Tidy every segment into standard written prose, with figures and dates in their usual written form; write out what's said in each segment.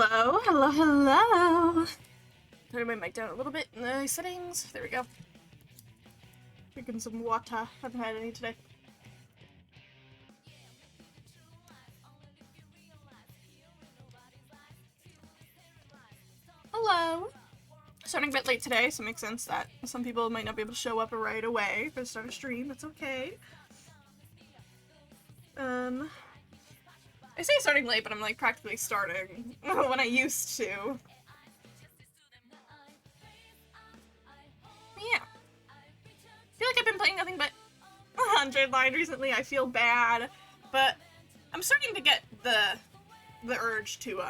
Hello, hello, hello. Turn my mic down a little bit in the settings. There we go. Drinking some water. Haven't had any today. Hello. Starting a bit late today, so it makes sense that some people might not be able to show up right away for the start of stream. That's okay. I say starting late, but I'm like practically starting when I used to. Yeah. I feel like I've been playing nothing but 100 line recently. I feel bad, but I'm starting to get the urge to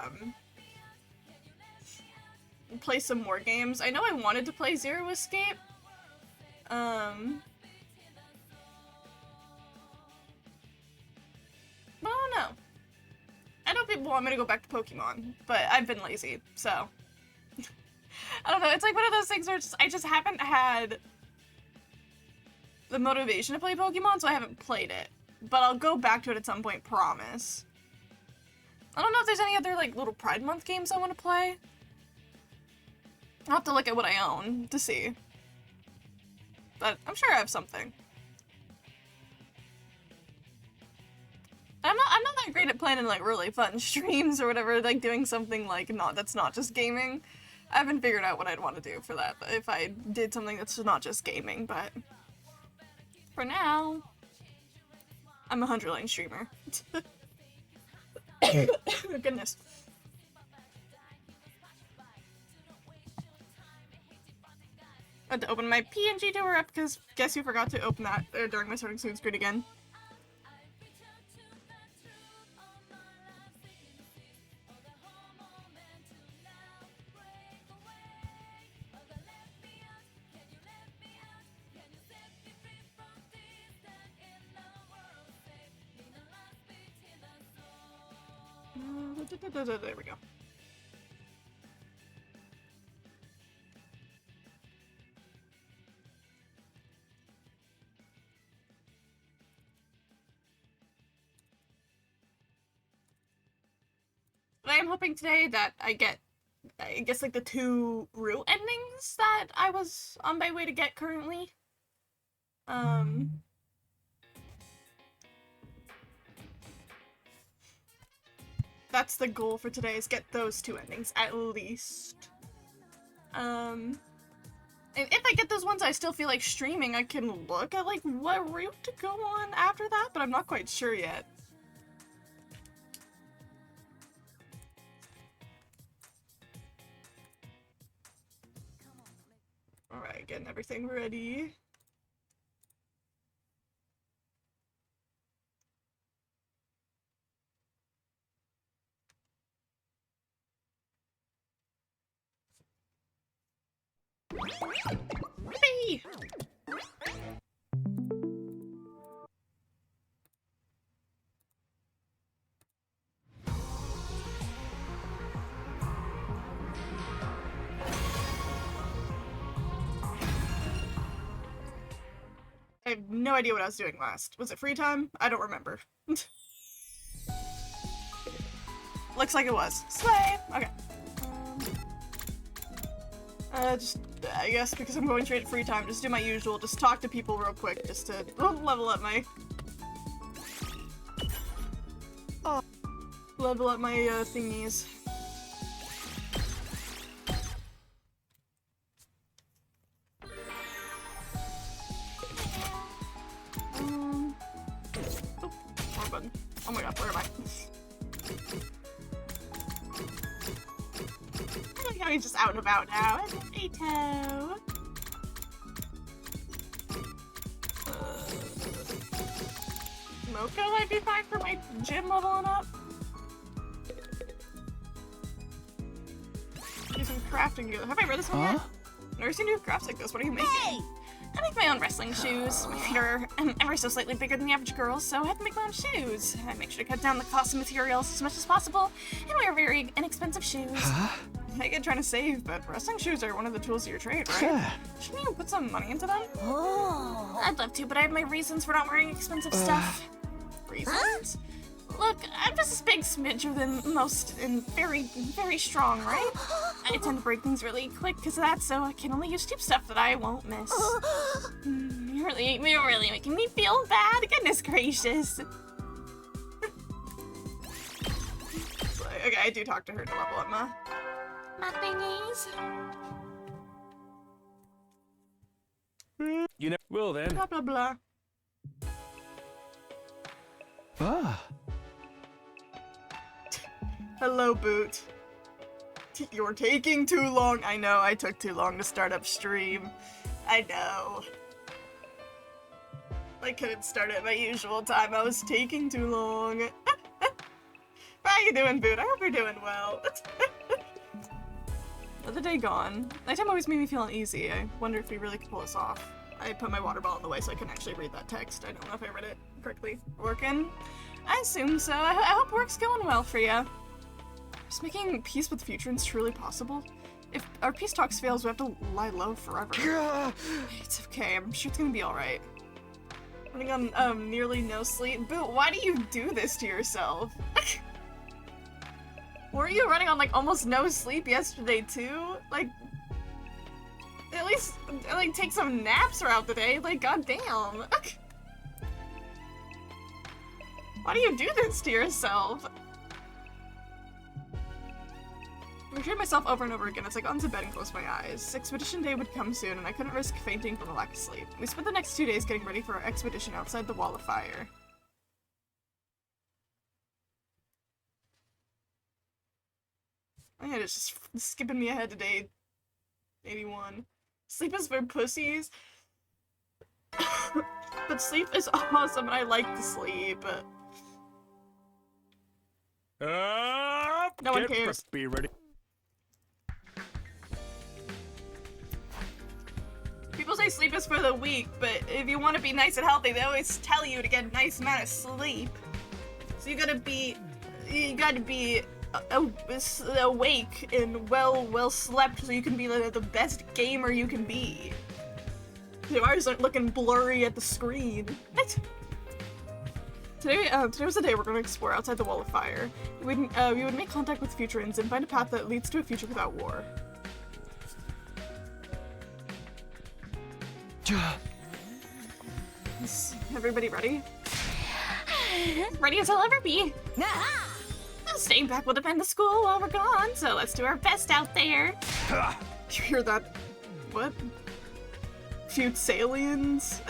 play some more games. I know I wanted to play Zero Escape. But I don't know. I know people want me to go back to Pokemon, but I've been lazy, so I don't know. It's like one of those things where I just haven't had the motivation to play Pokemon, so I haven't played it. But I'll go back to it at some point, promise. I don't know if there's any other like little Pride Month games I want to play. I'll have to look at what I own to see. But I'm sure I have something. I'm not that great at planning like really fun streams or whatever, like doing something like that's not just gaming. I haven't figured out what I'd want to do for that, if I did something that's not just gaming, but for now, I'm a 100-line streamer. Goodness. I had to open my PNG tour up because guess who forgot to open that during my starting soon screen again. There we go. But I am hoping today that I get, I guess, like the 2 route endings that I was on my way to get currently. That's the goal for today, is get those 2 endings, at least. And if I get those ones I still feel like streaming, I can look at, like, what route to go on after that, but I'm not quite sure yet. Alright, getting everything ready. Hey! I have no idea what I was doing last. Was it free time? I don't remember. Looks like it was. Slay! Okay. Just, I guess because I'm going straight to free time, just do my usual, just talk to people real quick, just to level up my... level up my, thingies. Oh, wrong button. Oh my god, where am I? I like how he's just out and about now. Ato. Mocha might be fine for my gym leveling up. Do some crafting together. Have I read this one yet? Never seen you do crafts like this. What are you making? Hey! I make my own wrestling shoes. My feet are ever so slightly bigger than the average girl, so I have to make my own shoes. I make sure to cut down the cost of materials as much as possible and wear very inexpensive shoes. I get trying to save, but wrestling shoes are one of the tools of your trade, right? Shouldn't you put some money into them? Oh. I'd love to, but I have my reasons for not wearing expensive stuff. Reasons? Look, I'm just a big smidge of than most and very, very strong, right? I tend to break things really quick because of that, so I can only use cheap stuff that I won't miss. You're really making me feel bad. Goodness gracious. Okay, I do talk to her to level up my thingies. You know, well then. Blah, blah, blah. Ah. Hello, Boot. You're taking too long. I know, I took too long to start up stream. I know. I couldn't start at my usual time. I was taking too long. How you doing, Boot? I hope you're doing well. Another day gone. Nighttime always made me feel uneasy. I wonder if we really could pull this off. I put my water bottle in the way so I can actually read that text. I don't know if I read it correctly. Working? I assume so. I hope work's going well for you. Is making peace with Futurans truly possible? If our peace talks fails, we have to lie low forever. It's okay. I'm sure it's gonna be alright. Running on nearly no sleep. Boot, why do you do this to yourself? Were you running on like almost no sleep yesterday too? Like, at least like take some naps throughout the day. Like, goddamn. Why do you do this to yourself? I repeated myself over and over again as I got into bed and closed my eyes. Expedition day would come soon, and I couldn't risk fainting from a lack of sleep. We spent the next 2 days getting ready for our expedition outside the Wall of Fire. My head is just skipping me ahead to day 81. Sleep is for pussies. But sleep is awesome, and I like to sleep. No one cares. Be ready. People say sleep is for the weak, but if you want to be nice and healthy, they always tell you to get a nice amount of sleep. So you gotta be awake and well slept so you can be the best gamer you can be. Your eyes aren't looking blurry at the screen. Today was the day we're going to explore outside the Wall of Fire. We would make contact with Futurans and find a path that leads to a future without war. Is everybody ready? Ready as I'll ever be. Staying back will defend the school while we're gone, so let's do our best out there. You hear that? What? Futsalians?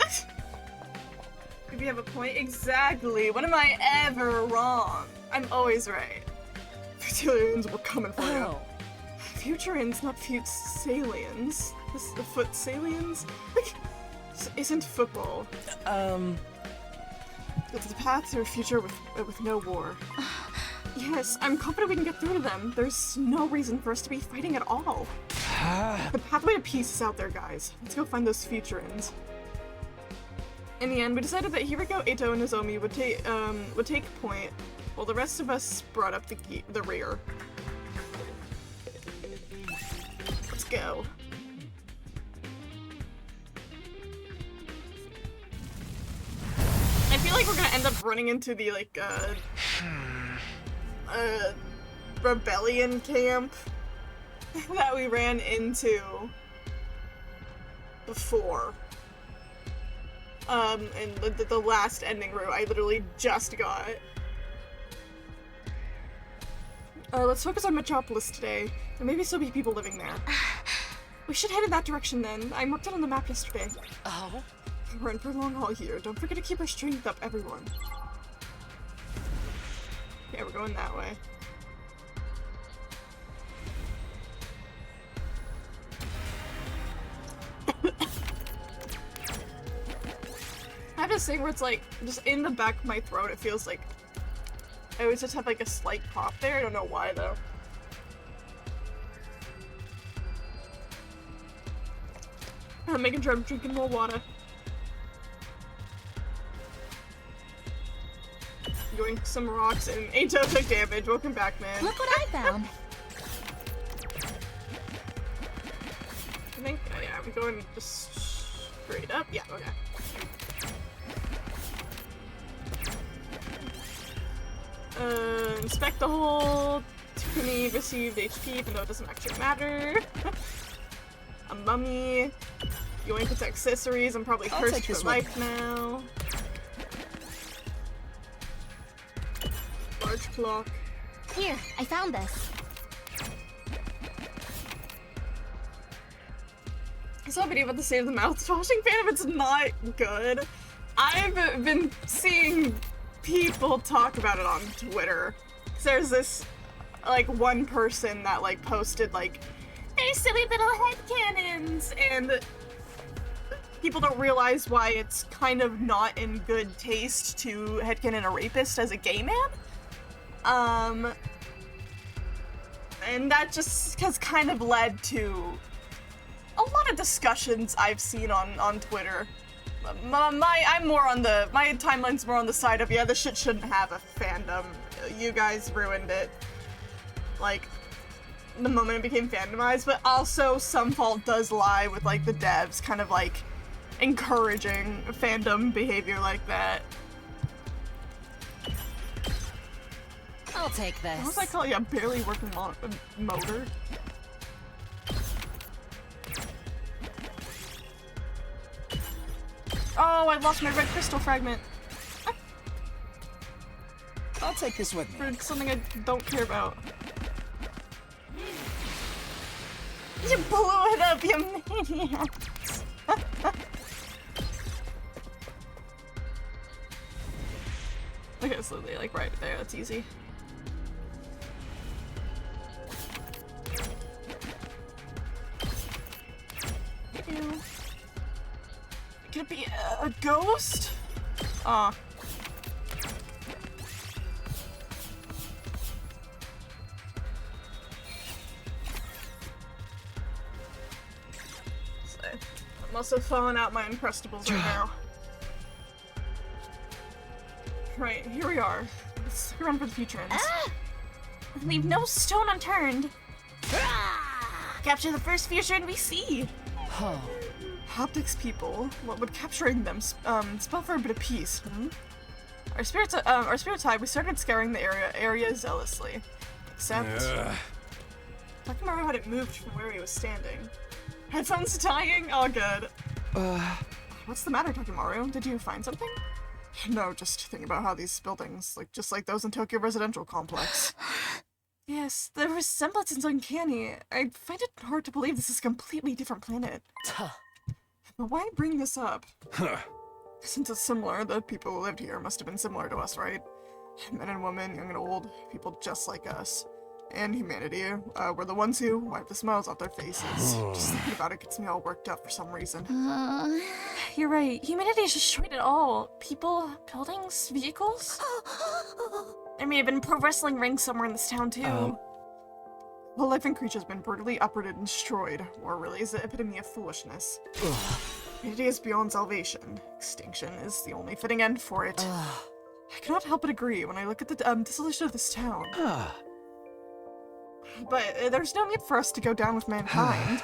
Maybe you have a point. Exactly. When am I ever wrong? I'm always right. Futsalians, we're coming for you. Futurans, not Futsalians. The Futsalians? Isn't football. It's the path to a future with no war. Yes, I'm confident we can get through to them. There's no reason for us to be fighting at all. The pathway to peace is out there, guys. Let's go find those Futurans. In the end, we decided that Hiriko, Eito, and Nozomi would take point, while the rest of us brought up the rear. Let's go. I feel like we're gonna end up running into the rebellion camp that we ran into before. And the last ending route I literally just got. Let's focus on Metropolis today. There may still be people living there. We should head in that direction then. I marked it on the map yesterday. Oh? We're in for a long haul here. Don't forget to keep our strength up, everyone. Yeah, we're going that way. I have this thing where it's like, just in the back of my throat, it feels like I always just have like a slight pop there. I don't know why though. I'm making sure I'm drinking more water. Doing some rocks and Eito took damage. Welcome back, man. Look what I found. I think, oh yeah, I'm going just straight up. Yeah, okay. Inspect the hole. Tiffany received HP, even though it doesn't actually matter. A mummy. Yoink, it's accessories. I'm probably I'll cursed take for this life now. Large clock. Here, I found this. I saw a video about the state of the mouthwashing fan. It's not good. I've been seeing people talk about it on Twitter. There's this, like, one person that, like, posted, like, hey, silly little headcanons, and people don't realize why it's kind of not in good taste to headcanon a rapist as a gay man. And that just has kind of led to a lot of discussions I've seen on Twitter. My timeline's more on the side of, yeah, this shit shouldn't have a fandom. You guys ruined it. Like, the moment it became fandomized, but also some fault does lie with, like, the devs kind of, like, encouraging fandom behavior like that. I'll take What was this. I calling a barely working motor? Oh, I lost my red crystal fragment. I'll take this with me. For something I don't care about. You blew it up, you maniacs! Okay, so they like right there, that's easy. Ew. Could it be a ghost? Aw. So, I'm also throwing out my Uncrustables right now. Right, here we are. Let's run for the future ends. Leave no stone unturned. Capture the first future end we see. Oh. Optics people. What would capturing them spell for a bit of peace? Our spirits high. We started scouring the area zealously. Except Takamaru hadn't moved from where he was standing. Headphones dying. Oh, good. What's the matter, Takamaru? Did you find something? No, just thinking about how these buildings, just like those in Tokyo Residential Complex. Yes, the resemblance is uncanny. I find it hard to believe this is a completely different planet. But why bring this up? Since it's similar, the people who lived here must have been similar to us, right? Men and women, young and old, people just like us. And humanity, were the ones who wiped the smiles off their faces. Just thinking about it gets me all worked up for some reason. You're right, humanity is destroyed it all. People, buildings, vehicles? There may have been pro wrestling rings somewhere in this town, too. All life and creature has been brutally uprooted and destroyed. War really is the epitome of foolishness. Humanity is beyond salvation. Extinction is the only fitting end for it. I cannot help but agree when I look at the dissolution of this town. But there's no need for us to go down with mankind.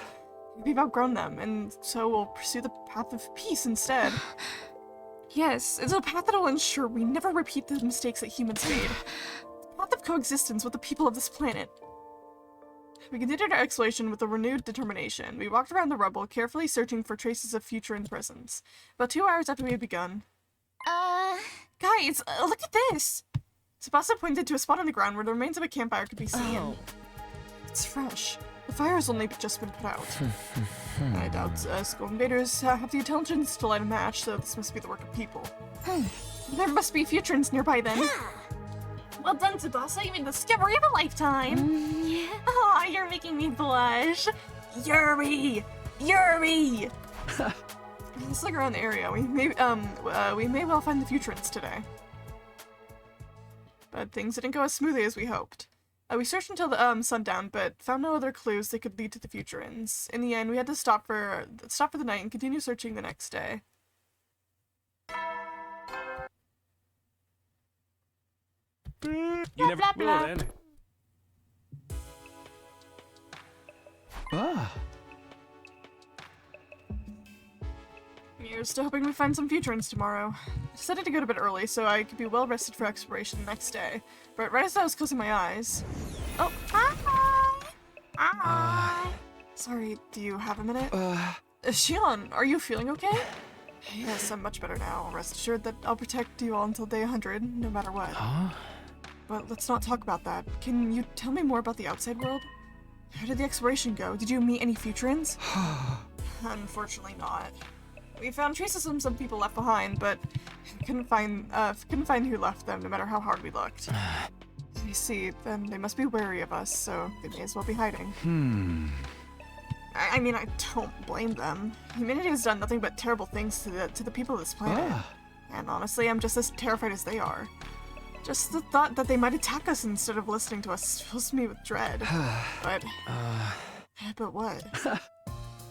We've outgrown them, and so we'll pursue the path of peace instead. Yes, it's a path that will ensure we never repeat the mistakes that humans made. The path of coexistence with the people of this planet. We continued our exploration with a renewed determination. We walked around the rubble, carefully searching for traces of future and presence. About 2 hours after we had begun. Guys, look at this! Tsubasa pointed to a spot on the ground where the remains of a campfire could be seen. It's fresh. The fire has only just been put out. I doubt school invaders have the intelligence to light a match, so this must be the work of people. There must be futurans nearby then. Well done, Tsubasa. You made the discovery of a lifetime. Aw, you're making me blush. Yuri! Yuri! Let's look around the area. We may well find the futurans today. But things didn't go as smoothly as we hoped. We searched until the sundown, but found no other clues that could lead to the futurans. In the end, we had to stop for the night and continue searching the next day. You never blah, blah. will then. Here's to hoping we find some futurins tomorrow. I decided to go to bed early so I could be well rested for exploration the next day. But right as I was closing my eyes... Oh, hi! Hi! Sorry, do you have a minute? Shion, are you feeling okay? Yes, I'm much better now. Rest assured that I'll protect you all until day 100, no matter what. Huh? But let's not talk about that. Can you tell me more about the outside world? How did the exploration go? Did you meet any futurins? Unfortunately not. We found traces of some people left behind, but couldn't find who left them, no matter how hard we looked. You see, then they must be wary of us, so they may as well be hiding. I mean, I don't blame them. Humanity has done nothing but terrible things to the people of this planet. And honestly, I'm just as terrified as they are. Just the thought that they might attack us instead of listening to us fills me with dread. But what?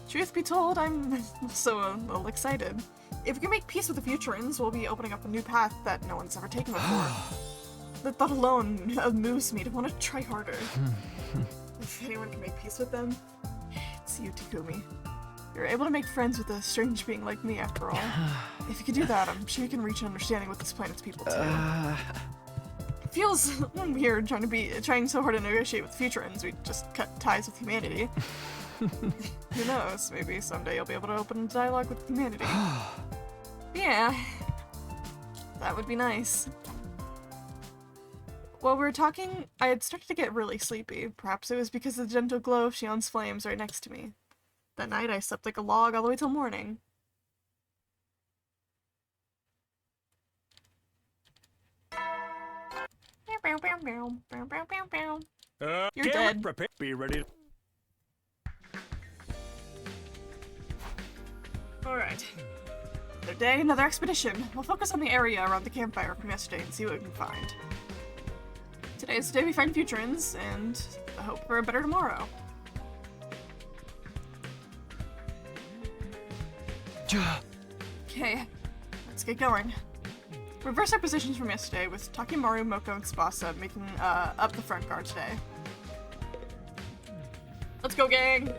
Truth be told, I'm also a little excited. If we can make peace with the futurins, we'll be opening up a new path that no one's ever taken before. The thought alone moves me to want to try harder. If anyone can make peace with them, it's you, Takumi. You're able to make friends with a strange being like me, after all. If you could do that, I'm sure you can reach an understanding with this planet's people, too. It feels weird trying so hard to negotiate with futurins. We just cut ties with humanity. Who knows? Maybe someday you'll be able to open a dialogue with humanity. Yeah. That would be nice. While we were talking, I had started to get really sleepy. Perhaps it was because of the gentle glow of Shion's flames right next to me. That night, I slept like a log all the way till morning. You're dead. Prepare. Be ready. Alright. Another day, another expedition. We'll focus on the area around the campfire from yesterday and see what we can find. Today is the day we find futurins, and I hope for a better tomorrow. Okay, let's get going. Reverse our positions from yesterday with Takimaru, Moko, and Tsubasa making up the front guard today. Let's go, gang!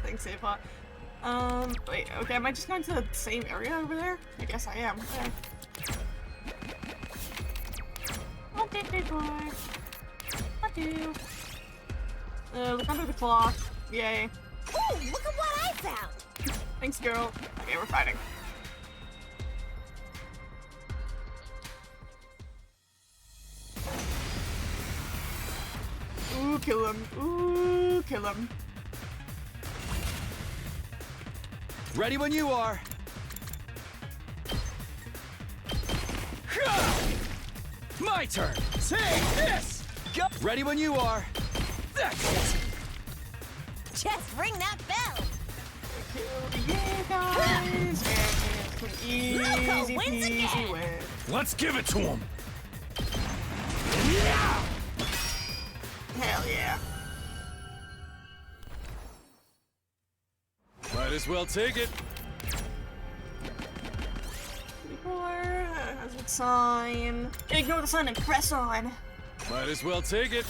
Thanks, Ava. Wait, okay, am I just going to the same area over there? I guess I am. Okay. What did big boy? What you? Look under the clock. Yay. Ooh, look at what I found! Thanks, girl. Okay, we're fighting. Ooh, kill him. Ooh, kill him. Ready when you are. My turn. Take this. Go. Ready when you are. That's it. Just ring that bell! Yeah, guys. And Moko easy wins peasy again. win. Let's give it to him. Hell yeah. Might as well take it. Hazard sign. Ignore the sign and press on. Might as well take it.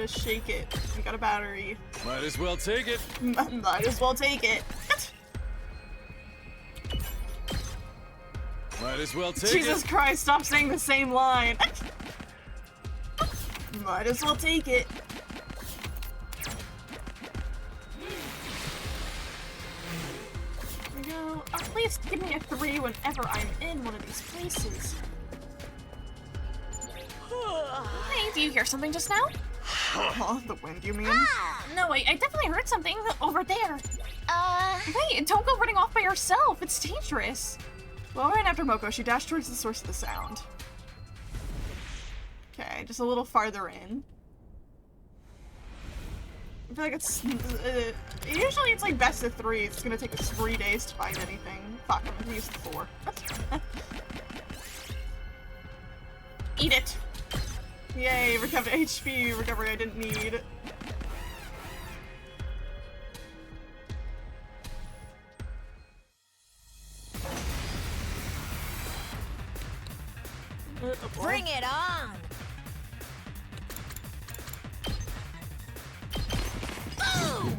Shake it. I got a battery. Might as well take it. Might as well take it. Might as well take Jesus it. Christ, stop saying the same line. Might as well take it. Here we go. Oh, please give me a 3 whenever I'm in one of these places. Hey, do you hear something just now? Oh, the wind, you mean? No, I definitely heard something over there. Wait, don't go running off by yourself. It's dangerous. Well, right after Moko, she dashed towards the source of the sound. Okay, just a little farther in. I feel like it's... usually it's like best of 3. It's gonna take us 3 days to find anything. Fuck, I'm gonna use the 4. Eat it! Yay, recovered HP recovery I didn't need. Bring it on! Boom!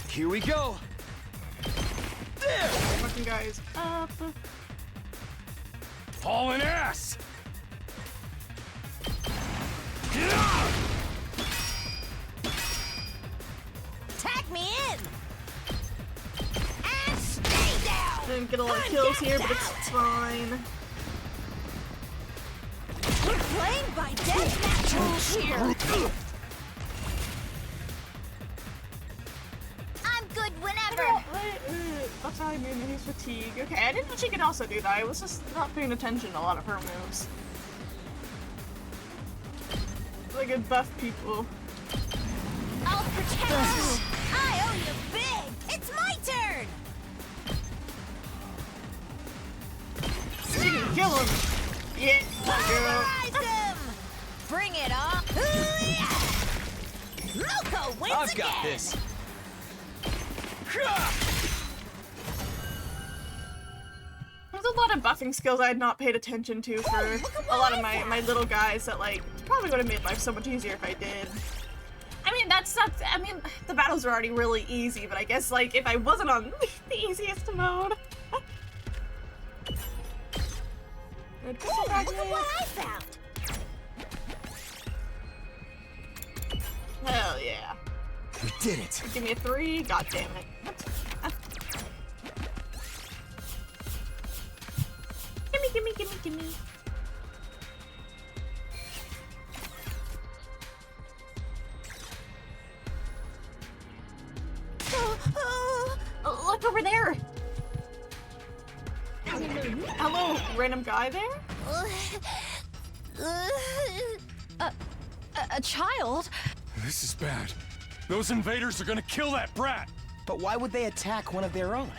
Here we go. There. Fucking guys up. Hauling ass. Tag me in! And stay down! Didn't get a lot of kills here, but it's fine. We're playing by deathmatch rules here! I'm good whenever! That's how I mean he's fatigue. Okay, I didn't know she could also do that. I was just not paying attention to a lot of her moves. Like good buff people. I'll protect you! I owe you big! It's my turn! You can kill him! Yeah, girl. Pulverize him! Bring it on! Loco wins I've again! got this. There's a lot of buffing skills I had not paid attention to for a lot of my little guys that like probably would have made life so much easier if I did. I mean, that's not, I mean, the battles are already really easy, but I guess like if I wasn't on the easiest mode. Good Ooh, look at what I found! Hell yeah. We did it. Give me a 3, god damn it. Gimme, gimme, gimme, gimme. Oh, look over there! Hello, random guy there? A child? This is bad. Those invaders are gonna kill that brat. But why would they attack one of their own?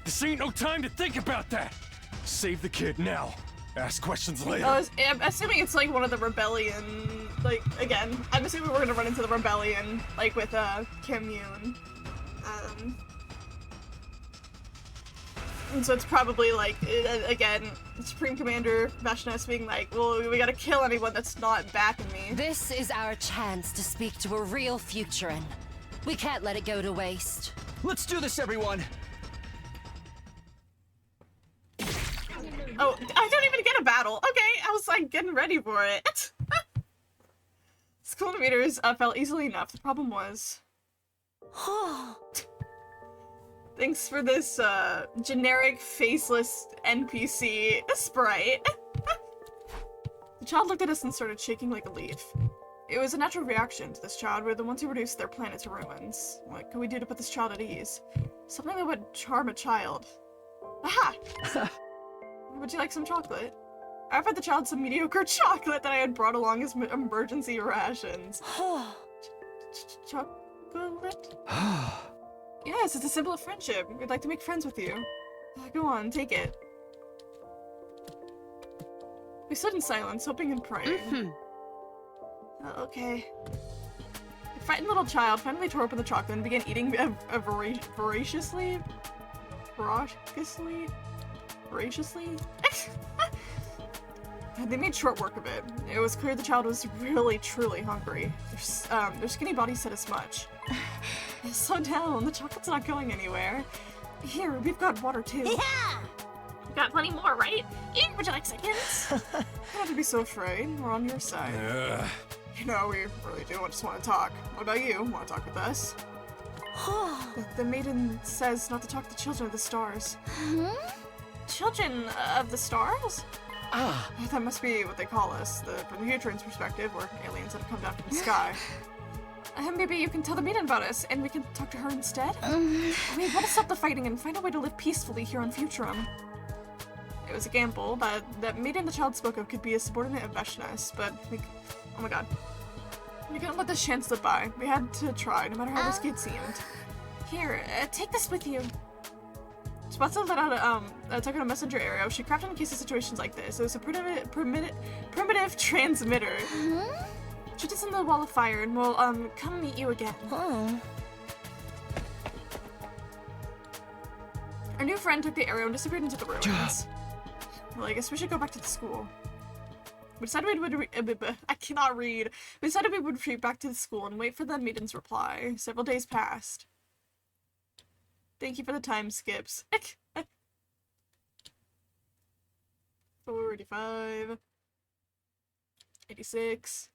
This ain't no time to think about that. Save the kid now. Ask questions later. I'm assuming it's like one of the rebellion, like, again, I'm assuming we're gonna run into the rebellion, like with, Kim Yoon. And so it's probably like, again, Supreme Commander Vashnes being like, well, we gotta kill anyone that's not backing me. This is our chance to speak to a real Futurin. We can't let it go to waste. Let's do this, everyone. Oh, I don't even get a battle. Okay, I was like getting ready for it. School meters fell easily enough. The problem was... Thanks for this, generic, faceless NPC sprite. The child looked at us and started shaking like a leaf. It was a natural reaction to this child. We're the ones who reduced their planet to ruins. What can we do to put this child at ease? Something that would charm a child. Aha! Would you like some chocolate? I offered the child some mediocre chocolate that I had brought along as emergency rations. Chocolate? Yes, it's a symbol of friendship. We'd like to make friends with you. Go on, take it. We stood in silence, hoping and praying. Okay. The frightened little child finally tore open the chocolate and began eating voraciously? They made short work of it. It was clear the child was really, truly hungry. Their skinny body said as much. Slow down, the chocolate's not going anywhere. Here, we've got water too. Yeah! We've got plenty more, right? Here, would you like seconds? You don't have to be so afraid. We're on your side. You know, we really do just want to talk. What about you? Want to talk with us? The maiden says not to talk to children of the stars. Children of the stars? Ah, That must be what they call us, from the Futurin's perspective, we're aliens that have come down from the sky. Maybe you can tell the maiden about us, and we can talk to her instead? I mean, let us stop the fighting and find a way to live peacefully here on Futurum. It was a gamble, but that maiden the child spoke of could be a subordinate of Vashnes, but oh my god. We couldn't let this chance slip by. We had to try, no matter how risky it seemed. Here, take this with you. Spatula took out a messenger arrow. She crafted in case of situations like this. It was a primitive transmitter. Shoot us in the wall of fire and we'll come meet you again. Our new friend took the arrow and disappeared into the ruins. Well, I guess we should go back to the school. We decided we would I cannot read. We decided we would retreat back to the school and wait for the maiden's reply. Several days passed. Thank you for the time skips. 485. 86.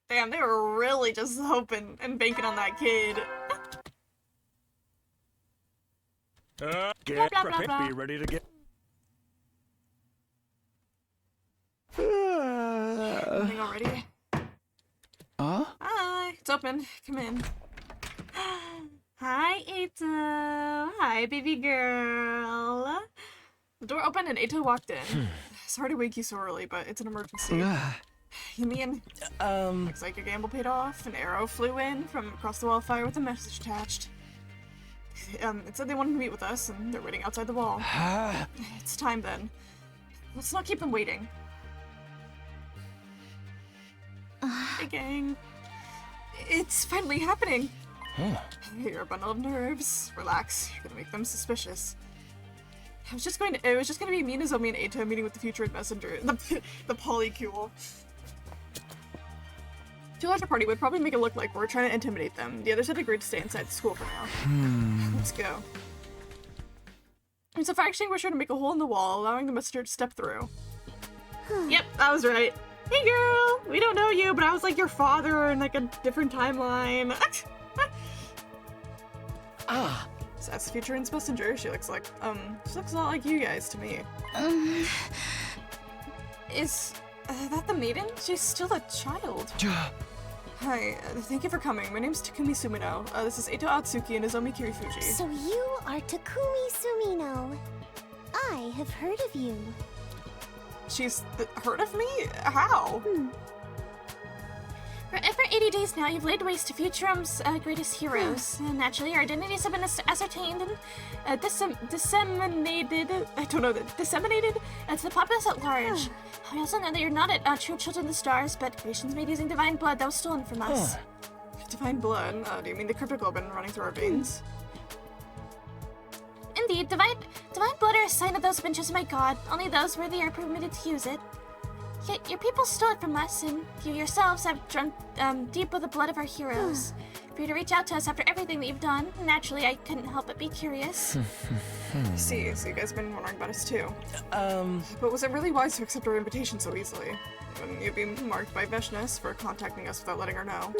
Damn, they were really just hoping and banking on that kid. Get Blah, blah, blah, prepared. blah. Be ready to get. Anything already? Hi, it's open. Come in. Hi, Eito. Hi, baby girl. The door opened and Eito walked in. Sorry to wake you so early, but it's an emergency. You mean? Looks like your gamble paid off. An arrow flew in from across the wildfire with a message attached. It said they wanted to meet with us, and they're waiting outside the wall. It's time then. Let's not keep them waiting. Hey, gang. It's finally happening. You're a bundle of nerves. Relax. You're gonna make them suspicious. It was just gonna be me, Nozomi, and Eito meeting with the future messenger. The polycule. Too large a party would probably make it look like we're trying to intimidate them. The others had agreed to stay inside the school for now. Let's go. It's a fire extinguisher to make a hole in the wall, allowing the messenger to step through. Yep, I was right. Hey girl, we don't know you, but I was like your father in like a different timeline. So that's Future's messenger. She looks a lot like you guys to me. Is that the maiden? She's still a child. Hi, thank you for coming. My name's Takumi Sumino. This is Eito Atsuki and Nozomi Kirifuji. So you are Takumi Sumino. I have heard of you. She's heard of me? How? For 80 days now, you've laid waste to Futurum's greatest heroes. Naturally, your identities have been ascertained and disseminated. Disseminated to the populace at large. I also know that you're not true children of the stars, but creations made using divine blood that was stolen from us. Divine blood? Do you mean the cryptoglobin running through our veins? Indeed, divine blood are a sign of those who've been chosen by God. Only those worthy are permitted to use it. Yet your people stole it from us, and you yourselves have drunk deep with the blood of our heroes. For you to reach out to us after everything that you've done, naturally I couldn't help but be curious. See, so you guys have been wondering about us too. But was it really wise to accept our invitation so easily? Wouldn't you be marked by Veshness for contacting us without letting her know?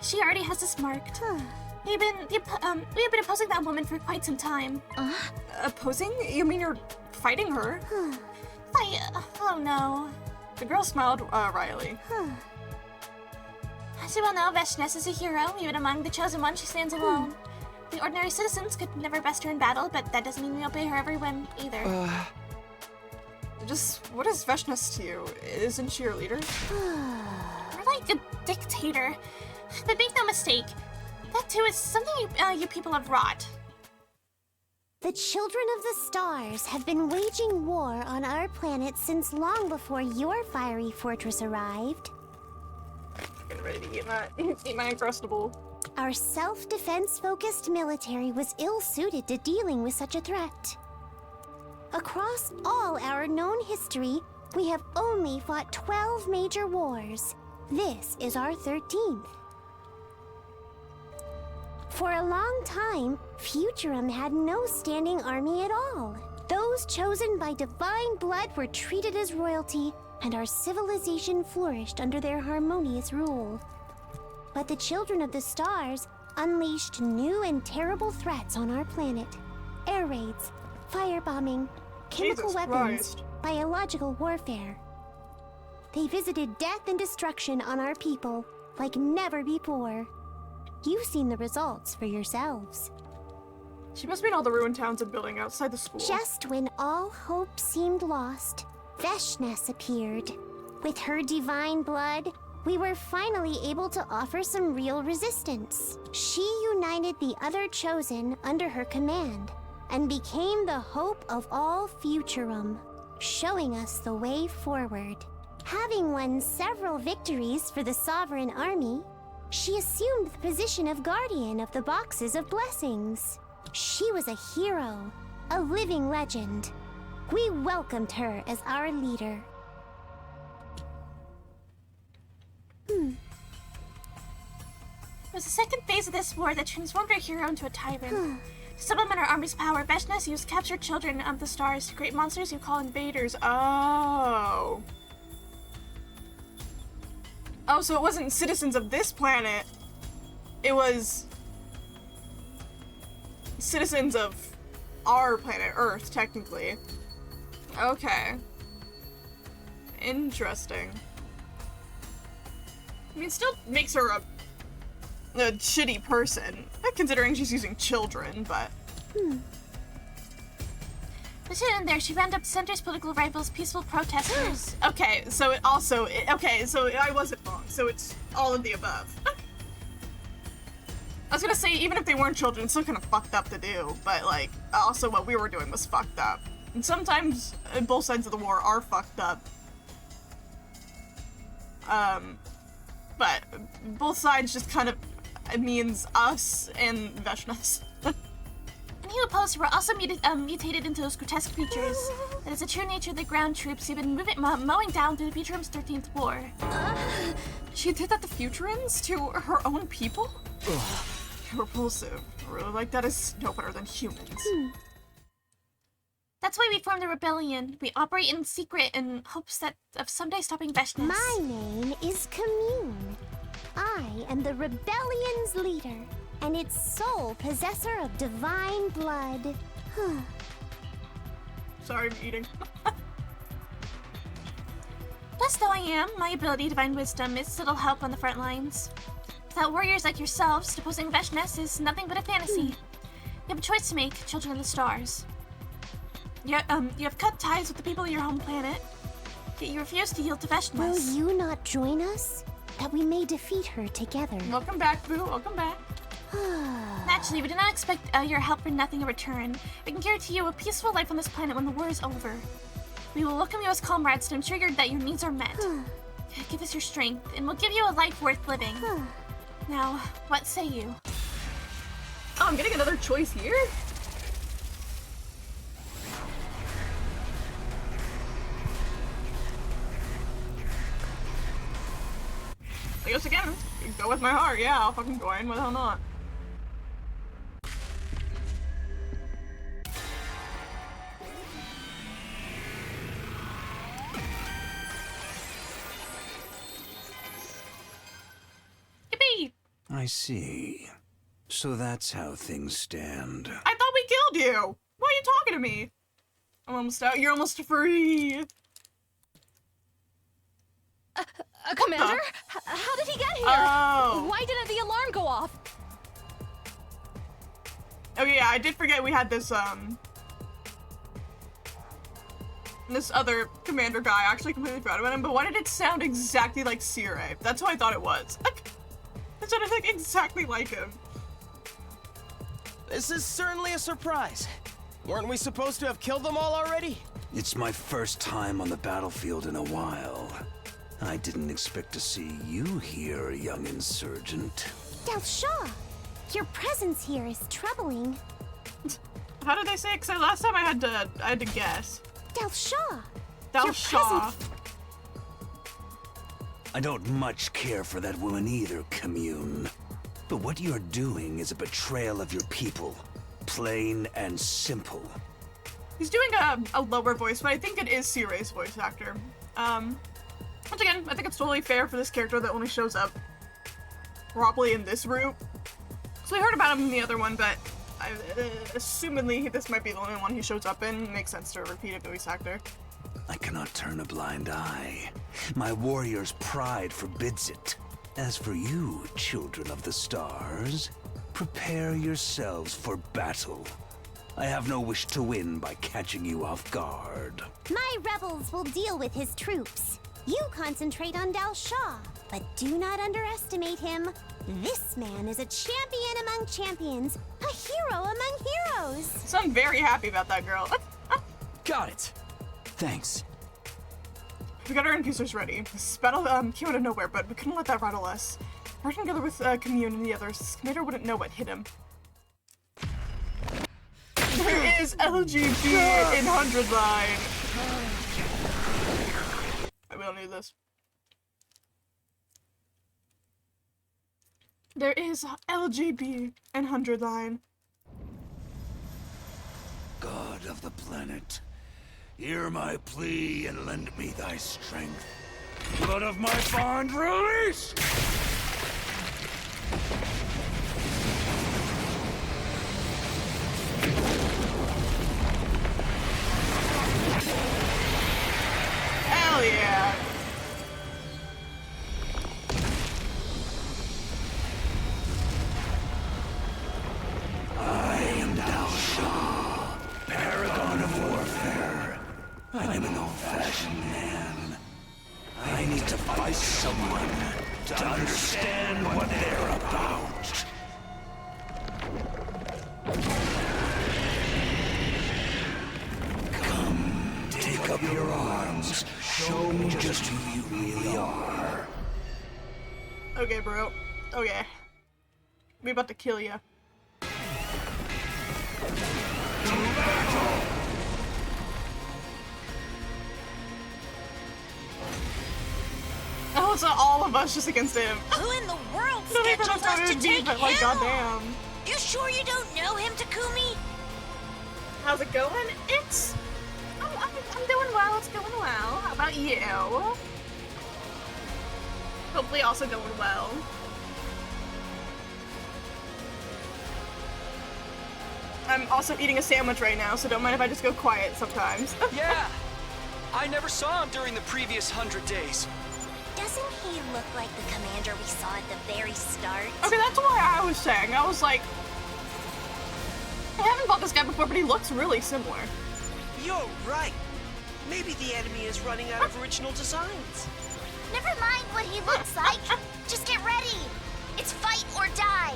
She already has us marked. We have been opposing that woman for quite some time. Opposing? You mean you're fighting her? Oh no. The girl smiled wryly. As you well know, Veshness is a hero. Even among the chosen ones, she stands alone. The ordinary citizens could never best her in battle, but that doesn't mean we obey her every whim either. Just, what is Veshness to you? Isn't she your leader? We're like a dictator. But make no mistake, that too is something you people have wrought. The children of the stars have been waging war on our planet since long before your fiery fortress arrived. Getting ready to eat my Uncrustable. Our self-defense focused military was ill-suited to dealing with such a threat. Across all our known history, we have only fought 12 major wars. This is our 13th. For a long time, Futurum had no standing army at all. Those chosen by divine blood were treated as royalty, and our civilization flourished under their harmonious rule. But the children of the stars unleashed new and terrible threats on our planet. Air raids, firebombing, chemical Jesus weapons, Christ. biological warfare. They visited death and destruction on our people like never before. You've seen the results for yourselves. She must be in all the ruined towns and buildings outside the school. Just when all hope seemed lost, Veshness appeared. With her divine blood, we were finally able to offer some real resistance. She united the other Chosen under her command and became the hope of all Futurum, showing us the way forward. Having won several victories for the Sovereign Army, she assumed the position of Guardian of the Boxes of Blessings. She was a hero, a living legend. We welcomed her as our leader. It was the second phase of this war that transformed our hero into a tyrant. To supplement our army's power, Veshnas used captured children of the stars to create monsters you call invaders. Oh. Oh, so it wasn't citizens of this planet. It was citizens of our planet, Earth, technically. Okay. Interesting. I mean, still makes her a shitty person, considering she's using children, but... But in there, she rounded up the center's political rivals, peaceful protesters. Okay, so it also... okay, so I wasn't wrong. So it's all of the above. I was gonna say, even if they weren't children, it's still kind of fucked up to do, but, like, also what we were doing was fucked up. And sometimes both sides of the war are fucked up. But both sides just kind of means us and Veshnas. And he opposed her were also mutated into those grotesque creatures. That is the true nature of the ground troops you've been mowing down through the Futurum's 13th war. She did that to Futurans? To her own people? Repulsive. Really, like, that is no better than humans. That's why we formed the rebellion. We operate in secret in hopes of someday stopping Veshnas. My name is Commune. I am the rebellion's leader, and its sole possessor of divine blood. Sorry, I'm eating. Blessed though I am, my ability, Divine Wisdom, is little help on the front lines. Without warriors like yourselves, deposing Veshnas is nothing but a fantasy. You have a choice to make, Children of the Stars. You have cut ties with the people of your home planet, yet you refuse to yield to Veshnas. Will you not join us? That we may defeat her together. Welcome back, Boo. Welcome back. Naturally, we do not expect your help for nothing in return. We can guarantee you a peaceful life on this planet when the war is over. We will welcome you as comrades to ensure that your needs are met. Give us your strength, and we'll give you a life worth living. Now, what say you? Oh, I'm getting another choice here? I guess again, go with my heart. Yeah, I'll fucking go in. Why the hell not? Yippee! I see. So that's how things stand. I thought we killed you! Why are you talking to me? I'm almost out. You're almost free. Commander? How did he get here? Oh. Why didn't the alarm go off? Okay, yeah, I did forget we had this, this other commander guy. I actually completely forgot about him, but why did it sound exactly like Sire? That's who I thought it was. It sounded like exactly like him. This is certainly a surprise. Weren't we supposed to have killed them all already? It's my first time on the battlefield in a while. I didn't expect to see you here, young insurgent. Delshaw, your presence here is troubling. How did they say it? 'Cause last time I had to guess. Delshaw, Delshaw. I don't much care for that woman either, Commune. But what you're doing is a betrayal of your people. Plain and simple. He's doing a lower voice, but I think it is Sire's voice actor. Once again, I think it's totally fair for this character that only shows up probably in this route. So we heard about him in the other one, but assumedly this might be the only one he shows up in. It makes sense to repeat a voice actor. I cannot turn a blind eye. My warrior's pride forbids it. As for you, children of the stars, prepare yourselves for battle. I have no wish to win by catching you off guard. my rebels will deal with his troops. You concentrate on Dal Shah, but do not underestimate him. This man is a champion among champions, a hero among heroes. So I'm very happy about that girl. Got it. Thanks. We got our infusers ready. This battle came out of nowhere, but we couldn't let that rattle us. Working together with Commune and the others, Commander wouldn't know what hit him. There is LGB in 100 line. We don't need this. There is LGB in 100 line. God of the planet, hear my plea and lend me thy strength. Blood of my bond, release! Hell yeah! I am Dal Shah, paragon of warfare. I'm an old-fashioned man. I need to fight someone to understand what they're about. Come, take up your arms. Show me just who you really are. Okay, bro. Okay. We about to kill ya. Oh, it's not all of us just against him. Who in the world No, they scheduled thought us it to would be, take but like, him? goddamn. You sure you don't know him, Takumi? How's it going? I'm doing well. It's going well. How about you? Hopefully, also going well. I'm also eating a sandwich right now, so don't mind if I just go quiet sometimes. Yeah! I never saw him during the previous 100 days. Doesn't he look like the commander we saw at the very start? Okay, that's why I was saying. I was like, I haven't fought this guy before, but he looks really similar. You're right. Maybe the enemy is running out of original designs. Never mind what he looks like. Just get ready. It's fight or die.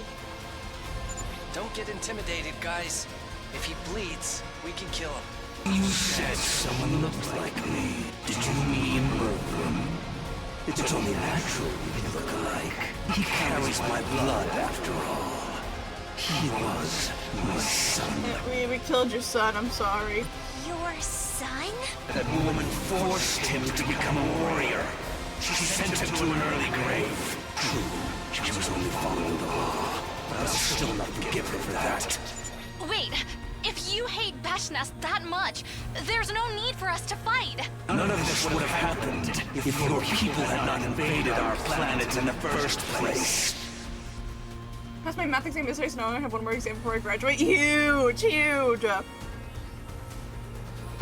Don't get intimidated, guys. If he bleeds, we can kill him. You said someone looked like me. Did you mean Merlin? It's only natural we look alike. He carries my blood after all. He was my son. We killed your son. I'm sorry. Your son? That woman forced him to become a warrior. She sent him to an early grave. True, she was only following the law, but I'll still not forgive her for that. Wait, if you hate Bashnas that much, there's no need for us to fight. None of this would have happened if your people had not invaded our planet in the first place. That's my math exam yesterday, so now I have one more exam before I graduate. Huge, huge.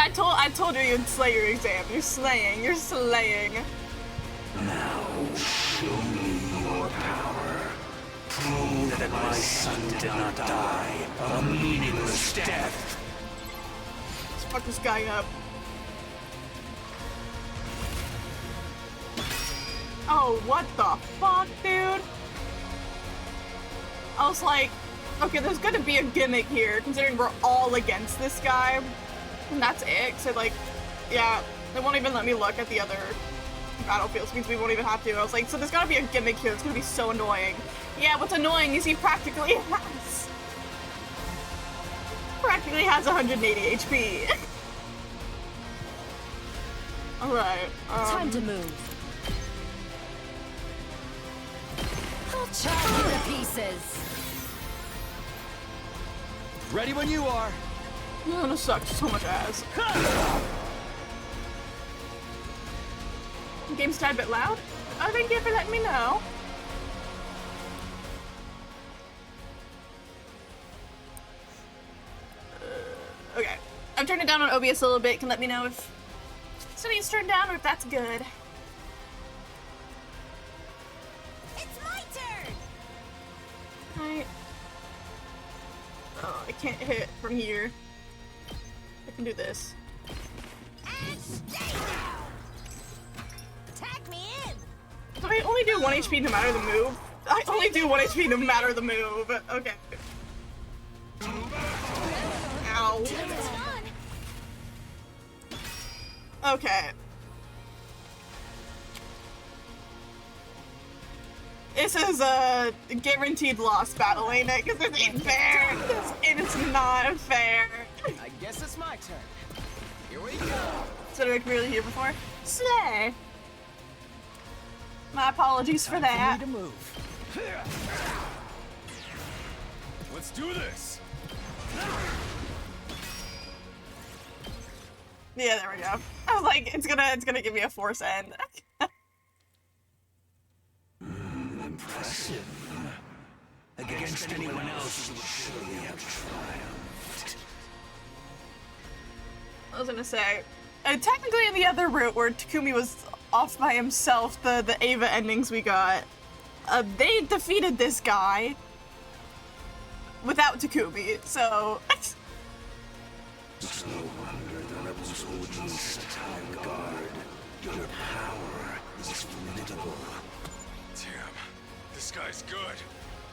I told you you'd slay your exam. You're slaying. Now, show me your power. Prove that my son did not die a meaningless death. Let's fuck this guy up. Oh, what the fuck, dude? I was like, okay, there's gonna be a gimmick here, considering we're all against this guy. And that's it. So, like, yeah, they won't even let me look at the other battlefields, means we won't even have to. I was like, so there's gotta be a gimmick here. It's gonna be so annoying. Yeah, what's annoying is he practically has 180 HP. Alright, Time to move. I'll chop you to pieces. Ready when you are. You're gonna suck so much ass. Game's a tad bit loud. Oh, thank you for letting me know. Okay. I've turned it down on OBS a little bit. Can let me know if something's turned down or if that's good. It's my turn. Alright. Oh, I can't hit from here. I can do this. And stay down. Do I only do 1 HP no matter the move? I only do 1 HP no matter the move. Okay. Ow. Okay. This is a guaranteed loss battle, ain't it? Because this ain't fair. It's not fair. I guess it's my turn. Here we go. So did I really hear before? Slay. My apologies for that. Need to move. Let's do this. Yeah, there we go. I was like, it's gonna give me a force end. Impressive. Against anyone else, you would surely have triumphed. I was gonna say, technically in the other route where Takumi was off by himself, the Ava endings we got, they defeated this guy without Takumi, so... It's no wonder the rebels hold you in such high regard. Your power is formidable. Damn, this guy's good.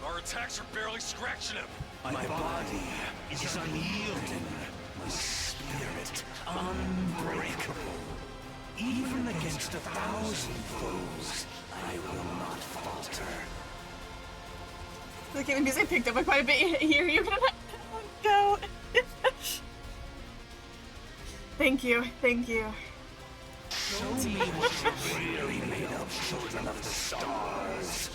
Our attacks are barely scratching him. My body is unyielding. My spirit unbreakable. Even against 1,000 foes, I will not falter. The game music picked up quite a bit here. You're gonna go. Thank you, thank you. Show me what you're really made of, children of the stars.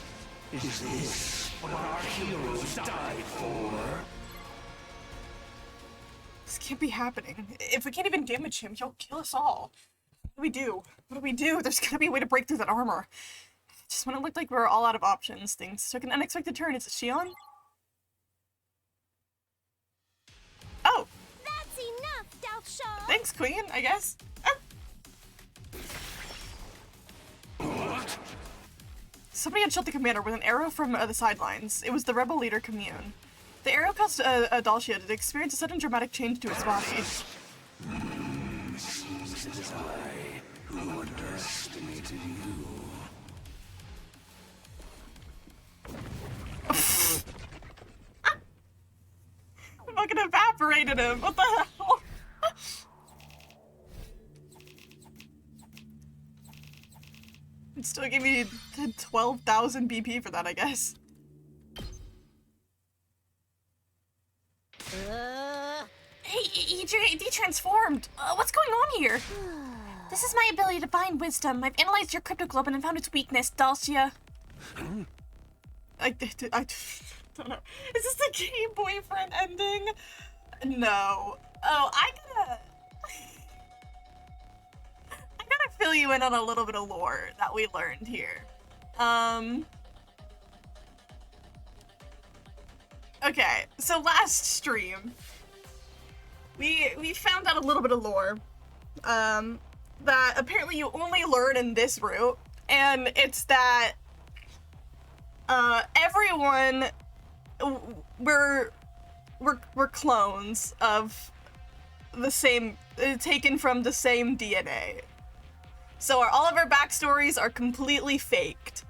Is this what our heroes died for? This can't be happening. If we can't even damage him, he'll kill us all. What do we do? What do we do? There's gotta be a way to break through that armor. Just when it looked like we were all out of options, things took an unexpected turn. Is it Shion? Oh! That's enough, Dalshaw! Thanks, Queen, I guess. What? Somebody had shot the commander with an arrow from the sidelines. It was the rebel leader, Commune. The arrow caused Dalshia to experience a sudden dramatic change to its body. Seems it is I who underestimated you. Fucking evaporated him. What the hell? It still gave me 12,000 BP for that, I guess. Hey, he transformed. What's going on here? This is my ability to bind wisdom. I've analyzed your cryptoglobin and found its weakness, Dalcia. I don't know. Is this the gay boyfriend ending? No. Oh, I gotta fill you in on a little bit of lore that we learned here. Okay, so last stream, we found out a little bit of lore, that apparently you only learn in this route, and it's that, everyone, we're clones of the same, taken from the same DNA. So all of our backstories are completely faked.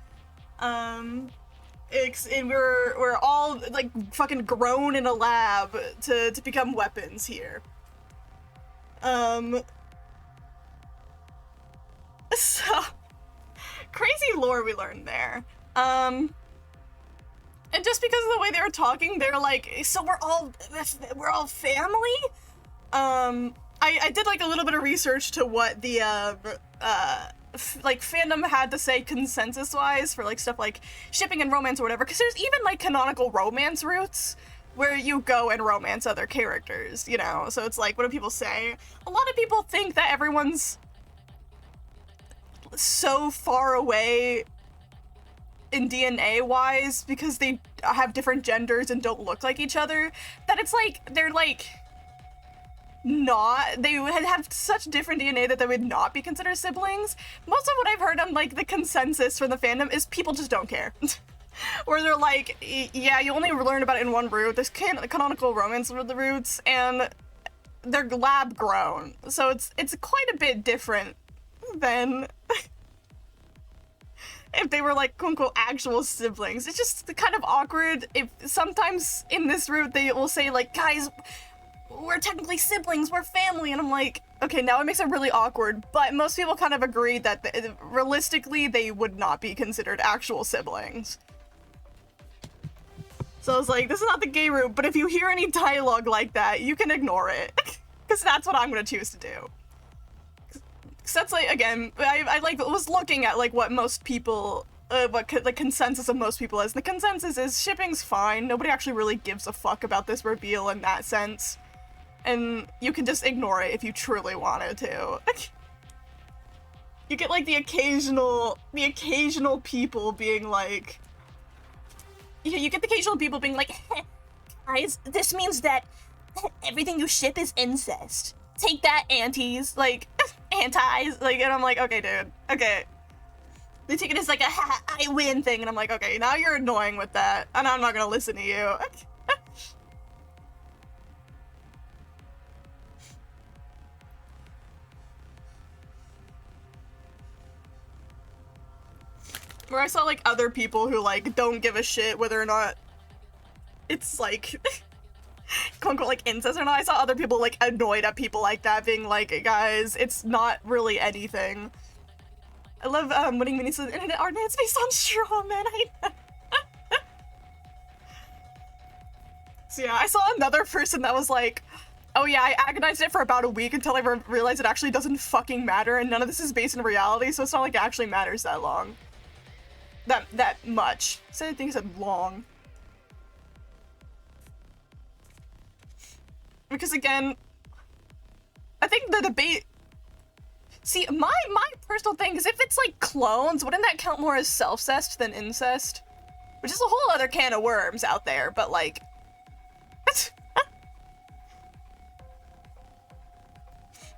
And we're all like fucking grown in a lab to become weapons here. So crazy lore we learned there. And just because of the way they were talking, they're like, so we're all family? I did like a little bit of research to what the like fandom had to say consensus wise for like stuff like shipping and romance or whatever, because there's even like canonical romance routes where you go and romance other characters, you know. So it's like, what do people say? A lot of people think that everyone's so far away in DNA wise because they have different genders and don't look like each other, that it's like they're like they would have such different DNA that they would not be considered siblings. Most of what I've heard on like the consensus from the fandom is people just don't care. Where they're like, yeah, you only learn about it in one route. There's canonical romance with the roots, and they're lab grown, so it's quite a bit different than if they were like quote unquote actual siblings. It's just kind of awkward if sometimes in this route they will say like, guys, we're technically siblings, we're family, and I'm like, okay, now it makes it really awkward, but most people kind of agree that realistically they would not be considered actual siblings. So I was like, this is not the gay route, but if you hear any dialogue like that, you can ignore it. Because that's what I'm gonna choose to do. Because that's like, again, I like was looking at like what most people, what the consensus of most people is. The consensus is shipping's fine, nobody actually really gives a fuck about this reveal in that sense. And you can just ignore it if you truly wanted to. You get like the occasional people being like, you get the occasional people being like, guys, this means that everything you ship is incest. Take that, antis, like, antis, like, and I'm like, okay, dude, okay. They take it as like a I win thing, and I'm like, okay, now you're annoying with that, and I'm not gonna listen to you. Where I saw like other people who like don't give a shit whether or not it's like quote unquote like incest or not. I saw other people like annoyed at people like that being like, guys, it's not really anything. I love winning minis with internet art it's based on straw man. So yeah, I saw another person that was like, oh yeah, I agonized it for about a week until I realized it actually doesn't fucking matter and none of this is based in reality, so it's not like it actually matters that long. That much. So I think he said long. Because again, I think the debate... See, my personal thing is if it's like clones, wouldn't that count more as self-cest than incest? Which is a whole other can of worms out there, but like...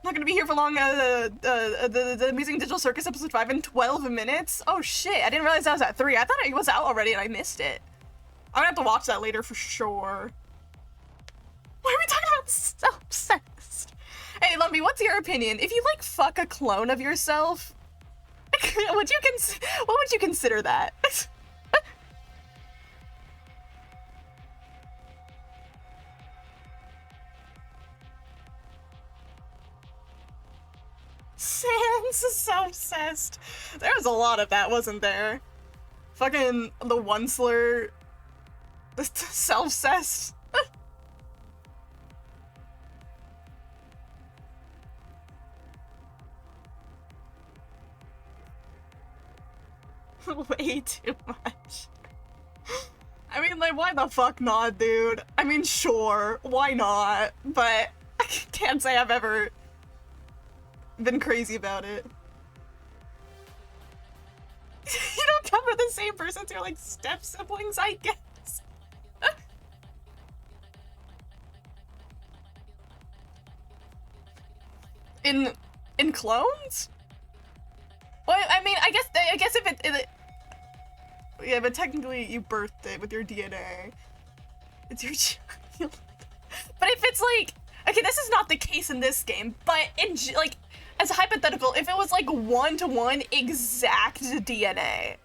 Not gonna be here for long. The Amazing Digital Circus episode 5 in 12 minutes? Oh shit, I didn't realize that was at 3. I thought it was out already and I missed it. I'm gonna have to watch that later for sure. Why are we talking about self-cest? Hey, Lumpy, what's your opinion? If you like fuck a clone of yourself, what would you consider that? Sans self-cest. There was a lot of that, wasn't there? Fucking the Onceler self-cest. Way too much. I mean, like, why the fuck not, dude? I mean, sure, why not? But I can't say I've ever been crazy about it. You don't come from the same person, so you're like step siblings, I guess. In clones? Well, I mean, I guess if it yeah, but technically you birthed it with your DNA. It's your child. But if it's like, okay, this is not the case in this game, but in like, as a hypothetical, if it was like 1-to-1 exact DNA.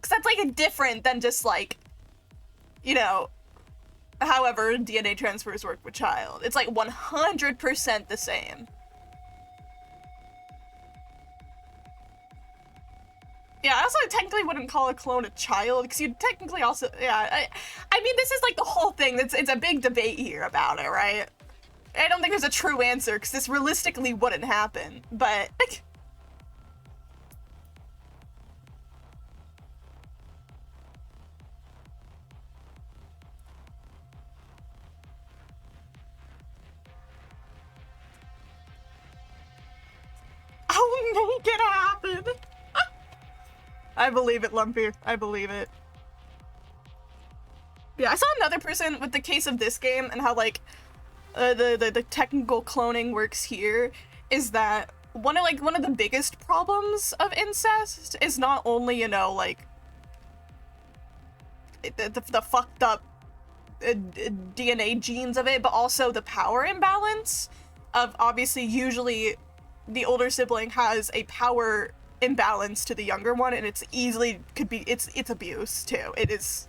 Cause that's like different than just like, you know, however DNA transfers work with child. It's like 100% the same. Yeah, I also technically wouldn't call a clone a child, because you technically also, yeah, I mean, this is like the whole thing, it's a big debate here about it, right? I don't think there's a true answer, because this realistically wouldn't happen, but... I'll make it happen! I believe it, Lumpy. I believe it. Yeah, I saw another person with the case of this game and how, like, the technical cloning works here is that one of the biggest problems of incest is not only, you know, like, the fucked up DNA genes of it, but also the power imbalance of obviously usually the older sibling has a power imbalance to the younger one, and it's easily could be it's abuse too. It is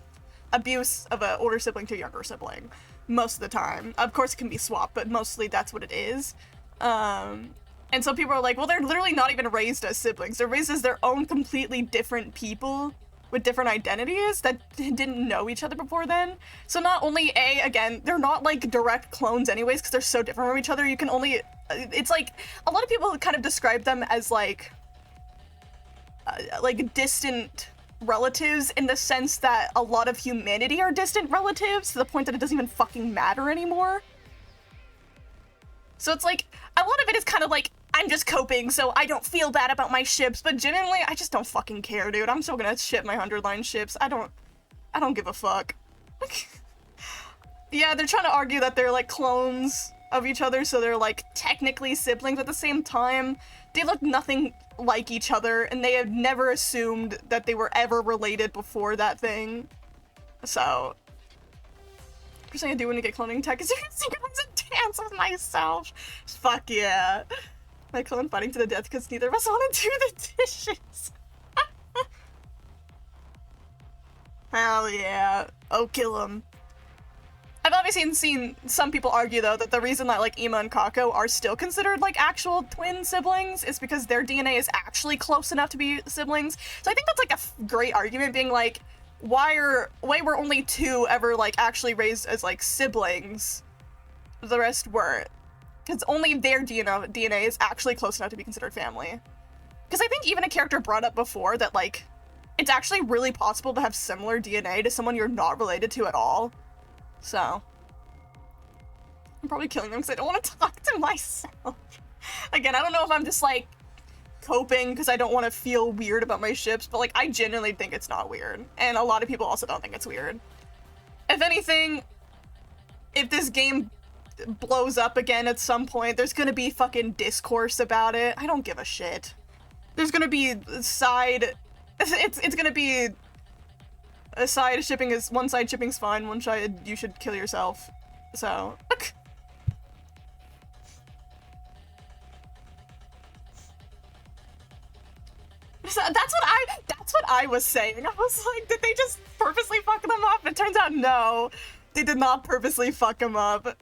abuse of an older sibling to a younger sibling most of the time. Of course, it can be swapped, but mostly that's what it is. And so people are like, well, they're literally not even raised as siblings. They're raised as their own completely different people with different identities that didn't know each other before then. So not only again, they're not like direct clones anyways, because they're so different from each other. You can only, it's like, a lot of people kind of describe them as like distant relatives, in the sense that a lot of humanity are distant relatives, to the point that it doesn't even fucking matter anymore. So it's like, a lot of it is kind of like, I'm just coping, so I don't feel bad about my ships, but genuinely, I just don't fucking care, dude. I'm still gonna ship my 100-line ships. I don't give a fuck. Yeah, they're trying to argue that they're, like, clones of each other, so they're, like, technically siblings, but at the same time, they look nothing like each other, and they have never assumed that they were ever related before that thing. So, first thing I do when I get cloning tech is synchronize a dance with myself. Fuck yeah. My clone fighting to the death because neither of us want to do the dishes. Hell yeah. Oh, kill him. I've obviously seen some people argue, though, that the reason that, like, Ima and Kako are still considered, like, actual twin siblings is because their DNA is actually close enough to be siblings. So I think that's, like, a great argument, being like, why were only two ever, like, actually raised as, like, siblings? The rest weren't. Because only their DNA is actually close enough to be considered family. Because I think even a character brought up before that, like, it's actually really possible to have similar DNA to someone you're not related to at all. So, I'm probably killing them because I don't want to talk to myself. Again, I don't know if I'm just, like, coping because I don't want to feel weird about my ships, but, like, I genuinely think it's not weird. And a lot of people also don't think it's weird. If anything, if this game blows up again at some point, there's gonna be fucking discourse about it. I don't give a shit. There's gonna be it's gonna be a side shipping is, one side shipping's fine, one side you should kill yourself. So, that's what I was saying. I was like, did they just purposely fuck them up? It turns out no. They did not purposely fuck him up.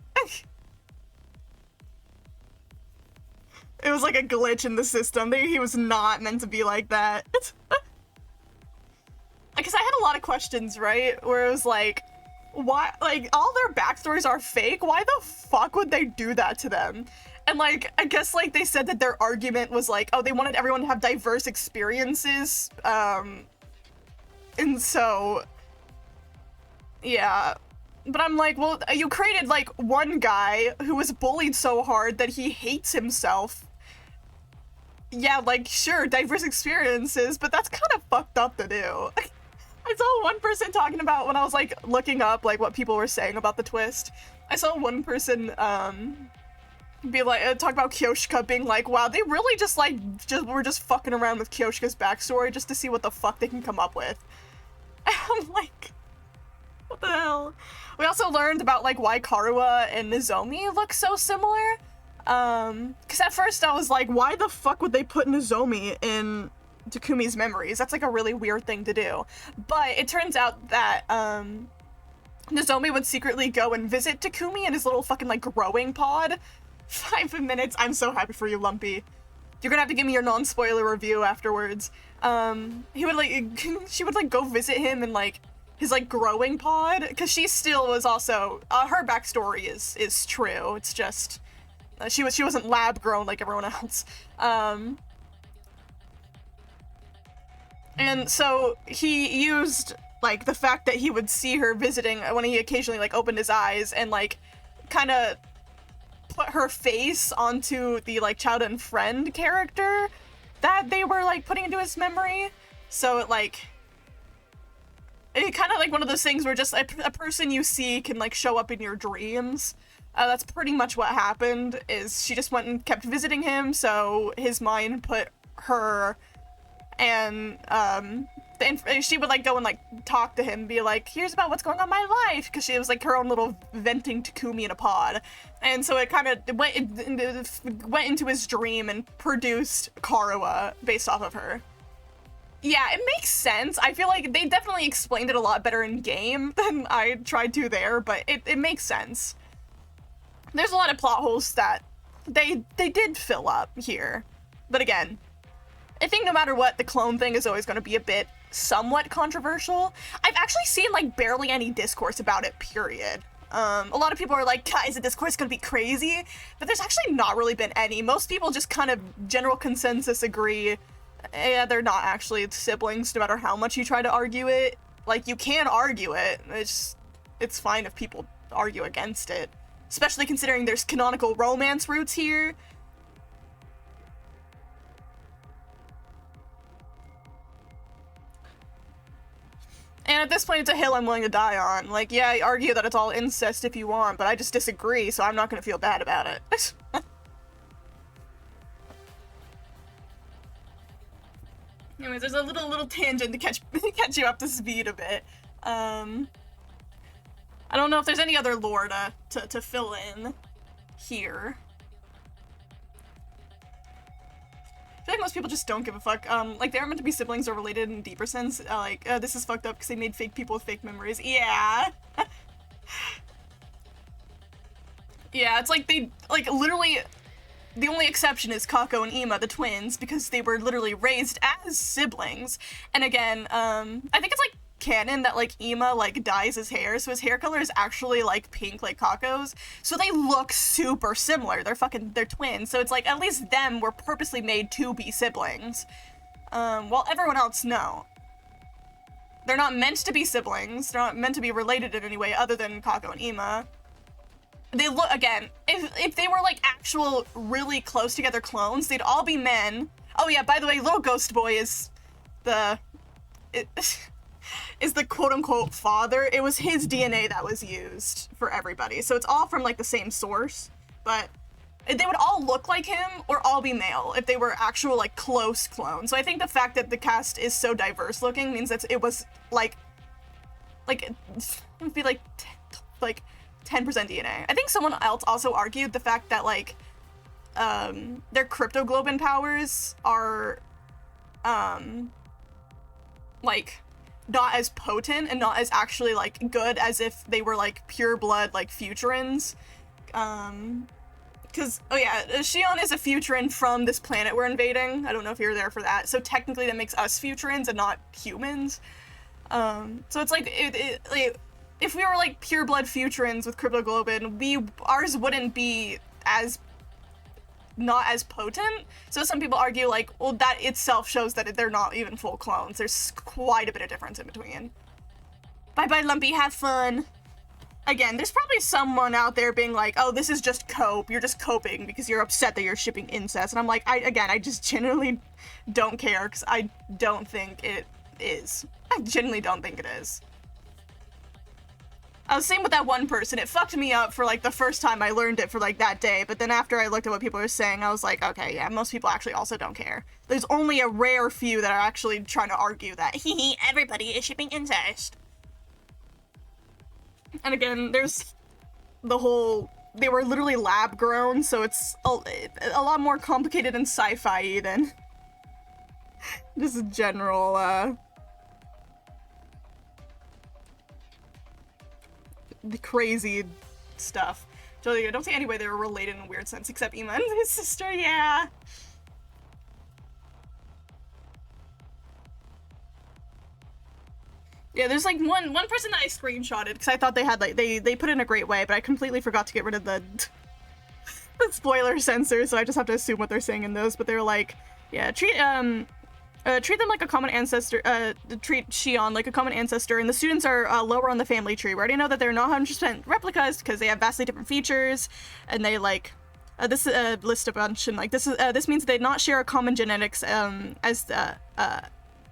It was like a glitch in the system. He was not meant to be like that. Because I had a lot of questions, right? Where it was like, why, like, all their backstories are fake? Why the fuck would they do that to them? And, like, I guess, like, they said that their argument was like, oh, they wanted everyone to have diverse experiences. And so, yeah. But I'm like, well, you created, like, one guy who was bullied so hard that he hates himself. Yeah, like, sure, diverse experiences, but that's kind of fucked up to do. I saw one person talking about, when I was, like, looking up, like, what people were saying about the twist. I saw one person, be like, talk about Kyoshika being like, wow, they really just, like, were just fucking around with Kyoshika's backstory just to see what the fuck they can come up with. And I'm like, what the hell? We also learned about, like, why Karuha and Nozomi look so similar. Because at first I was like, why the fuck would they put Nozomi in Takumi's memories? That's, like, a really weird thing to do. But it turns out that, Nozomi would secretly go and visit Takumi in his little fucking, like, growing pod. 5 minutes. I'm so happy for you, Lumpy. You're gonna have to give me your non-spoiler review afterwards. He would, like, she would, like, go visit him in, like, his, like, growing pod, because she still was also, her backstory is true. It's just, she wasn't lab grown like everyone else. And so he used, like, the fact that he would see her visiting when he occasionally, like, opened his eyes and, like, kind of put her face onto the, like, child and friend character that they were, like, putting into his memory. So it, like, it kind of like one of those things where just a person you see can, like, show up in your dreams. That's pretty much what happened, is she just went and kept visiting him, so his mind put her and she would like go and like talk to him, be like, here's about what's going on in my life, because she was like her own little venting Takumi in a pod. And so it kind of went into his dream and produced Karuha based off of her. Yeah, it makes sense. I feel like they definitely explained it a lot better in game than I tried to there, but it makes sense. There's a lot of plot holes that they did fill up here. But again, I think no matter what, the clone thing is always going to be a bit somewhat controversial. I've actually seen like barely any discourse about it, period. A lot of people are like, guys, the discourse is going to be crazy, but there's actually not really been any. Most people just kind of general consensus agree, yeah, they're not actually siblings, no matter how much you try to argue it. Like, you can argue it, it's fine if people argue against it. Especially considering there's canonical romance roots here. And at this point, it's a hill I'm willing to die on. Like, yeah, I argue that it's all incest if you want, but I just disagree, so I'm not gonna feel bad about it. Anyways, there's a little tangent to catch you up to speed a bit. I don't know if there's any other lore to fill in here. I feel like most people just don't give a fuck. Like, they aren't meant to be siblings or related in a deeper sense. This is fucked up because they made fake people with fake memories. Yeah. Yeah, it's like they, like, literally, the only exception is Kako and Ima, the twins, because they were literally raised as siblings. And again, I think it's, like, canon that, like, Ima, like, dyes his hair, so his hair color is actually, like, pink like Kako's, so they look super similar. They're twins, so it's like, at least them were purposely made to be siblings. While everyone else, no. They're not meant to be siblings, they're not meant to be related in any way other than Kako and Ima. They look, again, if they were, like, actual really close together clones, they'd all be men. Oh yeah, by the way, little ghost boy is the quote-unquote father. It was his DNA that was used for everybody. So it's all from, like, the same source. But they would all look like him or all be male if they were actual, like, close clones. So I think the fact that the cast is so diverse looking means that it was, like, it would be, like 10% DNA. I think someone else also argued the fact that, like, their cryptoglobin powers are, like, not as potent and not as actually, like, good as if they were, like, pure blood, like, Futurans. Because, oh yeah, Shion is a Futuran from this planet we're invading. I don't know if you're there for that. So technically that makes us Futurans and not humans. So it's like, like, if we were, like, pure blood Futurans with cryptoglobin, ours wouldn't be as not as potent. So some people argue, like, well, that itself shows that they're not even full clones. There's quite a bit of difference in between. Bye-bye, Lumpy, have fun. Again, there's probably someone out there being like, oh, this is just cope. You're just coping because you're upset that you're shipping incest. And I'm like, I just genuinely don't care because I don't think it is. I genuinely don't think it is. Same with that one person. It fucked me up for, like, the first time I learned it for, like, that day. But then after I looked at what people were saying, I was like, okay, yeah, most people actually also don't care. There's only a rare few that are actually trying to argue that, hee, everybody is shipping incest. And again, there's the whole, they were literally lab grown, so it's a lot more complicated and sci-fi than just general, the crazy stuff. So I don't see any way they were related in a weird sense, except Ima and his sister, yeah. Yeah, there's like one person that I screenshotted because I thought they had, like, they put it in a great way, but I completely forgot to get rid of the spoiler censor, so I just have to assume what they're saying in those. But they're like, yeah, treat them like a common ancestor, treat Shion like a common ancestor, and the students are lower on the family tree. We already know that they're not 100% replicas because they have vastly different features, and they, like, this list a bunch, and, like, this means they not share a common genetics,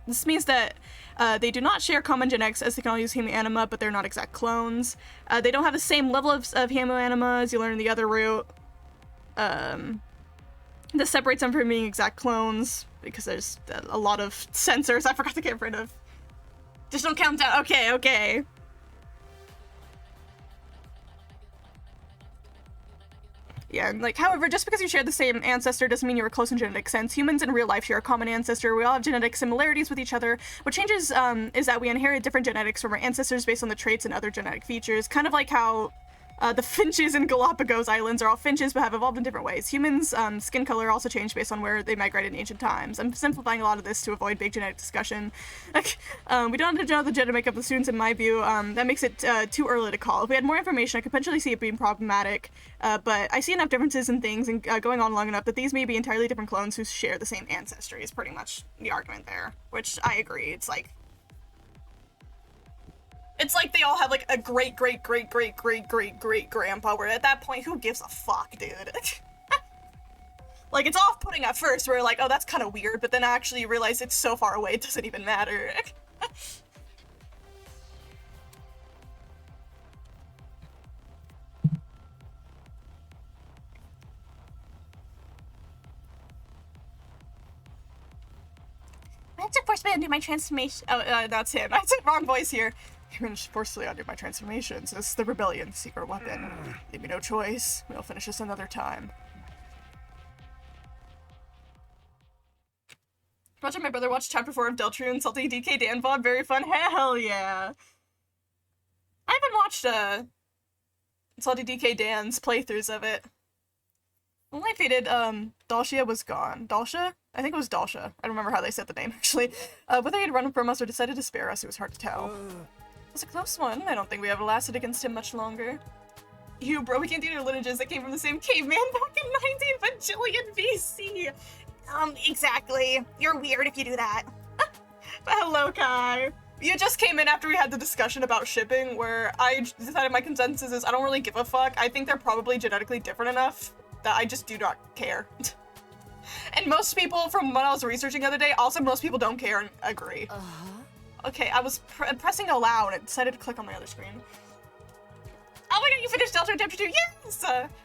this means that they do not share common genetics as they can all use hemoanima, but they're not exact clones. They don't have the same level of hemoanima as you learn in the other route. This separates them from being exact clones, because there's a lot of sensors I forgot to get rid of. Just don't count down. Okay, okay. Yeah, and like, however, just because you share the same ancestor doesn't mean you're close in genetic sense. Humans in real life share a common ancestor. We all have genetic similarities with each other. What changes is that we inherit different genetics from our ancestors based on the traits and other genetic features. Kind of like how the finches in Galapagos Islands are all finches but have evolved in different ways. Humans' skin color also changed based on where they migrated in ancient times. I'm simplifying a lot of this to avoid big genetic discussion. Like, we don't have to know the gender makeup of the students in my view. That makes it too early to call. If we had more information, I could potentially see it being problematic, but I see enough differences in things and going on long enough that these may be entirely different clones who share the same ancestry is pretty much the argument there, which I agree. It's like they all have like a great grandpa, where at that point, who gives a fuck, dude? Like, it's off-putting at first, where like, oh, that's kind of weird, but then actually you realize it's so far away, it doesn't even matter. I have to forcibly undo my transformation. Oh, that's him. I said wrong voice here. I managed to forcibly undo my transformations. This is the rebellion's secret weapon. Give me no choice. We'll finish this another time. Watching my brother watch chapter 4 of Deltru and Salty DK Dan VOD. Very fun. Hell yeah. I haven't watched Salty DK Dan's playthroughs of it. Only faded Dalshia was gone. Dalsha? I think it was Dalsha. I don't remember how they said the name actually. Whether he had run from us or decided to spare us, it was hard to tell. It was a close one. I don't think we ever lasted against him much longer. You, bro, we can't do your lineages that came from the same caveman back in 19 bajillion BC. Exactly. You're weird if you do that. But hello, Kai. You just came in after we had the discussion about shipping, where I decided my consensus is I don't really give a fuck. I think they're probably genetically different enough that I just do not care. And most people, from what I was researching the other day, also most people don't care and agree. Okay, I was pressing allow and it decided to click on my other screen. Oh my god, you finished Delta Chapter 2, yes!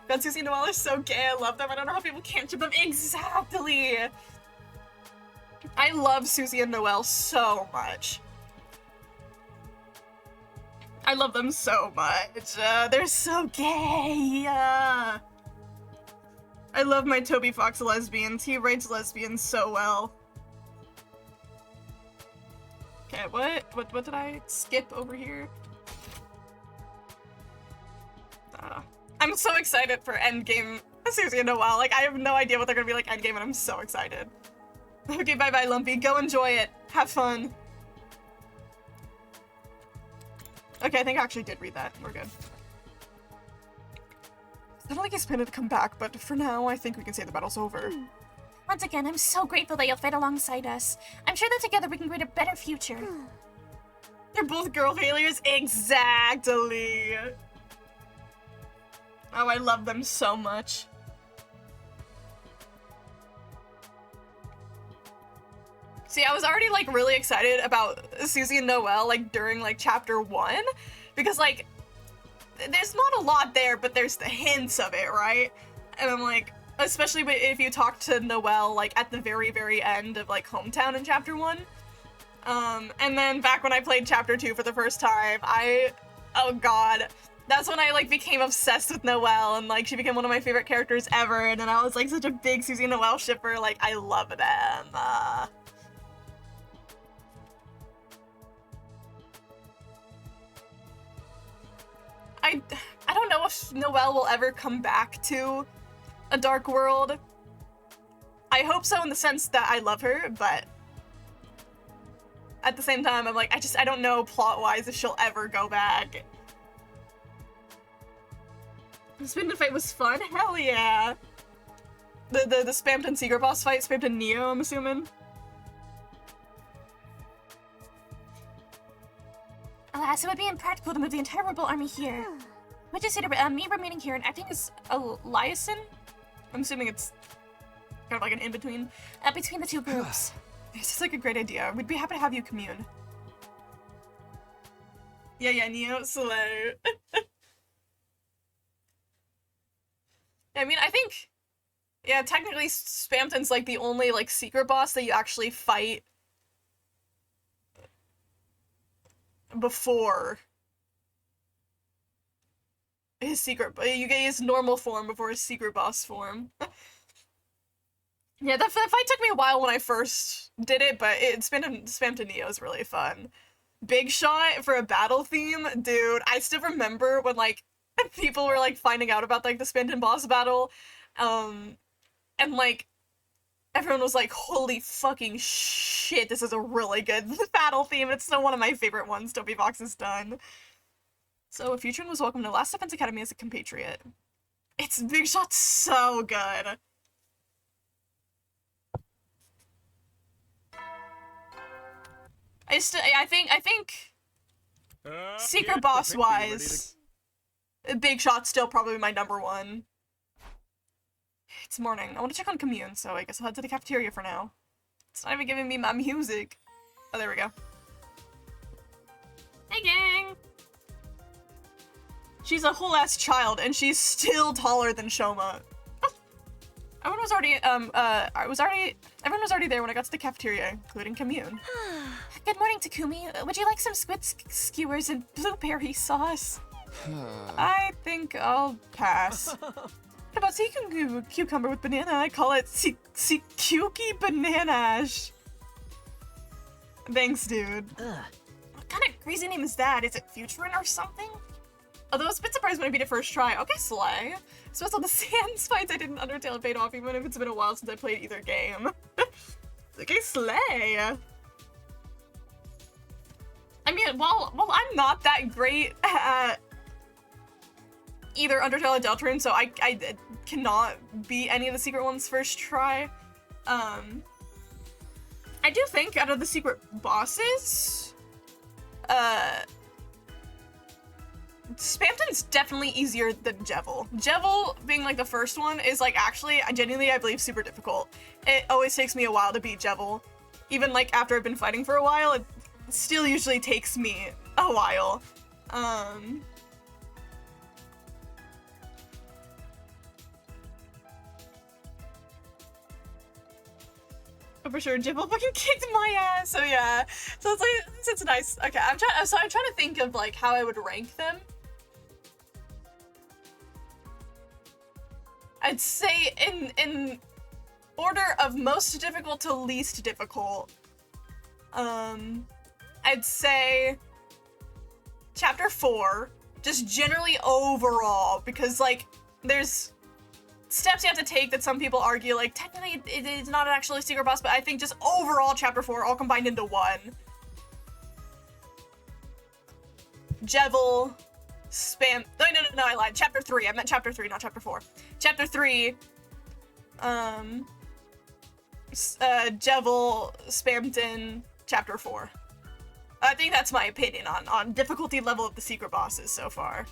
God, Susie and Noelle are so gay, I love them. I don't know how people can't ship them. Exactly! I love Susie and Noelle so much. I love them so much. They're so gay. I love my Toby Fox lesbians. He writes lesbians so well. Okay, what did I skip over here? I'm so excited for Endgame Susie and Noelle. Like, I have no idea what they're gonna be like Endgame, and I'm so excited. Okay, bye-bye, Lumpy. Go enjoy it. Have fun. Okay, I think I actually did read that. We're good. I don't think he's planning to come back, but for now, I think we can say the battle's over. Once again, I'm so grateful that you'll fight alongside us. I'm sure that together we can create a better future. They're both girl failures? Exactly! Oh, I love them so much. See, I was already, like, really excited about Susie and Noelle, like, during, like, chapter 1. Because, like, there's not a lot there, but there's the hints of it, right? And I'm like, especially if you talk to Noelle, like, at the very, very end of, like, Hometown in chapter 1. And then back when I played chapter 2 for the first time, oh god. That's when I, like, became obsessed with Noelle, and, like, she became one of my favorite characters ever, and then I was, like, such a big Susie and Noelle shipper. Like, I love them. I don't know if Noelle will ever come back to a dark world. I hope so in the sense that I love her, but at the same time, I'm like, I don't know plot-wise if she'll ever go back. The Spamton fight was fun? Hell yeah! The Spamton secret boss fight, Spamton Neo, I'm assuming? Alas, it would be impractical to move the entire rebel army here. What do you say to me remaining here and acting as a liaison? I'm assuming it's kind of like an in-between. Between the two groups. This is like a great idea. We'd be happy to have you commune. Yeah, Neo, slow. I mean, I think, yeah, technically Spamton's like the only like secret boss that you actually fight before his secret. You get his normal form before his secret boss form. Yeah, that fight took me a while when I first did it, but Spam to Neo is really fun. Big Shot for a battle theme, dude. I still remember when like people were like finding out about like the Spam boss battle, and like everyone was like, "Holy fucking shit! This is a really good battle theme." It's still one of my favorite ones Toby Fox has done. So, Futurin was welcome to Last Defense Academy as a compatriot. It's Big Shot's so good. I think secret boss wise, Big Shot's still probably my number one. It's morning. I want to check on Commune, so I guess I'll head to the cafeteria for now. It's not even giving me my music. Oh, there we go. Hey, gang! She's a whole ass child, and she's still taller than Shoma. Everyone was already everyone was already there when I got to the cafeteria, including Commune. Good morning, Takumi. Would you like some squid skewers and blueberry sauce? I think I'll pass. What about sea cucumber with banana? I call it Sikuki Bananash. Thanks, dude. What kind of crazy name is that? Is it Futurin or something? Although I was a bit surprised when I beat it first try. Okay, slay. So it's all the Sans fights I did in Undertale paid off, even if it's been a while since I played either game. Okay, slay. I mean, while I'm not that great at either Undertale or Deltarune, so I cannot beat any of the secret ones first try. I do think out of the secret bosses, Spamton's definitely easier than Jevil. Jevil, being like the first one, is like actually, I believe, super difficult. It always takes me a while to beat Jevil. Even like after I've been fighting for a while, it still usually takes me a while. But for sure, Jevil fucking kicked my ass. So yeah, so it's like it's nice. Okay, I'm trying to think of like how I would rank them. I'd say in order of most difficult to least difficult. I'd say chapter 4, just generally overall, because like there's steps you have to take that some people argue like technically it is not actually a secret boss, but I think just overall chapter 4 all combined into one. Jevil, Spam. No, I lied. Chapter 3. I meant chapter 3, not chapter 4. Chapter 3. Jevil, Spamton, chapter 4. I think that's my opinion on difficulty level of the secret bosses so far.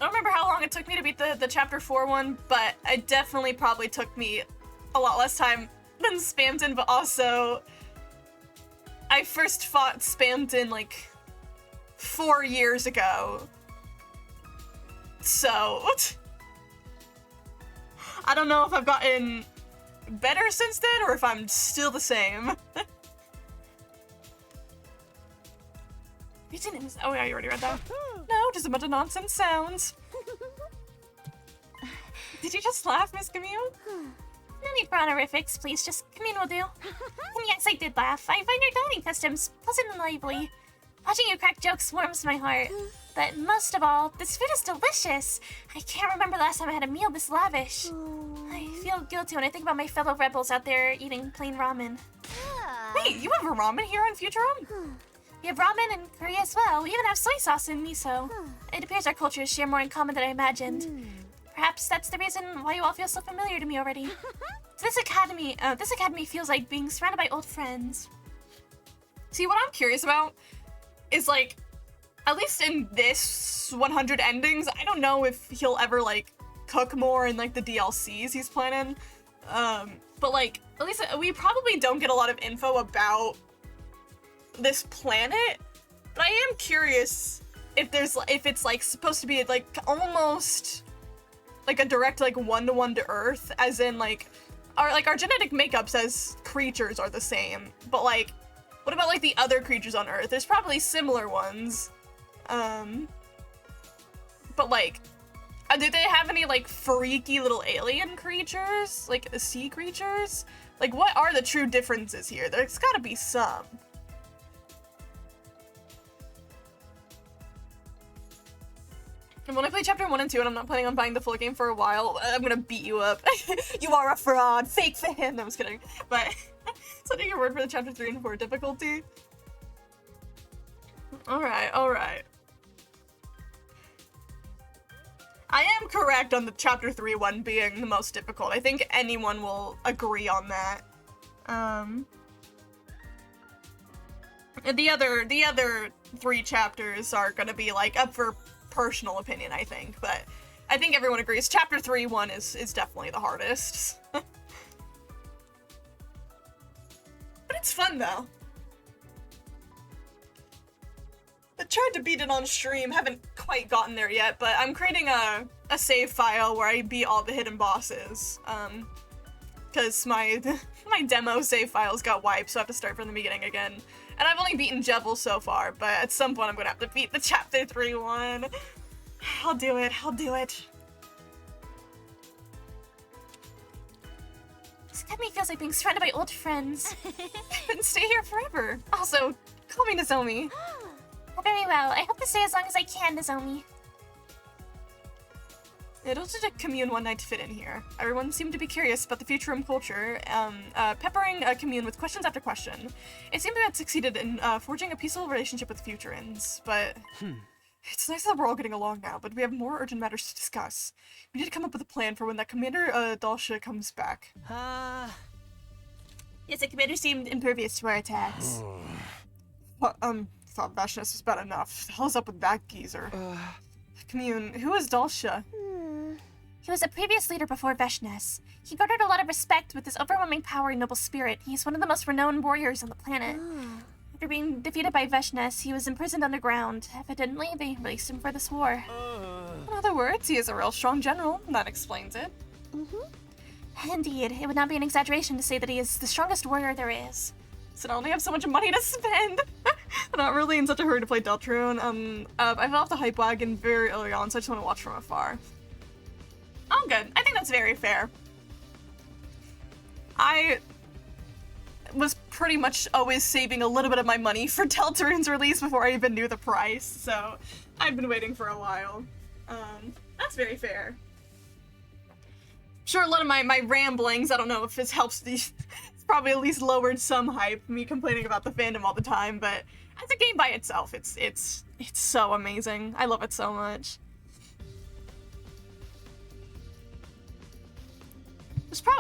I don't remember how long it took me to beat the chapter 4 one, but it definitely probably took me a lot less time than Spamton, but also I first fought Spamton like 4 years ago. So I don't know if I've gotten better since then or if I'm still the same. Oh yeah, you already read that. No, just a bunch of nonsense sounds. Did you just laugh, Miss Camille? No need for honorifics, please. Just Commune will do. And yes, I did laugh. I find your dining customs pleasant and lively. Watching you crack jokes warms my heart. But most of all, this food is delicious. I can't remember the last time I had a meal this lavish. I feel guilty when I think about my fellow rebels out there eating plain ramen. Wait, you have a ramen here on Futurum? We have ramen in Korea as well. We even have soy sauce and miso. It appears our cultures share more in common than I imagined. Perhaps that's the reason why you all feel so familiar to me already. So this academy feels like being surrounded by old friends. See, what I'm curious about is like, at least in this 100 endings, I don't know if he'll ever like cook more in like the DLCs he's planning. But like, at least we probably don't get a lot of info about this planet, but I am curious if it's like supposed to be like almost like a direct like one-to-one to Earth, as in like our genetic makeups as creatures are the same, but like what about like the other creatures on Earth? There's probably similar ones, but like do they have any like freaky little alien creatures, like sea creatures? Like what are the true differences here? There's gotta be some. And when I play chapter 1 and 2 and I'm not planning on buying the full game for a while, I'm gonna beat you up. You are a fraud, fake fan. No, I was kidding. But setting your word for the chapter 3 and 4 difficulty. Alright, alright. I am correct on the chapter 3 one being the most difficult. I think anyone will agree on that. And the other 3 chapters are gonna be like up for personal opinion, I think, but I think everyone agrees chapter 3-1 is definitely the hardest. But it's fun though. I tried to beat it on stream, haven't quite gotten there yet, but I'm creating a save file where I beat all the hidden bosses, because my demo save files got wiped, so I have to start from the beginning again. And I've only beaten Jevil so far, but at some point I'm gonna have to beat the chapter 3 one. I'll do it, I'll do it. This academy feels like being surrounded by old friends. I couldn't stay here forever. Also, call me Nozomi. Very well. I hope to stay as long as I can, Nozomi. It also took Commune one night to fit in here. Everyone seemed to be curious about the Futurum culture, peppering Commune with questions after question. It seemed to have succeeded in forging a peaceful relationship with the Futurans, but... It's nice that we're all getting along now, but we have more urgent matters to discuss. We need to come up with a plan for when that Commander Dalsha comes back. Yes, the commander seemed impervious to our attacks. Thought Vashness was bad enough. The hell's up with that geezer? Commune, who is Dalsha? He was a previous leader before Veshness. He garnered a lot of respect with his overwhelming power and noble spirit. He's one of the most renowned warriors on the planet. After being defeated by Veshness, he was imprisoned underground. Evidently, they released him for this war. In other words, he is a real strong general. That explains it. Indeed, it would not be an exaggeration to say that he is the strongest warrior there is. So I only have so much money to spend. I'm not really in such a hurry to play Deltarune. I fell off the hype wagon very early on, so I just want to watch from afar. Oh, good. I think that's very fair. I was pretty much always saving a little bit of my money for Deltarune's release before I even knew the price, so I've been waiting for a while. That's very fair. Sure, a lot of my ramblings, I don't know if this helps it's probably at least lowered some hype, me complaining about the fandom all the time, but as a game by itself, it's so amazing. I love it so much.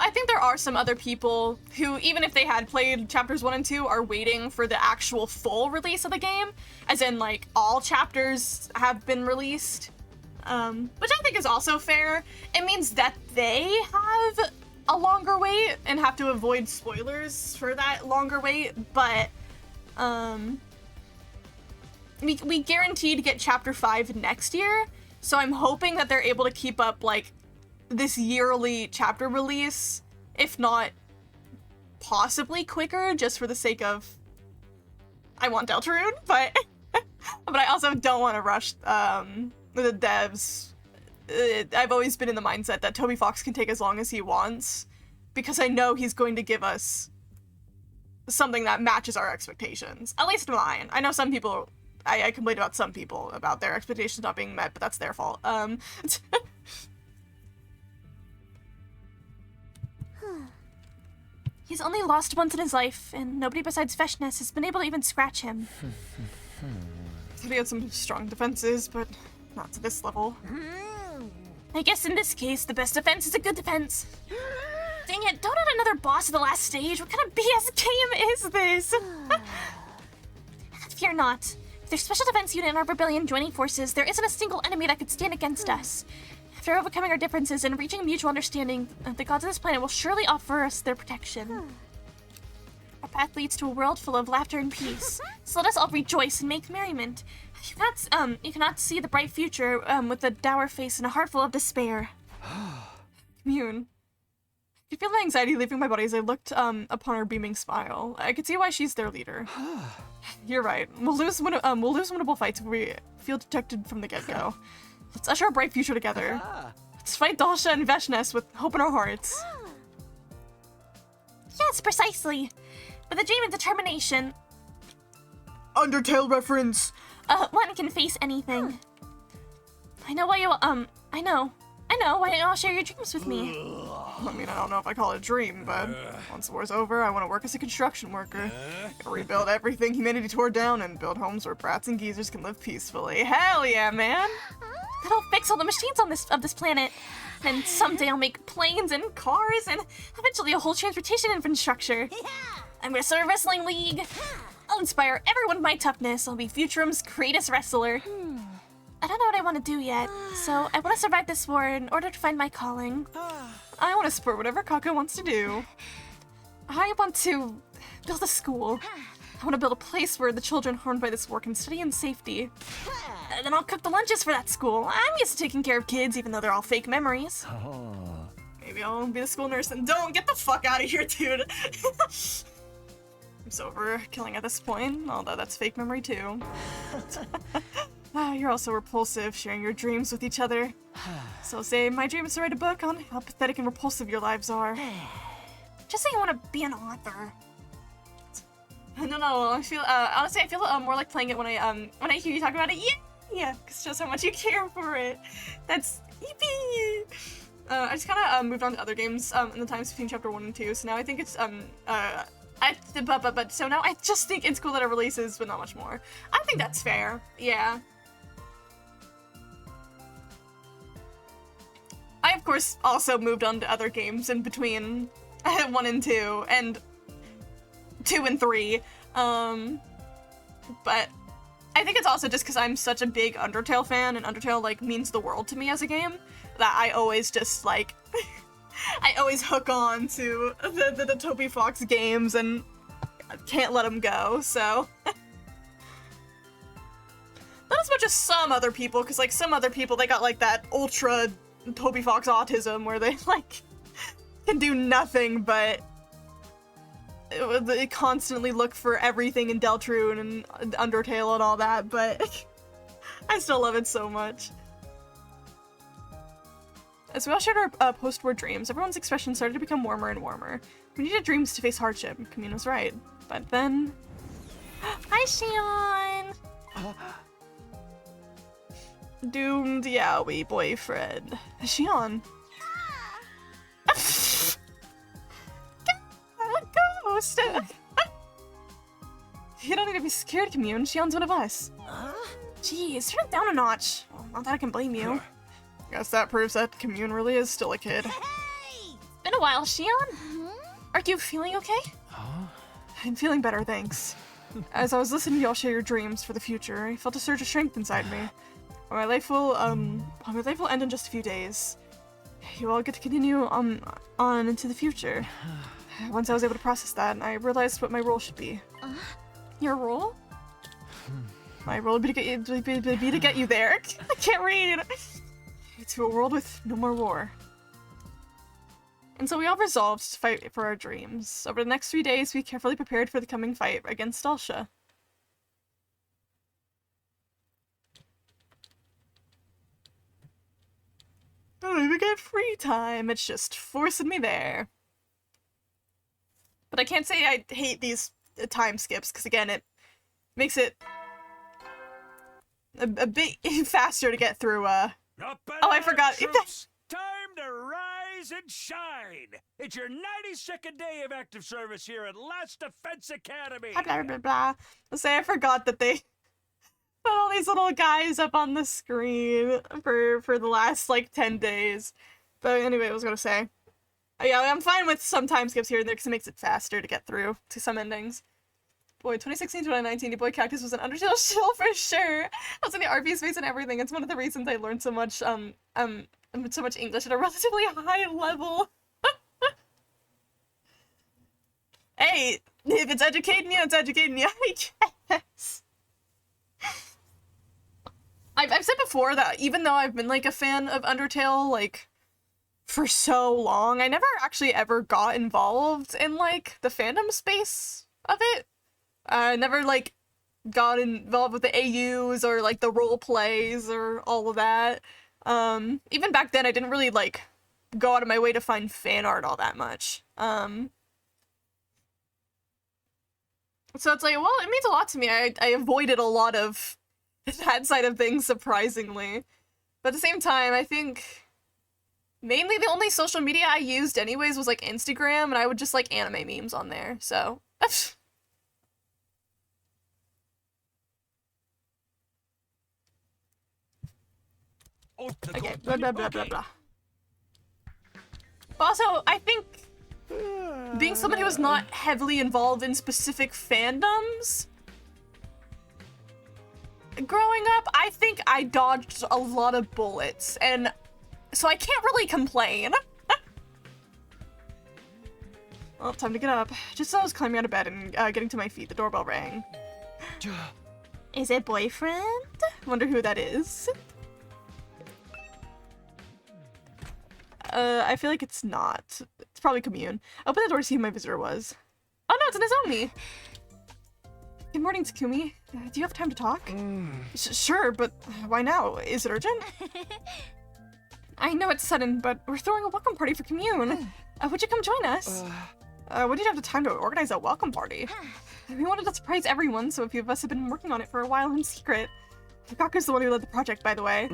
I think there are some other people who, even if they had played chapters 1 and 2, are waiting for the actual full release of the game, as in like all chapters have been released, which I think is also fair. It means that they have a longer wait and have to avoid spoilers for that longer wait, but we guaranteed to get chapter 5 next year, so I'm hoping that they're able to keep up like this yearly chapter release, if not possibly quicker, just for the sake of I want Deltarune, but but I also don't want to rush the devs. I've always been in the mindset that Toby Fox can take as long as he wants, because I know he's going to give us something that matches our expectations, at least mine. I know some people, I complain about some people about their expectations not being met, but that's their fault. He's only lost once in his life, and nobody besides Veshness has been able to even scratch him. He had some strong defenses, but not to this level. I guess in this case, the best defense is a good defense. Dang it, don't add another boss at the last stage. What kind of BS game is this? Fear not. With their special defense unit and our rebellion joining forces, there isn't a single enemy that could stand against us. After overcoming our differences and reaching a mutual understanding, the gods of this planet will surely offer us their protection. Our path leads to a world full of laughter and peace. So let us all rejoice and make merriment. You cannot see the bright future with a dour face and a heart full of despair. Commune. I could feel the anxiety leaving my body as I looked upon her beaming smile. I could see why she's their leader. You're right. We'll lose winnable fights if we feel dejected from the get-go. Let's usher a bright future together. Let's fight Dalsha and Veshnes with hope in our hearts. Yes, precisely. With a dream and determination, Undertale reference. one can face anything. I know why you, I know. Why don't you all share your dreams with me? I mean, I don't know if I call it a dream, but once the war's over, I want to work as a construction worker. Rebuild everything humanity tore down and build homes where brats and geezers can live peacefully. Hell yeah, man! That'll fix all the machines on this planet. And someday I'll make planes and cars and eventually a whole transportation infrastructure. I'm gonna start a wrestling league. I'll inspire everyone with my toughness. I'll be Futurum's greatest wrestler. I don't know what I want to do yet, so I want to survive this war in order to find my calling. I want to support whatever Kaka wants to do. I want to build a school. I want to build a place where the children harmed by this war can study in safety. And then I'll cook the lunches for that school. I'm used to taking care of kids, even though they're all fake memories. Maybe I'll be the school nurse and don't get the fuck out of here, dude. I'm so over killing at this point, although that's fake memory too. You're also repulsive, sharing your dreams with each other. So say my dream is to write a book on how pathetic and repulsive your lives are. Just say you want to be an author. No, I feel, honestly, I feel more like playing it when I hear you talk about it. Yeah, because it shows how much you care for it. That's yippee! I just kind of moved on to other games in the times between chapter 1 and 2, so now I think it's, so now I just think it's cool that it releases, but not much more. I think that's fair, yeah. I, of course, also moved on to other games in between 1 and 2, and 2 and 3, but I think it's also just because I'm such a big Undertale fan, and Undertale, like, means the world to me as a game, that I always just, like, I always hook on to the Toby Fox games, and can't let them go, so. Not as much as some other people, because, like, some other people, they got, like, that ultra Toby Fox autism, where they, like, can do nothing but they constantly look for everything in Deltarune and Undertale and all that, but I still love it so much. As we all shared our post-war dreams, everyone's expression started to become warmer and warmer. We needed dreams to face hardship. Commune was right. But then... Hi, Shion! Doomed yaoi boyfriend. Shion. Ghost! You don't need to be scared, Commune. Shion's one of us. Jeez, turn it down a notch. Well, not that I can blame you. Guess that proves that Commune really is still a kid. It's been a while, Shion. Are you feeling okay? I'm feeling better, thanks. As I was listening to y'all share your dreams for the future, I felt a surge of strength inside me. My life will end in just a few days. You all get to continue on into the future. Once I was able to process that, I realized what my role should be. Your role? My role would be to get you there. I can't read. To a world with no more war. And so we all resolved to fight for our dreams. Over the next 3 days, we carefully prepared for the coming fight against Dalsha. I don't even get free time. It's just forcing me there. But I can't say I hate these time skips, because again, it makes it a bit faster to get through, Oh, I forgot. Troops, time to rise and shine! It's your 92nd day of active service here at Last Defense Academy! Blah, blah, blah, blah. I'll say I forgot that they put all these little guys up on the screen for the last, like, 10 days. But anyway, I was gonna say. Yeah, I'm fine with some time skips here and there because it makes it faster to get through to some endings. Boy, 2016 to 2019, your boy Cactus was an Undertale shill for sure. I was in the RP space and everything. It's one of the reasons I learned so much English at a relatively high level. Hey, If it's educating you, it's educating you, I guess. I've said before that even though I've been, like, a fan of Undertale, like, for so long, I never actually ever got involved in, like, the fandom space of it. I never, like, got involved with the AUs or, like, the role plays or all of that. Even back then, I didn't really, like, go out of my way to find fan art all that much. So it's like, well, it means a lot to me. I avoided a lot of that side of things, surprisingly. But at the same time, I think mainly the only social media I used anyways was, like, Instagram, and I would just, like, anime memes on there, so... Okay, blah, blah, blah, blah, blah. But also, I think being someone who was not heavily involved in specific fandoms, growing up, I think I dodged a lot of bullets, and so I can't really complain. Well, time to get up. Just as I was climbing out of bed and getting to my feet, the doorbell rang. Is it boyfriend? Wonder who that is. I feel like it's not. It's probably Commune. I opened the door to see who my visitor was. Oh no, it's Nozomi! Good morning, Takumi. Do you have time to talk? Sure, but why now? Is it urgent? I know it's sudden, but we're throwing a welcome party for Commune. Would you come join us? We didn't have the time to organize a welcome party. We wanted to surprise everyone, so a few of us have been working on it for a while in secret. Gaku's the one who led the project, by the way.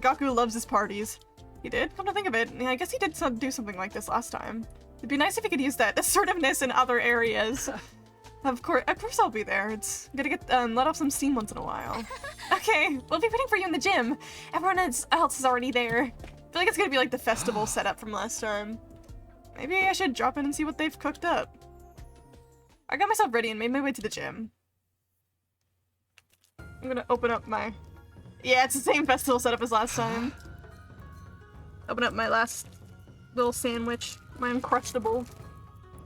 Gaku loves his parties. He did? Come to think of it, yeah, I guess he did do something like this last time. It'd be nice if he could use that assertiveness in other areas. Of course I'll be there. It's gonna get let off some steam once in a while. Okay, we'll be waiting for you in the gym. Everyone else is already there. I feel like it's gonna be like the festival setup from last time. Maybe I should drop in and see what they've cooked up. I got myself ready and made my way to the gym. I'm gonna open up my... Yeah, it's the same festival setup as last time. Open up my last little sandwich, my Uncrustable.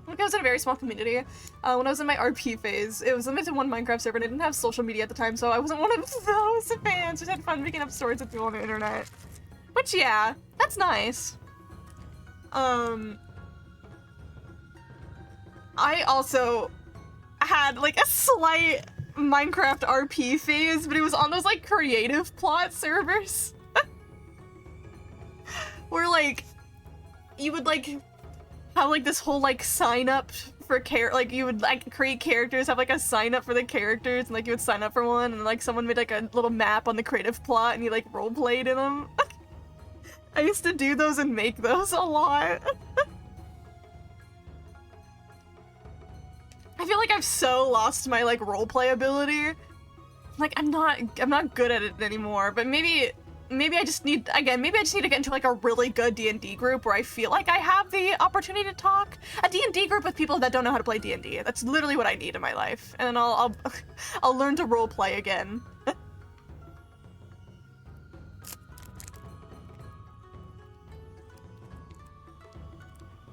I was in a very small community. When I was in my RP phase, it was limited to one Minecraft server and I didn't have social media at the time, so I wasn't one of those fans. Just had fun making up stories with people on the internet. Which, yeah, that's nice. I also had, like, a slight Minecraft RP phase, but it was on those, like, creative plot servers. Where, like, you would, like, have, like, this whole, like, sign up for like, you would, like, create characters, have, like, a sign up for the characters, and, like, you would sign up for one, and, like, someone made, like, a little map on the creative plot, and you, like, roleplayed in them. I used to do those and make those a lot. I feel like I've so lost my, like, roleplay ability. Like, I'm not good at it anymore, but maybe I just need, again, maybe I just need to get into, like, a really good D&D group where I feel like I have the opportunity to talk. A D&D group with people that don't know how to play D&D. That's literally what I need in my life. And then I'll learn to roleplay again.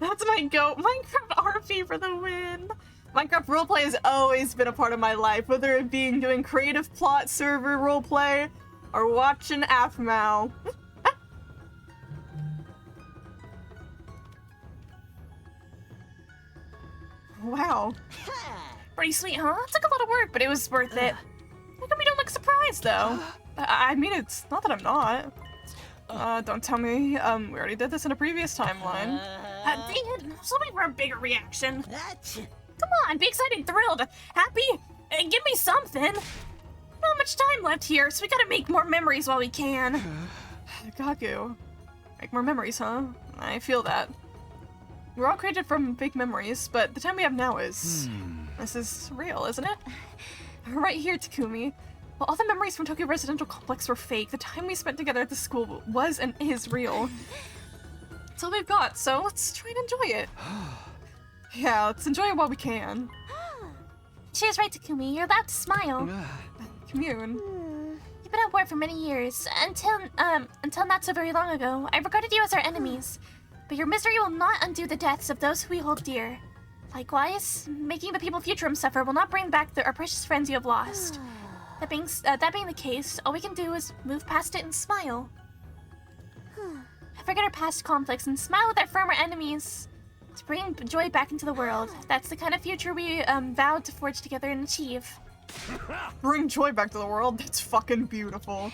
That's my go. Minecraft RP for the win. Minecraft roleplay has always been a part of my life, whether it being doing creative plot server roleplay or watching Aphmau. Wow. Pretty sweet, huh? It took a lot of work, but it was worth it. How come you don't look surprised, though? I mean, it's not that I'm not. Don't tell me. We already did this in a previous timeline. Dang it, I was hoping for a bigger reaction. Come on, be excited, thrilled, happy, and give me something. Not much time left here, so we gotta make more memories while we can. Gaku. Make more memories, huh? I feel that. We're all created from fake memories, but the time we have now is... This is real, isn't it? Right here, Takumi. While all the memories from Tokyo Residential Complex were fake, the time we spent together at the school was and is real. That's all we've got, so let's try and enjoy it. Yeah, let's enjoy it while we can. She was right, Takumi. You're allowed to smile. Commune. You've been on board for many years. Until not so very long ago, I regarded you as our enemies. But your misery will not undo the deaths of those who we hold dear. Likewise, making the people of Futurum suffer will not bring back our precious friends you have lost. That being the case, all we can do is move past it and smile. Forget our past conflicts and smile with our former enemies to bring joy back into the world. That's the kind of future we vowed to forge together and achieve. Bring joy back to the world? That's fucking beautiful.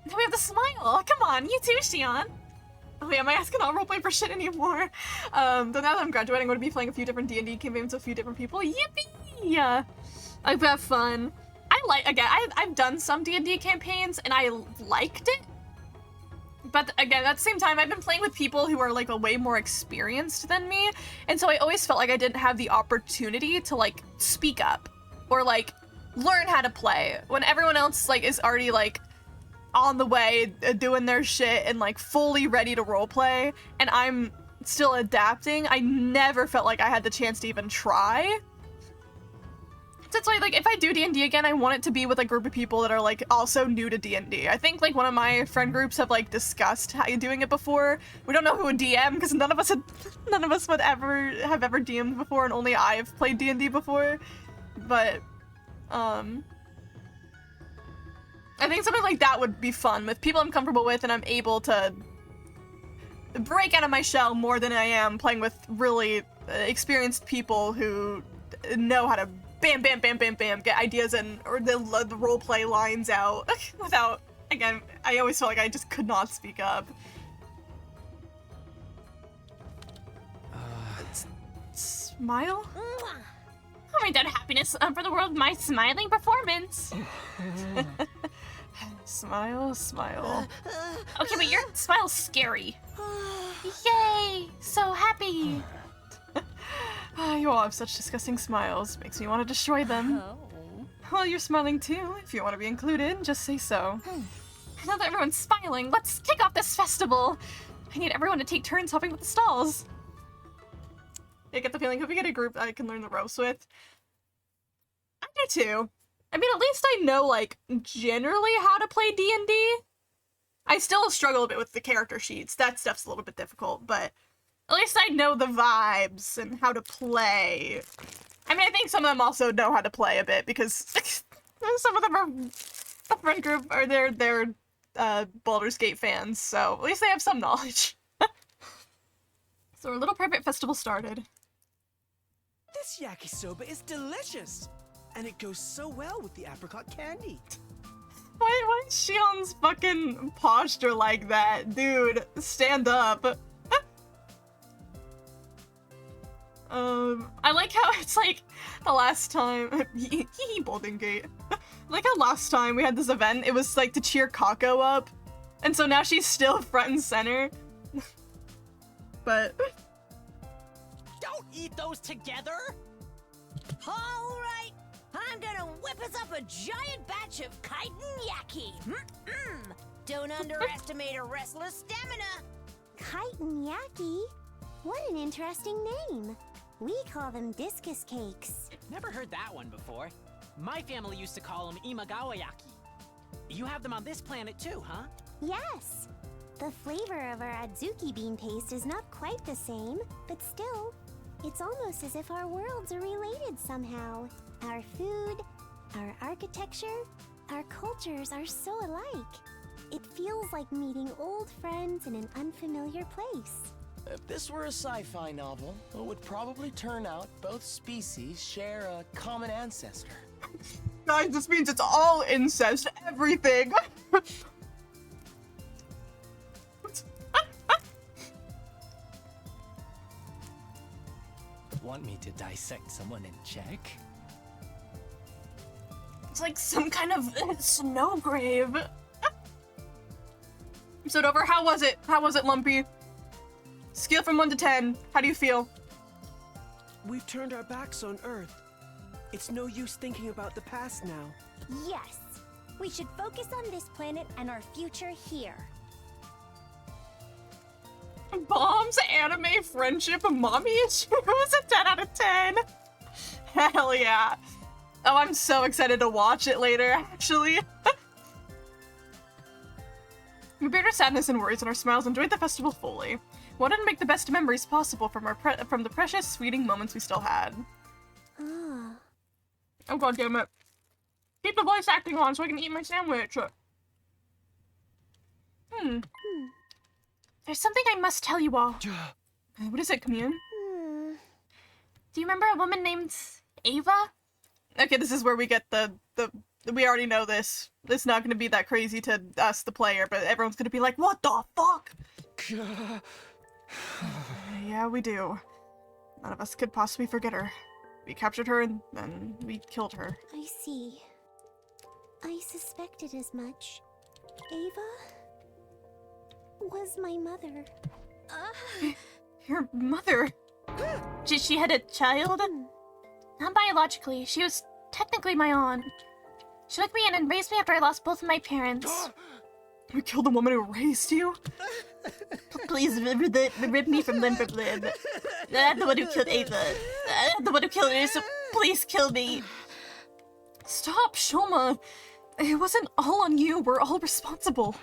We have the smile. Come on, you too, Xion. Oh yeah, am I asking all roleplay for shit anymore? Though now that I'm graduating, I'm going to be playing a few different D&D campaigns with a few different people. Yippee! Yeah, I've had fun. I've done some D&D campaigns and I liked it. But again, at the same time, I've been playing with people who are like way more experienced than me. And so I always felt like I didn't have the opportunity to like speak up or like learn how to play when everyone else like is already like on the way doing their shit and like fully ready to roleplay. And I'm still adapting. I never felt like I had the chance to even try. That's why, like, if I do D&D again, I want it to be with a group of people that are, like, also new to D&D. I think, like, one of my friend groups have, like, discussed how you're doing it before. We don't know who would DM, because none of us would ever DM'd before, and only I have played D&D before. But, I think something like that would be fun, with people I'm comfortable with, and I'm able to break out of my shell more than I am playing with really experienced people who know how to bam, bam, bam, bam, bam, get ideas in, or the roleplay lines out without, again, I always felt like I just could not speak up. Smile? I'll write down happiness for the world of my smiling performance. Smile, smile. Okay, but your smile's scary. Yay! So happy! You all have such disgusting smiles. Makes me want to destroy them. Well, you're smiling too. If you want to be included, just say so. Now that everyone's smiling, let's kick off this festival. I need everyone to take turns helping with the stalls. I get the feeling, hope we get a group I can learn the ropes with. I do too. I mean, at least I know, like, generally how to play D&D. I still struggle a bit with the character sheets. That stuff's a little bit difficult, but at least I know the vibes and how to play. I mean, I think some of them also know how to play a bit because some of them are the friend group or they're Baldur's Gate fans, so at least they have some knowledge. So our little private festival started. This yakisoba is delicious, and it goes so well with the apricot candy. Why is Shion's fucking posture like that? Dude, stand up. I like how it's like the last time Baldur's Gate. Like how last time we had this event, it was like to cheer Kako up. And so now she's still front and center. But don't eat those together! Alright, I'm gonna whip us up a giant batch of chitin yaki. Don't underestimate a restless stamina. Chitin yaki? What an interesting name. We call them discus cakes. Never heard that one before. My family used to call them imagawayaki. You have them on this planet too, huh? Yes. The flavor of our adzuki bean paste is not quite the same, but still, it's almost as if our worlds are related somehow. Our food, our architecture, our cultures are so alike. It feels like meeting old friends in an unfamiliar place. If this were a sci-fi novel, it would probably turn out both species share a common ancestor. Guys, this means it's all incest, everything. Want me to dissect someone in Czech? It's like some kind of snow grave. Episode over. How was it? How was it, Lumpy? Scale from 1 to 10. How do you feel? We've turned our backs on Earth. It's no use thinking about the past now. Yes. We should focus on this planet and our future here. Bombs, anime, friendship, mommy issues? A 10 out of 10. Hell yeah. Oh, I'm so excited to watch it later, actually. We bear our sadness and worries and our smiles, enjoyed the festival fully. Wanted to make the best memories possible from from the precious, fleeting moments we still had. Ah. Oh god damn it. Keep the voice acting on so I can eat my sandwich. There's something I must tell you all. What is it, Commune? Do you remember a woman named Ava? Okay, this is where we get the we already know this. It's not gonna be that crazy to us, the player, but everyone's gonna be like, what the fuck? Yeah, we do. None of us could possibly forget her. We captured her and then we killed her. I see. I suspected as much. Ava was my mother. Your mother? She had a child? Not biologically. She was technically my aunt. She took me in and raised me after I lost both of my parents. You killed the woman who raised you? Please rip me from limb from limb. I'm the one who killed Ava. I'm the one who killed her, so please kill me. Stop, Shoma. It wasn't all on you. We're all responsible.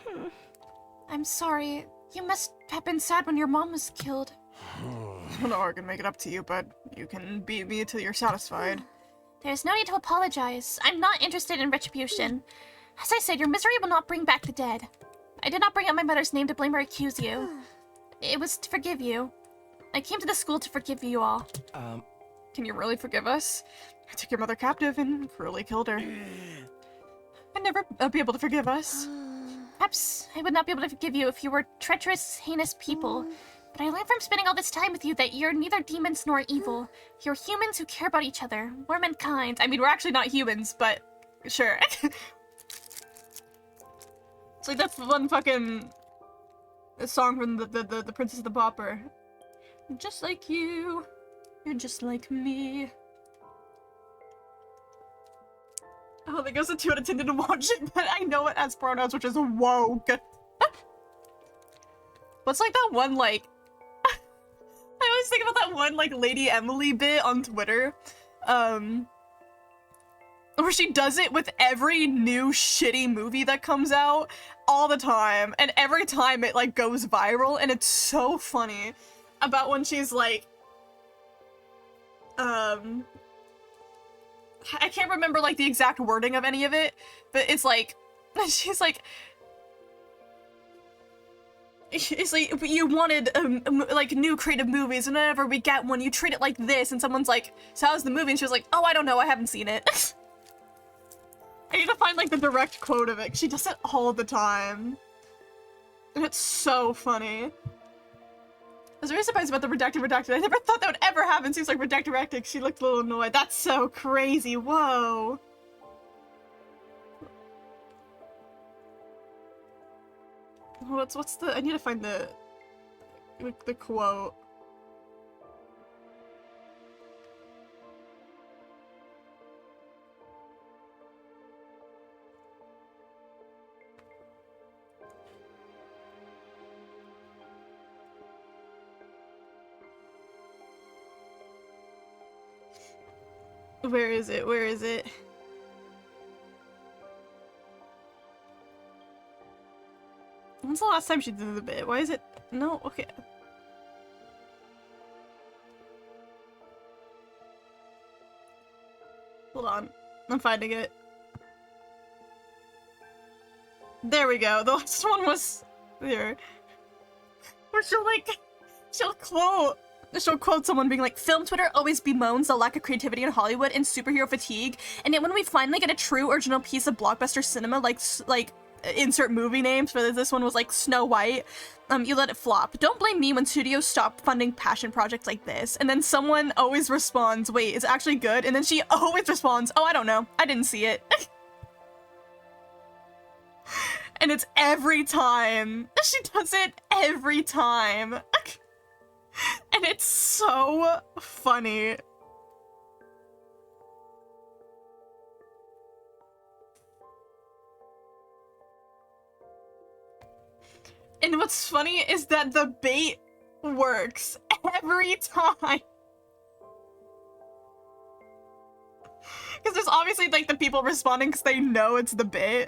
I'm sorry. You must have been sad when your mom was killed. I don't know how I can make it up to you, but you can beat me until you're satisfied. There's no need to apologize. I'm not interested in retribution. As I said, your misery will not bring back the dead. I did not bring up my mother's name to blame or accuse you. It was to forgive you. I came to the school to forgive you all. Can you really forgive us? I took your mother captive and cruelly killed her. I'd never be able to forgive us. Perhaps I would not be able to forgive you if you were treacherous, heinous people. But I learned from spending all this time with you that you're neither demons nor evil. You're humans who care about each other. We're mankind. I mean, we're actually not humans, but sure. It's like that one fucking song from the Princess of the Pauper. Just like you, you're just like me. I don't think I was a 2 out of 10 didn't watch it, but I know it has pronouns, which is woke. What's like that one, like... I always think about that one, like, Lady Emily bit on Twitter. Where she does it with every new shitty movie that comes out all the time. And every time it, like, goes viral. And it's so funny. About when she's, like... I can't remember, like, the exact wording of any of it. But it's like... She's like... It's like, you wanted, like, new creative movies, and whenever we get one, you treat it like this, and someone's like, so how's the movie? And she was like, oh, I don't know, I haven't seen it. I need to find, like, the direct quote of it. She does it all the time. And it's so funny. I was very surprised about the redacted. I never thought that would ever happen. Seems like redacted. She looked a little annoyed. That's so crazy. Whoa. What's the... I need to find the quote. Where is it? Where is it? When's the last time she did the bit? Why is it... No? Okay. Hold on. I'm finding it. There we go. The last one was... there. Where she'll quote someone being like, film Twitter always bemoans the lack of creativity in Hollywood and superhero fatigue, and yet when we finally get a true original piece of blockbuster cinema, like insert movie names for this one was like Snow White, you let it flop. Don't blame me when studios stop funding passion projects like this. And then someone always responds, wait, it's actually good? And then she always responds, oh, I don't know, I didn't see it. And it's every time. She does it every time. And it's so funny. And what's funny is that the bait works every time. Because there's obviously, like, the people responding because they know it's the bait.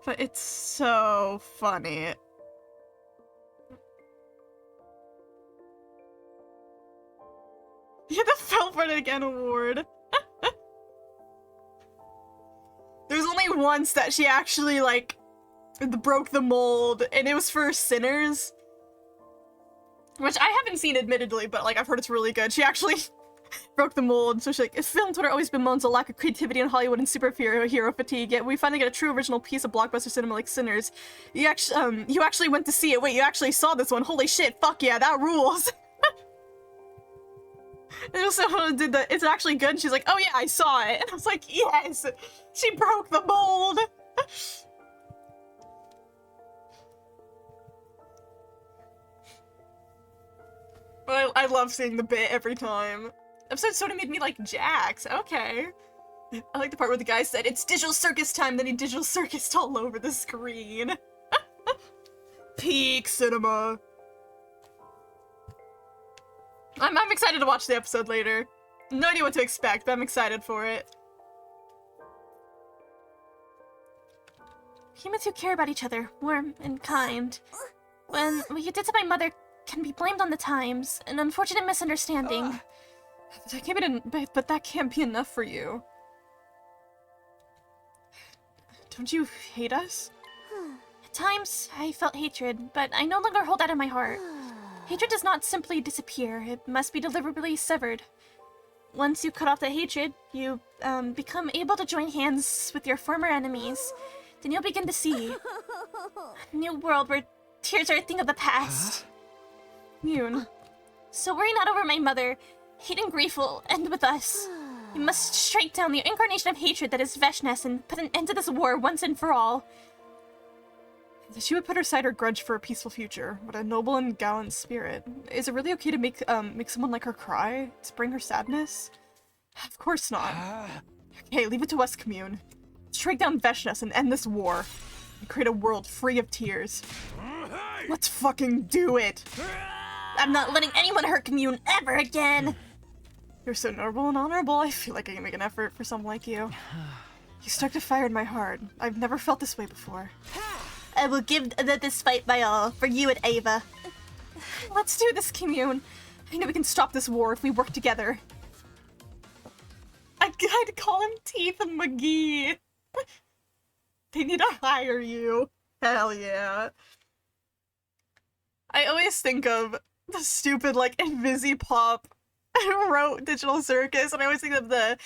But But it's so funny. Yeah, the Fell for It Again award. There's only once that she actually, like, broke the mold, and it was for Sinners. Which I haven't seen, admittedly, but, like, I've heard it's really good. She actually broke the mold, so she's like, film Twitter always bemoans a lack of creativity in Hollywood and superhero fatigue, yet we finally get a true original piece of blockbuster cinema like Sinners. You actually went to see it. Wait, you actually saw this one. Holy shit, fuck yeah, that rules. And also did the, it's actually good, and she's like, oh yeah, I saw it. And I was like, yes, she broke the mold. But I love seeing the bit every time. Episode sort of made me like Jax. Okay. I like the part where the guy said, it's digital circus time, then he digital circused all over the screen. Peak cinema. I'm excited to watch the episode later. No idea what to expect, but I'm excited for it. Humans who care about each other, warm and kind. When what you did to my mother can be blamed on the times, an unfortunate misunderstanding. But that can't be enough for you. Don't you hate us? At times, I felt hatred, but I no longer hold that in my heart. Hatred does not simply disappear, it must be deliberately severed. Once you cut off the hatred, you become able to join hands with your former enemies. Then you'll begin to see a new world where tears are a thing of the past. Yoon. So worry not over my mother. Hate and grief will end with us. You must strike down the incarnation of hatred that is Veshnes and put an end to this war once and for all. She would put aside her grudge for a peaceful future. What a noble and gallant spirit. Is it really okay to make someone like her cry? To bring her sadness? Of course not. Okay, leave it to us, Commune. Let's strike down Veshnes and end this war. And create a world free of tears. Let's fucking do it! I'm not letting anyone hurt Commune ever again! You're so noble and honorable. I feel like I can make an effort for someone like you. You stoked a fire in my heart. I've never felt this way before. I will give this fight my all, for you and Ava. Let's do this, Commune. I know we can stop this war if we work together. I'd call him Teeth and McGee. They need to hire you. Hell yeah. I always think of the stupid, like, Invisipop wrote Digital Circus, and I always think of the,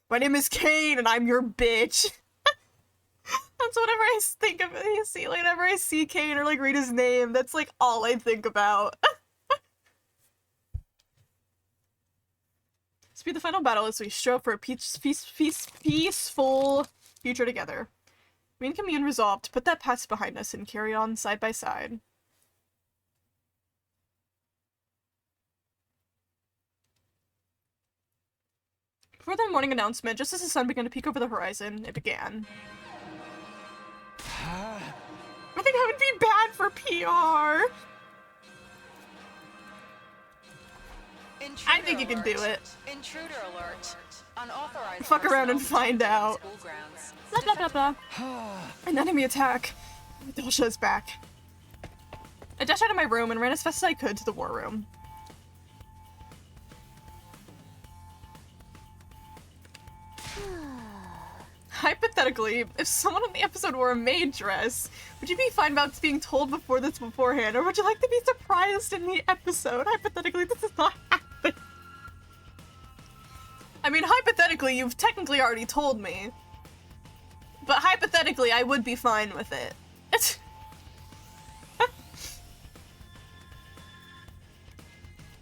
my name is Kane and I'm your bitch. That's whenever I think of it, whenever I see Kane or like read his name, that's like all I think about. This will be the final battle as we strive for a peaceful future together. Me and Commune resolved to put that past behind us and carry on side by side. Before the morning announcement, just as the sun began to peek over the horizon, it began. I think that would be bad for PR. I think you can do it. Intruder alert. Unauthorized. Fuck around and find out. Blah blah blah blah. An enemy attack. Delsha is back. I dashed out of my room and ran as fast as I could to the war room. Hypothetically, if someone in the episode wore a maid dress, would you be fine about being told beforehand, or would you like to be surprised in the episode? Hypothetically, this does not happen. I mean, hypothetically, you've technically already told me. But hypothetically, I would be fine with it.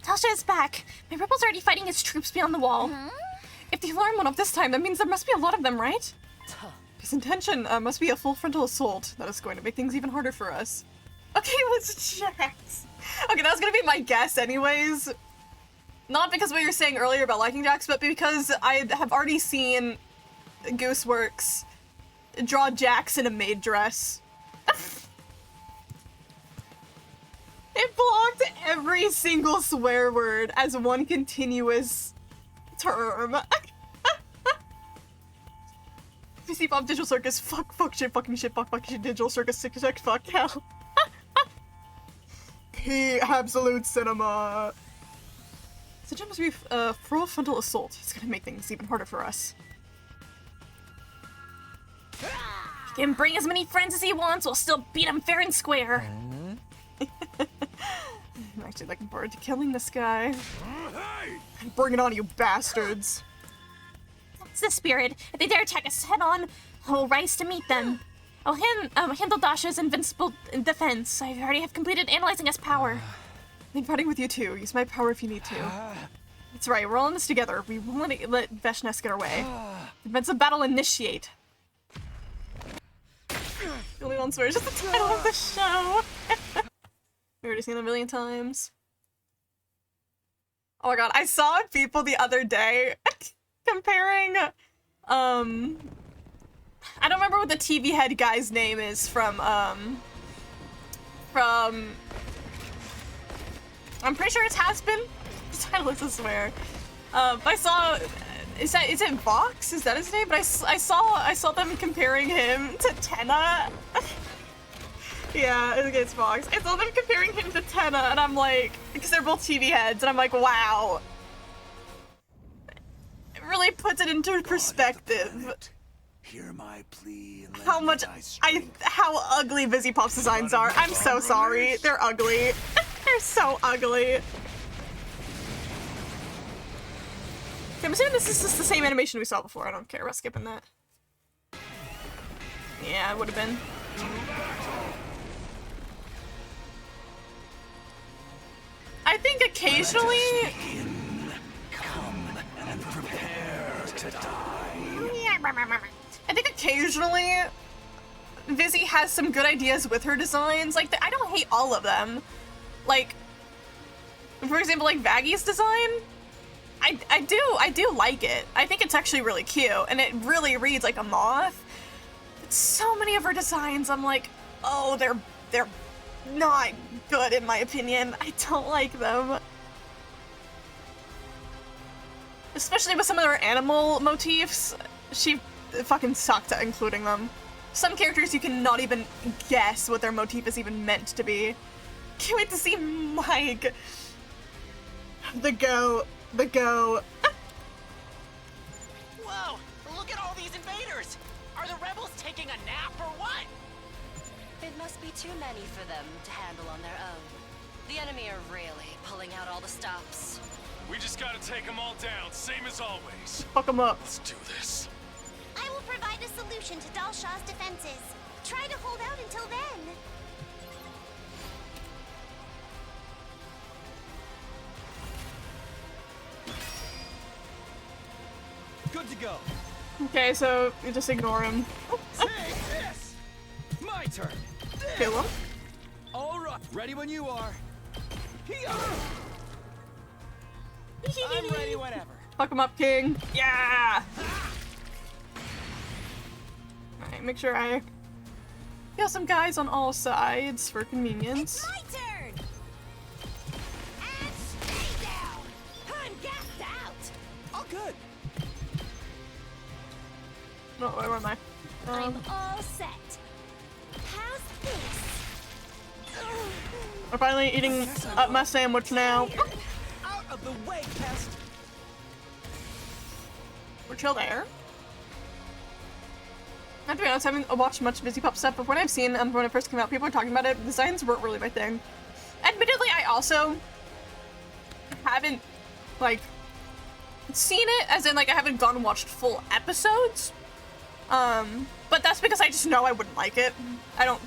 Tasha is back. My rebel's already fighting his troops beyond the wall. If the alarm went off this time, that means there must be a lot of them, right? His intention must be a full frontal assault. That is going to make things even harder for us. Okay, let's check. Okay, that was gonna be my guess anyways. Not because of what you were saying earlier about liking Jax, but because I have already seen Gooseworks draw Jax in a maid dress. It blocked every single swear word as one continuous term. PC Pop Digital Circus, fuck shit, fucking shit, fuck shit, Digital Circus, fuck hell. P absolute cinema. So it must be full frontal assault. It's gonna make things even harder for us. He can bring as many friends as he wants, we'll still beat him fair and square. I'm actually looking forward to killing this guy. Bring it on, you bastards. That's the spirit. If they dare attack us head on, I'll rise to meet them. I'll handle Dasha's invincible defense. I already have completed analyzing his power. I'm fighting with you too. Use my power if you need to. That's right, we're all in this together. We won't let Vashnes get our way. Defensive battle initiate. The only one swears just the title of the show. We've already seen it a million times. Oh my god, I saw people the other day comparing, I don't remember what the TV head guy's name is from I'm pretty sure it's Has-Been. The title is, I swear. I saw, is it Vox? Is that his name? But I saw them comparing him to Tenna. Yeah, I think it's Vox. I saw them comparing him to Tenna, and I'm like, because they're both TV heads, and I'm like, wow. It really puts it into perspective. Hear my plea and How much how ugly Busy Pop's designs are. I'm so sorry. They're ugly. They're so ugly. Okay, I'm assuming this is just the same animation we saw before. I don't care about skipping that. Yeah, it would have been. I think occasionally. Come and prepare to die. I think occasionally Vizzy has some good ideas with her designs. Like, I don't hate all of them. Like, for example, like Vaggy's design. I do like it. I think it's actually really cute, and it really reads like a moth. But so many of her designs, I'm like, oh, they're not good in my opinion. I don't like them. Especially with some of her animal motifs, she fucking sucked at including them. Some characters you cannot even guess what their motif is even meant to be. Can't wait to see Mike. The goat. Whoa! Look at all these invaders! Are the rebels taking a nap or what? It must be too many for them to handle on their own. The enemy are really pulling out all the stops. We just gotta take them all down, same as always. Fuck them up. Let's do this. I will provide a solution to Dalshaw's defenses. Try to hold out until then. Good to go. Okay, so you just ignore him. Take this! My turn. Kill him. All right, ready when you are. I'm ready whenever. Fuck him up, King. Yeah! Alright, make sure I kill some guys on all sides for convenience. It's my turn! And stay down! I'm gassed out! All good. No, where am I? I'm all set. How's this? I'm finally eating up my sandwich now. Out of the way, pest! We're chill there. Not to be honest, I haven't watched much Busy Pop stuff, but when I've seen when it first came out, people were talking about it. The designs weren't really my thing. Admittedly, I also haven't, like, seen it, as in, like, I haven't gone and watched full episodes. But that's because I just know I wouldn't like it. I don't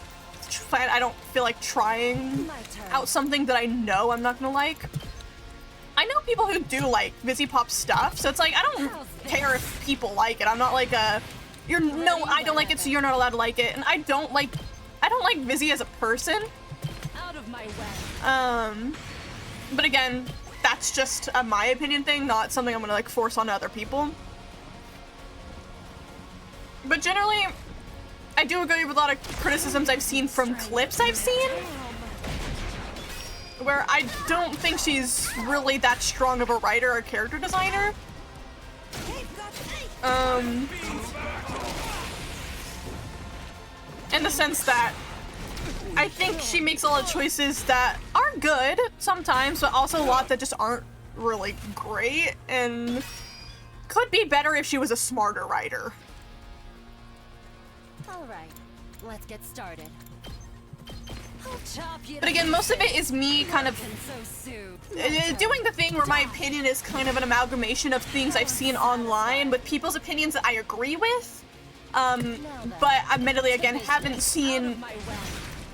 feel like trying out something that I know I'm not gonna like. I know people who do like Busy Pop stuff, so it's like, I don't care if people like it. I'm not like I don't like it, so you're not allowed to like it. And I don't like Vizzy as a person. Out of my way. But again, that's just a my opinion thing, not something I'm gonna like force on other people. But generally, I do agree with a lot of criticisms I've seen from clips I've seen, where I don't think she's really that strong of a writer or character designer. in the sense that I think she makes a lot of choices that are good sometimes, but also a lot that just aren't really great and could be better if she was a smarter writer. All right, let's get started. But again, most of it is me kind of doing the thing where my opinion is kind of an amalgamation of things I've seen online with people's opinions that I agree with. But admittedly, again, haven't seen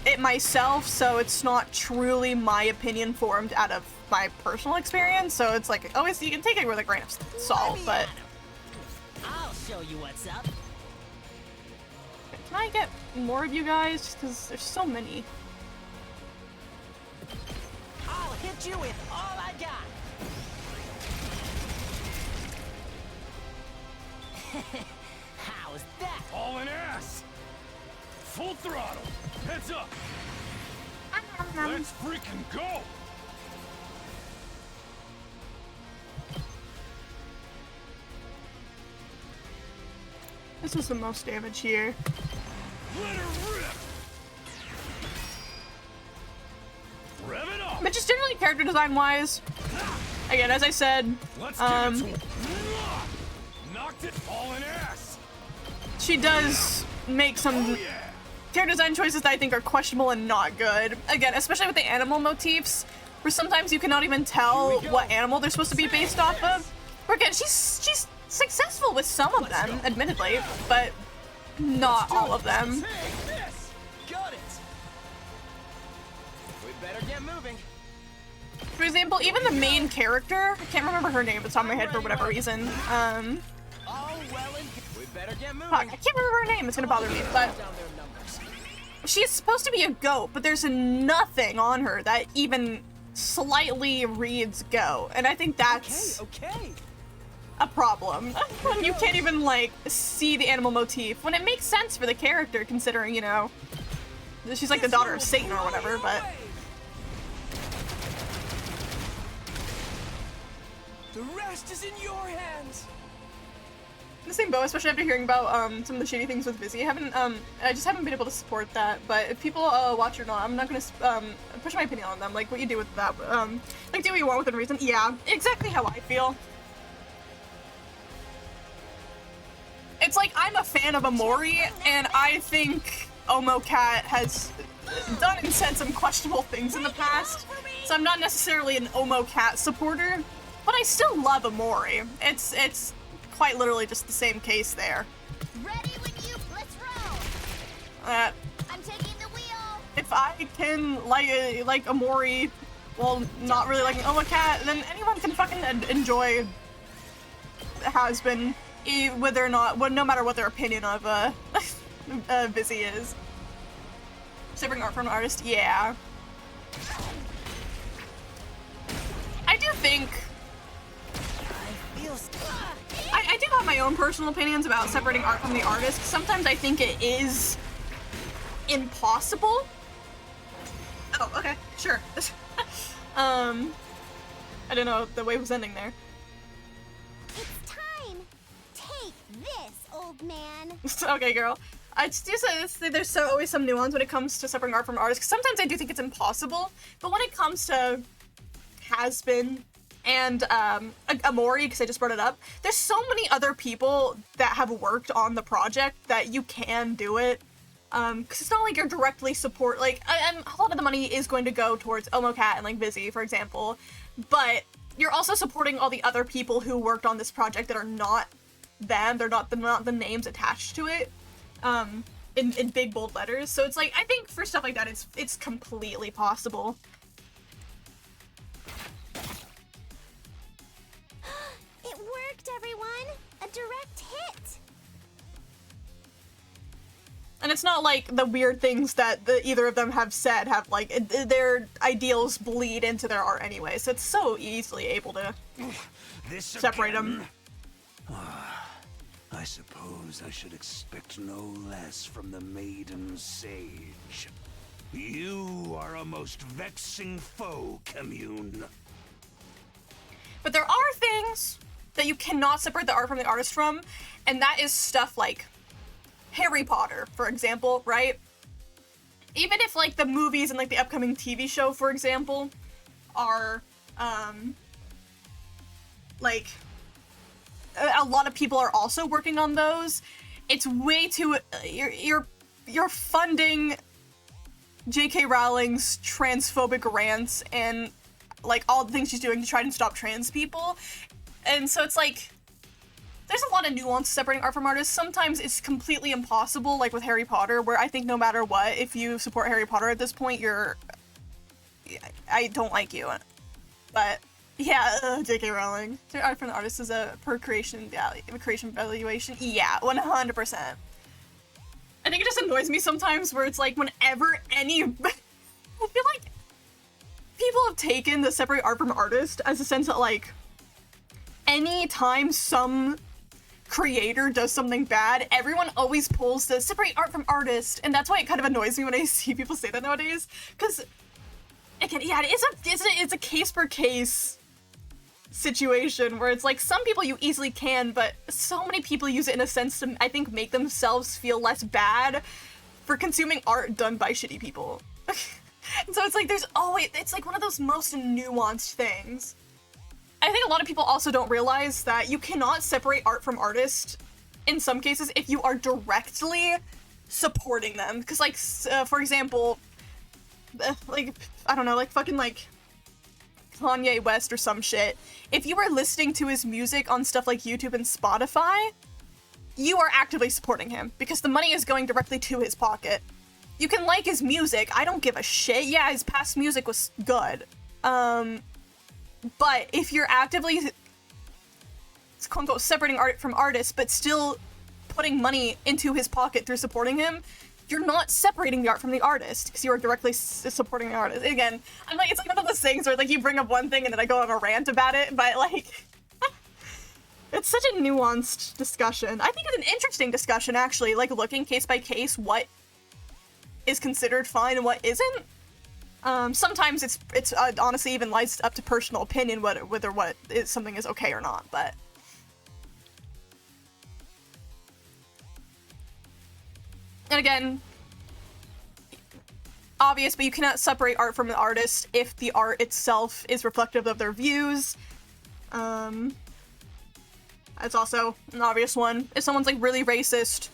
it myself, so it's not truly my opinion formed out of my personal experience. So it's like, always, you can take it with a grain of salt, but... I'll show you what's up. Can I get more of you guys? Just because there's so many. I'll hit you with all I got. How's that? All in ass! Full throttle! Heads up! Let's freaking go! This is the most damage here. Let her rip! Rev it up! But just generally character design wise, again, as I said, Let's give it to him. Knocked it all in ass! she does make some character design choices that I think are questionable and not good. Again, especially with the animal motifs, where sometimes you cannot even tell what animal they're supposed to be based off of. Where again, she's successful with some of them, admittedly, but not all of them. Take this! Got it! We better get moving. For example, even the main character, I can't remember her name, it's on my head for whatever reason. We better get moving. Fuck, I can't remember her name, it's gonna bother me, but she's supposed to be a goat, but there's nothing on her that even slightly reads goat, and I think that's a problem. When you can't even, like, see the animal motif, when it makes sense for the character, considering, you know, she's like the daughter of Satan or whatever, but... The rest is in your hands. The same boat, especially after hearing about some of the shady things with Vizzy. I just haven't been able to support that. But if people watch or not, I'm not gonna push my opinion on them. Like what you do with that, like do what you want within reason. Yeah, exactly how I feel. It's like I'm a fan of Omori, and I think Omocat has done and said some questionable things in the past. So I'm not necessarily an Omocat supporter, but I still love Omori. It's quite literally just the same case there. Ready when you, let's roll. I'm taking the wheel. If I can like Omori, well, not really like an Omocat, then anyone can fucking enjoy Has-Been, whether or not, no matter what their opinion of Vizzy is. Separating art from an artist, yeah. I do think. I do have my own personal opinions about separating art from the artist. Sometimes I think it is impossible. Oh, okay, sure. I didn't know the wave was ending there. It's time. Take this, old man. Okay, girl. I just do say there's always some nuance when it comes to separating art from artists. 'Cause sometimes I do think it's impossible, but when it comes to Has-Been and Omori, because I just brought it up, there's so many other people that have worked on the project that you can do it. Because it's not like you're directly support, like, and a lot of the money is going to go towards Omocat and like Vizzy, for example, but you're also supporting all the other people who worked on this project that are not them. They're not the names attached to it, in big bold letters. So it's like, I think for stuff like that, it's completely possible. It worked, everyone! A direct hit! And it's not like the weird things that either of them have said have, like, their ideals bleed into their art anyway, so it's so easily able to separate them. I suppose I should expect no less from the Maiden Sage. You are a most vexing foe, Commune. But there are things that you cannot separate the art from the artist from, and that is stuff like Harry Potter, for example, right? even if like the movies and like the upcoming TV show, for example, are like a lot of people are also working on those, it's way too you're funding J.K. Rowling's transphobic rants and like all the things she's doing to try and stop trans people. And so it's like there's a lot of nuance separating art from artists. Sometimes it's completely impossible, like with Harry Potter, where I think no matter what, if you support Harry Potter at this point, I don't like you. But yeah, J.K. Rowling. Art from the artist is a per creation valuation. Yeah, 100%. I think it just annoys me sometimes where it's like whenever I feel like people have taken the separate art from artist as a sense that like any time some creator does something bad, everyone always pulls the separate art from artist, and that's why it kind of annoys me when I see people say that nowadays. Because again, yeah, it's a case per case situation where it's like some people you easily can, but so many people use it in a sense to, I think, make themselves feel less bad for consuming art done by shitty people. And so it's like it's like one of those most nuanced things. I think a lot of people also don't realize that you cannot separate art from artist in some cases if you are directly supporting them. Because like, for example, like, I don't know, like fucking like Kanye West or some shit. If you are listening to his music on stuff like YouTube and Spotify, you are actively supporting him because the money is going directly to his pocket. You can like his music, I don't give a shit. Yeah, his past music was good. But if you're actively, quote-unquote, separating art from artists, but still putting money into his pocket through supporting him, you're not separating the art from the artist, because you are directly supporting the artist. Again, I'm like, it's like one of those things where like you bring up one thing and then I go on a rant about it, but like, it's such a nuanced discussion. I think it's an interesting discussion, actually, like looking case by case what is considered fine and what isn't. Sometimes it's honestly even lies up to personal opinion whether something is okay or not, but and again, obvious, but you cannot separate art from an artist if the art itself is reflective of their views. That's also an obvious one. If someone's like really racist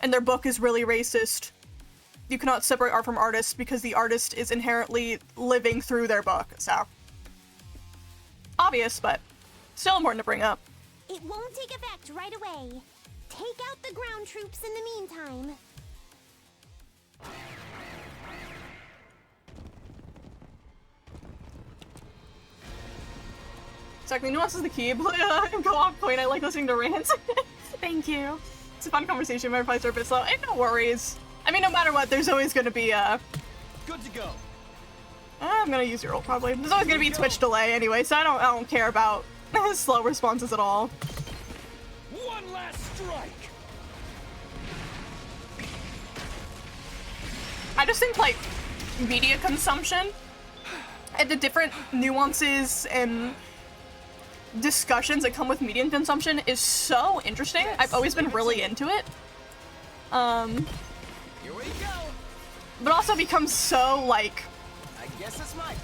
and their book is really racist, you cannot separate art from artists because the artist is inherently living through their book, so. Obvious, but still important to bring up. It won't take effect right away. Take out the ground troops in the meantime. Exactly, nuance is the key. Go off point, I like listening to rants. Thank you. It's a fun conversation, but I probably start a bit slow. Hey, no worries. I mean, no matter what, there's always gonna be good to go. I'm gonna use your ult probably. There's always gonna be Twitch delay anyway, so I don't care about slow responses at all. One last strike. I just think like media consumption and the different nuances and discussions that come with media consumption is so interesting. I've always been really into it. Here we go. But also becomes so like I guess it's mine.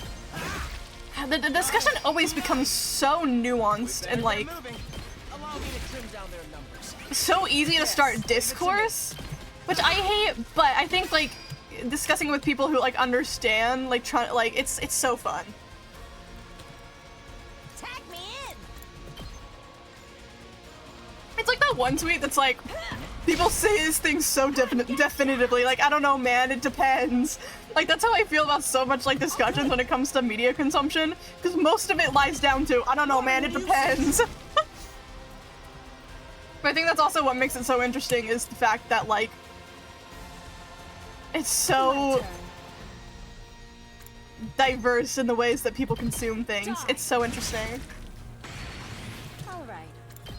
the discussion always becomes so nuanced and like Allow me to trim down their numbers. so easy to start discourse, which I hate, but I think like discussing with people who like understand, like trying, like it's so fun. Tag me in. It's like that one tweet that's like, people say his things so definitively, like, I don't know, man, it depends. Like, that's how I feel about so much, like, discussions when it comes to media consumption, because most of it lies down to, I don't know, man, it depends. But I think that's also what makes it so interesting, is the fact that, like, it's so diverse in the ways that people consume things. It's so interesting. All right,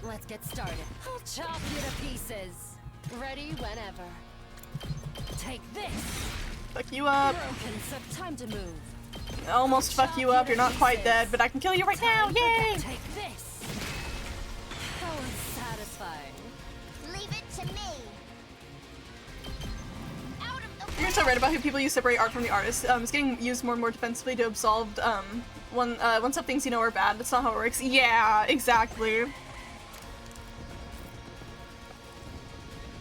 let's get started. I'll chop you to pieces. Ready whenever. Take this. Fuck you up. Broken, so time to move. Almost fuck you up. You're not quite dead, but I can kill you right now. Yay! Take this. How unsatisfying. Leave it to me. Out of the You're you're so right about who people use separate art from the artist. It's getting used more and more defensively to absolve once up things you know are bad. That's not how it works. Yeah, exactly.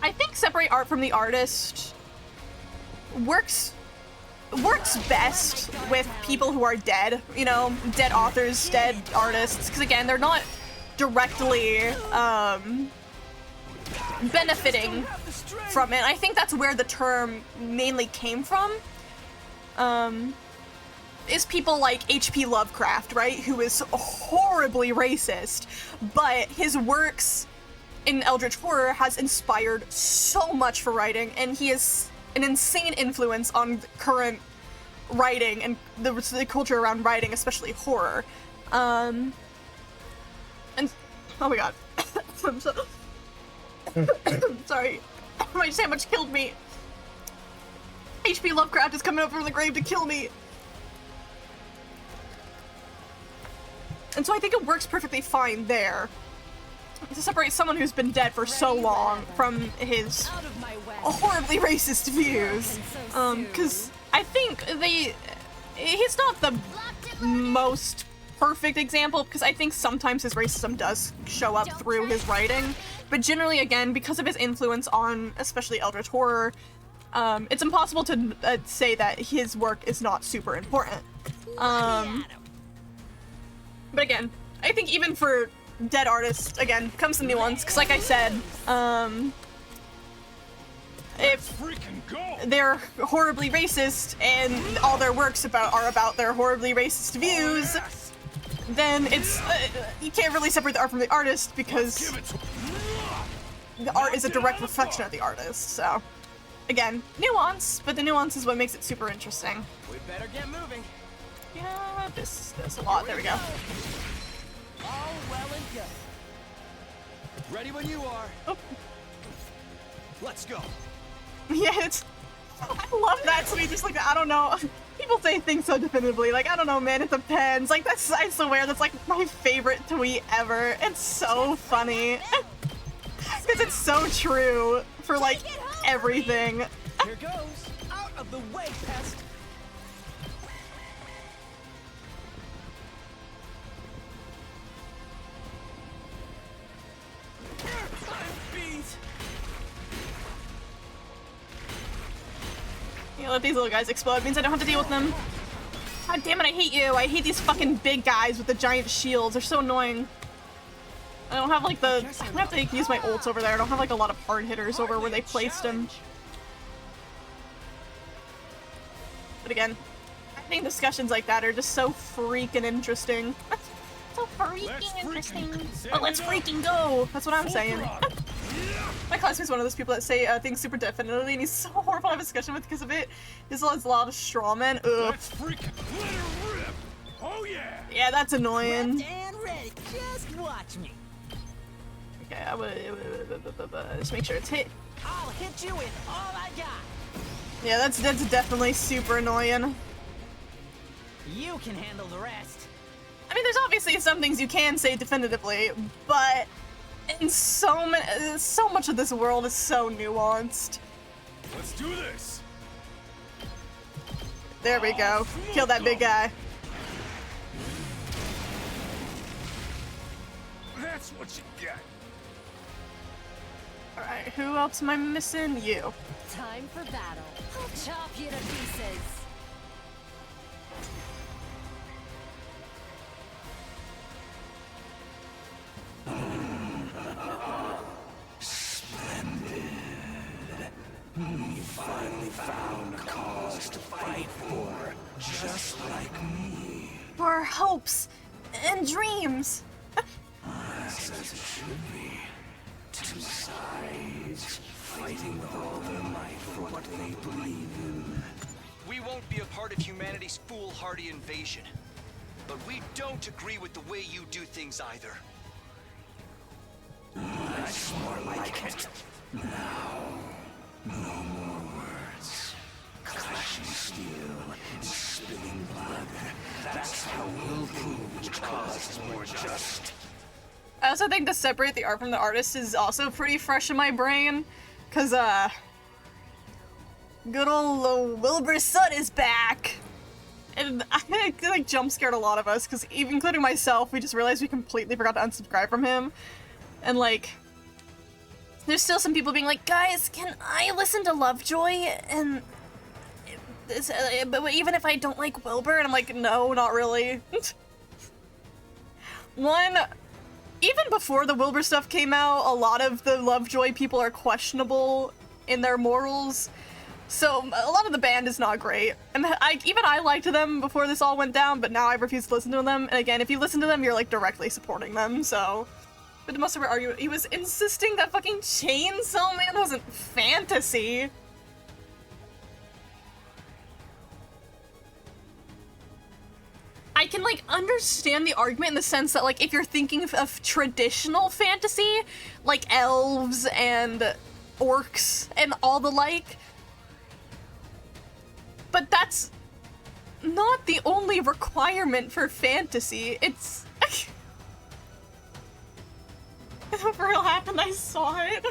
I think separate art from the artist works best with people who are dead, you know, dead authors, dead artists, because again, they're not directly benefiting from it. I think that's where the term mainly came from. Is people like H.P. Lovecraft, right, who is horribly racist, but his works in Eldritch Horror has inspired so much for writing, and he is an insane influence on current writing and the culture around writing, especially horror. And oh my god, I'm so sorry. My sandwich killed me. H.P. Lovecraft is coming up from the grave to kill me. And so I think it works perfectly fine there to separate someone who's been dead for so long from his horribly racist views. Because I think he's not the most perfect example, because I think sometimes his racism does show up through his writing. But generally, again, because of his influence on especially Eldritch Horror, it's impossible to say that his work is not super important. But again, I think even for dead artists, again, comes the nuance, because like I said, if they're horribly racist and all their works are about their horribly racist views, then it's you can't really separate the art from the artist, because the art is a direct reflection of the artist. So again, nuance, but the nuance is what makes it super interesting. We better get moving. Yeah, this a lot. There we go. All well and good. Ready when you are. Oh. Let's go. Yeah, I love that tweet. Just like, I don't know. People say things so definitively. Like, I don't know, man. It depends. Like, I swear, that's like my favorite tweet ever. It's so funny. Because it's so true for like everything. Here goes. Out of the way, pest. You know, let these little guys explode. It means I don't have to deal with them. God damn it, I hate you. I hate these fucking big guys with the giant shields. They're so annoying. I don't have like I have to use my ults over there. I don't have like a lot of hard hitters over where they placed them. But again, I think discussions like that are just so freaking interesting. So freaking interesting. Oh, let's freaking go! That's what I'm saying. My classmate's one of those people that say things super definitively, and he's so horrible to have a discussion with because of it. There's a lot of strawmen. Ugh. Let's freaking let her rip. Oh yeah. Yeah, that's annoying. Prepped and ready. Just watch me. Okay, I would just make sure it's hit. I'll hit you with all I got. Yeah, that's definitely super annoying. You can handle the rest. I mean, there's obviously some things you can say definitively, but in so much of this world is so nuanced. Let's do this. There we go. Kill that big guy. That's what you get. Alright, who else am I missing? You. Time for battle. I'll chop you to pieces. Splendid. You finally found a cause to fight for, just like me. For hopes and dreams. That's as it should be. Two sides, fighting with all their might for what they believe in. We won't be a part of humanity's foolhardy invasion. But we don't agree with the way you do things either. That's more like it. Now, no more words. Clashing steel and spilling blood. That's how we'll prove which cause is more just. I also think to separate the art from the artist is also pretty fresh in my brain, because Good old Wilbur Soot is back! And I like jump scared a lot of us, because even including myself, we just realized we completely forgot to unsubscribe from him. And like, there's still some people being like, guys, can I listen to Lovejoy? And but even if I don't like Wilbur, and I'm like, no, not really. One, even before the Wilbur stuff came out, a lot of the Lovejoy people are questionable in their morals. So a lot of the band is not great. And even I liked them before this all went down, but now I refuse to listen to them. And again, if you listen to them, you're like directly supporting them, so. But the most of our argument, he was insisting that fucking Chainsaw Man wasn't fantasy. I can like understand the argument in the sense that like if you're thinking of traditional fantasy, like elves and orcs and all the like, but that's not the only requirement for fantasy. It's it for real happened. I saw it.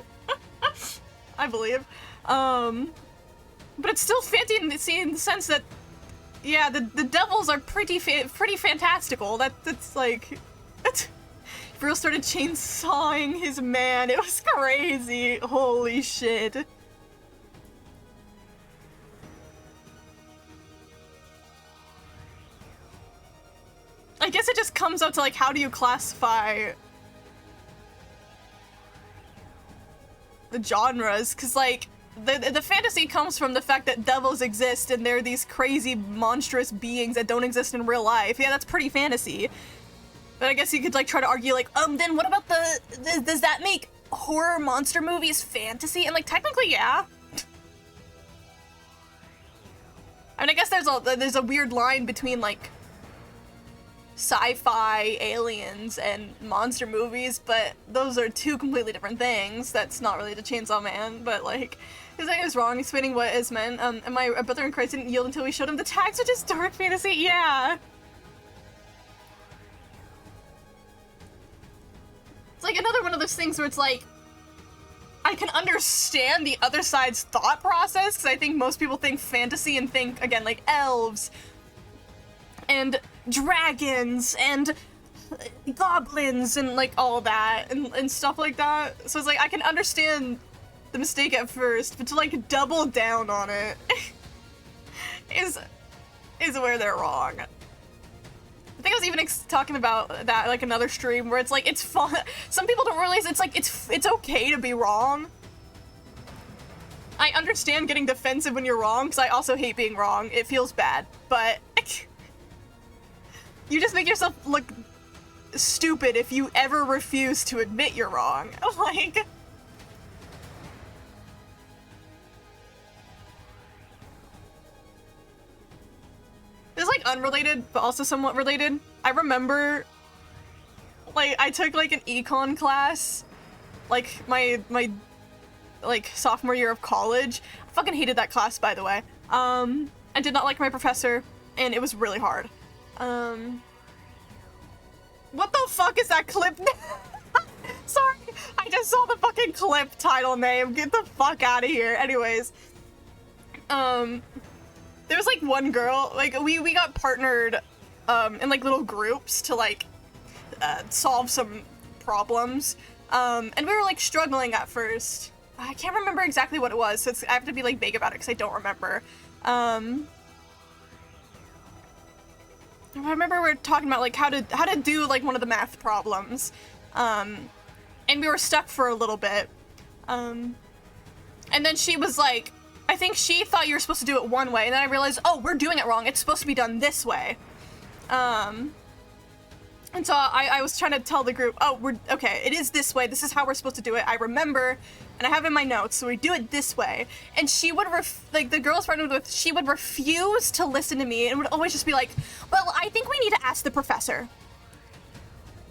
I believe. But it's still fantasy in the sense that, yeah, the devils are pretty fantastical. That's like, Brill started chainsawing his man. It was crazy. Holy shit. I guess it just comes up to like, how do you classify the genres? Because like, the fantasy comes from the fact that devils exist and they're these crazy monstrous beings that don't exist in real life. Yeah, that's pretty fantasy. But I guess you could like try to argue like, then what about does that make horror monster movies fantasy? And like, technically, yeah. I mean, I guess there's a weird line between like sci-fi, aliens, and monster movies, but those are two completely different things. That's not really the Chainsaw Man, but like, his name is wrong explaining what is meant. And my brother in Christ didn't yield until we showed him the tags, which is dark fantasy. Yeah. It's like another one of those things where it's like, I can understand the other side's thought process, because I think most people think fantasy and think, again, like elves and dragons and goblins and like all that and stuff like that. So it's like, I can understand the mistake at first, but to like double down on it is where they're wrong. I think I was even talking about that like another stream where it's like, it's fun. Some people don't realize it's like, it's okay to be wrong. I understand getting defensive when you're wrong, because I also hate being wrong. It feels bad, but you just make yourself look stupid if you ever refuse to admit you're wrong. Like, this is like unrelated, but also somewhat related. I remember, like, I took like an econ class, like my like sophomore year of college. I fucking hated that class, by the way. I did not like my professor, and it was really hard. What the fuck is that clip? Sorry, I just saw the fucking clip title name. Get the fuck out of here. Anyways, there was like one girl, like we got partnered in like little groups to like solve some problems, and we were like struggling at first. I can't remember exactly what it was, so I have to be like vague about it because I don't remember. I remember we were talking about like how to do like one of the math problems, and we were stuck for a little bit, and then she was like, I think she thought you were supposed to do it one way, and then I realized, oh, we're doing it wrong. It's supposed to be done this way. And so I was trying to tell the group, oh, okay, it is this way. This is how we're supposed to do it. I remember, and I have in my notes, so we do it this way. And she would, like, the girls partnered with, she would refuse to listen to me and would always just be like, well, I think we need to ask the professor.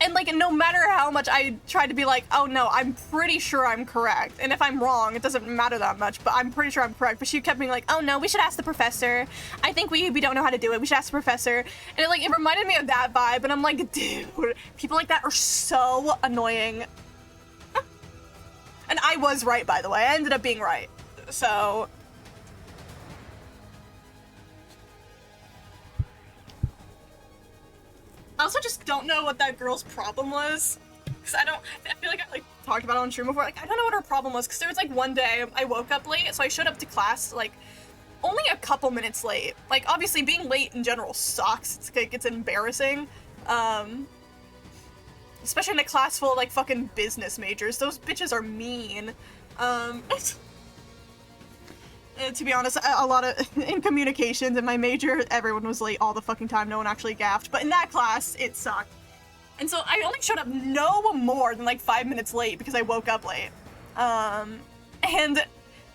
And, like, no matter how much I tried to be like, oh, no, I'm pretty sure I'm correct. And if I'm wrong, it doesn't matter that much, but I'm pretty sure I'm correct. But she kept being like, oh, no, we should ask the professor. I think we don't know how to do it. We should ask the professor. And, it reminded me of that vibe. And I'm like, dude, people like that are so annoying. And I was right, by the way. I ended up being right. So, also just don't know what that girl's problem was. Cause I feel like I like talked about it on stream before. Like I don't know what her problem was. Cause there was like one day I woke up late, so I showed up to class like only a couple minutes late. Like obviously being late in general sucks. It's like it's embarrassing. Especially in a class full of like fucking business majors. Those bitches are mean. To be honest, a lot of in communications in my major, everyone was late all the fucking time. No one actually gaffed. But in that class, it sucked. And so I only showed up no more than like 5 minutes late because I woke up late. And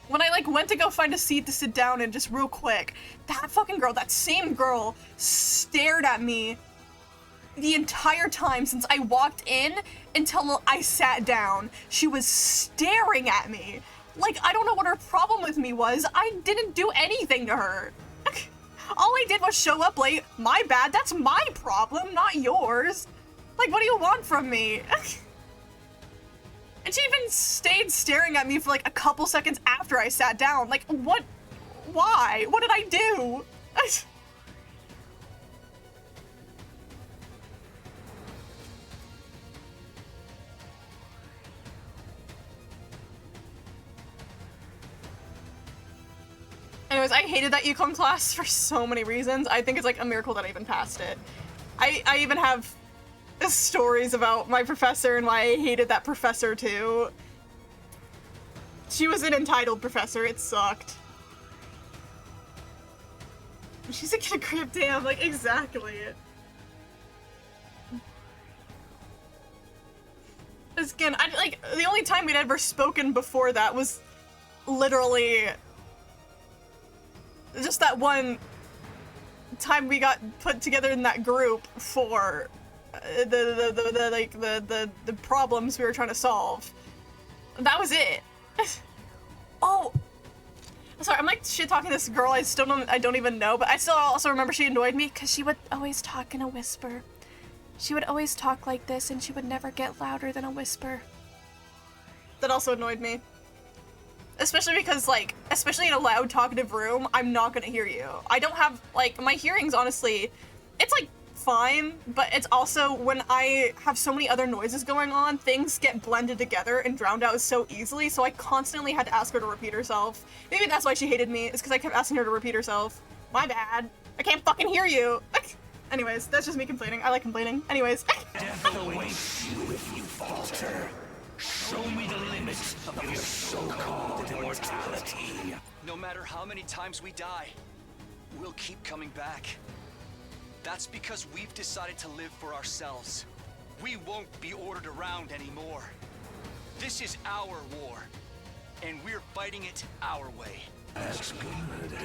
when I like went to go find a seat to sit down in just real quick, that fucking girl, that same girl, stared at me the entire time since I walked in until I sat down. She was staring at me. Like, I don't know what her problem with me was. I didn't do anything to her. All I did was show up late. My bad. That's my problem, not yours. Like, what do you want from me? And she even stayed staring at me for like a couple seconds after I sat down. Like, what? Why? What did I do? Anyways, I hated that econ class for so many reasons. I think it's like a miracle that I even passed it. I even have stories about my professor and why I hated that professor too. She was an entitled professor, it sucked. She's a kid crap, damn, like exactly. Again, like the only time we'd ever spoken before that was literally just that one time we got put together in that group for the problems we were trying to solve. That was it. Oh, sorry, I'm like shit talking this girl I don't even know, but I still also remember she annoyed me because she would always talk in a whisper. She would always talk like this and she would never get louder than a whisper. That also annoyed me. Especially because, like, especially in a loud, talkative room, I'm not gonna hear you. I don't have, like, my hearing's honestly, it's, like, fine, but it's also when I have so many other noises going on, things get blended together and drowned out so easily, so I constantly had to ask her to repeat herself. Maybe that's why she hated me, is because I kept asking her to repeat herself. My bad. I can't fucking hear you. Anyways, that's just me complaining. I like complaining. Anyways. Death awaits you if you falter. Show me the limits of your so-called immortality. No matter how many times we die, we'll keep coming back. That's because we've decided to live for ourselves. We won't be ordered around anymore. This is our war, and we're fighting it our way. That's good.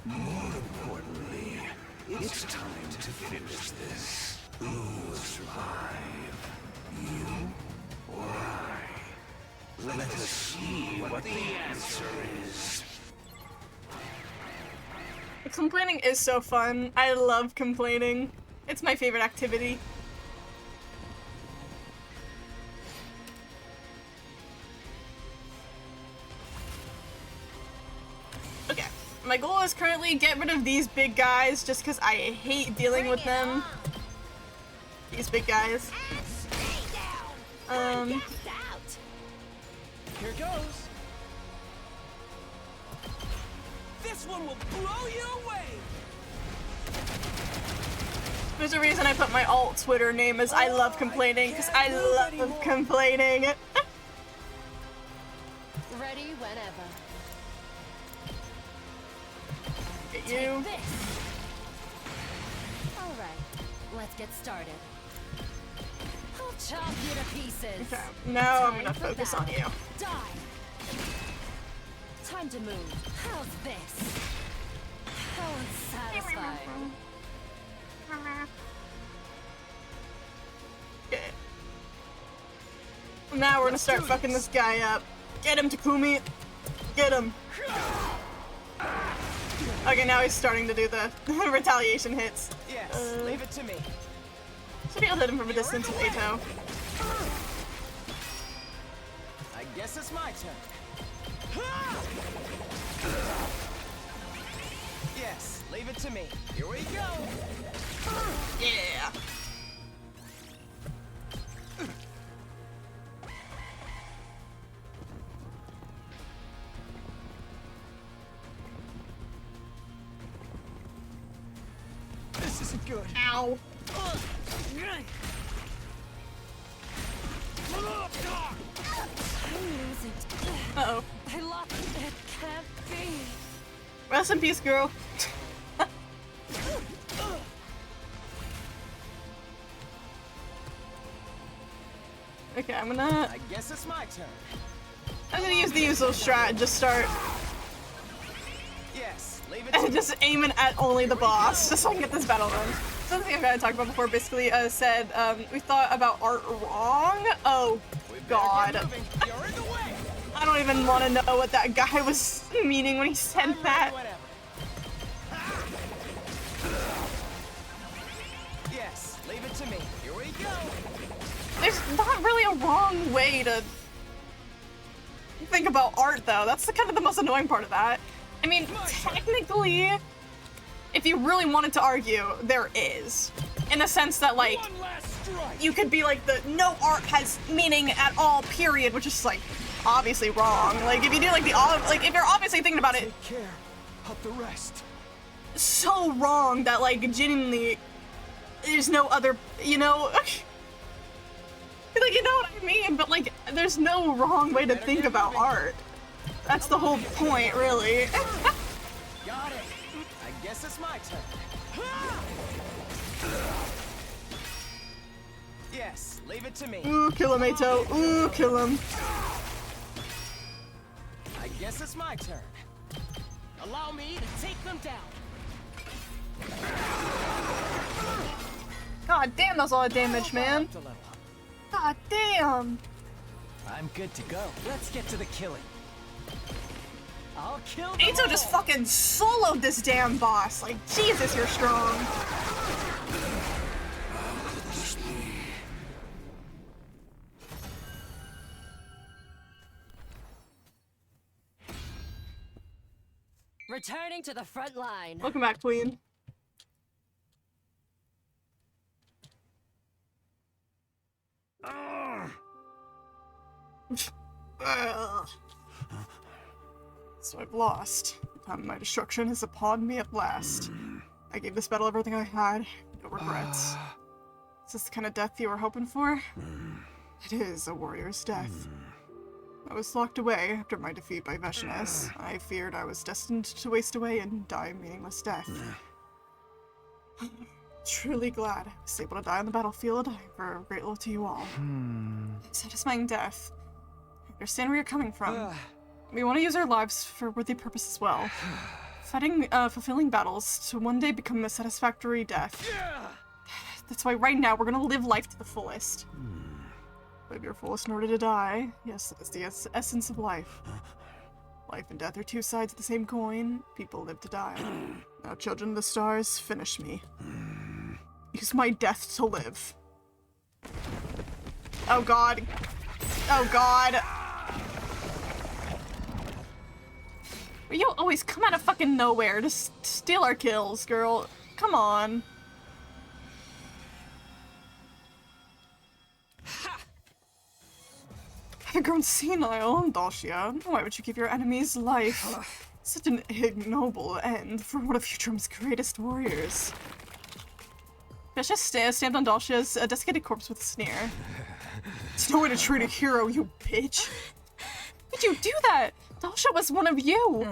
More importantly, it's time to finish this. Who will survive? You or I? Let us see what the answer is. Complaining is so fun. I love complaining. It's my favorite activity. Okay, my goal is currently get rid of these big guys just because I hate dealing with them. These big guys. Here goes. This one will blow you away. There's a reason I put my alt Twitter name as I love complaining, because I love complaining. Ready whenever. Get you. Alright, let's get started. I'll chop you to pieces. Okay, now I'm gonna focus on you. Die. Time to move. How's this? How unsatisfying. Okay. Now we're gonna start fucking this guy up. Get him, Takumi. Get him. Okay, now he's starting to do the retaliation hits. Yes, leave it to me. Should be able to hit him from a distance with Ato. I guess it's my turn. Yes, leave it to me. Here we go. Yeah. This isn't good. Ow. I'm losing. Uh-oh. I lost it. It can't be. Rest in peace, girl. Okay, I'm gonna I guess it's my turn. use the usual strat and just start Yes, leave it to and me. just aiming at only the boss, just so I can get this battle done. Something I've got to talk about before basically said we thought about art wrong. Oh god. You're in the way. I don't even want to know what that guy was meaning when he said that. Yes, leave it to me. Here we go. There's not really a wrong way to think about art, though. That's kind of the most annoying part of that. I mean, technically, if you really wanted to argue, there is. In the sense that, like, you could be like, no art has meaning at all, period, which is, like, obviously wrong. Like, if you do, like, if you're obviously thinking about it, Take care of the rest. so wrong that, like, genuinely, there's no other, you know? Like, you know what I mean? But, like, there's no wrong way to think about art. That's the whole point, really. Got it. I guess it's my turn. Yes, leave it to me. Ooh, kill him, Ato. Ooh, kill him. I guess it's my turn. Allow me to take them down. God damn, that's a lot of damage, man. God damn. I'm good to go. Let's get to the killing. I'll kill them Ato just fucking soloed this damn boss. Like, Jesus, you're strong. Returning to the front line. Welcome back, Queen. So I've lost. My destruction is upon me at last. I gave this battle everything I had. No regrets. Is this the kind of death you were hoping for? It is a warrior's death. I was locked away after my defeat by Veshnes. I feared I was destined to waste away and die a meaningless death. Truly glad I was able to die on the battlefield. I'm very grateful to you all. Satisfying death. I understand where you're coming from. We want to use our lives for worthy purpose as well. Fighting, fulfilling battles to one day become a satisfactory death. That's why right now we're gonna live life to the fullest. Live your fullest in order to die. Yes, that is the essence of life. Life and death are two sides of the same coin. People live to die. Now, children of the stars, finish me. Use my death to live. Oh god. Oh god. You always come out of fucking nowhere to steal our kills, girl. Come on. I've grown senile, Dhalcia. Why would you give your enemies life? Such an ignoble end for one of Futurum's greatest warriors. Veshnes stamped on Dhalcia's desiccated corpse with a sneer. It's no way to treat a hero, you bitch. Why'd you do that? Dhalcia was one of you.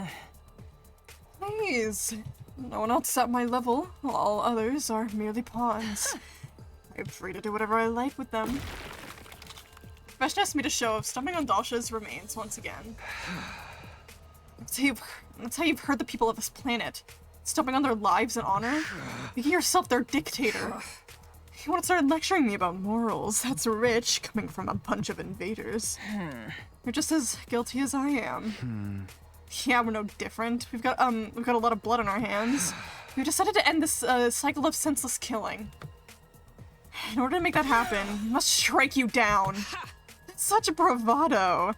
Please. No one else is at my level. All others are merely pawns. I'm free to do whatever I like with them. Veshnes made a show of stomping on Dhalcia's remains once again. That's how you've heard the people of this planet. Stomping on their lives and honor? Making yourself their dictator. You want to start lecturing me about morals? That's rich, coming from a bunch of invaders. You're just as guilty as I am. Yeah, we're no different. We've got a lot of blood on our hands. We decided to end this cycle of senseless killing. In order to make that happen, we must strike you down. That's such a bravado.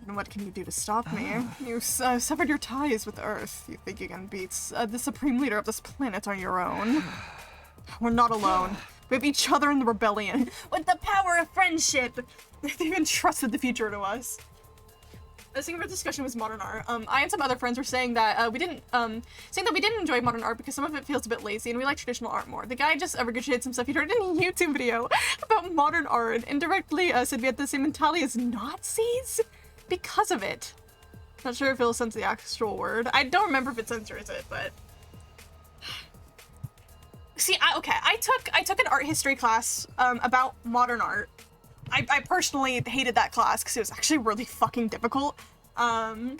And what can you do to stop me? You severed your ties with Earth. You think you can beat the supreme leader of this planet on your own? We're not alone. We have each other in the rebellion. With the power of friendship, they've entrusted the future to us. the thing for discussion was modern art. I and some other friends were saying that we didn't enjoy modern art because some of it feels a bit lazy and we like traditional art more. The guy just regurgitated some stuff he'd heard in a YouTube video about modern art and indirectly said we had the same mentality as Nazis because of it. Not sure if it'll censor the actual word. I don't remember if it censors it, but see, I took an art history class about modern art. I personally hated that class because it was actually really fucking difficult. But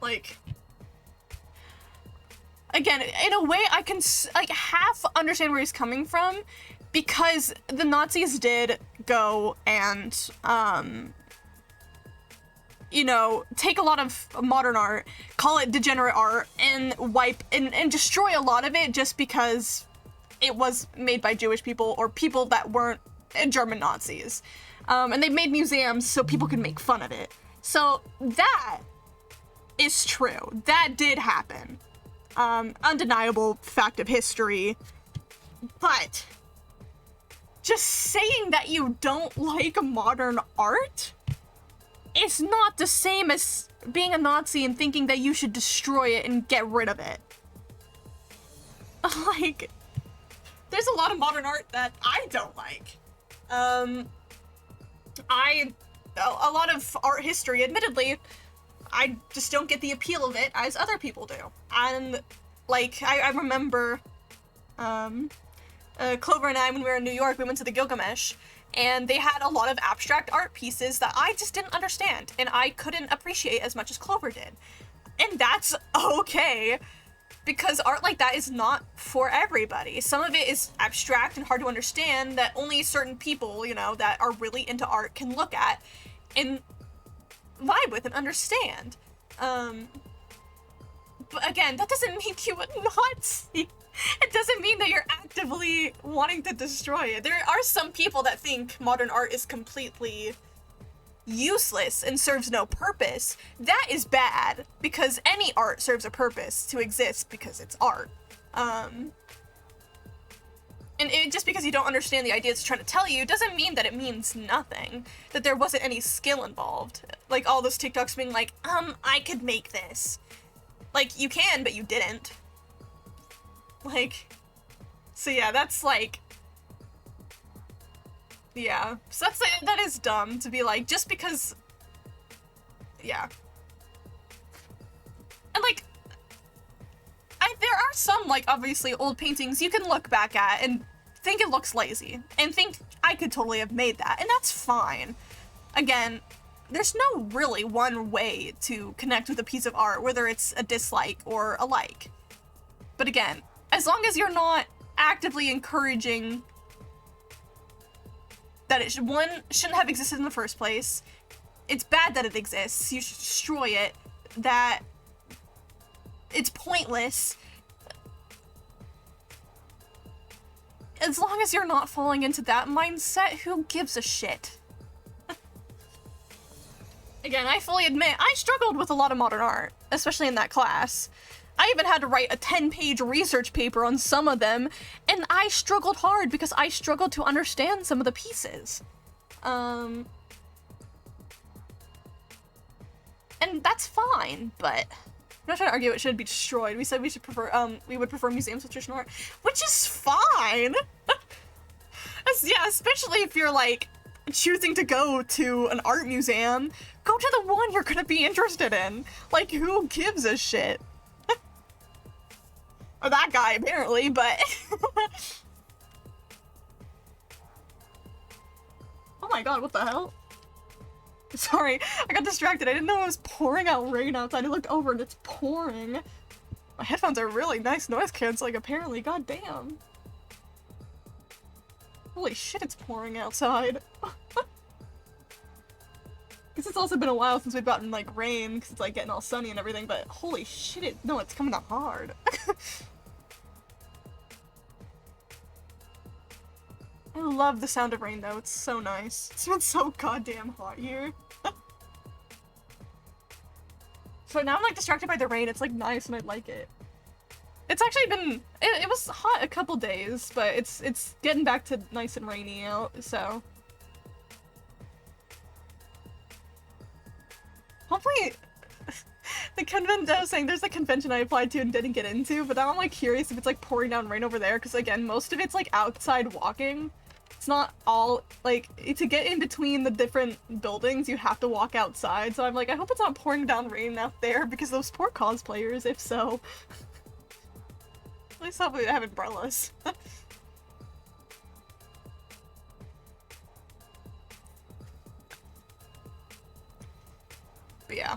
like, again, in a way, I can like half understand where he's coming from because the Nazis did go and you know, take a lot of modern art, call it degenerate art, and wipe and destroy a lot of it just because it was made by Jewish people or people that weren't German Nazis. And they made museums so people could make fun of it. So that is true. That did happen. Undeniable fact of history. But just saying that you don't like modern art, it's not the same as being a Nazi and thinking that you should destroy it and get rid of it. Like, there's a lot of modern art that I don't like. A lot of art history, admittedly, I just don't get the appeal of it as other people do. And, like, I remember, Clover and I, when we were in New York, we went to the Gilgamesh, and they had a lot of abstract art pieces that I just didn't understand, and I couldn't appreciate as much as Clover did. And that's okay, because art like that is not for everybody. Some of it is abstract and hard to understand that only certain people, you know, that are really into art can look at and vibe with and understand. But again, that doesn't make you a Nazi. It doesn't mean that you're actively wanting to destroy it. There are some people that think modern art is completely useless and serves no purpose. That is bad, because any art serves a purpose to exist because it's art. And just because you don't understand the idea it's trying to tell you doesn't mean that it means nothing. That there wasn't any skill involved. Like all those TikToks being like, I could make this. Like, you can, but you didn't. Like, so yeah, that's like, yeah, so that is dumb to be like, just because, yeah. And like, there are some, like, obviously old paintings you can look back at and think it looks lazy, and think I could totally have made that, and that's fine. Again, there's no really one way to connect with a piece of art, whether it's a dislike or a like. But again, as long as you're not actively encouraging that it shouldn't have existed in the first place, it's bad that it exists, you should destroy it, that it's pointless. As long as you're not falling into that mindset, who gives a shit? Again, I fully admit, I struggled with a lot of modern art, especially in that class. I even had to write a 10-page research paper on some of them, and I struggled hard because I struggled to understand some of the pieces. And that's fine, but I'm not trying to argue it should be destroyed. We said we should prefer, we would prefer museums with traditional art, which is fine. Yeah, especially if you're like choosing to go to an art museum, go to the one you're gonna be interested in. Like, who gives a shit? Or that guy, apparently, but... Oh my god, what the hell? Sorry, I got distracted. I didn't know it was pouring out rain outside. I looked over and it's pouring. My headphones are really nice noise canceling, apparently. God damn. Holy shit, it's pouring outside. Guess it's also been a while since we've gotten, like, rain, because it's, like, getting all sunny and everything, but holy shit, no, it's coming out hard. I love the sound of rain, though. It's so nice. It's been so goddamn hot here. So now I'm, like, distracted by the rain. It's, like, nice and I like it. It's actually been... It was hot a couple days, but it's getting back to nice and rainy out, so... definitely the convention. I was saying there's a convention I applied to and didn't get into, but now I'm like curious if it's like pouring down rain over there, because again, most of it's like outside walking. It's not all like to get in between the different buildings. You have to walk outside, so I'm like, I hope it's not pouring down rain out there because those poor cosplayers. If so, at least hopefully they have umbrellas. But yeah.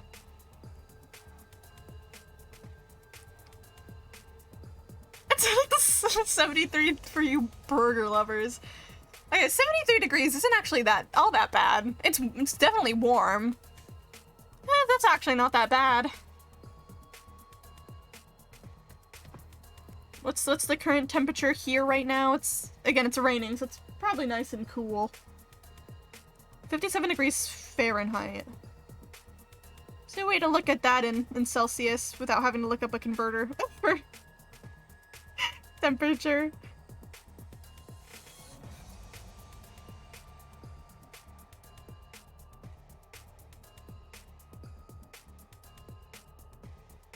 It's 73 for you burger lovers. Okay, 73 degrees isn't actually all that bad. It's definitely warm. That's actually not that bad. What's the current temperature here right now? It's raining, so it's probably nice and cool. 57 degrees Fahrenheit. Is there a way to look at that in Celsius without having to look up a converter for temperature?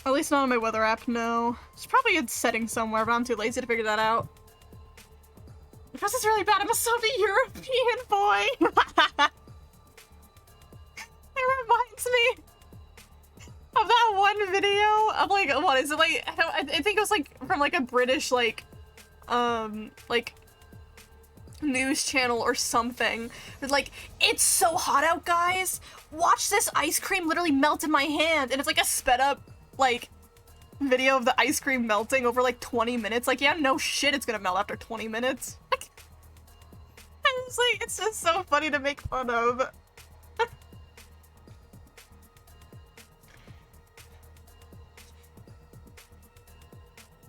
At least not on my weather app, no. It's probably a setting somewhere, but I'm too lazy to figure that out. Because it's really bad, I'm a Soviet European boy! It reminds me of that one video of like, what is it, like, I think it was like from like a British like news channel or something. It's like, it's so hot out, guys! Watch this ice cream literally melt in my hand! And it's like a sped up like video of the ice cream melting over like 20 minutes. Like, yeah, no shit, it's gonna melt after 20 minutes. Like, it's like, it's just so funny to make fun of.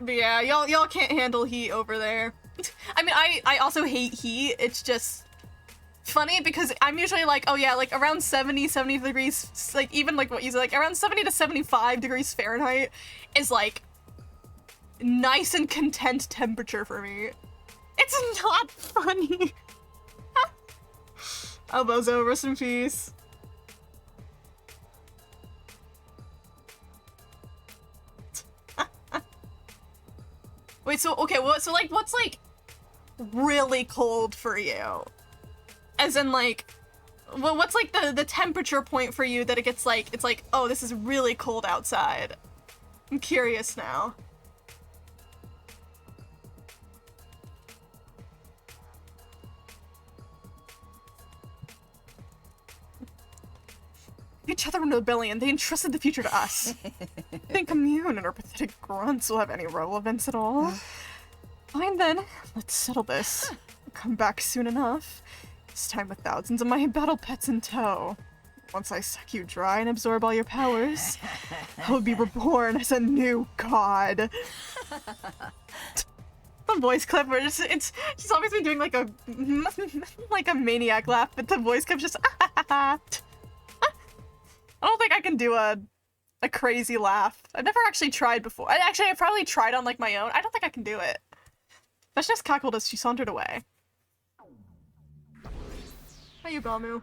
But yeah, y'all can't handle heat over there. I mean, I also hate heat. It's just funny because I'm usually like, oh yeah, like around 70 degrees, like even like what you said, like around 70 to 75 degrees Fahrenheit is like nice and content temperature for me. It's not funny. Elbozo, rest in peace. Wait, so okay, so like what's like really cold for you? As in like, well, what's like the temperature point for you that it gets like, it's like, oh, this is really cold outside. I'm curious now. Each other in rebellion, they entrusted the future to us. Think immune and our pathetic grunts will have any relevance at all. Fine then, let's settle this. I'll come back soon enough. This time with thousands of my battle pets in tow. Once I suck you dry and absorb all your powers, I will be reborn as a new god. The voice clip where she's always been doing like a like a maniac laugh, but the voice clip's just I don't think I can do a crazy laugh. I've never actually tried before. I probably tried on like my own. I don't think I can do it. That's just cackled as she sauntered away. How you, Gamu?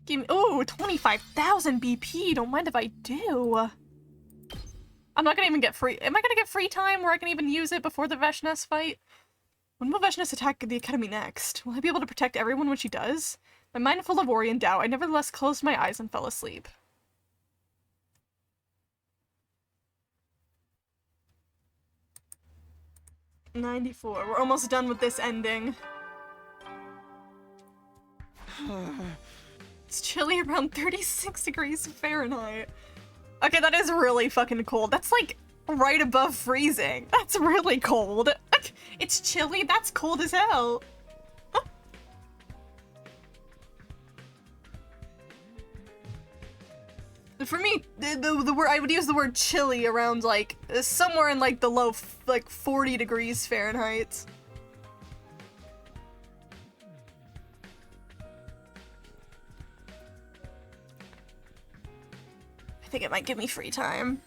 Give me, ooh, 25,000 BP. Don't mind if I do. I'm not gonna even get free. Am I gonna get free time where I can even use it before the Veshnes fight? When will Veshnes attack the academy next? Will I be able to protect everyone when she does? My mind full of worry and doubt, I nevertheless closed my eyes and fell asleep. $94. We're almost done with this ending. It's chilly around 36 degrees Fahrenheit. Okay, that is really fucking cold. That's like right above freezing. That's really cold. It's chilly. That's cold as hell. For me, the word I would use the word chilly around like somewhere in like the low like 40 degrees Fahrenheit. I think it might give me free time.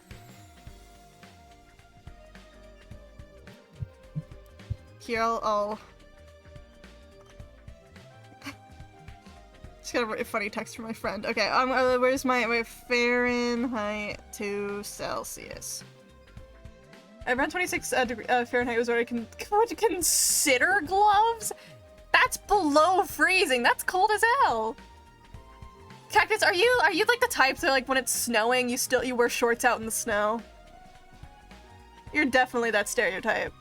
Here, I'll Just got a funny text from my friend. Okay, where's my Fahrenheit to Celsius? Around 26 Fahrenheit was what I can consider gloves? That's below freezing. That's cold as hell. Cactus, are you like the type that like when it's snowing you wear shorts out in the snow? You're definitely that stereotype.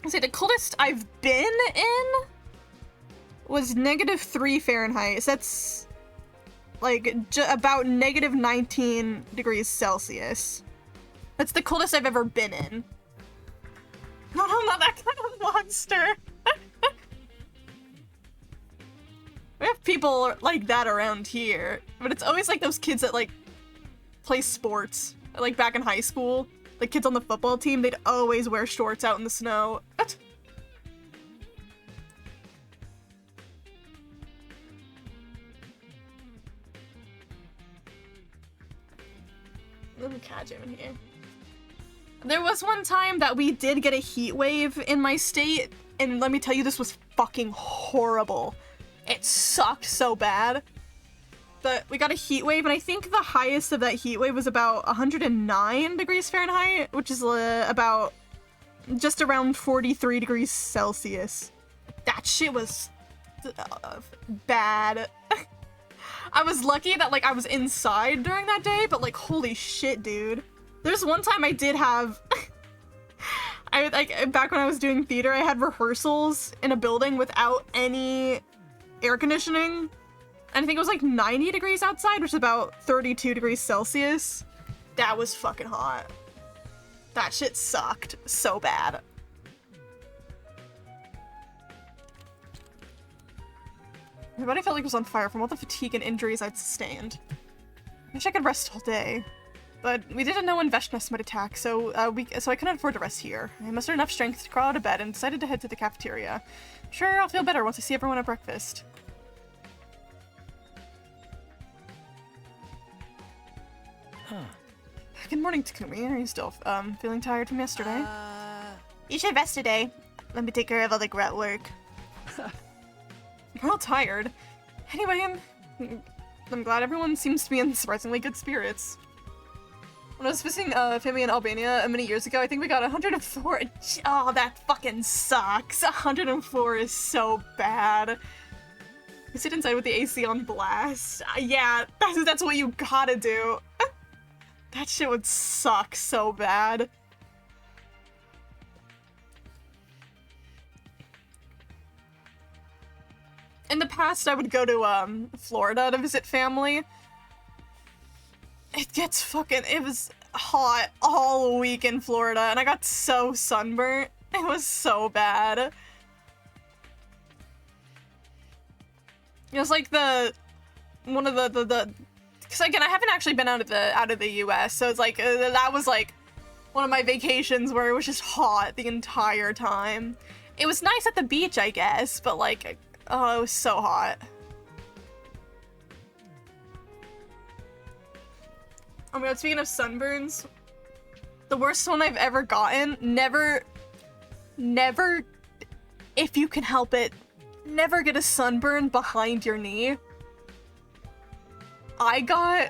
See, the coldest I've been in was -3 Fahrenheit. So that's like about -19 degrees Celsius. That's the coldest I've ever been in. No, I'm not that kind of monster. We have people like that around here, but it's always like those kids that like play sports. Like back in high school, the kids on the football team, they'd always wear shorts out in the snow. Let me catch him in here. There was one time that we did get a heat wave in my state, and let me tell you, this was fucking horrible. It sucked so bad. But we got a heat wave, and I think the highest of that heat wave was about 109 degrees Fahrenheit, which is about just around 43 degrees Celsius. That shit was bad. I was lucky that like I was inside during that day, but like holy shit, dude. There's one time I did have back when I was doing theater, I had rehearsals in a building without any air conditioning. And I think it was like 90 degrees outside, which is about 32 degrees Celsius. That was fucking hot. That shit sucked so bad. My body felt like it was on fire from all the fatigue and injuries I'd sustained. I wish I could rest all day. But we didn't know when Veshnas might attack, so I couldn't afford to rest here. I mustered enough strength to crawl out of bed and decided to head to the cafeteria. Sure, I'll feel better once I see everyone at breakfast. Huh. Good morning, Takumi. Are you still feeling tired from yesterday? You should rest today. Let me take care of all the grunt work. We're all tired. Anyway, I'm glad everyone seems to be in surprisingly good spirits. When I was visiting family in Albania many years ago, I think we got 104. Oh, that fucking sucks. 104 is so bad. You sit inside with the AC on blast. Yeah, that's what you gotta do. That shit would suck so bad. In the past, I would go to Florida to visit family. It was hot all week in Florida, and I got so sunburnt. It was so bad. It was like one of the because again, I haven't actually been out of the US, so it's like that was like one of my vacations where it was just hot the entire time. It was nice at the beach, I guess, but like, oh, it was so hot. Oh my god, speaking of sunburns, the worst one I've ever gotten, never, if you can help it, never get a sunburn behind your knee. I got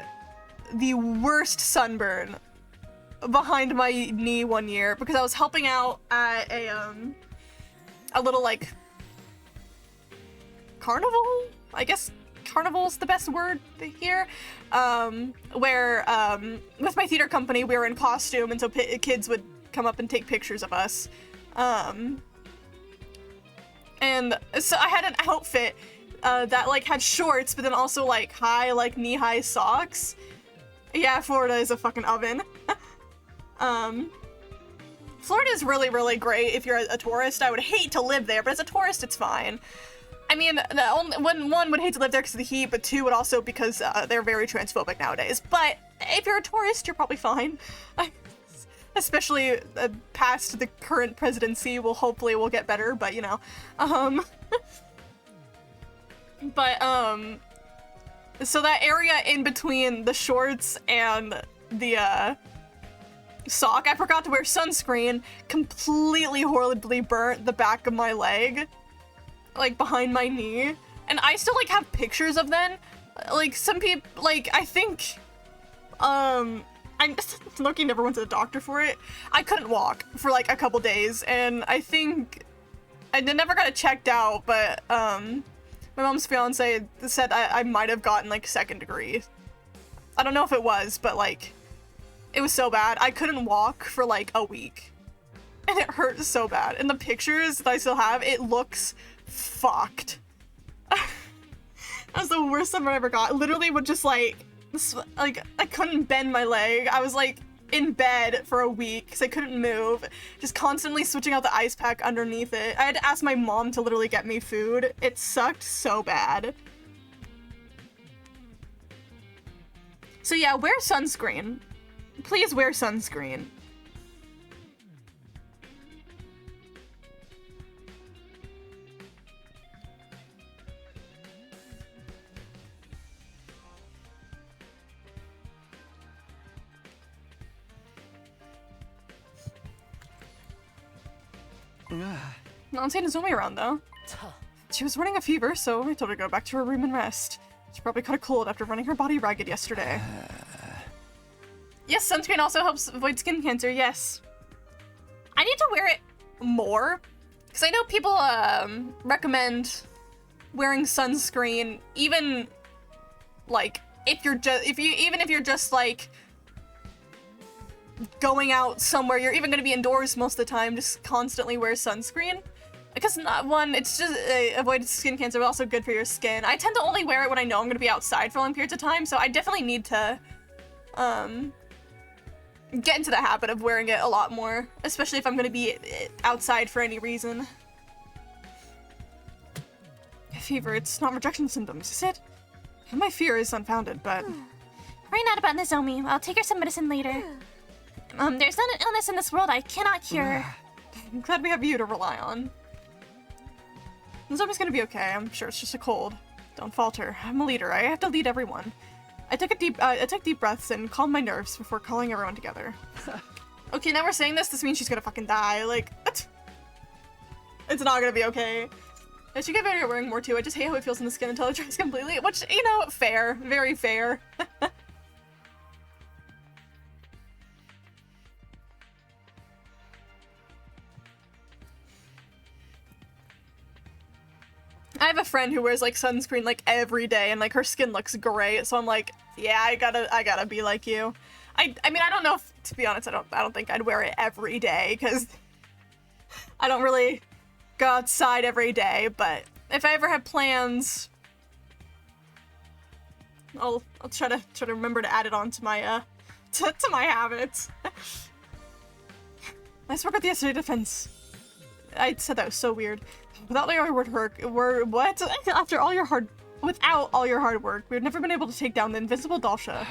the worst sunburn behind my knee one year because I was helping out at a little like carnival, I guess. Carnival's the best word here, where with my theater company we were in costume, and so kids would come up and take pictures of us, and so I had an outfit that like had shorts but then also like high, like knee-high socks. Yeah, Florida is a fucking oven. Florida is really, really great if you're a tourist. I would hate to live there, but as a tourist it's fine. I mean, one would hate to live there because of the heat, but two would also because they're very transphobic nowadays. But if you're a tourist, you're probably fine. Especially past the current presidency, hopefully will get better, but you know. So that area in between the shorts and the sock, I forgot to wear sunscreen, completely horribly burnt the back of my leg. like behind my knee, and I still like have pictures of them. Like some people, like I think, I'm Loki never went to the doctor for it. I couldn't walk for like a couple days, and I think I never got it checked out, but my mom's fiance said I might have gotten like 2nd degree. I don't know if it was, but like it was so bad. I couldn't walk for like a week, and it hurt so bad. And the pictures that I still have, it looks fucked. That was the worst time I ever got. Literally would just like I couldn't bend my leg. I was like in bed for a week because I couldn't move. Just constantly switching out the ice pack underneath it. I had to ask my mom to literally get me food. It sucked so bad. So yeah, wear sunscreen. Please wear sunscreen. Not seeing Izumi around though. She was running a fever, so I told her to go back to her room and rest. She probably caught a cold after running her body ragged yesterday. Yes, sunscreen also helps avoid skin cancer, yes. I need to wear it more, because I know people recommend wearing sunscreen even like if you're just like going out somewhere, you're even going to be indoors most of the time, just constantly wear sunscreen. Because not one, it's just avoid skin cancer, but also good for your skin. I tend to only wear it when I know I'm going to be outside for long periods of time, so I definitely need to get into the habit of wearing it a lot more, especially if I'm going to be outside for any reason. Fever, it's not rejection symptoms, is it? My fear is unfounded, but... Worry not about Nozomi. I'll take her some medicine later. There's not an illness in this world I cannot cure. I'm glad we have you to rely on. Nozomi's gonna be okay. I'm sure it's just a cold. Don't falter. I'm a leader. I have to lead everyone. I took deep breaths and calmed my nerves before calling everyone together. Okay, now we're saying this. This means she's gonna fucking die. Like, what? It's not gonna be okay. I should get better at wearing more too. I just hate how it feels in the skin until it dries completely. Which, you know, fair. Very fair. I have a friend who wears like sunscreen like every day and like her skin looks great, so I'm like, yeah, I gotta be like you. I mean, I don't know if, to be honest, I don't think I'd wear it every day because I don't really go outside every day, but if I ever have plans, I'll try to remember to add it on to my to my habits. Nice work with the yesterday defense. I said that was so weird. Without all your hard work, we've never been able to take down the invincible Dalsha.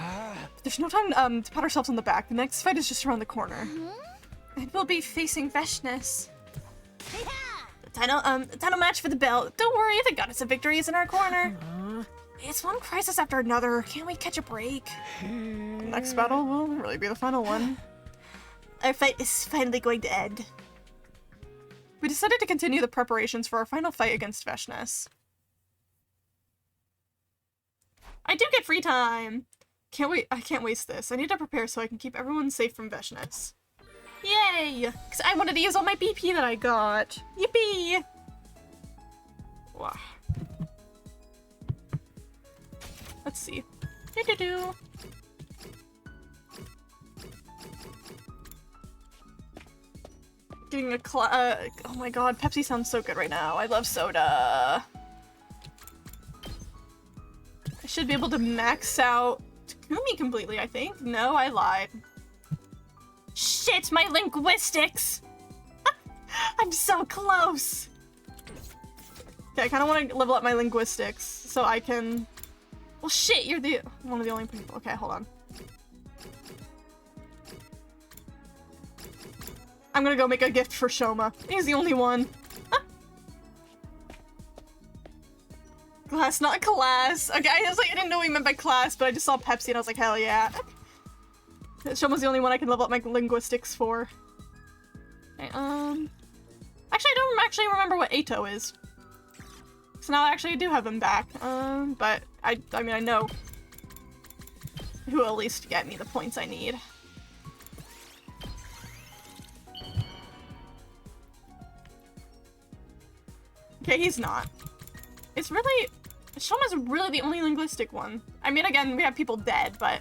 There's no time to pat ourselves on the back. The next fight is just around the corner. And we'll be facing Veshnis. The title match for the belt. Don't worry, the goddess of victory is in our corner. It's one crisis after another. Can't we catch a break? The next battle will really be the final one. Our fight is finally going to end. We decided to continue the preparations for our final fight against Veshnis. I do get free time! I can't waste this. I need to prepare so I can keep everyone safe from Veshnis. Yay! Because I wanted to use all my BP that I got. Yippee! Wow. Let's see. Do-do-do. Getting a oh my god, Pepsi sounds so good right now. I love soda. I should be able to max out Takumi completely, I think. No, I lied. Shit, my linguistics! I'm so close! Okay, I kind of want to level up my linguistics so I can... Well, shit, you're one of the only people. Okay, hold on. I'm gonna go make a gift for Shoma. He's the only one. Class, not class. Okay, I was like, I didn't know what he meant by class, but I just saw Pepsi and I was like, hell yeah. Shoma's the only one I can level up my linguistics for. Okay, actually, I don't actually remember what Ato is. So now actually I do have them back. But I mean, I know who will at least get me the points I need. Okay, he's not. It's really... Shoma's really the only linguistic one. I mean, again, we have people dead, but...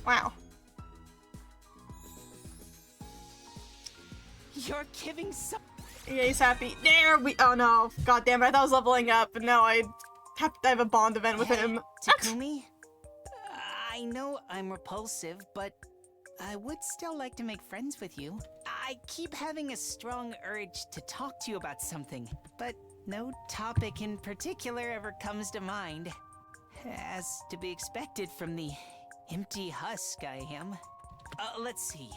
Wow. You're giving some... Yeah, he's happy. There we... Oh no. God damn it, I thought I was leveling up, but no, I have a bond event with him. Takumi? I know I'm repulsive, but I would still like to make friends with you. I keep having a strong urge to talk to you about something, but no topic in particular ever comes to mind. As to be expected from the empty husk I am. Let's see.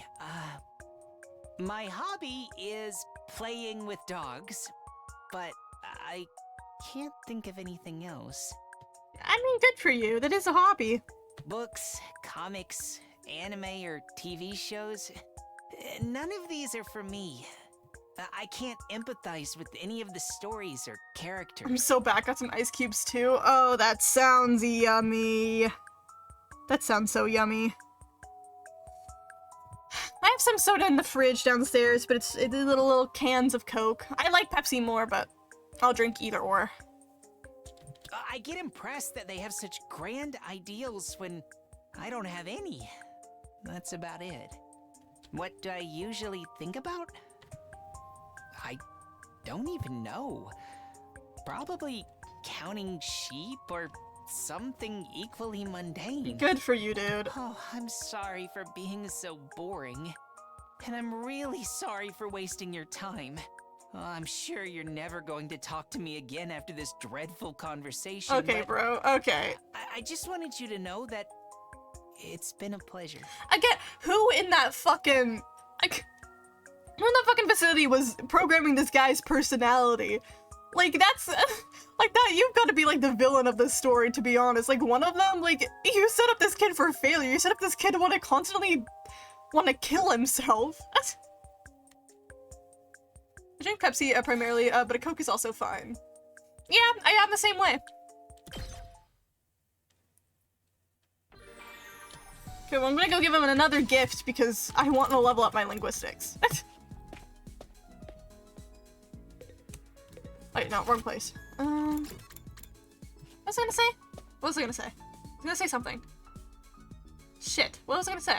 My hobby is playing with dogs, but I can't think of anything else. I mean, good for you. That is a hobby. Books, comics, anime, or TV shows. None of these are for me. I can't empathize with any of the stories or characters. I'm so back. Got some ice cubes too. Oh, that sounds yummy. That sounds so yummy. I have some soda in the fridge downstairs, but it's little cans of Coke. I like Pepsi more, but I'll drink either or. I get impressed that they have such grand ideals when I don't have any. That's about it. What do I usually think about? I don't even know. Probably counting sheep or something equally mundane. Good for you, dude. Oh, I'm sorry for being so boring. And I'm really sorry for wasting your time. Oh, I'm sure you're never going to talk to me again after this dreadful conversation. Okay, bro. Okay. I just wanted you to know that it's been a pleasure. I get who in that fucking... who in that fucking facility was programming this guy's personality? Like, that's... like, that, you've got to be, like, the villain of this story, to be honest. Like, one of them, like, you set up this kid for failure. You set up this kid to constantly want to kill himself. I drink Pepsi primarily, but a Coke is also fine. Yeah, I am the same way. Okay, well, I'm gonna go give him another gift because I want to level up my linguistics. Wait, no, wrong place. What was I gonna say? What was I gonna say? I was gonna say something. Shit, what was I gonna say?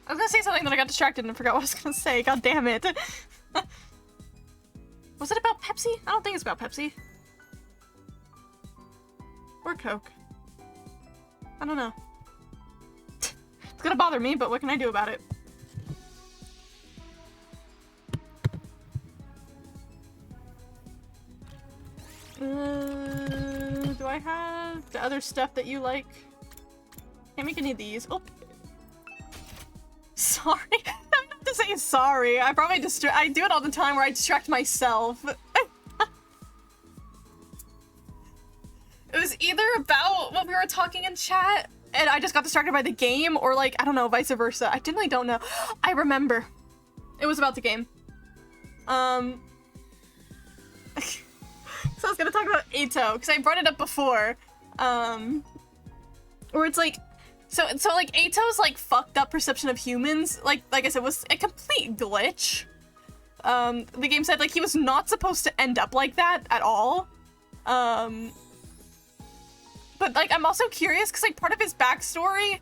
I was gonna say something that I got distracted and forgot what I was gonna say. God damn it. Was it about Pepsi? I don't think it's about Pepsi. Or Coke. I don't know. It's gonna bother me, but what can I do about it? Do I have the other stuff that you like? Can't make any of these. Oh. Sorry. I have to say sorry. I probably I do it all the time where I distract myself. It was either about what we were talking in chat and I just got distracted by the game, or like, I don't know, vice versa. I genuinely don't know. I remember. It was about the game. So I was gonna talk about Eito, because I brought it up before. Where it's like, so like Eito's like fucked up perception of humans, like I said, was a complete glitch. The game said like he was not supposed to end up like that at all. But like I'm also curious because like part of his backstory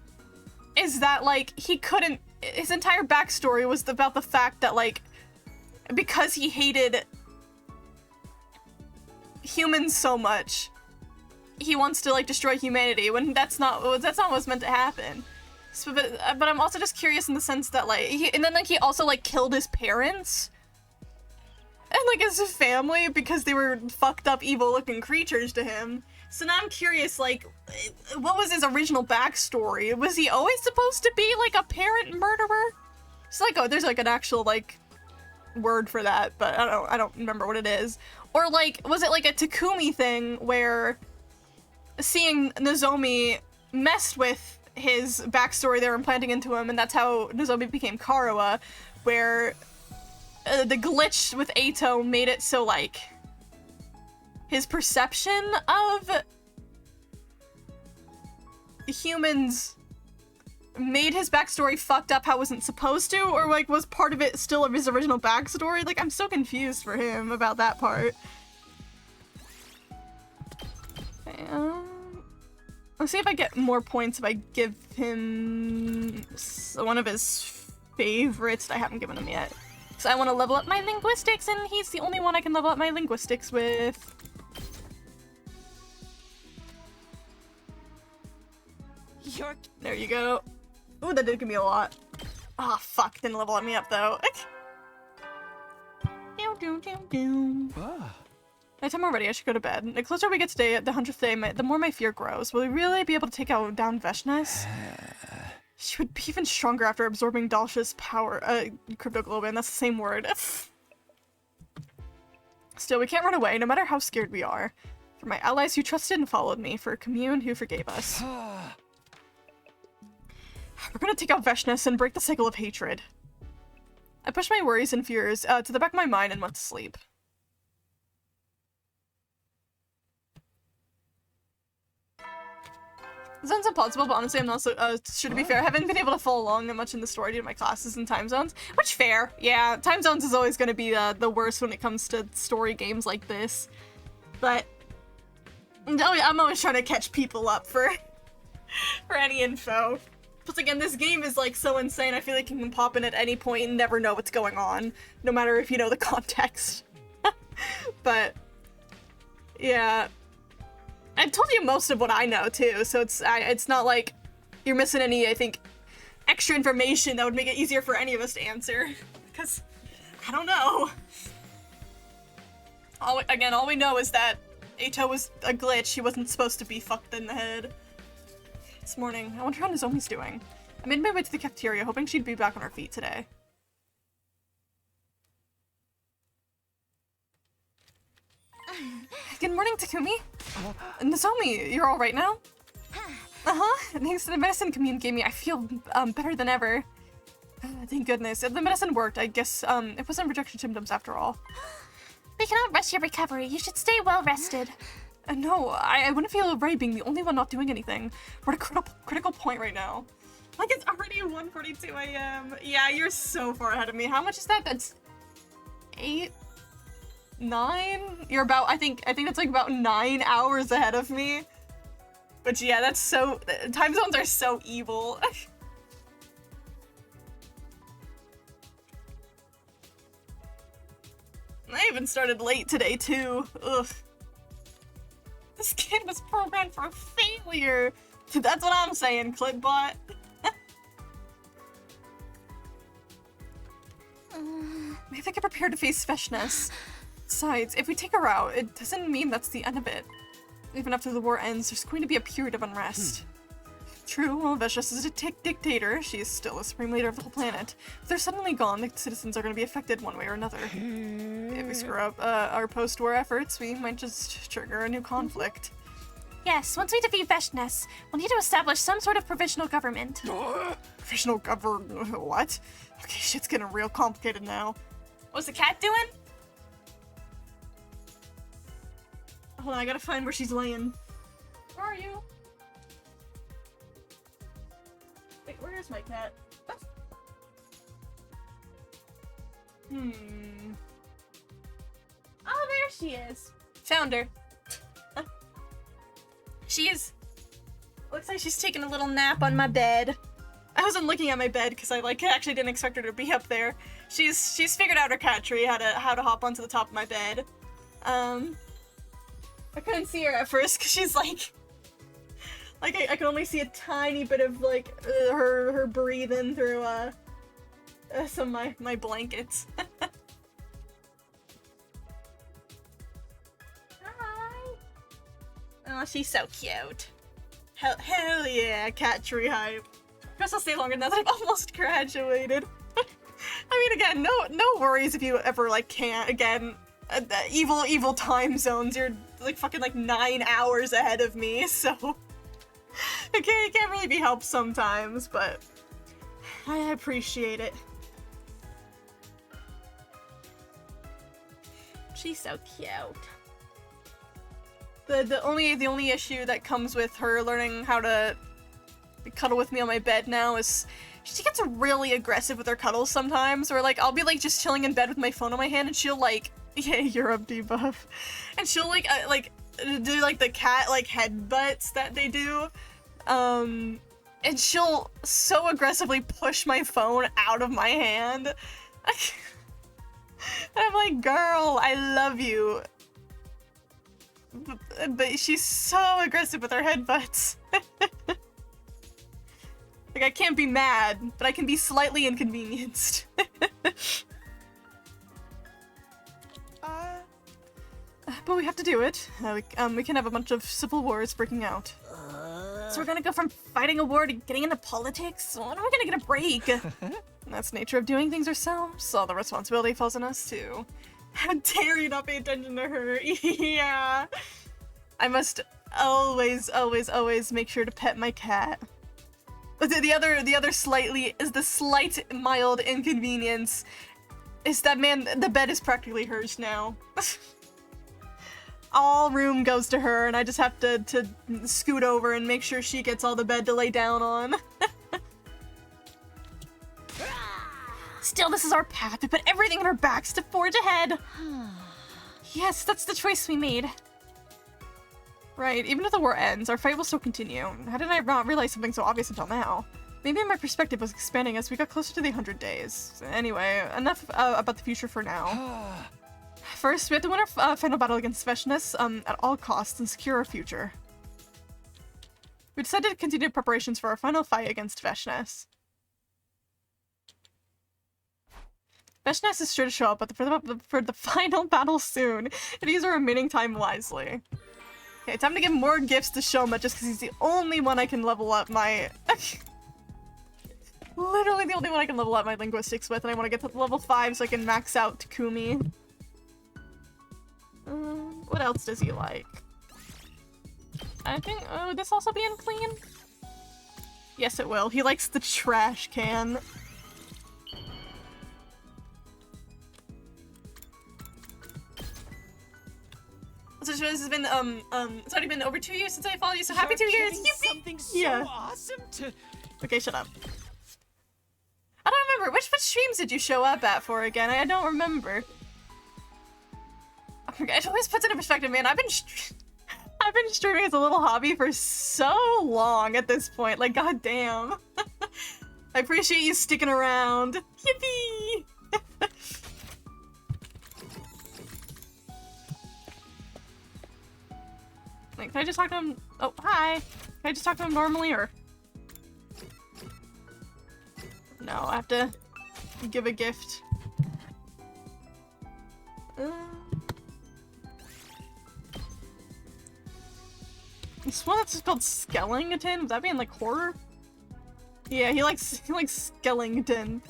is that like his entire backstory was about the fact that like because he hated humans so much, he wants to like destroy humanity when that's not what's meant to happen. So, but I'm also just curious in the sense that like and then he also like killed his parents and like his family because they were fucked up evil looking creatures to him. So now I'm curious, like, what was his original backstory? Was he always supposed to be like a parent murderer? It's like, oh, there's like an actual like word for that, but I don't remember what it is. Or like, was it like a Takumi thing where seeing Nozomi messed with his backstory they were implanting into him, and that's how Nozomi became Karawa, where the glitch with Ato made it so, like, his perception of humans made his backstory fucked up how it wasn't supposed to, or, like, was part of it still of his original backstory? Like, I'm so confused for him about that part. Let's see if I get more points if I give him one of his favorites that I haven't given him yet. So I want to level up my linguistics, and he's the only one I can level up my linguistics with. There you go. Ooh, that did give me a lot. Ah, fuck. Didn't level me up, though. By the time we're ready, I should go to bed. The closer we get today, the 100th day, the more my fear grows. Will we really be able to take out down Veshnes? She would be even stronger after absorbing Dalsha's power. Cryptoglobin, that's the same word. Still, we can't run away, no matter how scared we are. For my allies who trusted and followed me, for Commune who forgave us. We're gonna take out Veshnes and break the cycle of hatred. I pushed my worries and fears to the back of my mind and went to sleep. It sounds impossible, but honestly, I'm not so, to be fair, I haven't been able to follow along that much in the story due to my classes and time zones. Which, fair. Yeah, time zones is always going to be the worst when it comes to story games like this. But I'm always trying to catch people up for any info. Plus, again, this game is, like, so insane, I feel like you can pop in at any point and never know what's going on, no matter if you know the context. But, yeah. I've told you most of what I know, too, so it's not like you're missing any, I think, extra information that would make it easier for any of us to answer. Because, I don't know. All we know is that Ato was a glitch. He wasn't supposed to be fucked in the head. This morning, I wonder how Nozomi's doing. I made my way to the cafeteria, hoping she'd be back on her feet today. Good morning, Takumi. Nozomi, you're all right now? Thanks to the medicine Commune gave me, I feel better than ever. Thank goodness. The medicine worked. I guess it wasn't rejection symptoms after all. We cannot rush your recovery. You should stay well rested. No, I wouldn't feel right being the only one not doing anything. We're at a critical point right now. Like, it's already 1:42 a.m. Yeah, you're so far ahead of me. How much is that? That's 8? 9? You're about, I think that's like about 9 hours ahead of me. But yeah, that's so, time zones are so evil. I even started late today too. Ugh. This game was programmed for failure. That's what I'm saying, Clipbot. Maybe I get prepared to face Veshnes. Besides, if we take her out, it doesn't mean that's the end of it. Even after the war ends, there's going to be a period of unrest. True, while Veshnes is a dictator, she is still the supreme leader of the whole planet. If they're suddenly gone, the citizens are going to be affected one way or another. If we screw up our post-war efforts, we might just trigger a new conflict. Yes, once we defeat Veshnes, we'll need to establish some sort of provisional government. Provisional government? What? Okay, shit's getting real complicated now. What's the cat doing? Hold on, I gotta find where she's laying. Where are you? Wait, where is my cat? Oh, there she is. Found her. Looks like she's taking a little nap on my bed. I wasn't looking at my bed because I actually didn't expect her to be up there. She's figured out her cat tree, how to hop onto the top of my bed. I couldn't see her at first because she's I could only see a tiny bit of her breathing through some of my blankets. Hi. Oh, she's so cute. Hell yeah, cat tree hype. Guess I'll stay longer than that. I've almost graduated. I mean, again, no worries if you ever can't. Again, evil time zones. You're fucking 9 hours ahead of me, so it can't really be helped sometimes, but I appreciate it. She's so cute. The only issue that comes with her learning how to cuddle with me on my bed now is she gets really aggressive with her cuddles sometimes, or like I'll be like just chilling in bed with my phone in my hand and she'll like, yeah, you're up, debuff, and she'll like do like the cat like headbutts that they do, and she'll so aggressively push my phone out of my hand. And I'm like, girl, I love you. But she's so aggressive with her headbutts. Like, I can't be mad, but I can be slightly inconvenienced. But we have to do it. We can have a bunch of civil wars breaking out. So we're gonna go from fighting a war to getting into politics? When are we gonna get a break? That's the nature of doing things ourselves, so the responsibility falls on us too. How dare you not pay attention to her? Yeah. I must always, always, always make sure to pet my cat. The other slight mild inconvenience is that, man, the bed is practically hers now. All room goes to her, and I just have to scoot over and make sure she gets all the bed to lay down on. Still, this is our path. We put everything on our backs to forge ahead. Yes, that's the choice we made. Right, even if the war ends, our fight will still continue. How did I not realize something so obvious until now? Maybe my perspective was expanding as we got closer to the 100 days. Anyway, enough about the future for now. First, we have to win our final battle against Veshness at all costs and secure our future. We decided to continue preparations for our final fight against Veshness. Veshness is sure to show up for the final battle soon, and use our remaining time wisely. Okay, time to give more gifts to Shoma just because he's the only one I can level up my... Literally the only one I can level up my linguistics with, and I want to get to level 5 so I can max out Takumi. What else does he like? I think, would this also be unclean? Yes, it will. He likes the trash can. So this has been, it's already been over 2 years since I followed you, so happy 2 years! Yippee! Something so awesome to... Okay, shut up. I don't remember. Which streams did you show up at for again? I don't remember. It always puts it in perspective, man. I've been streaming as a little hobby for so long at this point. Like, goddamn. I appreciate you sticking around. Yippee! Like, can I just talk to him? Oh, hi. Can I just talk to him normally, or? No, I have to give a gift. This one that's called Skellington? Would that be in like horror? Yeah, he likes Skellington.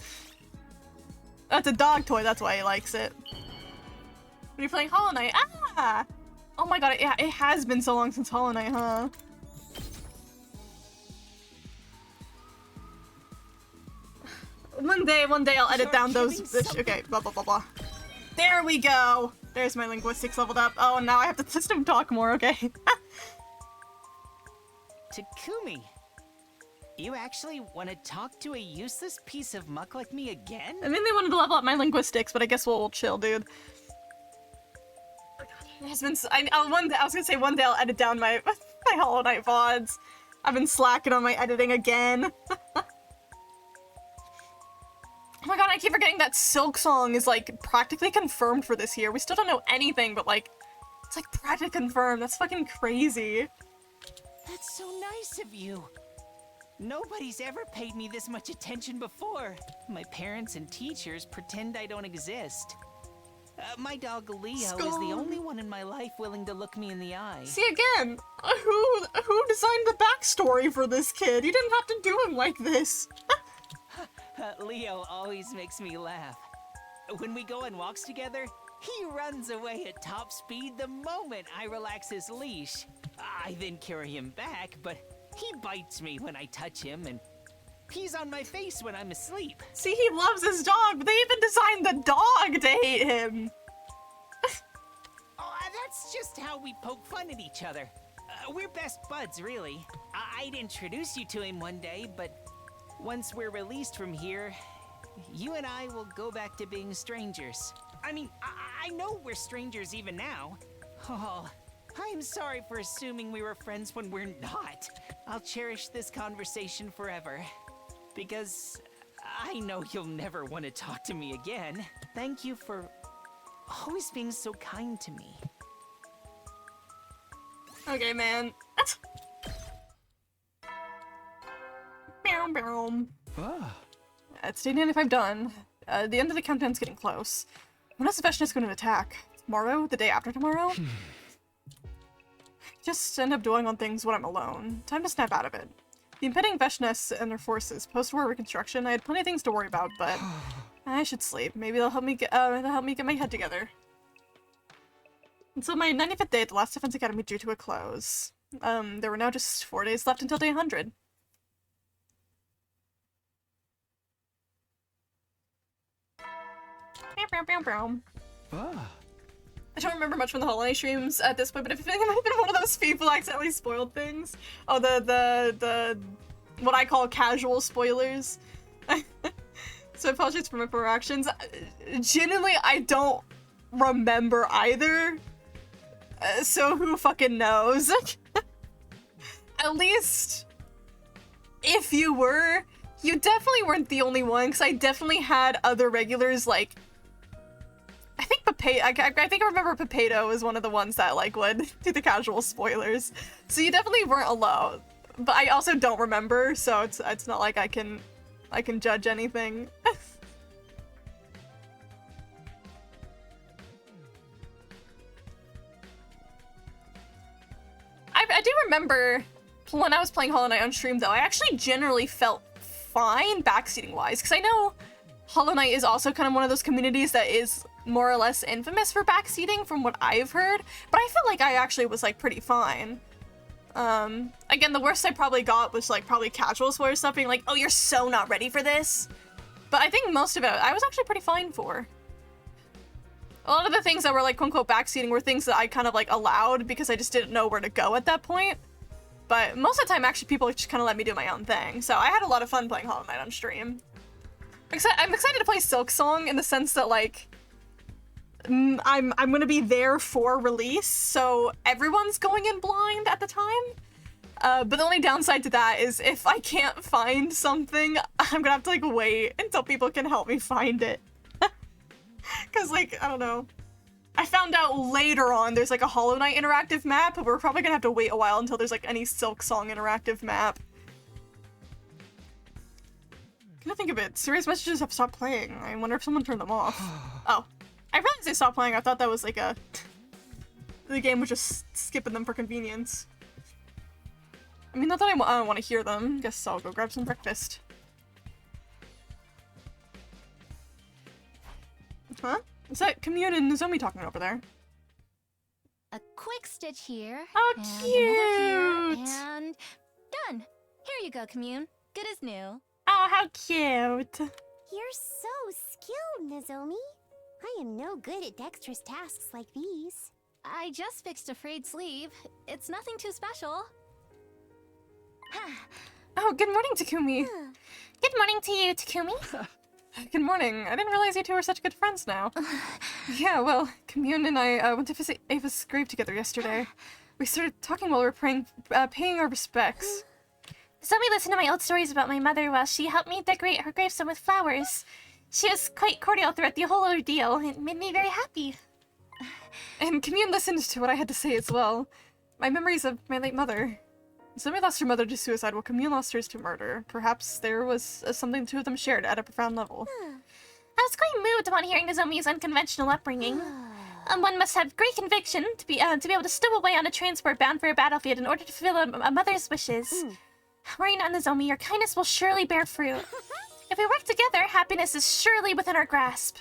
That's a dog toy, that's why he likes it. When you're playing Hollow Knight, ah! Oh my god, yeah, it has been so long since Hollow Knight, huh? One day I'll edit down those. Okay, blah blah blah blah. There we go. There's my linguistics leveled up. Oh, now I have to listen to him talk more. Okay. Takumi, you actually want to talk to a useless piece of muck like me again? I mean, they wanted to level up my linguistics, but I guess we'll chill, dude. There's been. I was gonna say one day I'll edit down my Hollow Knight VODs. I've been slacking on my editing again. Oh my god, I keep forgetting that Silk Song is, like, practically confirmed for this year. We still don't know anything, but, like, it's, like, practically confirmed. That's fucking crazy. That's so nice of you. Nobody's ever paid me this much attention before. My parents and teachers pretend I don't exist. My dog Leo is the only one in my life willing to look me in the eye. See, again, who designed the backstory for this kid? You didn't have to do him like this. Leo always makes me laugh. When we go on walks together, he runs away at top speed the moment I relax his leash. I then carry him back, but he bites me when I touch him and pees on my face when I'm asleep. See, he loves his dog, but they even designed the dog to hate him. how we poke fun at each other. We're best buds, really. I'd introduce you to him one day, but once we're released from here, you and I will go back to being strangers. I mean, I know we're strangers even now. Oh, I'm sorry for assuming we were friends when we're not. I'll cherish this conversation forever, because I know you'll never want to talk to me again. Thank you for always being so kind to me. Okay, man. It's day 95 done. The end of the countdown's getting close. When is Veshna's going to attack? Tomorrow? The day after tomorrow? Just end up dwelling on things when I'm alone. Time to snap out of it. The impending Veshnas and their forces, post-war reconstruction, I had plenty of things to worry about, but I should sleep. Maybe they'll help me get my head together. Until my 95th day at the last Defense Academy drew to a close. There were now just 4 days left until day 100. I don't remember much from the holiday streams at this point, but I feel like I might have been one of those people who accidentally spoiled things. Oh, the what I call casual spoilers. So I apologize for my poor actions. Genuinely, I don't remember either. So who fucking knows? At least, if you were, you definitely weren't the only one, because I definitely had other regulars, like, I think I think I remember Papedo was one of the ones that, like, would do the casual spoilers. So you definitely weren't alone. But I also don't remember, so it's not like I can judge anything. I do remember when I was playing Hollow Knight on stream, though, I actually generally felt fine backseating-wise, because I know Hollow Knight is also kind of one of those communities that is more or less infamous for backseating, from what I've heard, but I felt like I actually was, like, pretty fine. Again, the worst I probably got was, like, probably casual spoiler stuff, being like, oh, you're so not ready for this. But I think most of it, I was actually pretty fine for. A lot of the things that were, like, quote-unquote backseating were things that I kind of, like, allowed because I just didn't know where to go at that point. But most of the time, actually, people just kind of let me do my own thing. So I had a lot of fun playing Hollow Knight on stream. I'm excited to play Silksong in the sense that, like, I'm gonna be there for release, so everyone's going in blind at the time. But the only downside to that is if I can't find something, I'm gonna have to, like, wait until people can help me find it. Cause, like, I don't know. I found out later on there's, like, a Hollow Knight interactive map, but we're probably gonna have to wait a while until there's, like, any Silksong interactive map. Can I think of it? Serious messages have stopped playing. I wonder if someone turned them off. Oh. I realized they stopped playing. I thought that was, like, the game was just skipping them for convenience. I mean, not that I want to hear them. Guess I'll go grab some breakfast. Huh? Is that Commune and Nozomi talking over there? A quick stitch here. Oh, and cute! another here, and done. Here you go, Commune. Good as new. Oh, how cute! You're so skilled, Nozomi. I am no good at dexterous tasks like these. I just fixed a frayed sleeve. It's nothing too special. Oh, good morning, Takumi. Good morning to you, Takumi. Good morning. I didn't realize you two were such good friends now. Yeah, well, Commune and I went to visit Ava's grave together yesterday. We started talking while we were paying our respects. Zomi listened to my old stories about my mother while she helped me decorate her gravestone with flowers. She was quite cordial throughout the whole ordeal. It made me very happy. And Commune listened to what I had to say as well. My memories of my late mother. Zomi lost her mother to suicide while Commune lost hers to murder. Perhaps there was something the two of them shared at a profound level. I was quite moved upon hearing Nozomi's unconventional upbringing. One must have great conviction to be able to stow away on a transport bound for a battlefield in order to fulfill a mother's wishes. Worry not, Nozomi, your kindness will surely bear fruit. If we work together, happiness is surely within our grasp.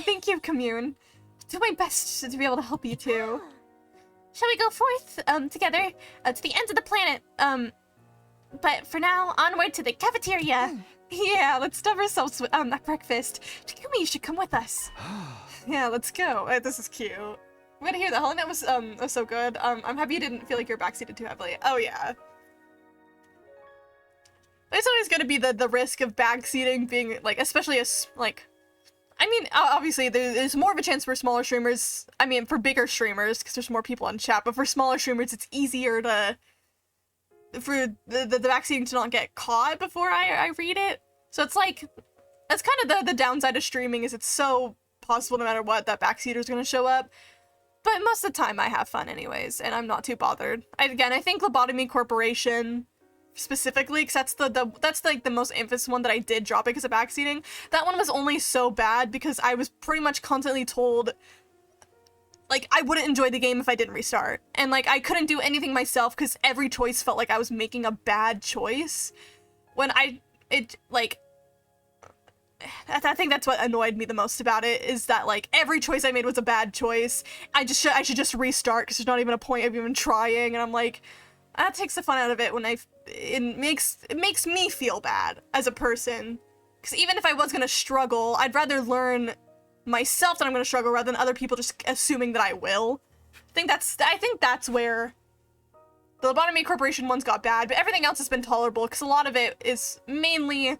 Thank you, Commune. I'll do my best to be able to help you too. Shall we go forth together to the ends of the planet? But for now, onward to the cafeteria. Yeah, let's stuff ourselves with breakfast. Takumi, you should come with us. Yeah, let's go. This is cute. I'm gonna hear that. Hollow Knight was so good. I'm happy you didn't feel like you're backseated too heavily. Oh yeah. There's always gonna be the risk of backseating being like, especially as like, I mean, obviously there's more of a chance for smaller streamers. I mean, for bigger streamers because there's more people in chat, but for smaller streamers, it's easier for the backseating to not get caught before I read it. So it's like, that's kind of the downside of streaming, is it's so possible no matter what that backseater's gonna show up. But most of the time I have fun anyways, and I'm not too bothered. I think Lobotomy Corporation specifically, because that's like the most infamous one that I did drop because of backseating. That one was only so bad because I was pretty much constantly told like I wouldn't enjoy the game if I didn't restart. And like I couldn't do anything myself because every choice felt like I was making a bad choice. When I think that's what annoyed me the most about it, is that like every choice I made was a bad choice. I should just restart because there's not even a point of even trying, and I'm like, that takes the fun out of it when it makes me feel bad as a person. Because even if I was gonna struggle, I'd rather learn myself that I'm gonna struggle rather than other people just assuming that I will. I think that's where the Lobotomy Corporation ones got bad, but everything else has been tolerable because a lot of it is mainly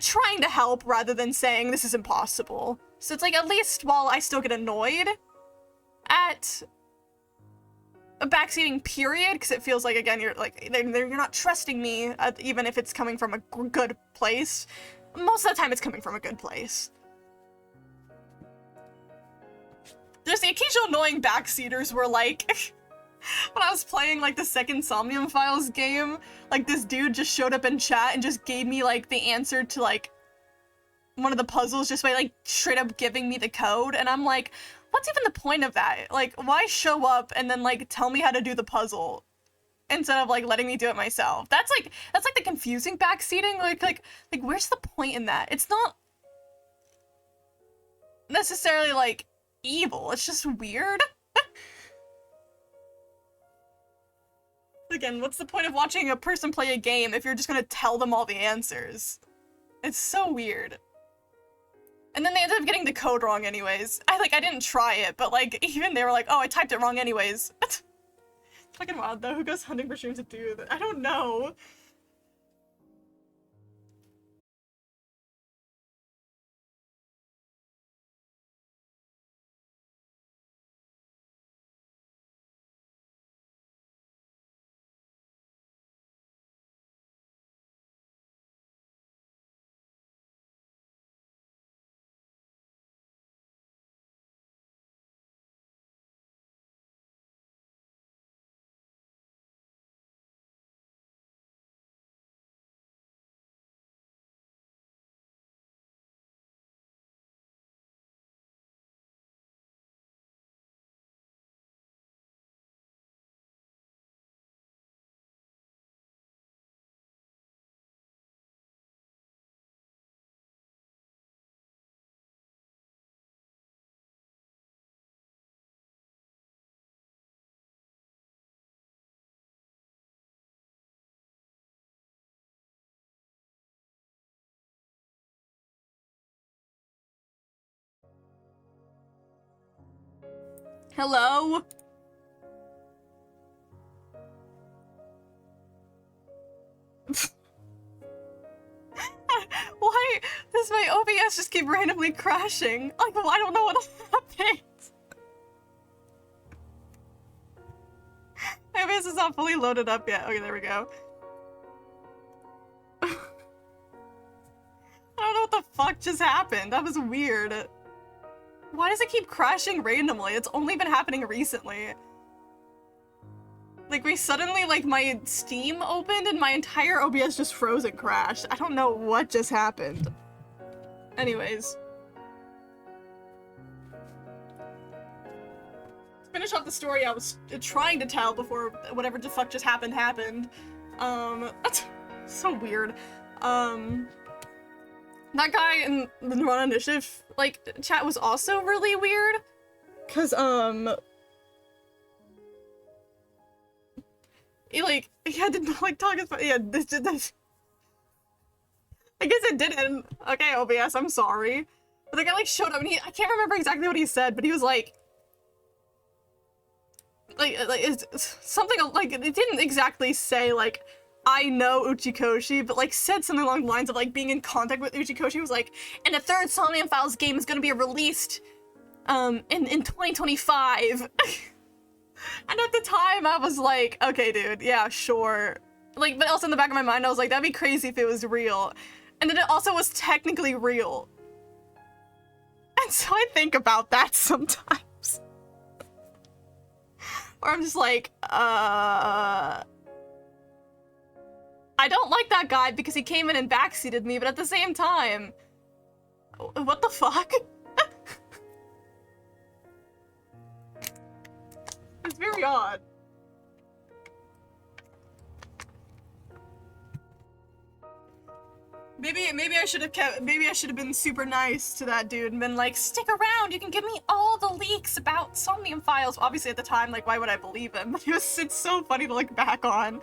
trying to help rather than saying this is impossible. So it's like, at least while I still get annoyed at a backseating period, because it feels like, again, you're like, you're not trusting me, even if it's coming from a good place. Most of the time it's coming from a good place. There's the occasional annoying backseaters where like, when I was playing like the second Somnium Files game, like this dude just showed up in chat and just gave me like the answer to like one of the puzzles just by like straight up giving me the code, and I'm like, what's even the point of that? Like, why show up and then like tell me how to do the puzzle instead of like letting me do it myself? That's like the confusing backseating. Like where's the point in that? It's not necessarily like evil, it's just weird. Again, what's the point of watching a person play a game if you're just gonna tell them all the answers? It's so weird. And then they ended up getting the code wrong anyways. I didn't try it, but like, even they were like, oh, I typed it wrong anyways. It's fucking wild though, who goes hunting for streams to do that? I don't know. Hello? Why does my OBS just keep randomly crashing? Like, I don't know what happened. My OBS is not fully loaded up yet. Okay, there we go. I don't know what the fuck just happened. That was weird. Why does it keep crashing randomly? It's only been happening recently. Like, like, my Steam opened and my entire OBS just froze and crashed. I don't know what just happened. Anyways. To finish off the story I was trying to tell before whatever the fuck just happened. So weird. That guy in the Nirvana Initiative, like, chat was also really weird. Cause, he had to, like, talk about, yeah, this. I guess it didn't. Okay, OBS, I'm sorry. But the guy, like, showed up and I can't remember exactly what he said, but he was like, like it's something like it didn't exactly say like I know Uchikoshi, but like said something along the lines of like being in contact with Uchikoshi. Was like, and the third Somnium Files game is going to be released in 2025. And at the time I was like, okay dude, yeah, sure. Like, but also in the back of my mind I was like, that'd be crazy if it was real. And then it also was technically real. And so I think about that sometimes. Or I'm just like, I don't like that guy because he came in and backseated me, but at the same time, what the fuck? It's very odd. Maybe I should have been super nice to that dude and been like, stick around, you can give me all the leaks about Somnium Files. Obviously at the time, like, why would I believe him? But it's so funny to look back on.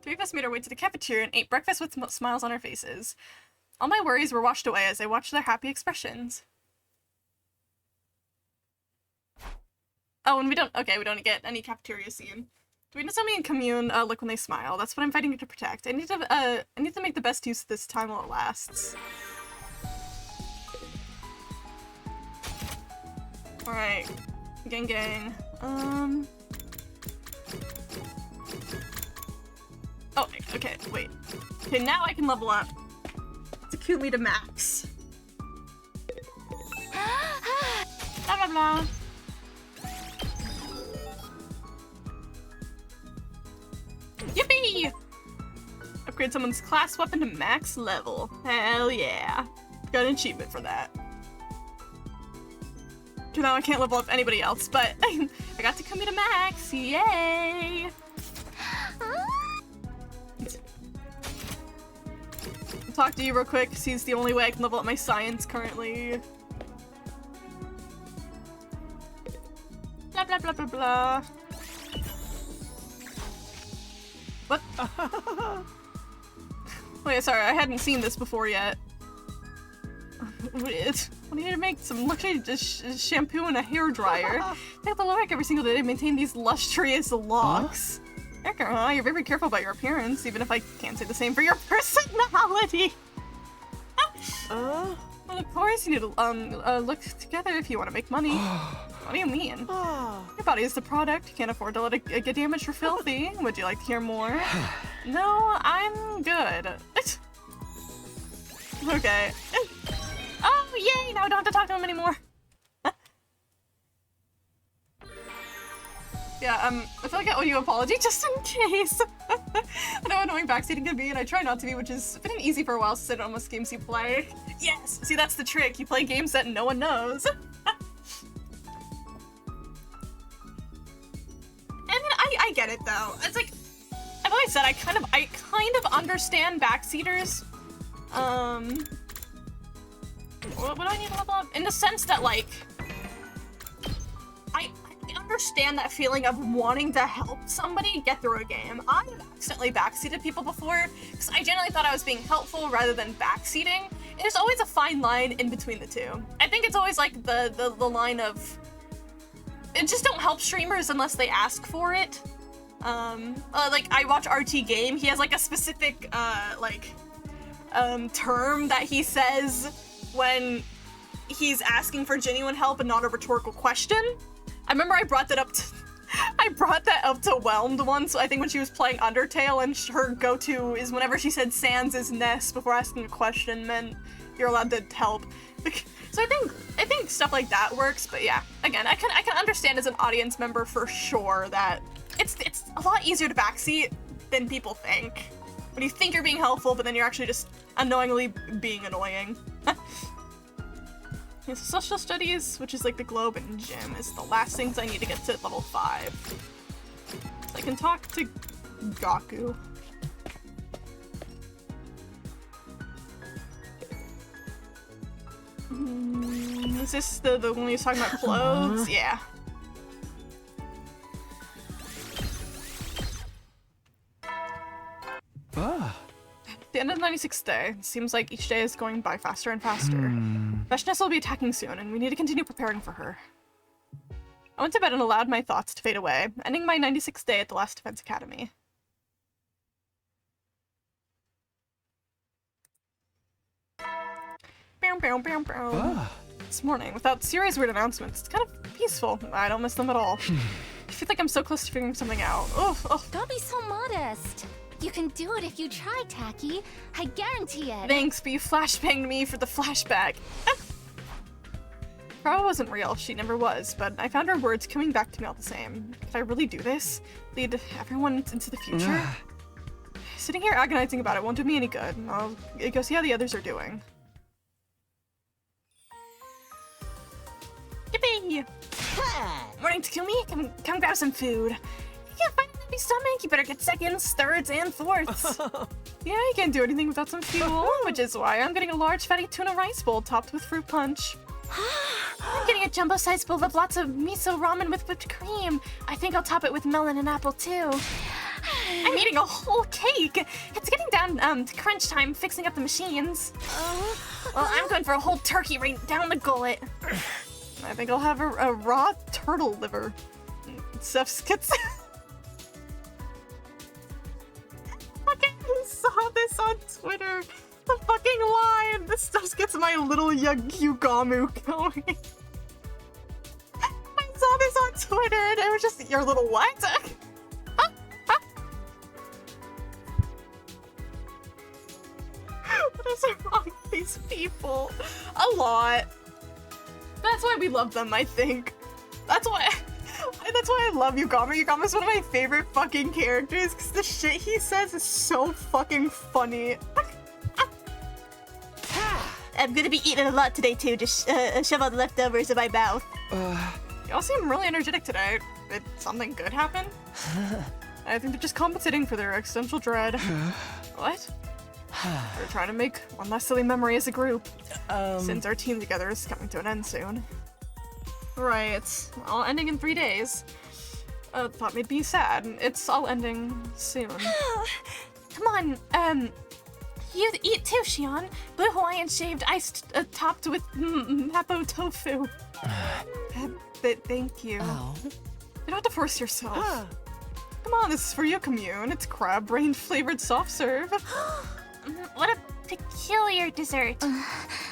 Three of us made our way to the cafeteria and ate breakfast with smiles on our faces. All my worries were washed away as I watched their happy expressions. Oh, and we don't get any cafeteria scene. Do we know somebody in commune look when they smile? That's what I'm fighting to protect. I need to make the best use of this time while it lasts. Alright. Gang. Oh, okay, wait. Okay, now I can level up. To queue me to max. Blah blah blah. Yippee! Upgrade someone's class weapon to max level. Hell yeah. Got an achievement for that. So now I can't level up anybody else, but I got to come to max. Yay! I'll talk to you real quick, because he's the only way I can level up my science currently. Blah blah blah blah blah. What? Wait, sorry, I hadn't seen this before yet. We need to make some luxury shampoo and a hairdryer. Take the look every single day to maintain these lustrous locks. Huh? You're very careful about your appearance, even if I can't say the same for your personality. Well, of course you need to look together if you want to make money. What do you mean? Your body is the product. You can't afford to let it get damaged or filthy. Would you like to hear more? No, I'm good. Okay. Oh, yay! Now I don't have to talk to him anymore. Yeah, I feel like I owe you an apology just in case. I know how annoying backseating can be, and I try not to be, which has been easy for a while since I don't know most games you play. Yes! See, that's the trick. You play games that no one knows. And I get it though. It's like I've always said, I kind of understand backseaters. What do I need to level up? In the sense that like I understand that feeling of wanting to help somebody get through a game. I've accidentally backseated people before because I generally thought I was being helpful rather than backseating. There's always a fine line in between the two. I think it's always like the line of just don't help streamers unless they ask for it. Like I watch RT Game. He has like a specific term that he says when he's asking for genuine help and not a rhetorical question. I remember I brought that up to Whelmed once, I think when she was playing Undertale, and her go-to is whenever she said sans is Ness before asking a question meant you're allowed to help. So I think stuff like that works, but yeah, again, I can understand as an audience member for sure that it's a lot easier to backseat than people think. When you think you're being helpful, but then you're actually just unknowingly being annoying. Yeah, so social studies, which is like the globe and gym, is the last things I need to get to level 5. So I can talk to Gaku. Is this the one he was talking about clothes? Yeah. the end of the 96th day. It seems like each day is going by faster and faster. Veshness will be attacking soon, and we need to continue preparing for her. I went to bed and allowed my thoughts to fade away, ending my 96th day at the Last Defense Academy. This morning, without serious weird announcements, it's kind of peaceful. I don't miss them at all. I feel like I'm so close to figuring something out. Don't be so modest. You can do it if you try, Tacky. I guarantee it. Thanks, but you flashbanged me for the flashback. Probably wasn't real, she never was, but I found her words coming back to me all the same. Could I really do this? Lead everyone into the future? Sitting here agonizing about it won't do me any good. I'll go see how the others are doing. Yippee! Morning, Takumi. Come grab some food. You can't find an empty stomach. You better get seconds, thirds, and fourths. Yeah, you can't do anything without some fuel, which is why I'm getting a large fatty tuna rice bowl topped with fruit punch. I'm getting a jumbo-sized bowl of lots of miso ramen with whipped cream. I think I'll top it with melon and apple too. I'm eating a whole cake. It's getting down to crunch time fixing up the machines. Well, I'm going for a whole turkey right down the gullet. I think I'll have a raw turtle liver. Stuff's gets. I saw this on Twitter. The fucking line. This stuff gets my little Yugamu going. I saw this on Twitter and it was just your little what? What is wrong with these people? A lot. That's why we love them, I think. That's why I love Yugama. Yugama's one of my favorite fucking characters because the shit he says is so fucking funny. I'm gonna be eating a lot today too, just shove all the leftovers in my mouth. Y'all seem really energetic today. Did something good happen? I think they're just compensating for their existential dread. What? We're trying to make one less silly memory as a group. Since our team together is coming to an end soon. Right, it's all ending in 3 days. Thought me be sad. It's all ending soon. Come on, you eat too, Shion. Blue Hawaiian shaved ice topped with mapo tofu. Thank you. You don't have to force yourself. Come on, this is for you, Commune. It's crab brain flavored soft serve. What a peculiar dessert.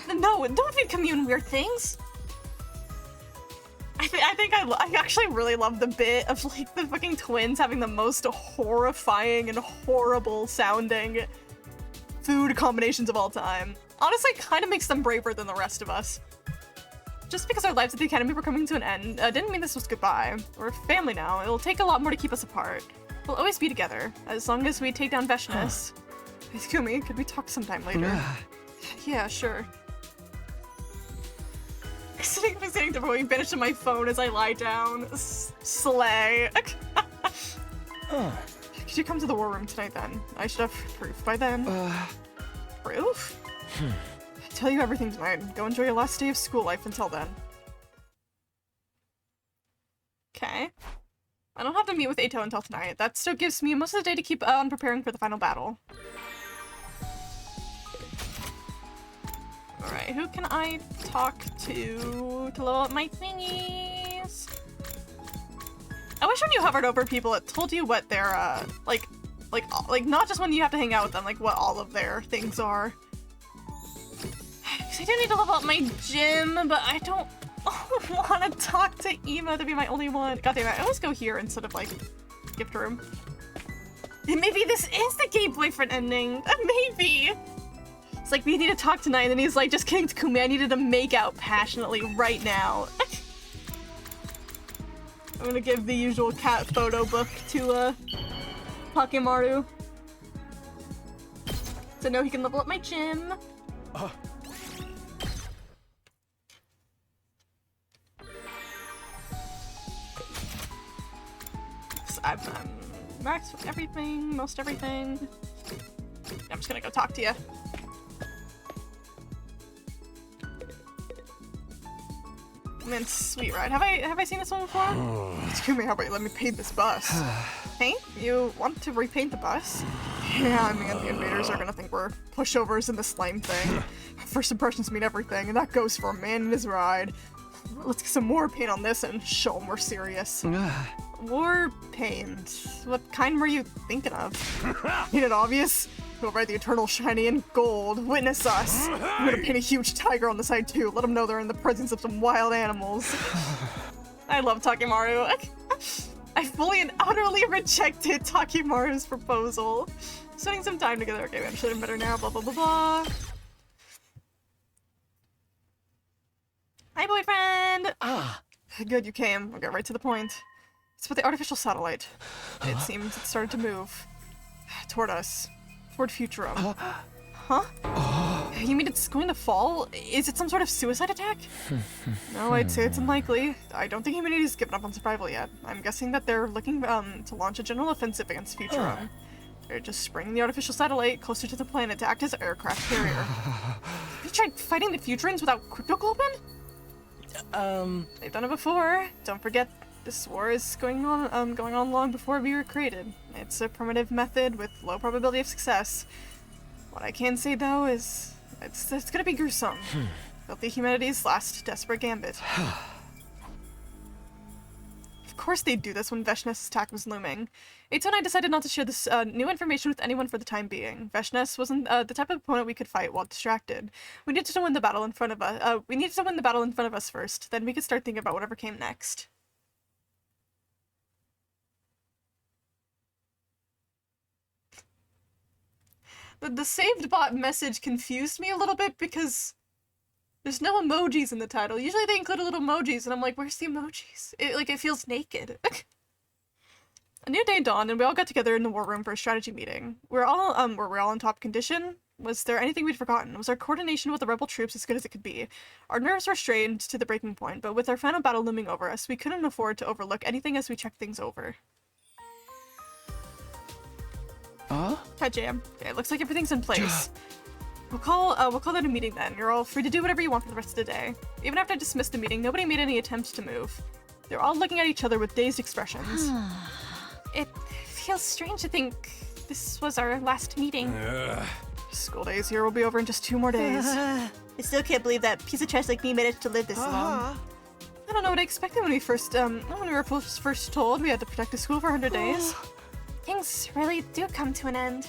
No, don't feed Commune weird things. I think I actually really love the bit of like the fucking twins having the most horrifying and horrible sounding food combinations of all time. Honestly, kind of makes them braver than the rest of us. Just because our lives at the Academy were coming to an end didn't mean this was goodbye. We're family now. It'll take a lot more to keep us apart. We'll always be together, as long as we take down Veshness. Kumi, could we talk sometime later? Yeah, sure. Sitting to moving finish on my phone as I lie down. Slay. Could you come to the war room tonight then? I should have proof by then. Proof? I'll tell you everything tonight. Go enjoy your last day of school life until then. Okay. I don't have to meet with Eito until tonight. That still gives me most of the day to keep on preparing for the final battle. Alright, who can I talk to level up my thingies? I wish when you hovered over people it told you what their, like not just when you have to hang out with them, like what all of their things are. Because I do need to level up my gym, but I don't want to talk to Ema to be my only one. God damn it, I always go here instead of, like, gift room. And maybe this is the gay boyfriend ending. Maybe. It's like, we need to talk tonight, and then he's like, just kidding, Takumi, I needed to make out passionately right now. I'm gonna give the usual cat photo book to, Pakemaru. So now he can level up my gym. I'm maxed with everything, most everything. I'm just gonna go talk to you. Man, sweet ride. Have I seen this one before? Excuse me, how about you let me pay this bus? Paint? You want to repaint the bus? Yeah, man, the invaders are gonna think we're pushovers in the slime thing. First impressions mean everything, and that goes for a man and his ride. Let's get some more paint on this and show them we're serious. War paint? What kind were you thinking of? Ain't it obvious? We'll write the eternal shiny in gold. Witness us. I'm gonna paint a huge tiger on the side too. Let them know they're in the presence of some wild animals. I love Takimaru. I fully and utterly rejected Takimaru's proposal. Spending some time together. Okay, I'm feeling better now. Blah, blah, blah, blah. Hi, boyfriend! Ah. Good, you came. We'll get right to the point. It's about the artificial satellite. It seems it started to move. Toward us. Toward Futurum. Huh? You mean it's going to fall? Is it some sort of suicide attack? No, I'd say it's unlikely. I don't think humanity's given up on survival yet. I'm guessing that they're looking to launch a general offensive against Futurum. They're just bringing the artificial satellite closer to the planet to act as an aircraft carrier. Have you tried fighting the Futurans without Cryptoglobin? They've done it before. Don't forget, this war is going on long before we were created. It's a primitive method with low probability of success. What I can say though is, it's gonna be gruesome. It'll be humanity's last desperate gambit. Of course they'd do this when Veshness' attack was looming. Ato and I decided not to share this new information with anyone for the time being. Veshness wasn't the type of opponent we could fight while distracted. We needed to win the battle in front of us. We needed to win the battle in front of us first. Then we could start thinking about whatever came next. The saved bot message confused me a little bit because there's no emojis in the title. Usually they include a little emojis, and I'm like, where's the emojis? It feels naked. A new day dawned, and we all got together in the war room for a strategy meeting. Were we all in top condition? Was there anything we'd forgotten? Was our coordination with the rebel troops as good as it could be? Our nerves were strained to the breaking point, but with our final battle looming over us, we couldn't afford to overlook anything as we checked things over. Hi, Jam. Okay, it looks like everything's in place. We'll call that a meeting then. You're all free to do whatever you want for the rest of the day. Even after I dismissed the meeting, nobody made any attempts to move. They're all looking at each other with dazed expressions. It feels strange to think this was our last meeting. School days here will be over in just 2 more days. I still can't believe that piece of trash like me managed to live this long. I don't know what I expected when we were first told we had to protect the school for 100 days. Things really do come to an end.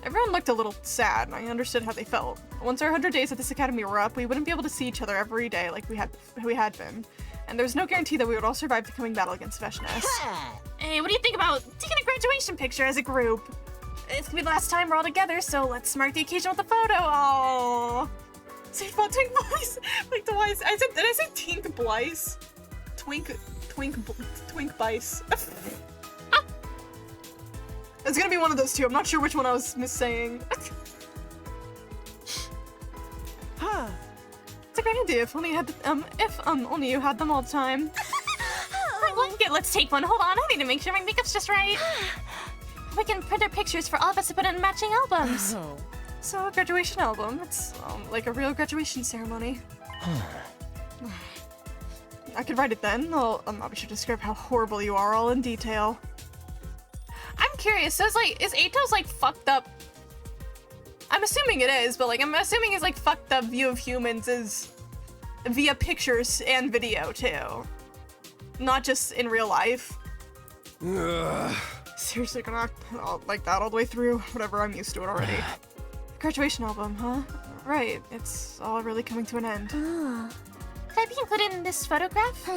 Everyone looked a little sad, and I understood how they felt. Once our 100 days at this academy were up, we wouldn't be able to see each other every day like we had been. And there was no guarantee that we would all survive the coming battle against Veshness. Hey, what do you think about taking a graduation picture as a group? It's gonna be the last time we're all together, so let's mark the occasion with a photo. Oh, say about Twink Blice, like the wise. Did I say Tink Blice? Twink Bice. It's gonna be one of those two. I'm not sure which one I was missaying. It's a great idea. If only you had them all the time. Let's take one. Hold on, I need to make sure my makeup's just right. We can print our pictures for all of us to put in matching albums. So a graduation album. It's like a real graduation ceremony. I could write it then. I'll be sure to describe how horrible you are all in detail. I'm curious, so is Ato's like fucked up? I'm assuming it is, but I'm assuming his fucked up view of humans is via pictures and video too. Not just in real life. Seriously, gonna act like that all the way through? Whatever, I'm used to it already. Graduation album, huh? Right, it's all really coming to an end. Could I be included in this photograph?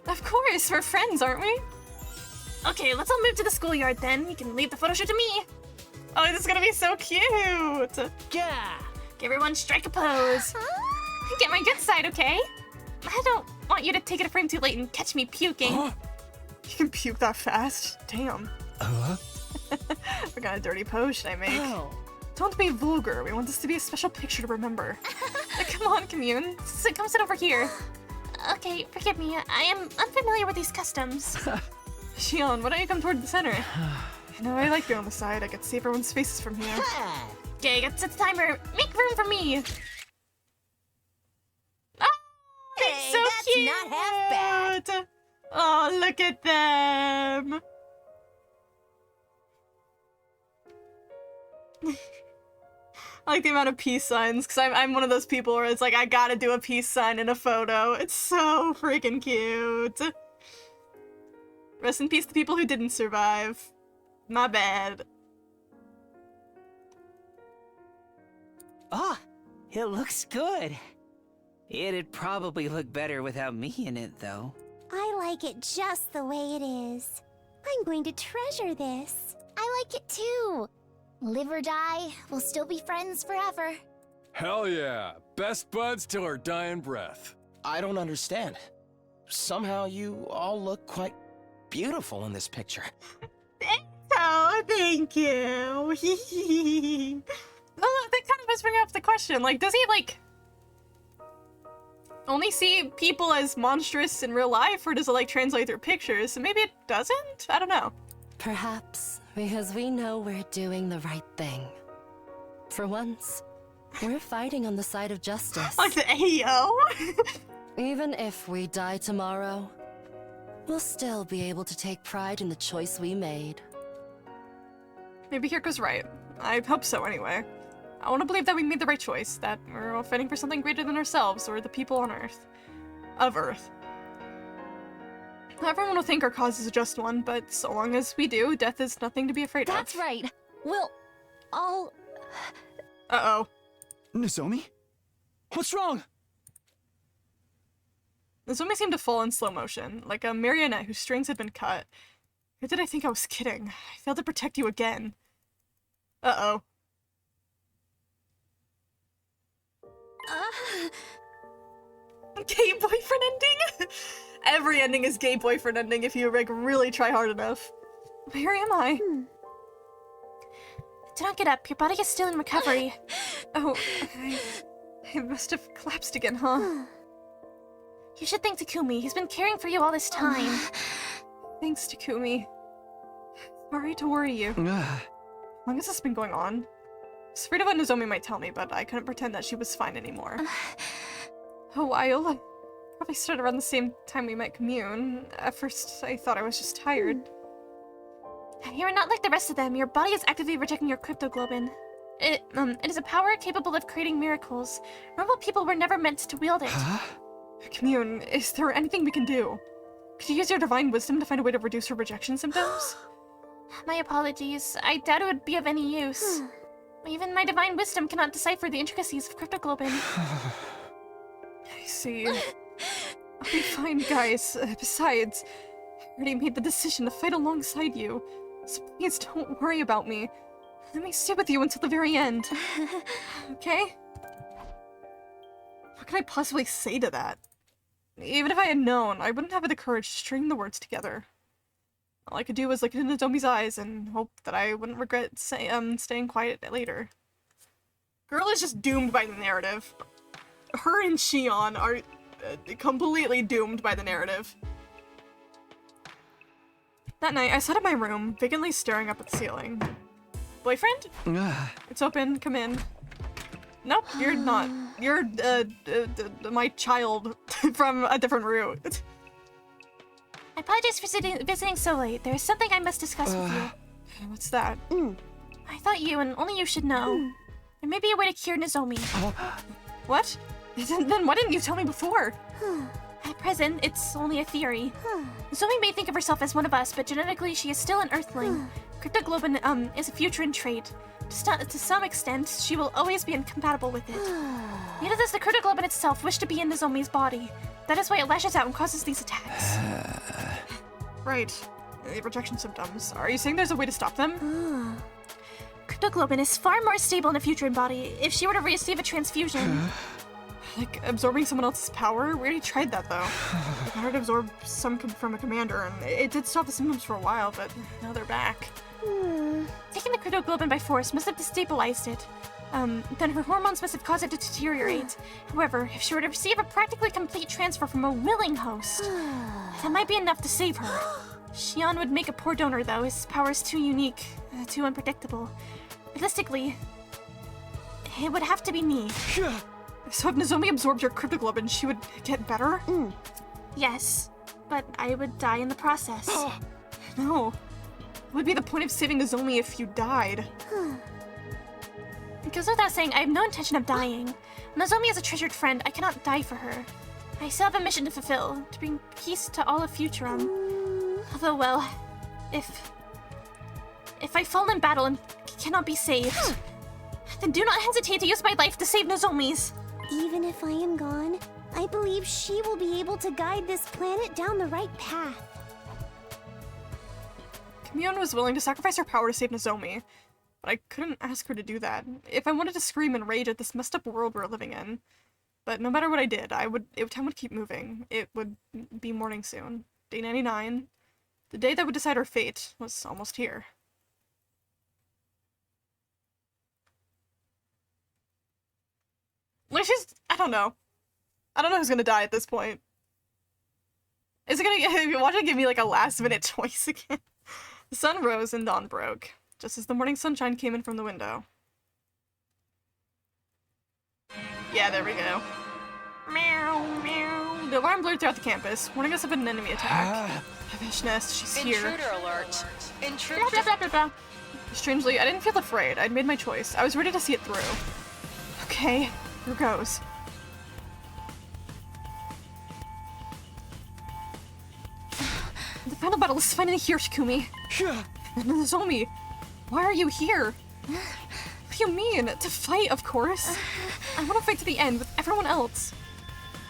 Of course, we're friends, aren't we? Okay, let's all move to the schoolyard then. You can leave the photo shoot to me. Oh, this is gonna be so cute! Yeah! Everyone strike a pose. Get my good side, okay? I don't want you to take it a frame too late and catch me puking. You can puke that fast? Damn. What kind of dirty pose should I make? Don't be vulgar. We want this to be a special picture to remember. Come on, Commune. Come sit over here. Okay, forgive me. I am unfamiliar with these customs. Shion, why don't you come toward the center? I know I like being on the side. I get to see everyone's faces from here. Okay, let's set the timer. Make room for me. Oh, hey, so that's cute. not half bad. Oh, look at them. I like the amount of peace signs, because I'm one of those people where it's like, I gotta do a peace sign in a photo. It's so freaking cute. Rest in peace to people who didn't survive. My bad. Ah, it looks good. It'd probably look better without me in it, though. I like it just the way it is. I'm going to treasure this. I like it too. Live or die, we'll still be friends forever. Hell yeah. Best buds till our dying breath. I don't understand. Somehow you all look quite beautiful in this picture. Oh, thank you. Well, that kind of does bring up the question. Like, does he, like, only see people as monstrous in real life, or does it, like, translate through pictures? So maybe it doesn't? I don't know. Perhaps because we know we're doing the right thing. For once, we're fighting on the side of justice. Like the AO? Even if we die tomorrow, we'll still be able to take pride in the choice we made. Maybe Kirko's right. I hope so, anyway. I want to believe that we made the right choice, that we're all fighting for something greater than ourselves or the people on Earth. Of Earth. Everyone will think our cause is a just one, but so long as we do, death is nothing to be afraid of. That's right. We'll all... Uh-oh. Nozomi? What's wrong? Nozomi seemed to fall in slow motion, like a marionette whose strings had been cut. Or did I think I was kidding? I failed to protect you again. Uh-oh. Gay boyfriend ending? Every ending is gay boyfriend ending if you, like, really try hard enough. Where am I? Do not get up. Your body is still in recovery. Oh, I must have collapsed again, huh? You should thank Takumi. He's been caring for you all this time. Thanks, Takumi. Sorry to worry you. How long has this been going on? I was afraid of what Nozomi might tell me, but I couldn't pretend that she was fine anymore. A while. Probably started around the same time we met Commune. At first, I thought I was just tired. You're not like the rest of them. Your body is actively rejecting your cryptoglobin. It is a power capable of creating miracles. Normal people were never meant to wield it. Commune, is there anything we can do? Could you use your divine wisdom to find a way to reduce her rejection symptoms? My apologies. I doubt it would be of any use. Even my divine wisdom cannot decipher the intricacies of cryptoglobin. I see. I'll be fine, guys. Besides, I already made the decision to fight alongside you. So please don't worry about me. Let me stay with you until the very end. Okay? What could I possibly say to that? Even if I had known, I wouldn't have the courage to string the words together. All I could do was look into Nozomi's eyes and hope that I wouldn't regret staying quiet later. Girl is just doomed by the narrative. Her and Shion are completely doomed by the narrative. That night, I sat in my room, vacantly staring up at the ceiling. Boyfriend? It's open, come in. Nope, you're not. You're, my child from a different route. I apologize for visiting so late. There is something I must discuss with you. What's that? I thought you and only you should know. There may be a way to cure Nozomi. What? Then why didn't you tell me before? At present, it's only a theory. Nozomi may think of herself as one of us, but genetically she is still an Earthling. Cryptoglobin is a future trait. To some extent, she will always be incompatible with it. Neither does the cryptoglobin itself wish to be in Nozomi's body. That is why it lashes out and causes these attacks. Right. The rejection symptoms. Are you saying there's a way to stop them? Cryptoglobin is far more stable in a future body if she were to receive a transfusion. Like, absorbing someone else's power? We already tried that, though. We got her to absorb some from a commander, and it did stop the symptoms for a while, but now they're back. Taking the cryptoglobin by force must have destabilized it. Then her hormones must have caused it to deteriorate. However, if she were to receive a practically complete transfer from a willing host, that might be enough to save her. Shion would make a poor donor, though. His power is too unique, too unpredictable. Realistically, it would have to be me. So if Nozomi absorbed your cryptoglobin, she would get better? Yes, but I would die in the process. No. What would be the point of saving Nozomi if you died? It goes without saying, I have no intention of dying. Nozomi is a treasured friend. I cannot die for her. I still have a mission to fulfill, to bring peace to all of Futurum. Although, well, if I fall in battle and cannot be saved, then do not hesitate to use my life to save Nozomi's. Even if I am gone, I believe she will be able to guide this planet down the right path. Kamion was willing to sacrifice her power to save Nozomi, but I couldn't ask her to do that. If I wanted to scream in rage at this messed up world we're living in. But no matter what I did, time would keep moving. It would be morning soon. Day 99. The day that would decide our fate was almost here. Like, I don't know. I don't know who's gonna die at this point. Is it gonna, watch it give me like a last minute choice again? The sun rose and dawn broke, just as the morning sunshine came in from the window. Yeah, there we go. Meow, meow. The alarm blared throughout the campus, warning us of an enemy attack. Vashnes, she's here. Intruder alert. Intruder. Strangely, I didn't feel afraid. I'd made my choice. I was ready to see it through. Okay, here goes. The final battle is finally here, Shikumi. Nozomi, why are you here? What do you mean? To fight, of course. I want to fight to the end with everyone else.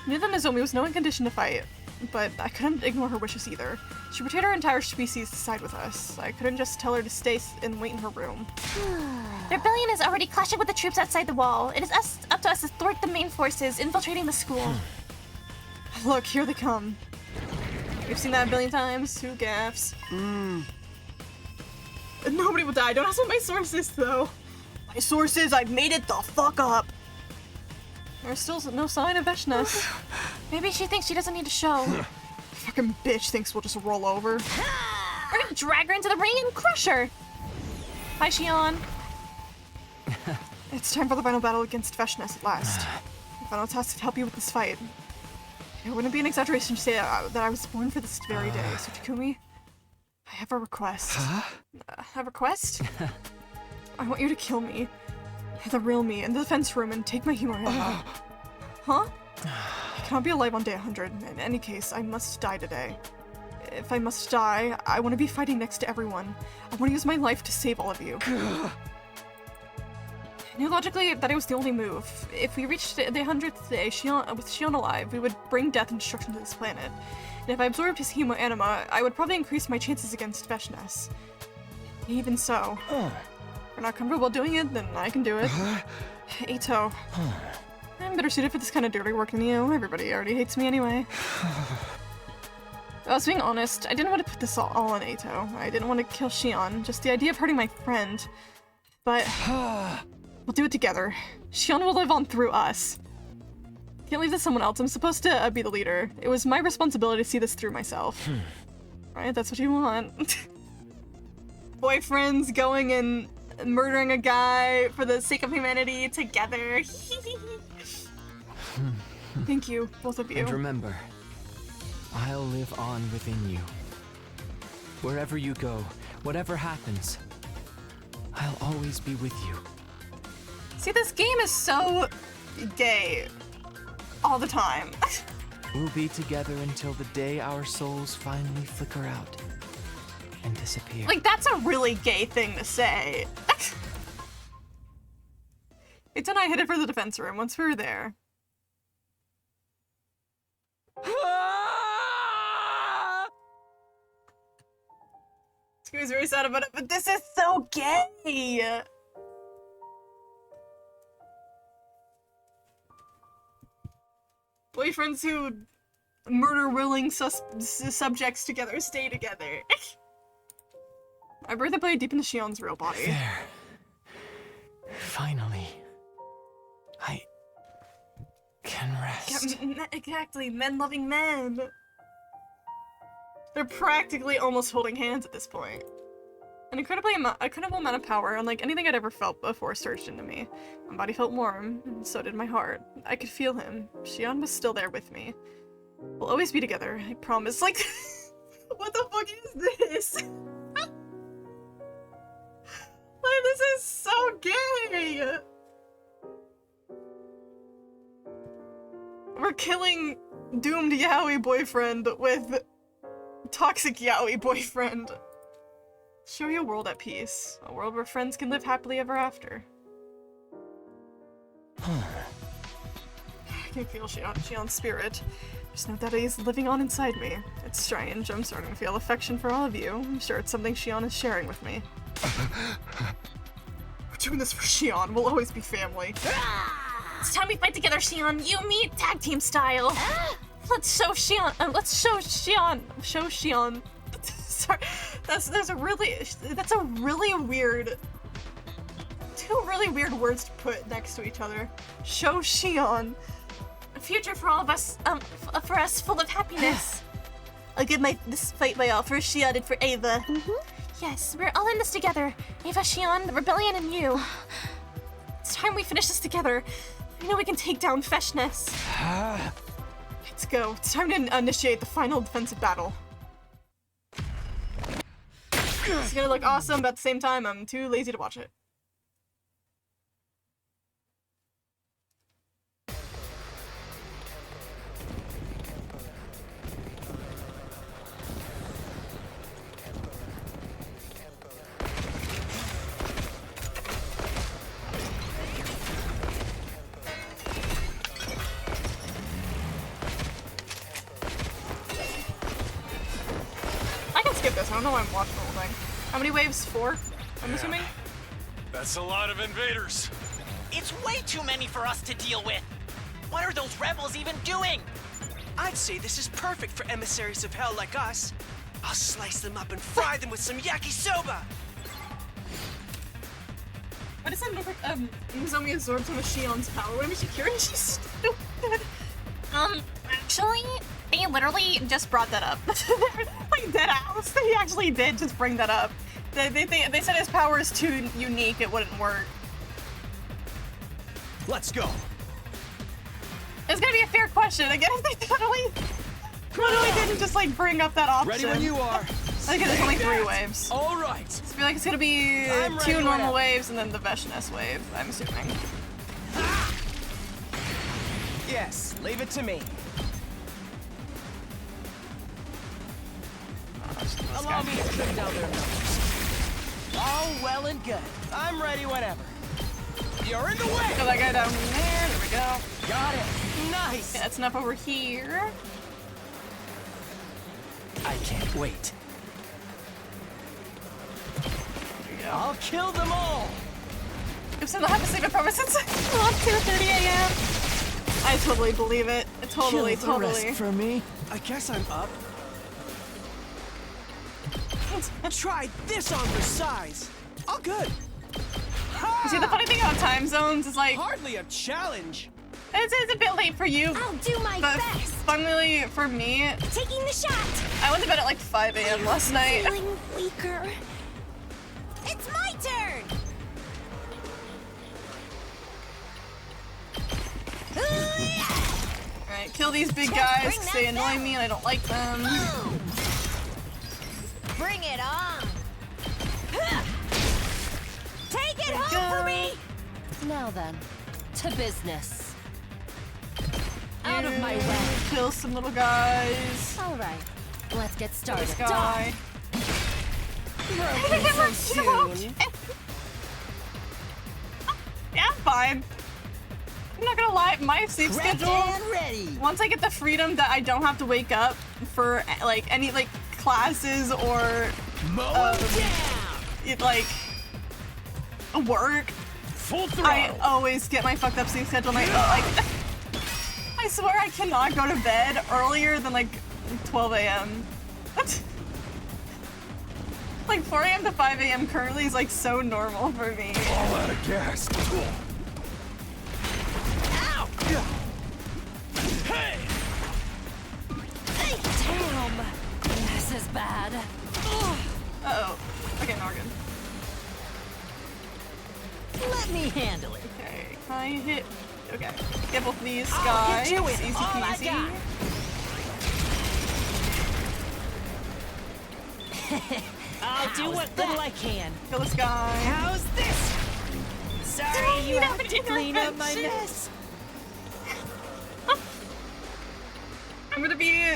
I knew that Nozomi was no in condition to fight, but I couldn't ignore her wishes either. She betrayed our entire species to side with us. I couldn't just tell her to stay and wait in her room. The rebellion is already clashing with the troops outside the wall. It is up to us to thwart the main forces infiltrating the school. Look, here they come. We've seen that a billion times. Who gaffs? Nobody will die. Don't ask what my source is, though. My source is I've made it the fuck up. There's still no sign of Vashnes. Maybe she thinks she doesn't need to show. Fucking bitch thinks we'll just roll over. We're gonna drag her into the ring and crush her. Hi, Shion. It's time for the final battle against Vashnes at last. The final task to help you with this fight. It wouldn't be an exaggeration to say that I was born for this very day. So, Takumi, I have a request. A request? I want you to kill me. The real me in the defense room and take my Himurama. Huh? I cannot be alive on day 100. In any case, I must die today. If I must die, I want to be fighting next to everyone. I want to use my life to save all of you. I knew logically that it was the only move. If we reached the 100th day with Shion alive, we would bring death and destruction to this planet. And if I absorbed his Himo-Anima, I would probably increase my chances against Vashnes. Even so, if you're not comfortable doing it, then I can do it. Ito, I'm better suited for this kind of dirty work than you. Everybody already hates me anyway. I was being honest, I didn't want to put this all on Ito. I didn't want to kill Shion, just the idea of hurting my friend. But we'll do it together. Shion will live on through us. Can't leave this to someone else. I'm supposed to be the leader. It was my responsibility to see this through myself. Right? That's what you want. Boyfriends going and murdering a guy for the sake of humanity together. Thank you, both of you. And remember, I'll live on within you. Wherever you go, whatever happens, I'll always be with you. See, this game is so gay all the time. We'll be together until the day our souls finally flicker out and disappear. Like, that's a really gay thing to say. Ito and I headed for the defense room once we were there. Scooby's very sad about it, but this is so gay! Boyfriends who murder willing subjects together stay together. I buried the blade deep into Shion's real body. There. Finally. I can rest. Yeah, exactly, men-loving men. They're practically almost holding hands at this point. An incredible amount of power, unlike anything I'd ever felt before, surged into me. My body felt warm, and so did my heart. I could feel him. Shion was still there with me. We'll always be together, I promise. Like, what the fuck is this? Like, this is so gay! we're killing doomed yaoi boyfriend with toxic yaoi boyfriend. Show you a world at peace. A world where friends can live happily ever after. I can feel Shion's spirit. Just know that he is living on inside me. It's strange. I'm starting to feel affection for all of you. I'm sure it's something Shion is sharing with me. We're doing this for Shion. We'll always be family. It's time we fight together, Shion. You and me, tag team style. Let's show Shion. Show Shion. Sorry, that's a really weird. Two really weird words to put next to each other. Show Shion. A future for all of us. For us, full of happiness. I'll give this fight my all for Shion and for Ava. Yes, we're all in this together. Ava, Shion, the rebellion, and you. It's time we finish this together. I know we can take down Feshness. Let's go. It's time to initiate the final defensive battle. It's gonna look awesome, but at the same time, I'm too lazy to watch it. I don't know why I'm watching the whole thing. How many waves? 4? I'm assuming? That's a lot of invaders. It's way too many for us to deal with. What are those rebels even doing? I'd say this is perfect for emissaries of hell like us. I'll slice them up and fry them with some yakisoba. Why does that look like Nozomi absorbs some of Shion's power? What is she curing? She's stupid. Actually, they literally just brought that up. Like dead ass. They actually did just bring that up. They said his power is too unique, it wouldn't work. Let's go. It's gonna be a fair question. Again, if they totally didn't just like bring up that option. Ready when you are. I think there's only 3 waves. All right. I feel like it's gonna be 2 normal waves and then the Veshness wave, I'm assuming. Yes, leave it to me. Allow me to trim down their numbers. All well and good. I'm ready whenever. You're in the way! Kill that guy down there. There we go. Got it. Nice. Okay, that's enough over here. I can't wait. There you go. I'll kill them all. If someone have to save it from us since 2:30 a.m. I totally believe it. Totally. For me. I guess I'm up. Try this on for size. All good. See, the funny thing about time zones is like hardly a challenge. It's a bit late for you. I'll do my best. Funnily for me, taking the shot. I went to bed at like 5 a.m. last night. Feeling weaker. It's my turn. Alright, kill these big guys because they annoy me and I don't like them. Bring it on! Take it home for me! Now then, to business. Out of my way. Kill some little guys. All right, let's get started. This guy. So soon. Yeah, I'm fine. I'm not gonna lie, my sleep schedule. Ready. Once I get the freedom that I don't have to wake up for like any like classes or like work, full throttle. I always get my fucked up sleep schedule. Like I swear I cannot go to bed earlier than like 12 a.m. Like 4 a.m. to 5 a.m. currently is like so normal for me. All out of gas. Ow! Hey! Damn! This is bad. Uh-oh. Okay, now we're good. Let me handle it. Okay, I hit... Okay. Get both of these I'll guys. hit you with Easy all I peasy. got. I'll do what little I can. Kill this guy. How's this? Sorry, you have to clean up my mess. I'm gonna be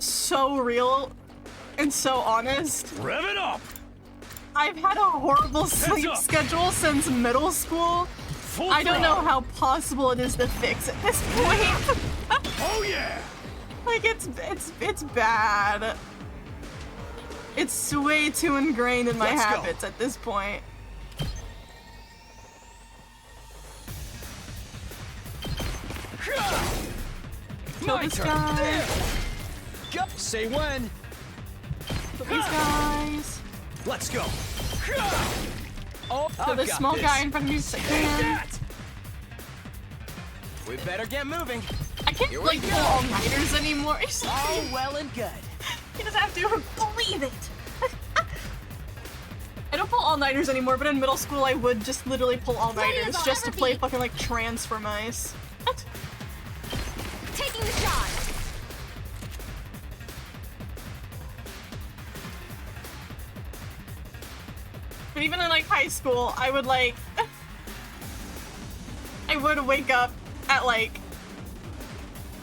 so real and so honest. Rev it up! I've had a horrible sleep schedule since middle school. I don't know how possible it is to fix at this point. Oh yeah! Like it's bad. It's way too ingrained in my habits at this point. Kill this guy. Say when. Kill these guys. Let's go. Oh, kill this small guy in front of me so I can. We better get moving. I can't like pull all-nighters anymore. All well and good. You just have to believe it. I don't pull all-nighters anymore, but in middle school I would just literally pull all-nighters just to play fucking like Transfer Mice. What? Taking the shot. But even in like high school, I would like I would wake up at like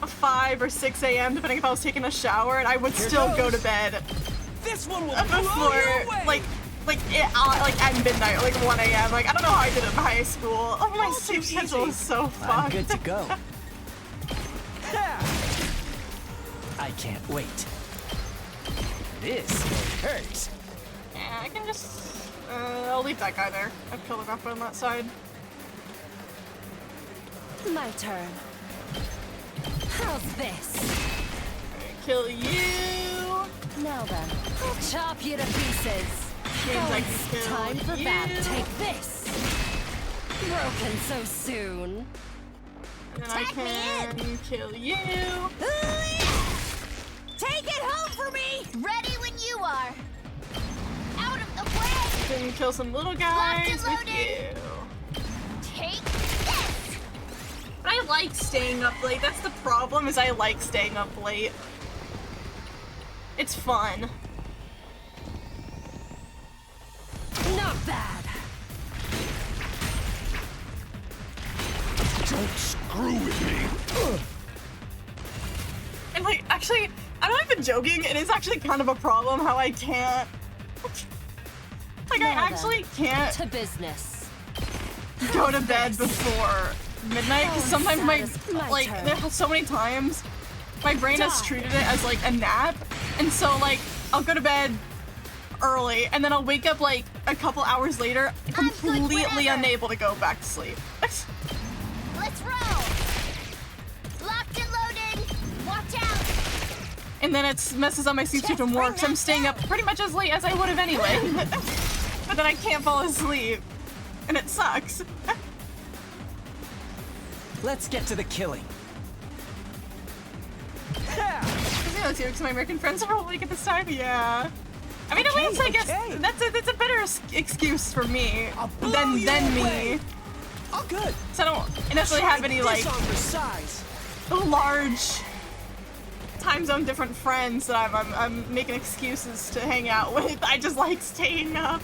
5 or 6 a.m. depending if I was taking a shower, and I would still go to bed. This one will before like at midnight, or like 1 a.m. Like I don't know how I did it in high school. Oh, my sleep schedule is so fucked. I'm good to go. I can't wait. This hurts. Yeah, I can just I'll leave that guy there. I've killed enough on that side. My turn. How's this? Kill you. Now then, I'll chop you to pieces. It's time for battle. Take this. Broken so soon. And then I can kill you. Take it home for me! Ready when you are. Out of the way! Then kill some little guys with you. Take this! But I like staying up late. That's the problem, is I like staying up late. It's fun. Not bad. Don't screw with me. And like, actually, I'm not even joking. It is actually kind of a problem how I can't. Like, I actually can't to business. go to bed before midnight because sometimes there's so many times my brain has treated it as like a nap, and so like I'll go to bed early and then I'll wake up like a couple hours later completely unable to go back to sleep. Let's roll! Locked and loaded! Watch out! And then it messes up my sleep schedule more because I'm staying up pretty much as late as I would have anyway. But then I can't fall asleep. And it sucks. Let's get to the killing. Because my American friends are awake at this time, yeah. I mean, at least I guess that's a better excuse for me than me. Oh, good. So I don't necessarily have any like large time zone different friends that I'm making excuses to hang out with. I just like staying up.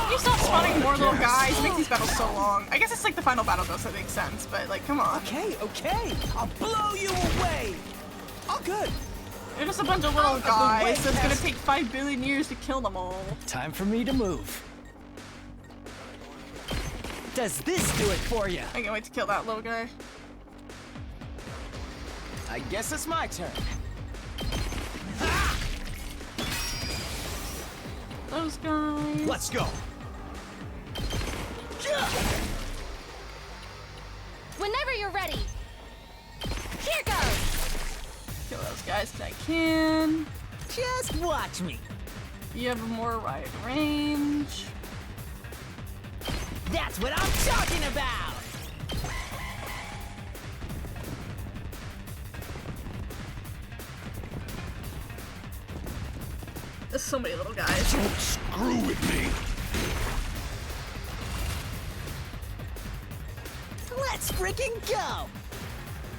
You stop spawning more little guys. It makes these battles so long. I guess it's like the final battle though, so it makes sense. But like, come on. Okay. I'll blow you away. All good. They're just a bunch of little guys, so it's gonna take 5 billion years to kill them all. Time for me to move. Does this do it for you? I can't wait to kill that little guy. I guess it's my turn. Those guys. Let's go. Whenever you're ready. Here goes. Kill those guys if I can. Just watch me. You have a more wide range. That's what I'm talking about. There's so many little guys. Don't screw with me. Let's freaking go.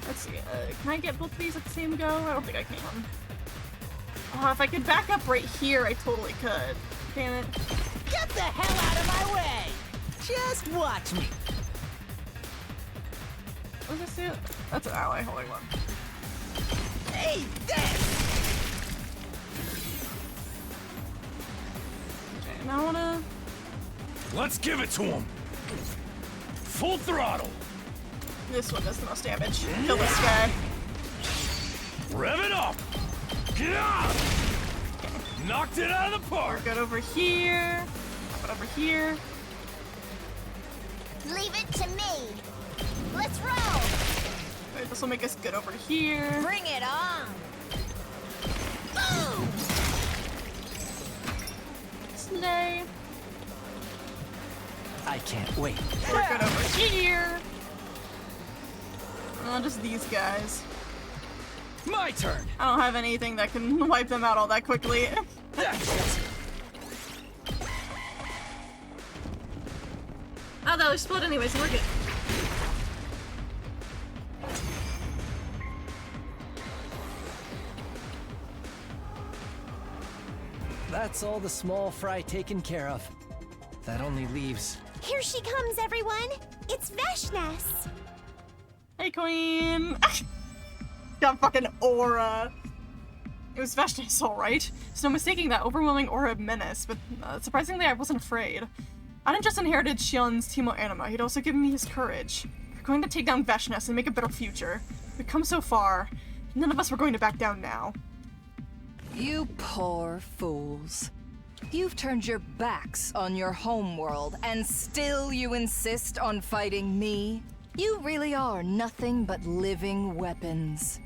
Let's see. Can I get both of these at the same go? I don't think I can. Oh, if I could back up right here, I totally could. Damn it. Get the hell out of my way. Just watch me. What does this do? That's an ally. Holding one. Hey, there! Okay, now I wanna. Let's give it to him. Full throttle. This one does the most damage. Kill this guy. Rev it up. Get out. Knocked it out of the park. Good over here. Put over here. Leave it to me. Let's roll. Wait, this will make us good over here. Bring it on. Boom. Slay. I can't wait. We're good over here. Just these guys. My turn. I don't have anything that can wipe them out all that quickly. That's it. Oh, they'll explode anyway, so we're good. That's all the small fry taken care of. That only leaves. Here she comes, everyone. It's Vashnes. Hey, Queen. Got fucking aura. It was Vashnes, alright. There's no mistaking that overwhelming aura of menace, but surprisingly I wasn't afraid. I didn't just inherited Shion's Teemo Anima, he'd also given me his courage. We're going to take down Vashnes and make a better future. We've come so far. None of us were going to back down now. You poor fools. You've turned your backs on your homeworld, and still you insist on fighting me? You really are nothing but living weapons.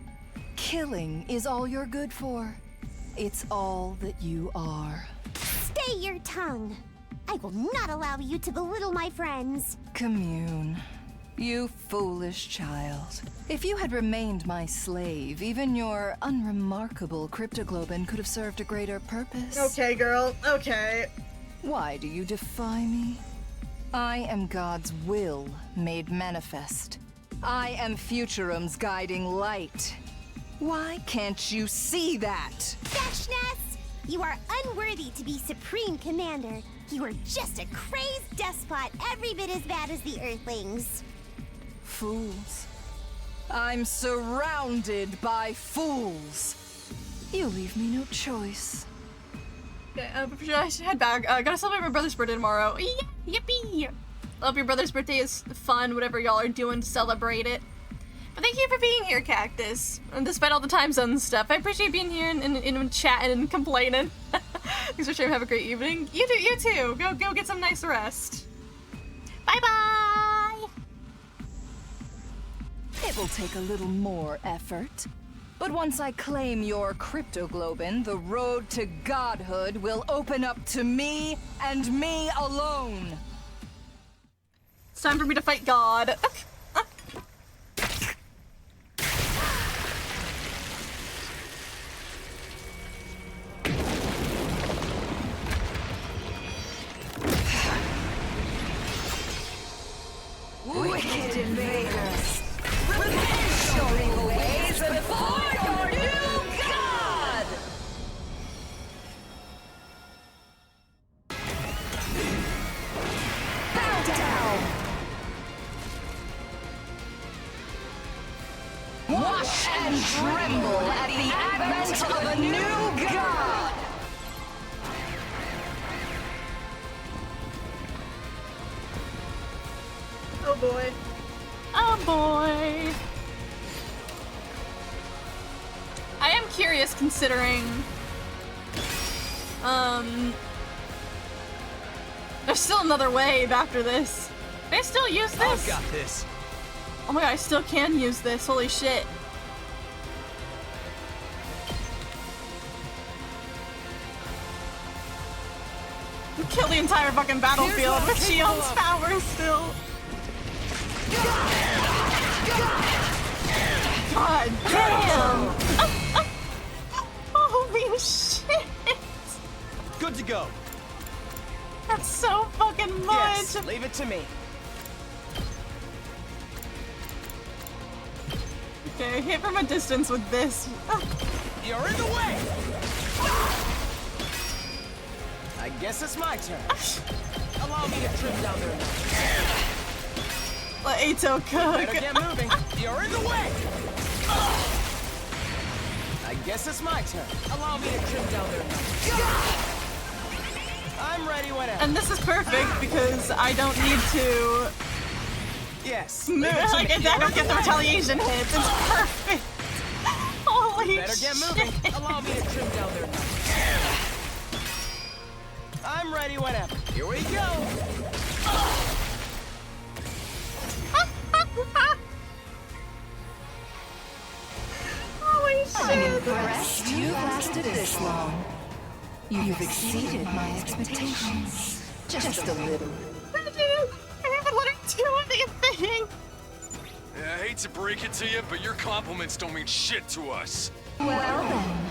Killing is all you're good for. It's all that you are. Stay your tongue. I will not allow you to belittle my friends. Commune. You foolish child. If you had remained my slave, even your unremarkable cryptoglobin could have served a greater purpose. Okay, girl. Okay. Why do you defy me? I am God's will made manifest. I am Futurum's guiding light. Why can't you see that? Vashnes, you are unworthy to be Supreme Commander. You are just a crazed despot, every bit as bad as the Earthlings. Fools. I'm surrounded by fools. You leave me no choice. Okay, I should head back. Gotta celebrate my brother's birthday tomorrow. Yippee! I hope your brother's birthday is fun, whatever y'all are doing to celebrate it. But thank you for being here, Cactus. And despite all the time zone stuff, I appreciate being here and chatting and complaining. Thanks for sharing. Have a great evening. You too. Go get some nice rest. Bye-bye! It will take a little more effort. But once I claim your cryptoglobin, the road to godhood will open up to me and me alone. It's time for me to fight God. Wicked invaders! Repent your evil ways before your new god! Bow down! Wash and tremble at the advent of a new god! Oh boy. Oh boy. I am curious considering there's still another wave after this. Can I still use this? I've got this. Oh my god, I still can use this. Holy shit. You kill the entire fucking battlefield with Shion's power still. God damn! Holy shit! Good to go. That's so fucking much! Yes, leave it to me. Okay, hit from a distance with this. You're in the way! I guess it's my turn. Allow me to trim down their numbers. Let Ato cook. Better get moving. You're in the way. I guess it's my turn. Allow me to trim down their numbers. I'm ready whenever. And this is perfect because I don't need to. Yes. Like, I don't get the retaliation hits. It's perfect. Holy Better get moving. Allow me to trim down their numbers. I'm ready whenever. Here we go. Holy shit. I'm impressed you've lasted this long. You've exceeded my expectations. Just a little. I haven't let her do anything. Yeah, I hate to break it to you, but your compliments don't mean shit to us. Well then,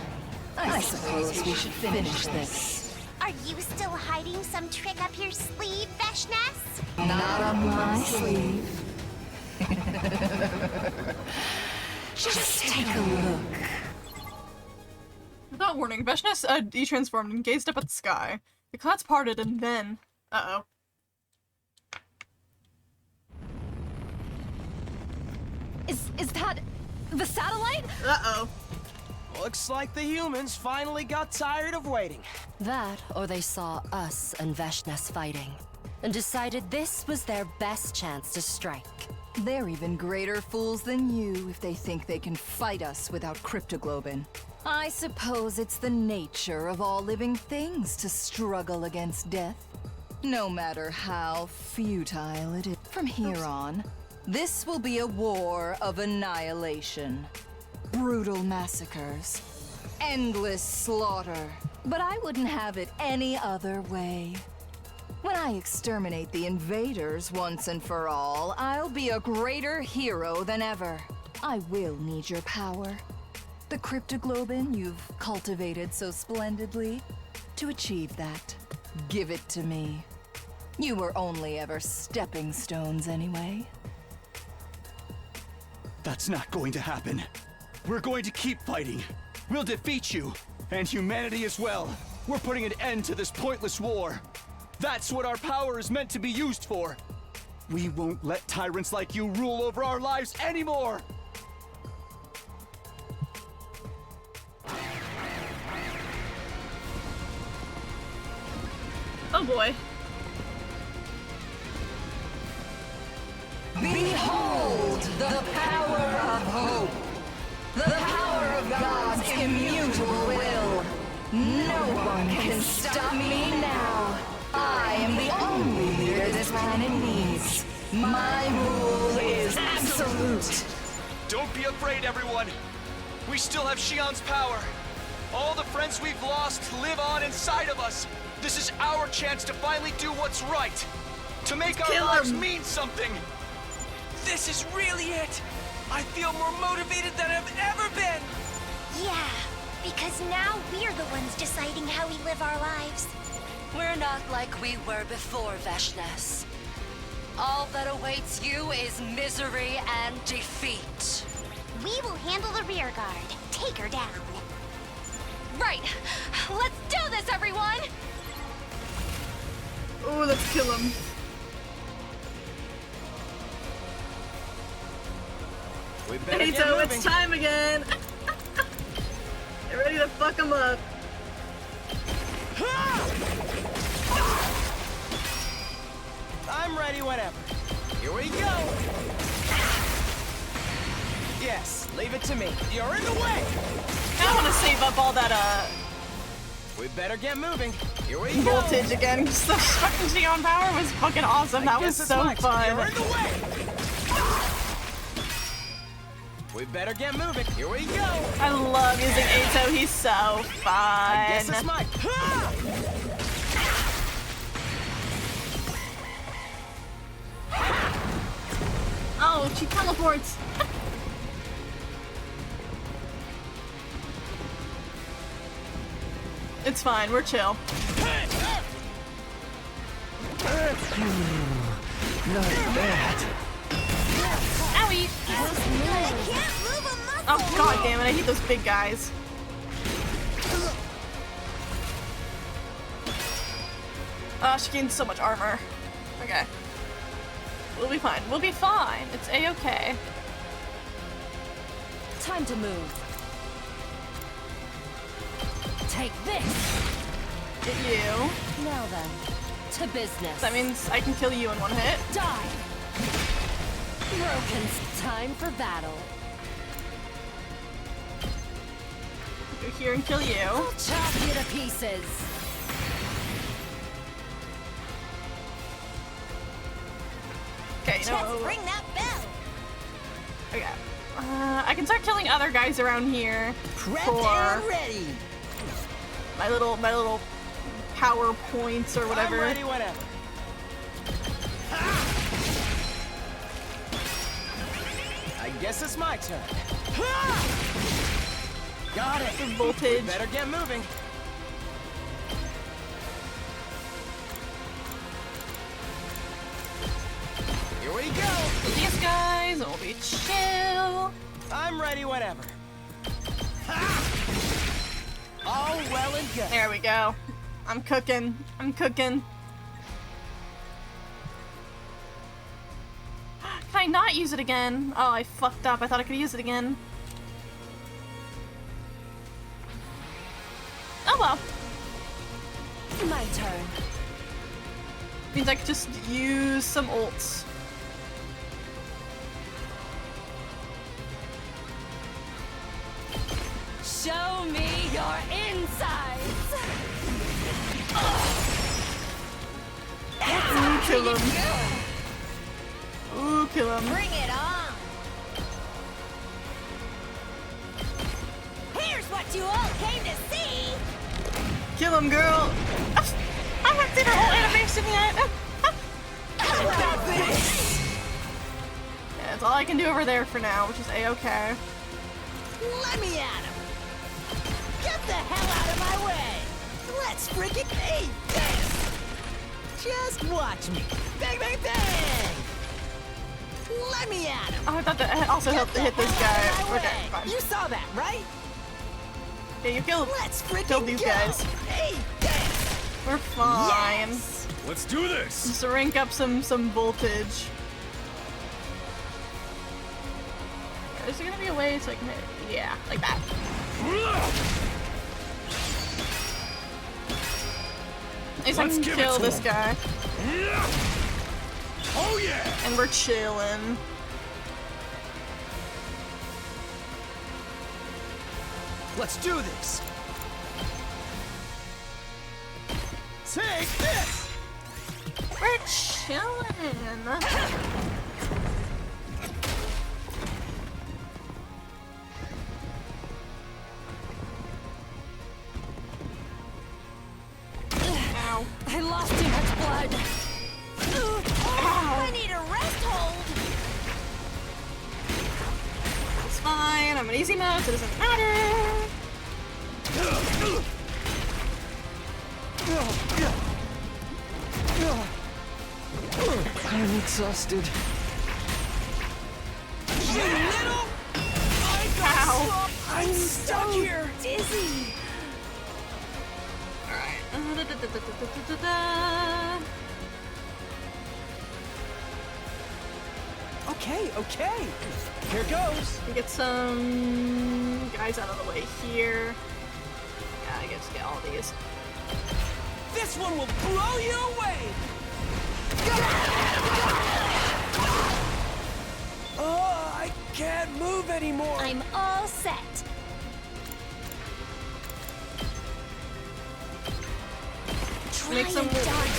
I suppose we should finish this. Are you still hiding some trick up your sleeve, Veshnes? Not on my sleeve. Just take a look. Without warning, Veshnes de-transformed and gazed up at the sky. The clouds parted and then... Uh-oh. Is that the satellite? Uh-oh. Looks like the humans finally got tired of waiting. That, or they saw us and Veshnes fighting, and decided this was their best chance to strike. They're even greater fools than you if they think they can fight us without cryptoglobin. I suppose it's the nature of all living things to struggle against death, no matter how futile it is. From here on, this will be a war of annihilation. Brutal massacres, endless slaughter. But I wouldn't have it any other way. When I exterminate the invaders once and for all, I'll be a greater hero than ever. I will need your power. The cryptoglobin you've cultivated so splendidly. To achieve that, give it to me. You were only ever stepping stones anyway. That's not going to happen. We're going to keep fighting. We'll defeat you, and humanity as well. We're putting an end to this pointless war. That's what our power is meant to be used for. We won't let tyrants like you rule over our lives anymore! Oh boy. Behold the power of hope! The power of God's immutable will! No one can stop me now! I am the only leader this planet needs. My rule is absolute! Don't be afraid, everyone. We still have Shion's power. All the friends we've lost live on inside of us. This is our chance to finally do what's right. To make our lives mean something. This is really it! I feel more motivated than I've ever been! Yeah, because now we're the ones deciding how we live our lives. We're not like we were before, Veshnes. All that awaits you is misery and defeat. We will handle the rear guard. Take her down. Right. Let's do this, everyone! Oh, let's kill him. We better Hey, get so moving. it's time again. Get ready to fuck him up. I'm ready whenever. Here we go. Yes, leave it to me. You're in the way. I want to save up all that We better get moving. Here we go. voltage again. Because the fucking Shion power was fucking awesome. That was so fun. You're in the way. We better get moving. Here we go. I love using Ato. He's so fun. I guess it's mine. Oh, she teleports. It's fine. We're chill. Not bad. Owie. Oh, god damn it. I hate those big guys. She gained so much armor. Okay. We'll be fine. We'll be fine. It's a-okay. Time to move. Take this! Get you. Now then, to business. That means I can kill you in one hit. Die! Broken's time for battle. Go here and kill you. I'll chop you to pieces. Okay, Just no. ring that bell. Okay. I can start killing other guys around here. Prepped and ready. My little power points or whatever. I'm ready whenever. I guess it's my turn. Got it. Voltage. Better get moving. Here we go. These guys will be chill. I'm ready whenever. All well and good. There we go. I'm cooking. I'm cooking. Can I not use it again? Oh, I fucked up. I thought I could use it again. Oh well. My turn. Means I could just use some ults. Show me your insides! Ooh, kill him. Ooh, kill him. Bring it on. Here's what you all came to see. Kill him, girl. I haven't seen her whole animation yet. Yeah, that's all I can do over there for now, which is a-okay. Let me at him. Get the hell out of my way. Let's freaking eat this. Just watch me. Bang, bang, bang. Let me at him. Oh, I thought that also helped to hit this guy. Okay, fine. You saw that, right? Yeah, you killed these guys. Hey, this. We're fine. Yes. Let's do this. Just to rank up some voltage. Is there gonna be a way so I can hit? Yeah, like that. At least I can kill this guy. Oh yeah! And we're chilling. Let's do this. Take this. We're chilling. Ow. I lost too much blood. I need a rest hold. It's fine. I'm in easy mode, so it doesn't matter. I'm exhausted. You little! I got slumped. I'm stuck here. Dizzy. Alright. Okay. Here goes. Get some guys out of the way here. Yeah, I guess get all these. This one will blow you away. Oh, I can't move anymore. I'm all set. Make some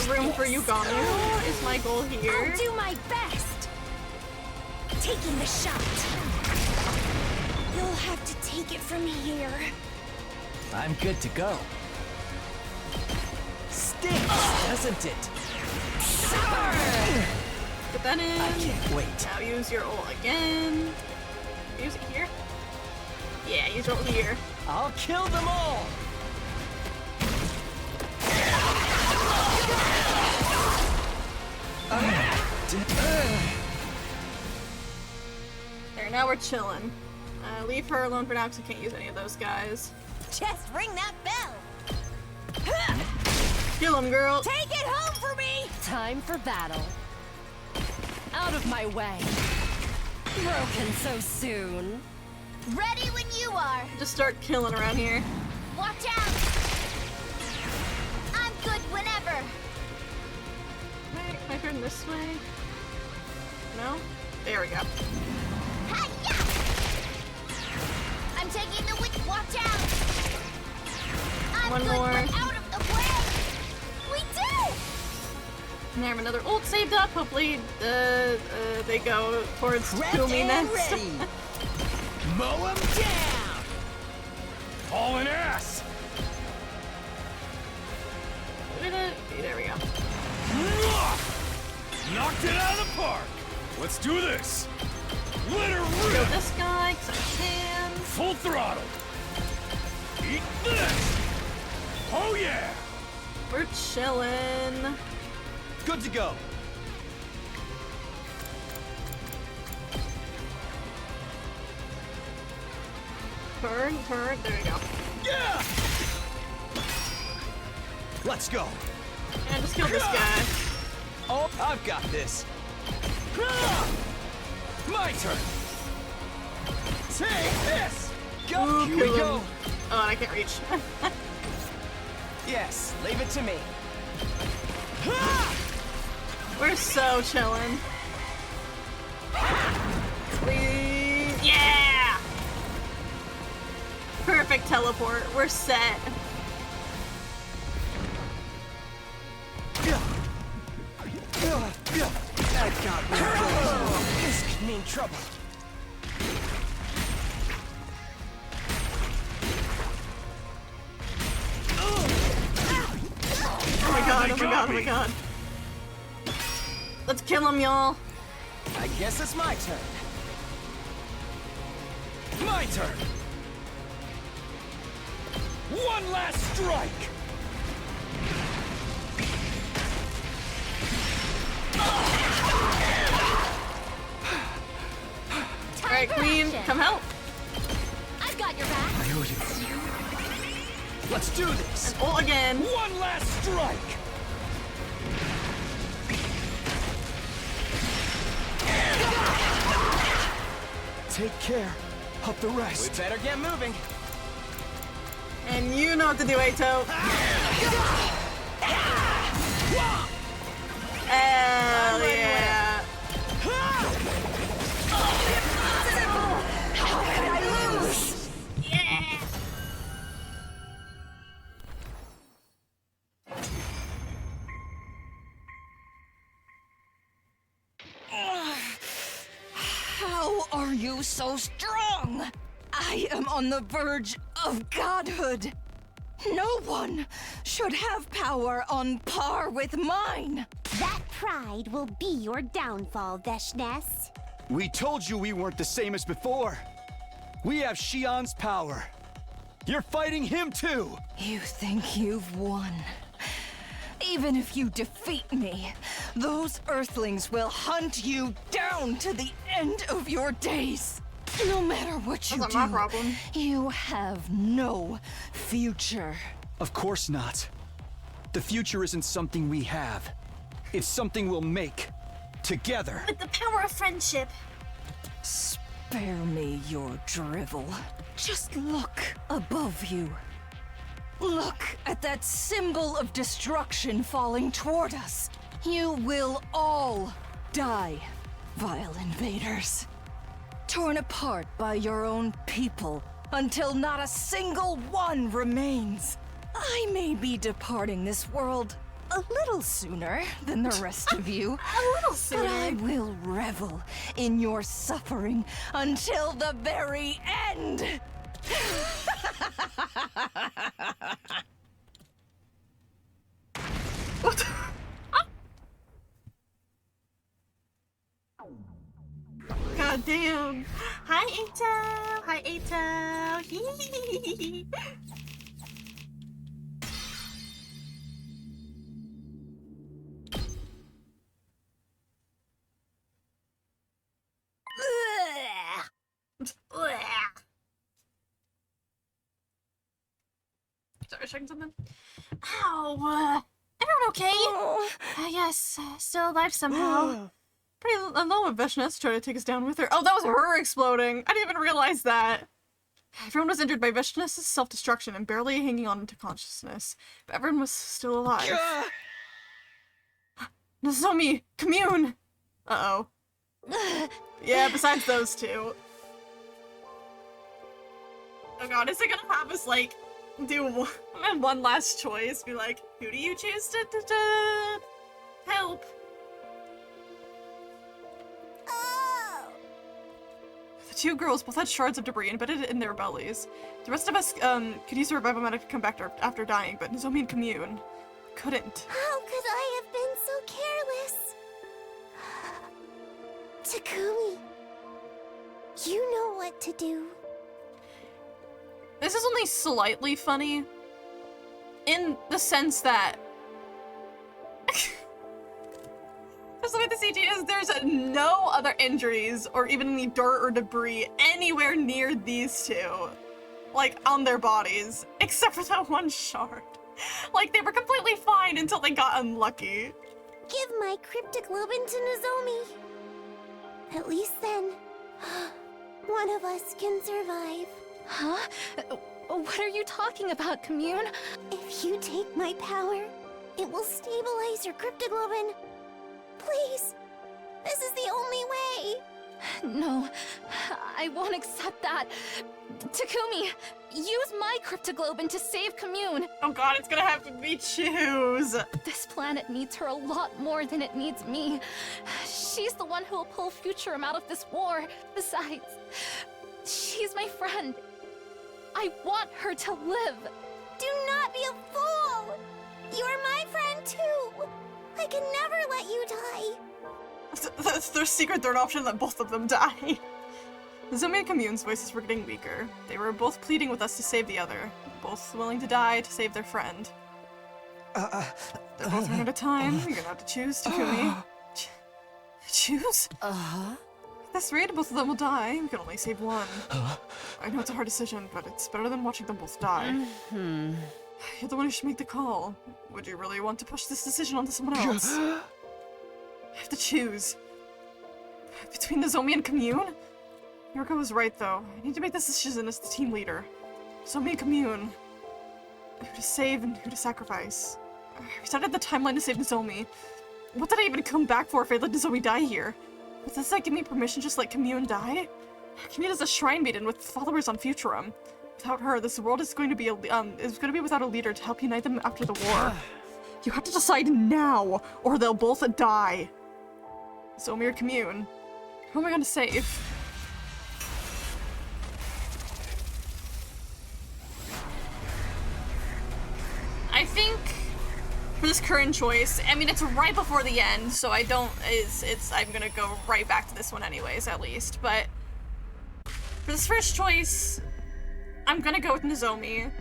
room for Yugami is my goal here. I'll do my best. Taking the shot. You'll have to take it from here. I'm good to go. Stinks, doesn't it? Put that in. I can't wait. Now use your ult again. Use it here. Yeah, use your ult here. I'll kill them all. There, now we're chilling. Leave her alone for now because I can't use any of those guys. Just ring that bell. Kill him, girl. Take it home for me. Time for battle. Out of my way. Broken so soon. Ready when you are. Just start killing around here. Watch out. I'm good whenever. Can I turn this way? No? There we go. Hi-ya! I'm taking the wind. Watch out. I'm One good more. but out of the way. We did. And I have another ult saved up. Hopefully, they go towards Kumi next. Mow him down! Hauling ass! There we go. Knocked it out of the park! Let's do this! Let her Kill rip! this guy, because I can. Full throttle! Eat this! Oh yeah! We're chilling. Good to go. Turn, there we go. Yeah! Let's go. And just kill this guy. Oh, I've got this. My turn. Take this. Go. Ooh, Here we kill go. him. Oh, and I can't reach. Yes, leave it to me. We're so chilling. Yeah! Perfect teleport. We're set. That got me good. This could mean trouble. Oh my god, oh my god, oh my god. Let's kill him, y'all. I guess it's my turn. My turn! One last strike! Alright, Queen, come help. I've got your back. Let's do this. And ult again. One last strike! Take care of the rest. We better get moving. And you know what to do, Ato. Hell yeah. How could I lose? Yeah. How are you so strong? I am on the verge of godhood. No one should have power on par with mine. That pride will be your downfall, Veshness. We told you we weren't the same as before. We have Shion's power. You're fighting him too. You think you've won. Even if you defeat me, those Earthlings will hunt you down to the end of your days. No matter what you That's do, not my problem. you have no future. Of course not. The future isn't something we have. It's something we'll make. Together. With the power of friendship. Spare me your drivel. Just look above you. Look at that symbol of destruction falling toward us. You will all die, vile invaders. Torn apart by your own people until not a single one remains. I may be departing this world a little sooner than the rest of you. A little sooner. But I will revel in your suffering until the very end. What? God damn. Hi, Ato. Hi, Ato. Hee. Sorry, checking something. Ow. Everyone okay? Yes, still alive somehow. Pretty low of Veshna's trying to take us down with her. Oh, that was her exploding. I didn't even realize that. Everyone was injured by Veshna's self-destruction and barely hanging on to consciousness. But everyone was still alive. Nozomi! Commune! Uh-oh. Yeah, besides those two. Oh god, is it gonna have us, like, do one last choice? Be like, who do you choose to help? The two girls both had shards of debris embedded in their bellies. The rest of us could use a revival medic to come back after dying, but Nozomi and Commune couldn't. How could I have been so careless? Takumi, you know what to do. This is only slightly funny, in the sense that just look at the CG is there's no other injuries or even any dirt or debris anywhere near these two, like on their bodies, except for that one shard. Like they were completely fine until they got unlucky. Give my cryptoglobin to Nozomi. At least then, one of us can survive. Huh? What are you talking about, Commune? If you take my power, it will stabilize your cryptoglobin. Please, this is the only way. No, I won't accept that. Takumi, use my cryptoglobin to save Commune. Oh god, it's gonna have to be Choose. This planet needs her a lot more than it needs me. She's the one who will pull Futurum out of this war. Besides, she's my friend. I want her to live. Do not be a fool. You're my friend too. I can never let you die. That's their secret third option, that both of them die. Nozomi and Commune's voices were getting weaker. They were both pleading with us to save the other, both willing to die to save their friend. They're both running out of time. You're gonna have to choose, Takumi. Choose? At this rate, both of them will die. We can only save one. I know it's a hard decision, but it's better than watching them both die. You're the one who should make the call. Would you really want to push this decision onto someone else? I have to choose. Between Nozomi and Commune? Yoriko was right, though. I need to make this decision as the team leader. Nozomi and Commune. Who to save and who to sacrifice. I started the timeline to save Nozomi. What did I even come back for if I let Nozomi die here? But does that give me permission to just let Commune die? Commune is a shrine maiden with followers on Futurum. Without her, this world is going to be without a leader to help unite them after the war. You have to decide now, or they'll both die. Nozomi or Commune? Who am I gonna save? I think for this current choice, I mean it's right before the end, so I don't I'm gonna go right back to this one anyways, at least. But for this first choice, I'm gonna go with Nozomi.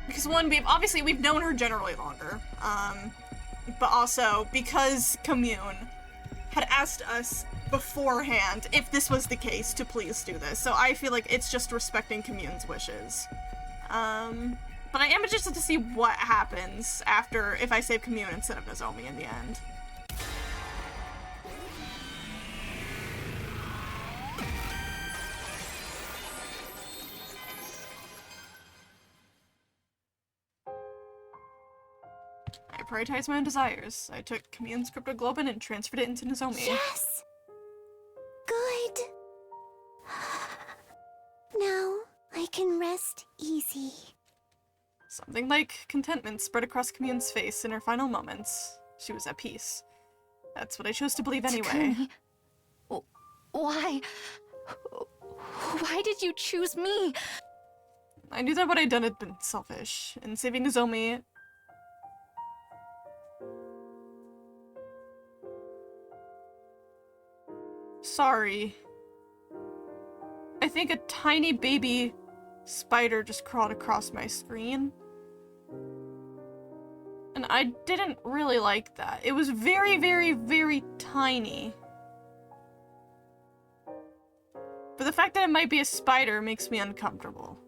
Because one, we've known her generally longer. But also because Commune had asked us beforehand if this was the case to please do this. So I feel like it's just respecting Commune's wishes. But I am interested to see what happens after if I save Commune instead of Nozomi in the end. I prioritized my own desires. I took Commune's cryptoglobin and transferred it into Nozomi. Yes! Good. Now I can rest easy. Something like contentment spread across Commune's face in her final moments. She was at peace. That's what I chose to believe anyway. Takumi. Why? Why did you choose me? I knew that what I'd done had been selfish. In saving Nozomi, sorry. I think a tiny baby spider just crawled across my screen. And I didn't really like that. It was very, very, very tiny. But the fact that it might be a spider makes me uncomfortable.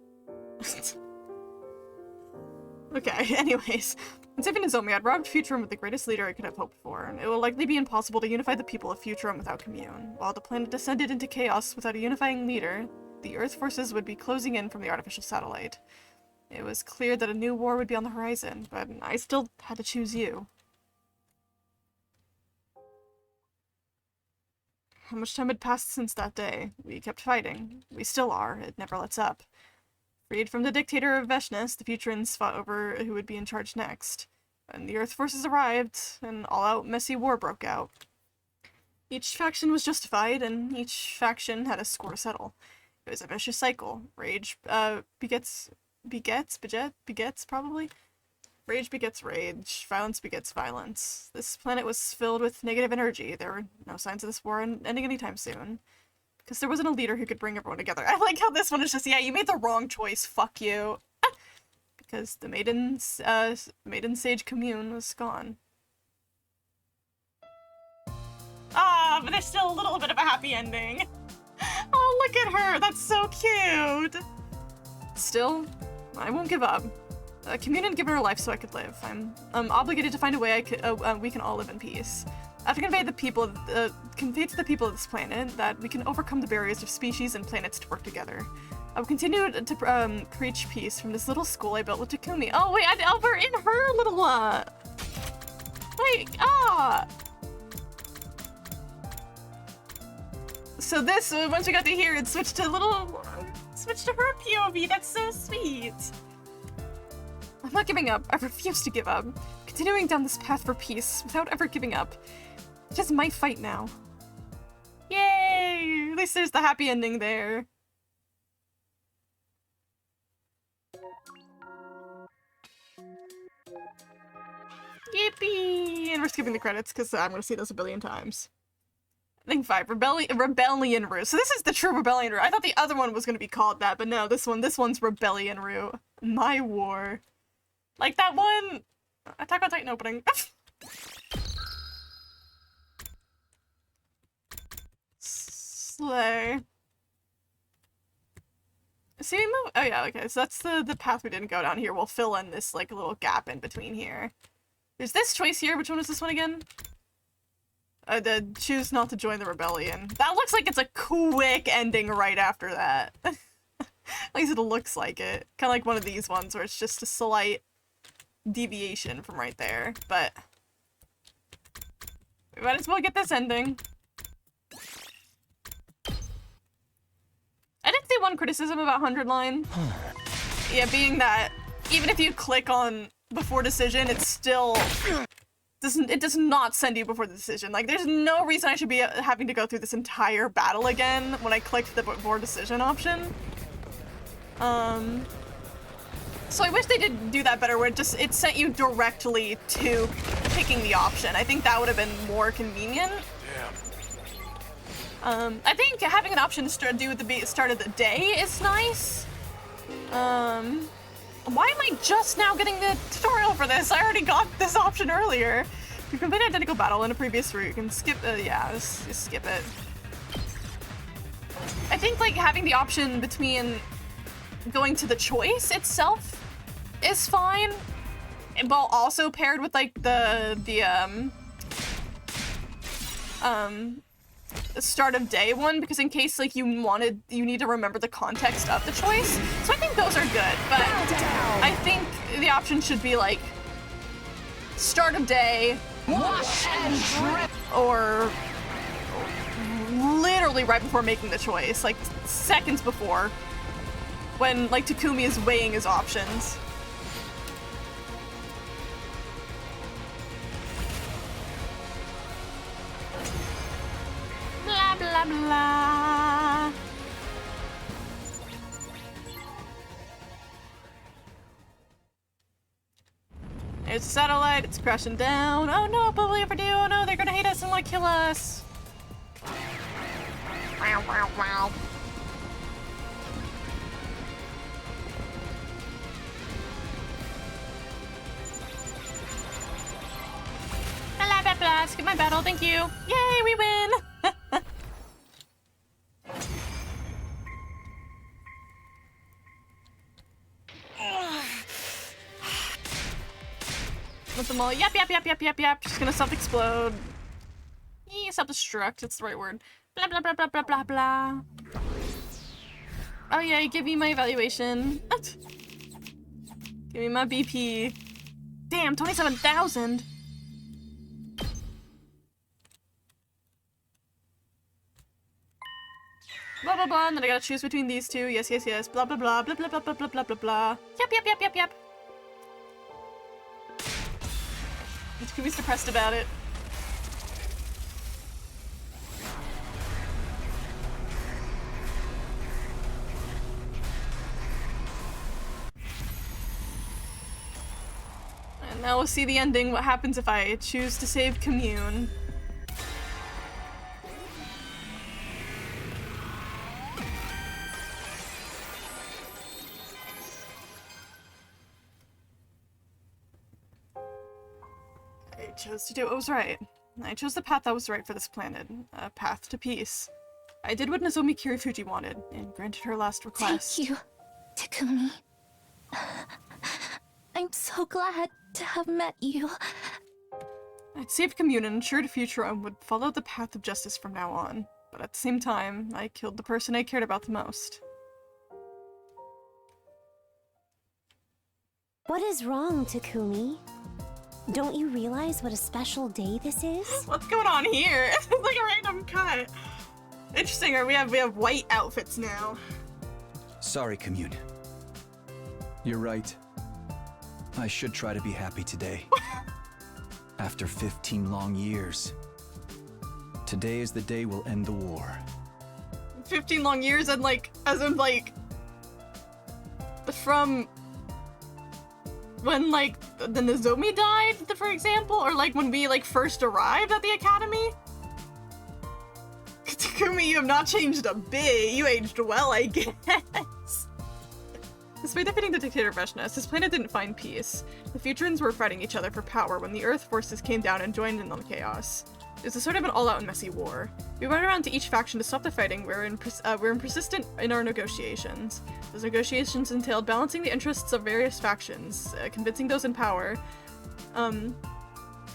Okay, anyways. When Tiffin and Zomi had robbed Futurum with the greatest leader I could have hoped for. It will likely be impossible to unify the people of Futurum without commune. While the planet descended into chaos without a unifying leader, the Earth forces would be closing in from the artificial satellite. It was clear that a new war would be on the horizon, but I still had to choose you. How much time had passed since that day? We kept fighting. We still are. It never lets up. Freed from the dictator of Veshness, the Futurans fought over who would be in charge next. When the Earth forces arrived, an all-out messy war broke out. Each faction was justified, and each faction had a score to settle. It was a vicious cycle. Rage begets, probably? Rage begets rage. Violence begets violence. This planet was filled with negative energy. There were no signs of this war ending anytime soon. Because there wasn't a leader who could bring everyone together. I like how this one is just, yeah, you made the wrong choice, fuck you. Because the Maiden Sage commune was gone. Ah, but there's still a little bit of a happy ending. Oh, look at her, that's so cute. Still, I won't give up. Commune had given her life so I could live. I'm obligated to find a way we can all live in peace. I have to convey to the people of this planet that we can overcome the barriers of species and planets to work together. I will continue to preach peace from this little school I built with Takumi. Oh wait, we're in her little So this, once we got to here, it switched to her POV. That's so sweet. I'm not giving up. I refuse to give up. Continuing down this path for peace without ever giving up. Just my fight now. Yay! At least there's the happy ending there. Yippee! And we're skipping the credits because I'm gonna see those a billion times. I think 5. Rebellion Rue. So this is the true Rebellion Rue. I thought the other one was gonna be called that, but no, this one's Rebellion Rue. My war. Like that one, Attack on Titan opening. Slay. See, we move. Oh yeah, okay. So that's the path we didn't go down here. We'll fill in this like little gap in between here. There's this choice here. Which one was this one again? The choose not to join the rebellion. That looks like it's a quick ending right after that. At least it looks like it. Kind of like one of these ones where it's just a slight deviation from right there. But we might as well get this ending. I did see one criticism about 100 line. Yeah, being that even if you click on before decision, it still does not send you before the decision. Like, there's no reason I should be having to go through this entire battle again when I clicked the before decision option. So I wish they did do that better, where it sent you directly to picking the option. I think that would have been more convenient. I think having an option to do at the start of the day is nice. Why am I just now getting the tutorial for this? I already got this option earlier. If you complete an identical battle in a previous route, you can skip, just skip it. I think, like, having the option between going to the choice itself is fine, but also paired with, like, the start of day one, because in case like you need to remember the context of the choice. So I think those are good, but I think the option should be like start of day, wash and drip, or literally right before making the choice, like seconds before, when like Takumi is weighing his options. Blah, blah, blah. There's a satellite, it's crashing down. Oh no, what will we ever do? Oh no, they're gonna hate us and want to kill us. Wow, wow, wow. Blah, blah, blah. Skip my battle, thank you. Yay, we win! Let them all. Yep. Just gonna self-explode. Self-destruct. It's the right word. Blah blah blah blah blah blah blah. Oh yeah, give me my evaluation. Give me my BP. Damn, 27,000. Blah blah blah, and then I gotta choose between these two. Yes. Blah blah blah blah blah blah blah blah blah blah blah. Yep. Kumi's depressed about it. And now we'll see the ending. What happens if I choose to save Commune? I chose to do what was right. I chose the path that was right for this planet. A path to peace. I did what Nozomi Kirifuji wanted, and granted her last request. Thank you, Takumi. I'm so glad to have met you. I'd saved Commune and ensured Futurum would follow the path of justice from now on. But at the same time, I killed the person I cared about the most. What is wrong, Takumi? Don't you realize what a special day this is? What's going on here? It's like a random cut. Interesting, we have white outfits now. Sorry, Commune. You're right. I should try to be happy today. After 15 long years. Today is the day we'll end the war. 15 long years and like, as in like, from when like the Nozomi died, for example, or like when we like first arrived at the academy? Takumi, you have not changed a bit. You aged well, I guess. Despite defeating the dictator Veshnas, his planet didn't find peace. The Futurans were fighting each other for power when the Earth forces came down and joined in on the chaos. It was a sort of an all-out and messy war. We went around to each faction to stop the fighting. We're persistent in our negotiations. Those negotiations entailed balancing the interests of various factions, convincing those in power, and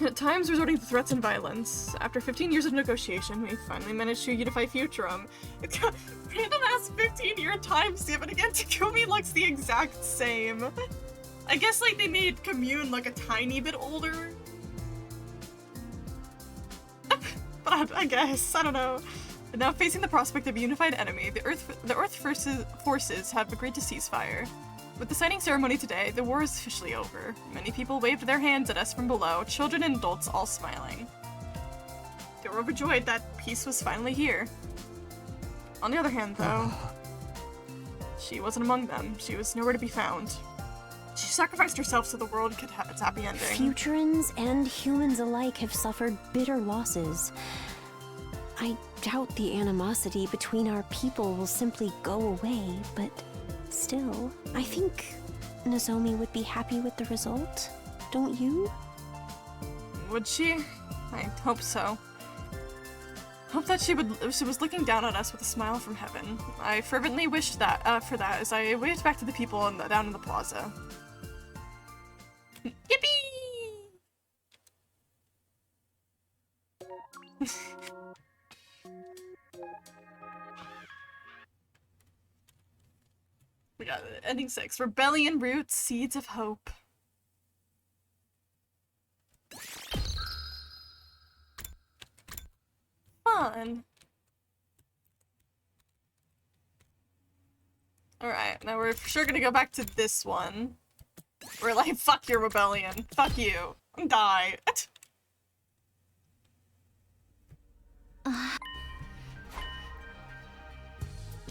at times resorting to threats and violence. After 15 years of negotiation, we finally managed to unify Futurum. It's got random-ass 15-year time skip, and again, Takumi looks the exact same. I guess, like, they made Commune, like, a tiny bit older. But I guess, I don't know. But now facing the prospect of a unified enemy, the Earth forces have agreed to ceasefire. With the signing ceremony today, the war is officially over. Many people waved their hands at us from below, children and adults all smiling. They were overjoyed that peace was finally here. On the other hand, though, she wasn't among them. She was nowhere to be found. She sacrificed herself so the world could have its happy ending. Futurans and humans alike have suffered bitter losses. I doubt the animosity between our people will simply go away, but still, I think Nozomi would be happy with the result, don't you? Would she? I hope so. Hope that she was looking down on us with a smile from heaven. I fervently wished that for that as I waved back to the people down in the plaza. Yippee! We got it. Ending 6. Rebellion Roots, Seeds of Hope. Fun. Alright, now we're for sure gonna go back to this one. We're like, fuck your rebellion. Fuck you. Die. I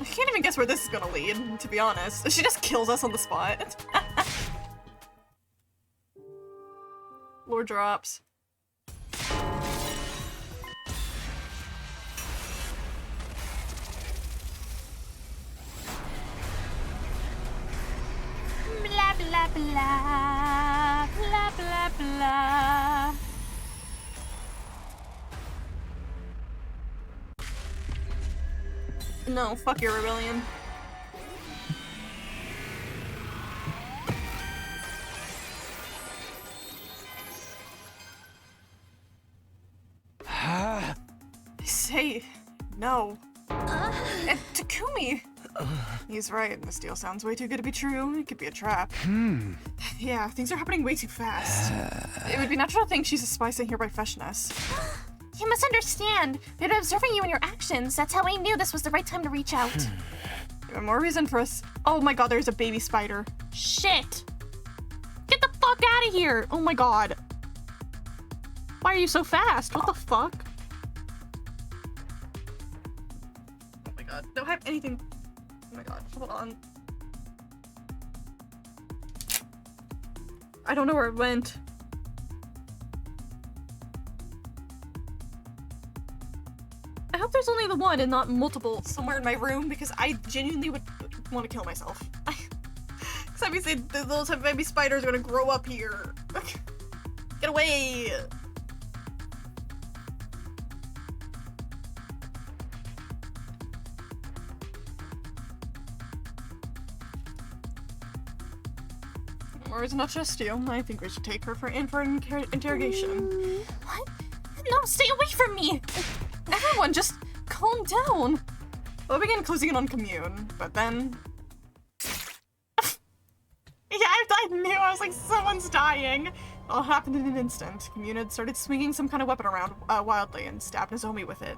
can't even guess where this is gonna lead, to be honest. She just kills us on the spot. Lore drops. Blah blah blah blah blah blah. No, fuck your rebellion. No. And Takumi! He's right. This deal sounds way too good to be true. It could be a trap. Yeah, things are happening way too fast. It would be natural to think she's a spy sent here by Feshness. You must understand. We've been observing you and your actions. That's how we knew this was the right time to reach out. Even more reason for us. Oh my god, there's a baby spider. Shit! Get the fuck out of here! Oh my god. Why are you so fast? What the fuck? Oh my god. Don't have anything. Oh my god, hold on. I don't know where it went. I hope there's only the one and not multiple somewhere in my room because I genuinely would want to kill myself. Because obviously the little type of baby spiders are gonna grow up here. Get away! Or is it not just you? I think we should take her in for an interrogation. What? No, stay away from me! Everyone, just calm down. We'll begin closing in on Commune, but then... Yeah, I knew. I was like, someone's dying. It all happened in an instant. Commune had started swinging some kind of weapon around wildly and stabbed Nozomi with it.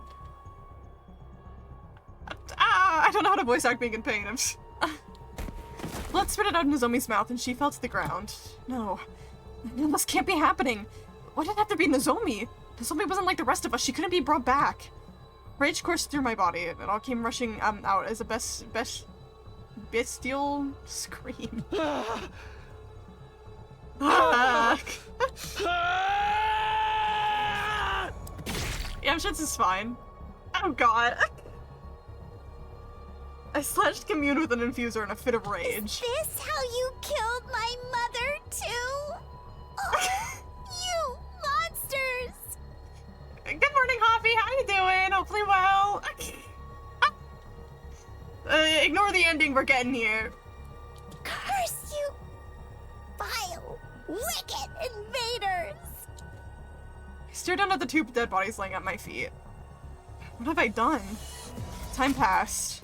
I don't know how to voice act being in pain. Blood spurted out of Nozomi's mouth and she fell to the ground. No, this can't be happening. Why did it have to be Nozomi? Nozomi wasn't like the rest of us. She couldn't be brought back. Rage coursed through my body. It all came rushing out as a bestial scream. Yeah, I'm sure this is fine. Oh god. I slashed Commune with an infuser in a fit of rage. Is this how you killed my mother, too? Oh, you monsters! Good morning, Hoppy. How you doing? Hopefully well. Ignore the ending. We're getting here. Curse you, vile, wicked invaders! I stared down at the two dead bodies laying at my feet. What have I done? Time passed.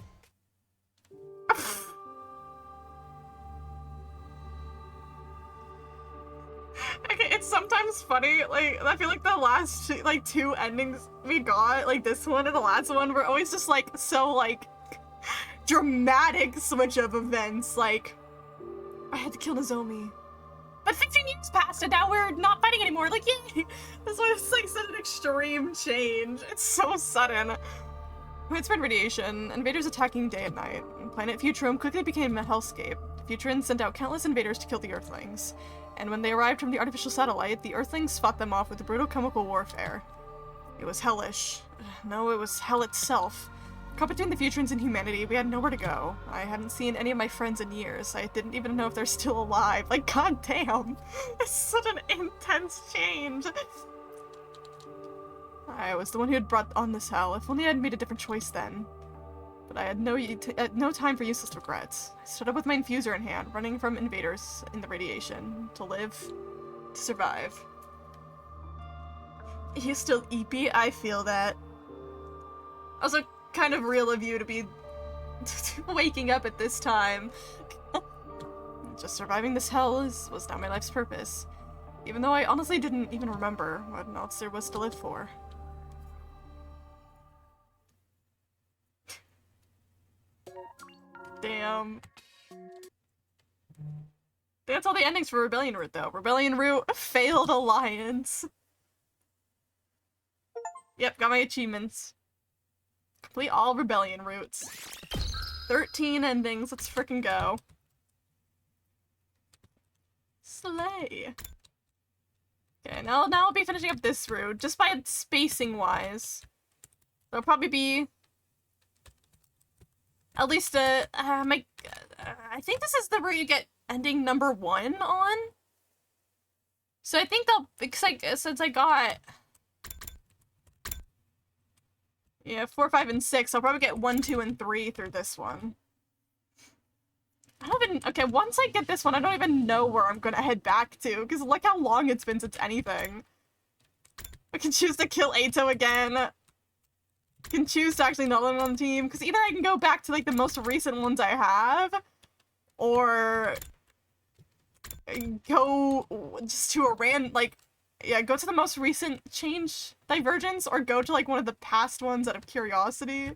Okay, it's sometimes funny, like, I feel like the last, like, two endings we got, like this one and the last one, were always just, like, so, like, dramatic switch of events, like, I had to kill Nozomi. But 15 years passed and now we're not fighting anymore, like, yay! This was, like, such an extreme change. It's so sudden. Widespread radiation, invaders attacking day and night. Planet Futurum quickly became a hellscape. Futurans sent out countless invaders to kill the Earthlings. And when they arrived from the artificial satellite, the Earthlings fought them off with brutal chemical warfare. It was hellish. No, it was hell itself. Caught between the Futurans and humanity, we had nowhere to go. I hadn't seen any of my friends in years. I didn't even know if they're still alive. Like, goddamn! It's such an intense change! I was the one who had brought on this hell. If only I had made a different choice then. But I had no time for useless regrets. I stood up with my infuser in hand, running from invaders in the radiation. To live, to survive. He's still eepy, I feel that. Also, kind of real of you to be waking up at this time. Just surviving this hell was now my life's purpose. Even though I honestly didn't even remember what else there was to live for. Damn. That's all the endings for Rebellion Route, though. Rebellion Route, failed alliance. Yep, got my achievements. Complete all Rebellion routes. 13 endings, let's frickin' go. Slay. Okay, now I'll be finishing up this route, just by spacing-wise. There'll probably be at least I think this is the route you get ending number 1 on. So I think since I got, yeah, 4, 5, and 6, I'll probably get 1, 2, and 3 through this one. Okay, once I get this one, I don't even know where I'm gonna head back to, because look how long it's been since anything. I can choose to kill Ato again. can choose to actually not let them on the team, because either I can go back to like the most recent ones I have, or go just to a go to the most recent change divergence, or go to like one of the past ones out of curiosity.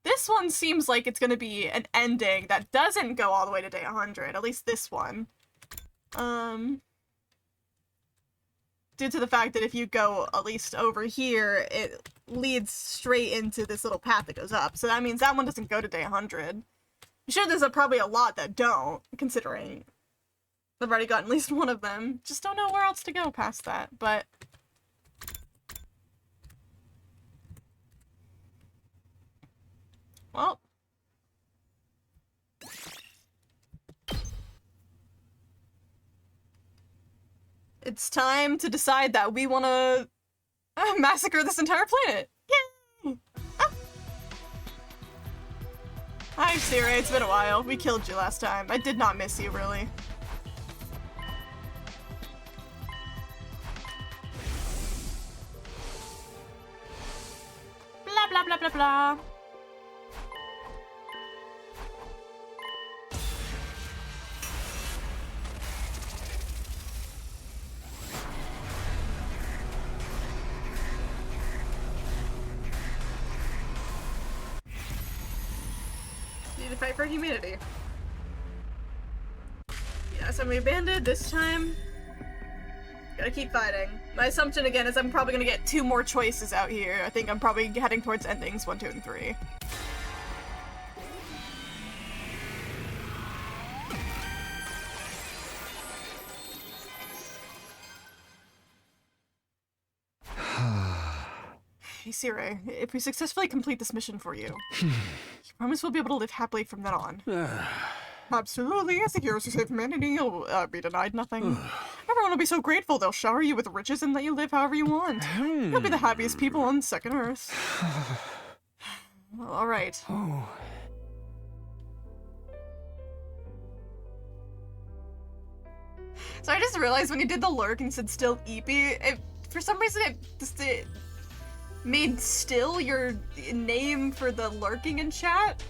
This one seems like it's gonna be an ending that doesn't go all the way to day 100, at least this one. Due to the fact that if you go at least over here, it leads straight into this little path that goes up. So that means that one doesn't go to day 100. I'm sure there's probably a lot that don't, considering I've already gotten at least one of them. Just don't know where else to go past that, but... Well... It's time to decide that we want to massacre this entire planet. Yay! Ah. Hi, Siri. It's been a while. We killed you last time. I did not miss you, really. Blah, blah, blah, blah, blah. To fight for humanity. Yes, I'm abandoned this time. Gotta keep fighting. My assumption again is I'm probably gonna get 2 more choices out here. I think I'm probably heading towards endings 1, 2, and 3. Hey, Siri, if we successfully complete this mission for you, you promise we'll be able to live happily from then on. Absolutely. As the heroes who save humanity, you'll be denied nothing. Everyone will be so grateful they'll shower you with riches and let you live however you want. You'll be the happiest people on second Earth. All right. So I just realized when you did the lurk and said still Eepy, for some reason it made still your name for the lurking in chat.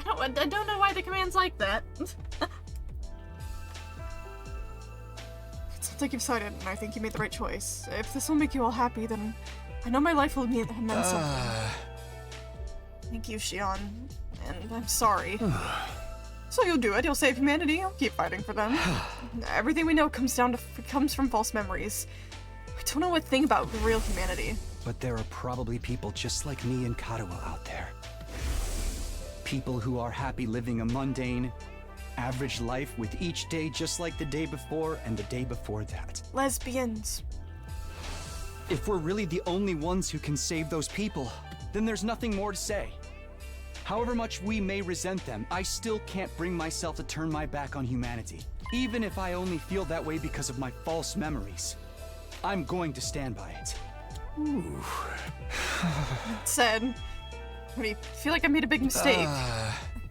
I don't know why the command's like that. It sounds like you've decided, and I think you made the right choice. If this will make you all happy, then I know my life will mean something. Thank you, Xion. And I'm sorry. So you'll do it, you'll save humanity, you'll keep fighting for them. Everything we know comes from false memories. We don't know what thing about real humanity. But there are probably people just like me and Karawa out there. People who are happy living a mundane, average life with each day just like the day before and the day before that. Lesbians. If we're really the only ones who can save those people, then there's nothing more to say. However much we may resent them, I still can't bring myself to turn my back on humanity. Even if I only feel that way because of my false memories. I'm going to stand by it. Ooh. Said, I feel like I made a big mistake.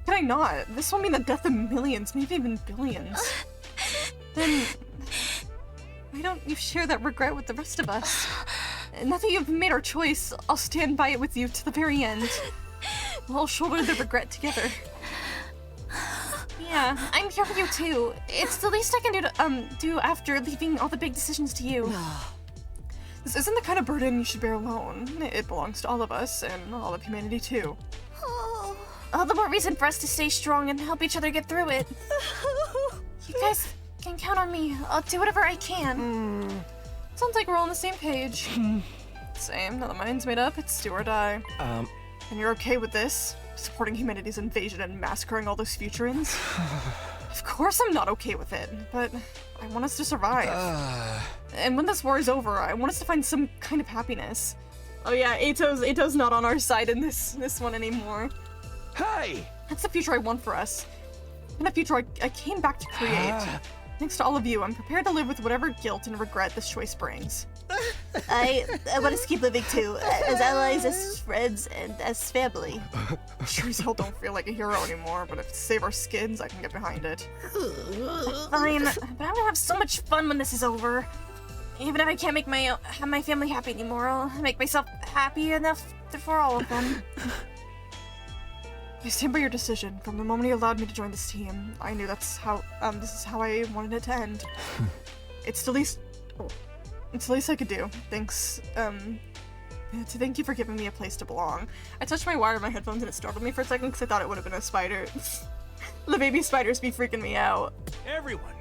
Can I not? This will mean the death of millions, maybe even billions. Then, why don't you share that regret with the rest of us? Now that you've made our choice, I'll stand by it with you to the very end. We'll all shoulder the regret together. Yeah, I'm here with you too. It's the least I can do after leaving all the big decisions to you. This isn't the kind of burden you should bear alone. It belongs to all of us, and all of humanity too. All the more reason for us to stay strong and help each other get through it. You guys can count on me. I'll do whatever I can. Sounds like we're all on the same page. Same, now the mind's made up, it's do or die. And you're okay with this? Supporting humanity's invasion and massacring all those Futurans? Of course I'm not okay with it, but I want us to survive. And when this war is over, I want us to find some kind of happiness. Oh yeah, Ato's not on our side in this one anymore. Hey! That's the future I want for us. And the future I came back to create. Thanks to all of you, I'm prepared to live with whatever guilt and regret this choice brings. I want us to keep living too, as allies, as friends, and as family. Sure as hell don't feel like a hero anymore, but if to save our skins, I can get behind it. Fine, but I'm gonna have so much fun when this is over. Even if I can't make have my family happy anymore, I'll make myself happy enough for all of them. I stand by your decision. From the moment you allowed me to join this team, I knew this is how I wanted it to end. It's the least I could do. Thanks, to thank you for giving me a place to belong. I touched my wire in my headphones and it startled me for a second because I thought it would have been a spider. The baby spiders be freaking me out. Everyone,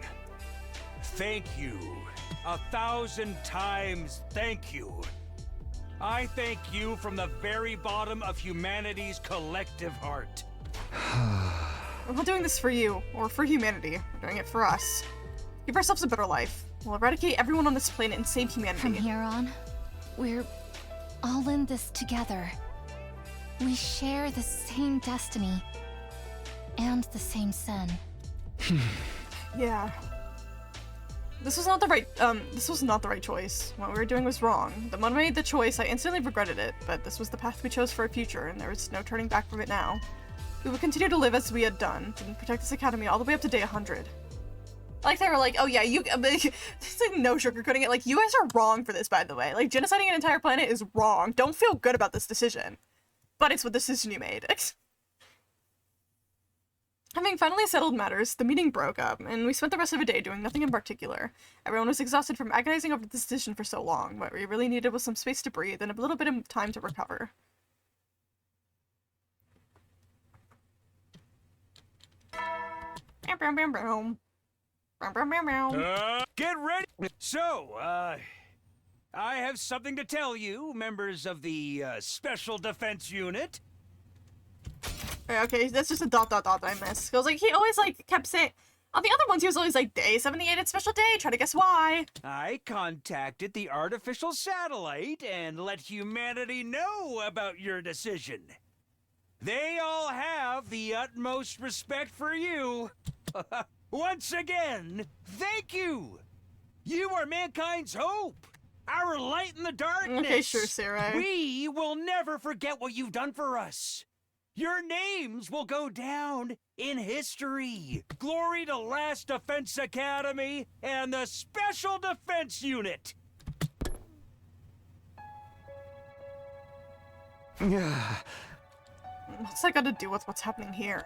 thank you. 1,000 times thank you. I thank you from the very bottom of humanity's collective heart. We're not doing this for you, or for humanity. We're doing it for us. Give ourselves a better life. We'll eradicate everyone on this planet and save humanity. From here on, we're all in this together. We share the same destiny and the same sin. Yeah. This was not the right choice. What we were doing was wrong. The moment I made the choice, I instantly regretted it, but this was the path we chose for our future, and there is no turning back from it now. We would continue to live as we had done, and protect this academy all the way up to day 100. Like, they were like, oh yeah, you- it's like no sugarcoating it, like, you guys are wrong for this, by the way. Like, genociding an entire planet is wrong. Don't feel good about this decision. But it's what decision you made. Having finally settled matters, the meeting broke up, and we spent the rest of the day doing nothing in particular. Everyone was exhausted from agonizing over the decision for so long. What we really needed was some space to breathe and a little bit of time to recover. Get ready! So, I have something to tell you, members of the, Special Defense Unit. Okay, that's just a ... I missed. I was like, he always, like, kept saying... On the other ones, he was always like, day 78, it's special day, try to guess why. I contacted the artificial satellite and let humanity know about your decision. They all have the utmost respect for you. Once again, thank you! You are mankind's hope! Our light in the darkness! Okay, sure, Sarah. We will never forget what you've done for us! Your names will go down in history! Glory to Last Defense Academy and the Special Defense Unit! What's that got to do with what's happening here?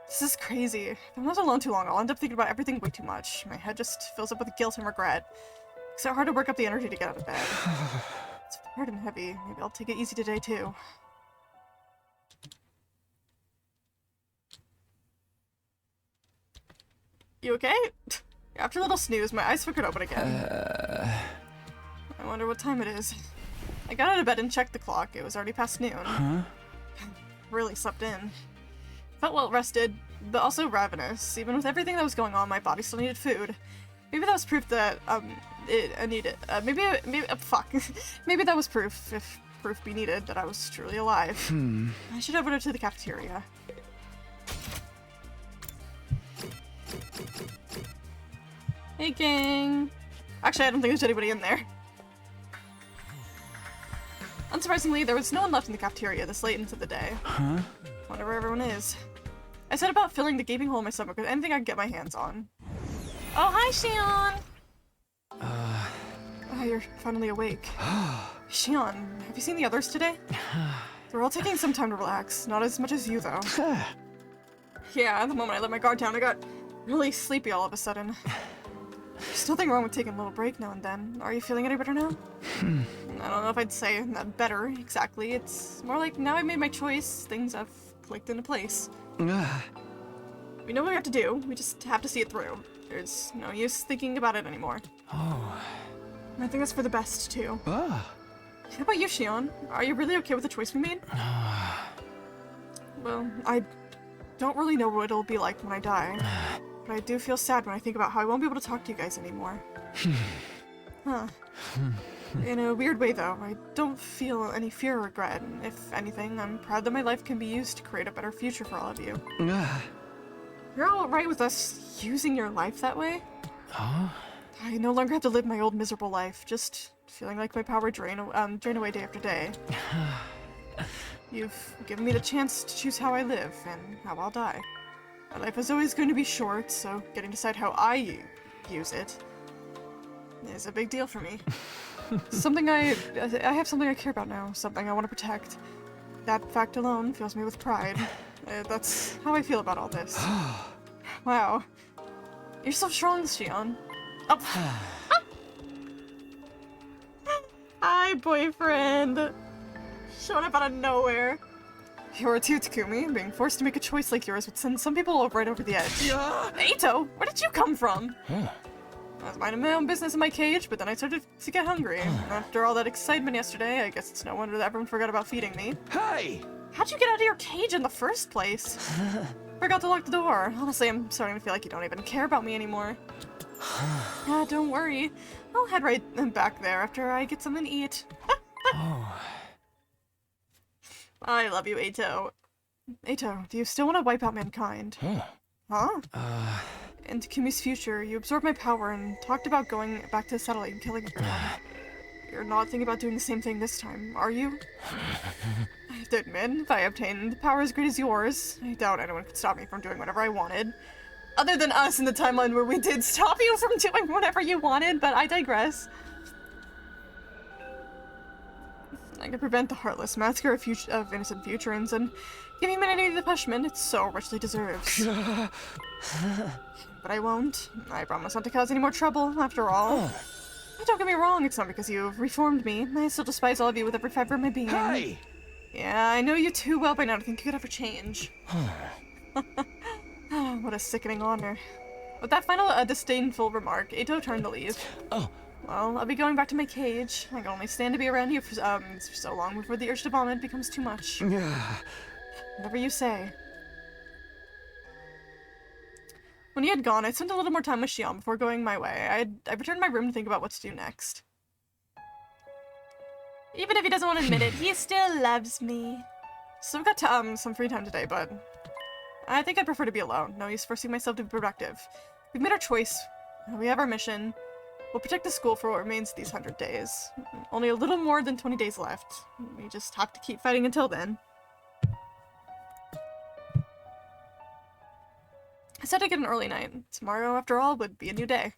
This is crazy. If I'm not alone too long, I'll end up thinking about everything way too much. My head just fills up with guilt and regret. It's so hard to work up the energy to get out of bed. It's hard and heavy. Maybe I'll take it easy today, too. You okay? After a little snooze, my eyes flickered open again. I wonder what time it is. I got out of bed and checked the clock. It was already past noon. Huh? Really slept in. Felt well rested, but also ravenous. Even with everything that was going on, my body still needed food. Maybe that was proof that, I needed, fuck. Maybe that was proof, if proof be needed, that I was truly alive. I should head over to the cafeteria. Hey, gang. Actually, I don't think there's anybody in there. Unsurprisingly, there was no one left in the cafeteria this late into the day. Huh? Wonder where everyone is. I set about filling the gaping hole in my stomach with anything I could get my hands on. Oh, hi, Shion! Oh, you're finally awake. Shion, have you seen the others today? They're all taking some time to relax. Not as much as you, though. Yeah, at the moment I let my guard down, I got really sleepy all of a sudden. There's nothing wrong with taking a little break now and then. Are you feeling any better now? I don't know if I'd say that better, exactly. It's more like now I made my choice, things have clicked into place. We know what we have to do, we just have to see it through. There's no use thinking about it anymore. Oh. I think that's for the best, too. Ah. How about you, Shion? Are you really okay with the choice we made? Well, I don't really know what it'll be like when I die. But I do feel sad when I think about how I won't be able to talk to you guys anymore. Huh. In a weird way, though, I don't feel any fear or regret. If anything, I'm proud that my life can be used to create a better future for all of you. You're all right with us using your life that way? Huh? I no longer have to live my old miserable life. Just feeling like my power drain away day after day. You've given me the chance to choose how I live and how I'll die. My life is always going to be short, so getting to decide how I use it is a big deal for me. Something I have something I care about now, something I want to protect. That fact alone fills me with pride. That's how I feel about all this. Wow. You're so strong, Xion. Oh. Hi, boyfriend. Showing up out of nowhere. You're too, Takumi. Being forced to make a choice like yours would send some people right over the edge. Eito, where did you come from? I was minding my own business in my cage, but then I started to get hungry. After all that excitement yesterday, I guess it's no wonder that everyone forgot about feeding me. Hey! How'd you get out of your cage in the first place? Forgot to lock the door. Honestly, I'm starting to feel like you don't even care about me anymore. Don't worry. I'll head right back there after I get something to eat. I love you, Eito. Eito, do you still want to wipe out mankind? Huh? In Takumi's future, you absorbed my power and talked about going back to the satellite and killing everyone. You're not thinking about doing the same thing this time, are you? I have to admit, if I obtained power as great as yours, I doubt anyone could stop me from doing whatever I wanted. Other than us in the timeline where we did stop you from doing whatever you wanted, but I digress. I could prevent the heartless massacre of innocent Futurans and give humanity the punishment it so richly deserves. But I won't. I promise not to cause any more trouble, after all. Don't get me wrong, it's not because you've reformed me. I still despise all of you with every fiber of my being. Hey! Yeah, I know you too well by now to think you could ever change. What a sickening honor. With that final disdainful remark, Eito turned to leave. Oh. Well, I'll be going back to my cage. I can only stand to be around you for so long before the urge to vomit becomes too much. Whatever you say. When he had gone, I spent a little more time with Xion before going my way. I returned to my room to think about what to do next. Even if he doesn't want to admit it, he still loves me. So I've got some free time today, but I think I'd prefer to be alone. No use forcing myself to be productive. We've made our choice. We have our mission. We'll protect the school for what remains of these 100 days. Only a little more than 20 days left. We just have to keep fighting until then. I said I'd get an early night. Tomorrow, after all, would be a new day.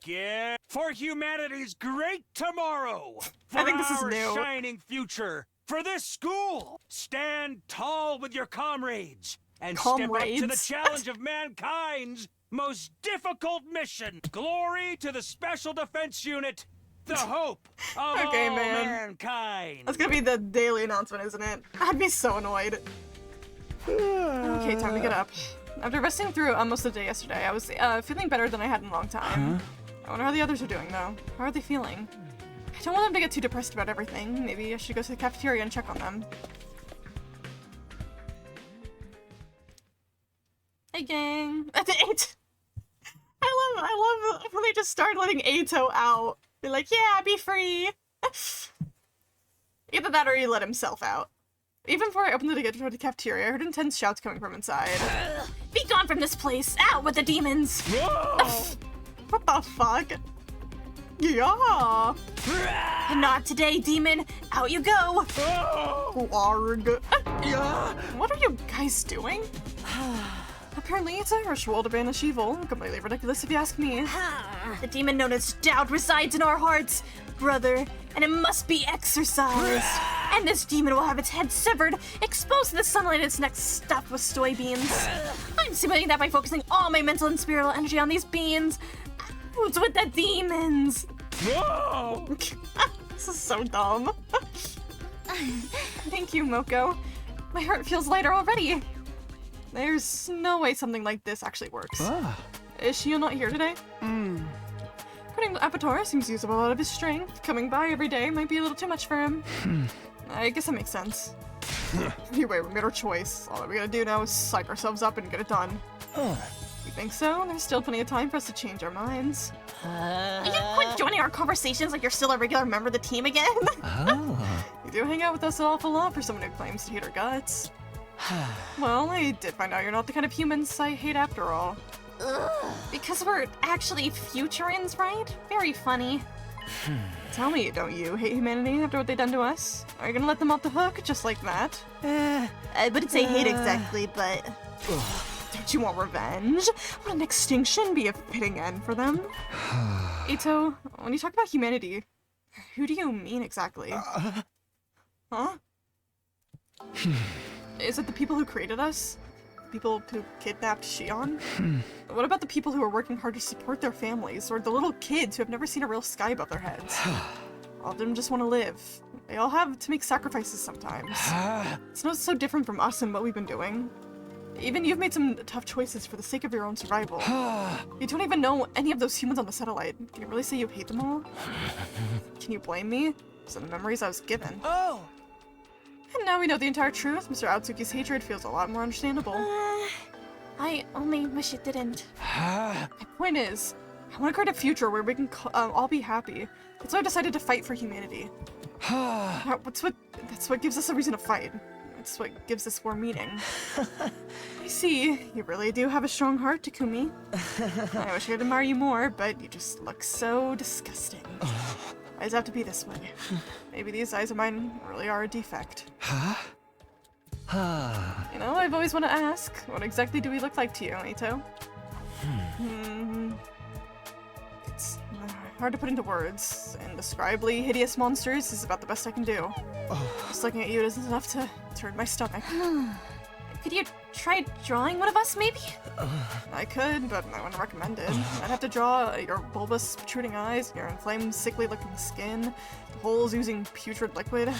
Yeah, for humanity's great tomorrow! For I think this is our new. shining future! For this school! Stand tall with your comrades! And step up to the challenge of mankind's most difficult mission! Glory to the Special Defense Unit! The hope of all mankind! That's gonna be the daily announcement, isn't it? I'd be so annoyed. Okay, time to get up. After resting through most of the day yesterday, I was feeling better than I had in a long time. I wonder how the others are doing, though. How are they feeling? I don't want them to get too depressed about everything. Maybe I should go to the cafeteria and check on them. Hey, gang. That's 8. I love when they just start letting Eito out. Be like, yeah, be free. Either that or he let himself out. Even before I opened the gate toward the cafeteria, I heard intense shouts coming from inside. Be gone from this place! Out with the demons! What the fuck? Yeah! Not today, demon! Out you go! Warg. What are you guys doing? Apparently it's a ritual to banish evil. Completely ridiculous if you ask me. The demon known as doubt resides in our hearts, brother, and it must be exorcised. And this demon will have its head severed, exposed to the sunlight, and its neck stuffed with soy beans. I'm simulating that by focusing all my mental and spiritual energy on these beans. What's with the demons? Whoa! This is so dumb. Thank you, Moko. My heart feels lighter already. There's no way something like this actually works. Is Shio not here today? Putting Apator seems to use up a lot of his strength. Coming by every day might be a little too much for him. I guess that makes sense. Anyway, we made our choice. All that we gotta do now is psych ourselves up and get it done. You think so? There's still plenty of time for us to change our minds. You quit joining our conversations like you're still a regular member of the team again? You do hang out with us an awful lot for someone who claims to hate our guts. Well, I did find out you're not the kind of humans I hate after all. Because we're actually Futurans, right? Very funny. Tell me, don't you hate humanity after what they've done to us? Are you gonna let them off the hook just like that? I wouldn't say hate exactly, but... Don't you want revenge? Would an extinction be a fitting end for them? Ito, when you talk about humanity, who do you mean exactly? Huh? Is it the people who created us? People who kidnapped Shion? What about the people who are working hard to support their families, or the little kids who have never seen a real sky above their heads? All of them just want to live. They all have to make sacrifices sometimes. It's not so different from us and what we've been doing. Even you've made some tough choices for the sake of your own survival. You don't even know any of those humans on the satellite. Can you really say you hate them all? Can you blame me? Those are the memories I was given. Oh! And now we know the entire truth. Mr. Aotsuki's hatred feels a lot more understandable. I only wish it didn't. My point is, I want to create a future where we can all be happy. That's why I decided to fight for humanity. That's what gives us a reason to fight. It's what gives this war meaning. I see, you really do have a strong heart, Takumi. I wish I could admire you more, but you just look so disgusting. Eyes have to be this way. Maybe these eyes of mine really are a defect. You know, I've always wanted to ask, what exactly do we look like to you, Ito? It's hard to put into words. Indescribably hideous monsters is about the best I can do. Just looking at you isn't enough to turn my stomach. Could you try drawing one of us, maybe? I could, but I wouldn't recommend it. I'd have to draw your bulbous, protruding eyes, your inflamed, sickly-looking skin, the holes oozing putrid liquid.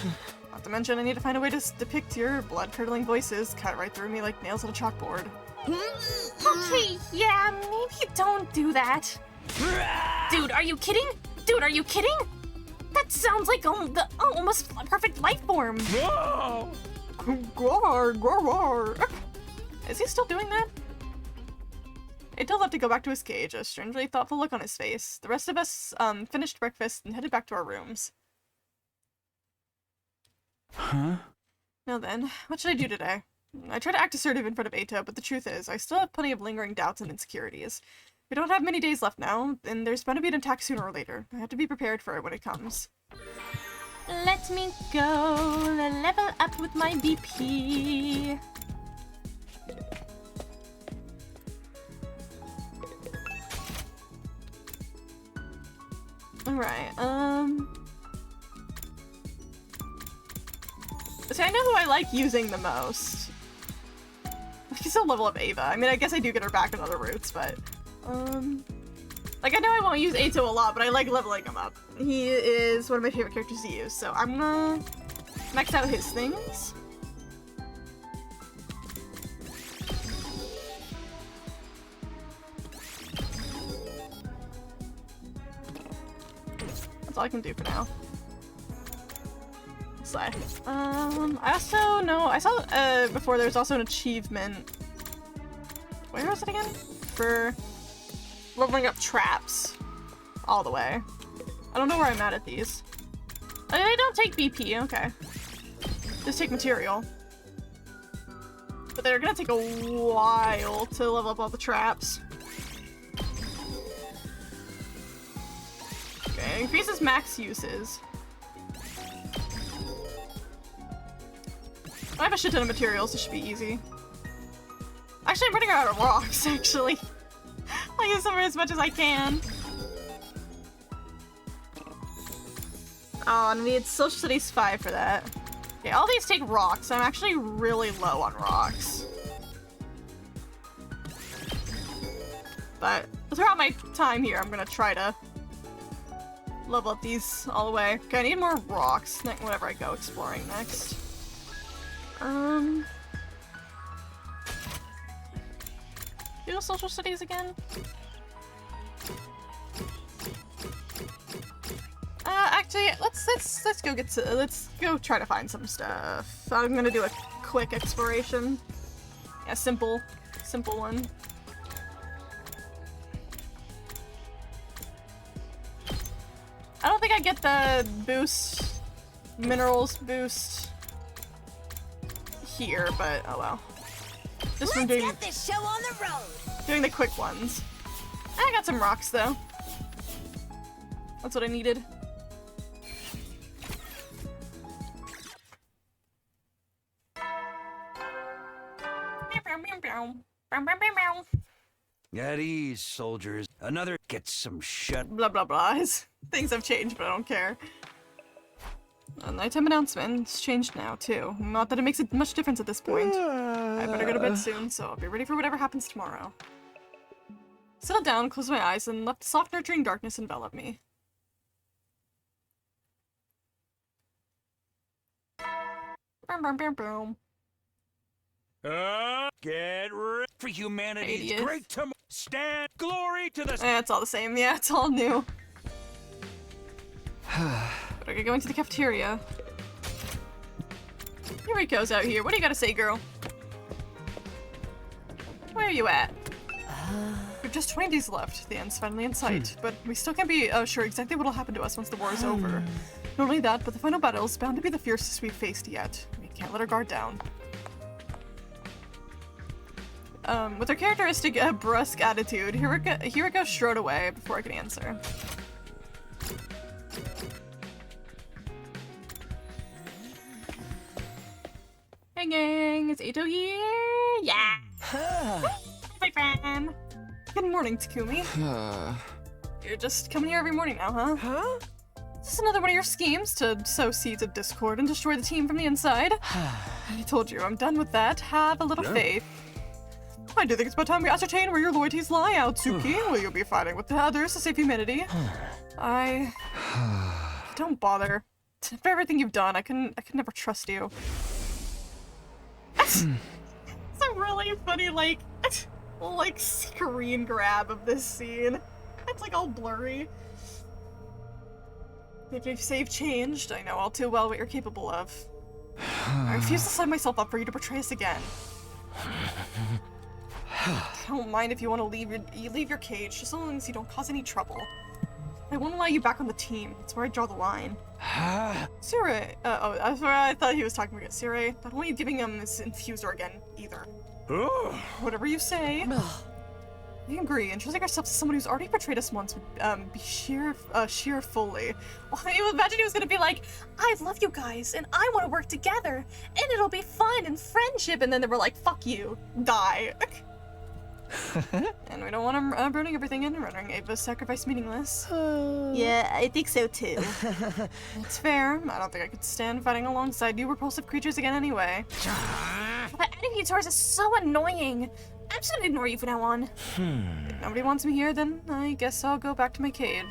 Not to mention, I need to find a way to depict your blood-curdling voices cut right through me like nails on a chalkboard. Okay, yeah, maybe don't do that. Dude, are you kidding? Dude, are you kidding? That sounds like the almost perfect life form. Is he still doing that? Ito left to go back to his cage, a strangely thoughtful look on his face. The rest of us finished breakfast and headed back to our rooms. Now then, what should I do today? I try to act assertive in front of Ito, but the truth is, I still have plenty of lingering doubts and insecurities. We don't have many days left now, and there's bound to be an attack sooner or later. I have to be prepared for it when it comes. Let me go level up with my BP. Alright, see, I know who I like using the most. I can still level up Ava. I mean, I guess I do get her back in other routes, but... Like, I know I won't use Ito a lot, but I like leveling him up. He is one of my favorite characters to use, so I'm gonna max out his things. That's all I can do for now. Slay. I also know, I saw before there's also an achievement. Where is it again? For leveling up traps all the way. I don't know where I'm at these. I don't take BP, okay. Just take material. But they're gonna take a while to level up all the traps. Okay, increases max uses. I have a shit ton of materials, this should be easy. Actually, I'm running out of rocks, actually. I'll use them as much as I can. Oh, and I need Social Studies 5 for that. Okay, all these take rocks. I'm actually really low on rocks. But throughout my time here, I'm gonna try to level up these all the way. Okay, I need more rocks whenever I go exploring next. Do Social Studies again? Actually, let's go let's go try to find some stuff. I'm gonna do a quick exploration. Yeah, simple one. I don't think I get the boost, minerals boost here, but oh well. Just from Let's get this show on the road. doing the quick ones. I got some rocks though. That's what I needed. At ease, soldiers. Another get some shut. Blah blah blah. Things have changed, but I don't care. A nighttime announcement's changed now too. Not that it makes much difference at this point. I better go to bed soon, so I'll be ready for whatever happens tomorrow. Settle down, close my eyes, and let the soft, nurturing darkness envelop me. Get ready for humanity's Idiots. great tomorrow. Stand glory to the. It's all the same. Yeah, it's all new. But I gotta go into the cafeteria. Yuriko's out here. What do you gotta say, girl? Where are you at? We've just 20 days left. The end's finally in sight, but we still can't be sure exactly what'll happen to us once the war is over. Not only that, but the final battle is bound to be the fiercest we've faced yet. We can't let our guard down. With her characteristic brusque attitude, Hiriko strode away before I could answer. Hey gang, it's Eito here! Yeah! My friend! Good morning, Takumi. You're just coming here every morning now, huh? Huh? Is this another one of your schemes to sow seeds of discord and destroy the team from the inside? I told you, I'm done with that. Have a little faith. I do think it's about time we ascertain where your loyalties lie, Aotsuki. Will you be fighting with the others to save humanity? Don't bother. After everything you've done, I could never trust you. It's a really funny, like screen grab of this scene. It's like all blurry. If you say you've changed, I know all too well what you're capable of. I refuse to sign myself up for you to betray us again. I don't mind if you want to leave your cage, just as long as you don't cause any trouble. I won't allow you back on the team. That's where I draw the line. Sirei. I thought he was talking about Sirei. I don't want you giving him this infuser again, either. Whatever you say. I agree. Entrusting ourselves to someone who's already betrayed us once would be sheer folly. Well, I imagine he was gonna be like, I love you guys, and I want to work together, and it'll be fun and friendship, and then they were like, fuck you, die. And we don't want him burning everything and rendering Ava's sacrifice meaningless. Yeah, I think so too. It's fair. I don't think I could stand fighting alongside you repulsive creatures again anyway. That enemy Taurus is so annoying. I'm just gonna ignore you from now on. If nobody wants me here, then I guess I'll go back to my cage.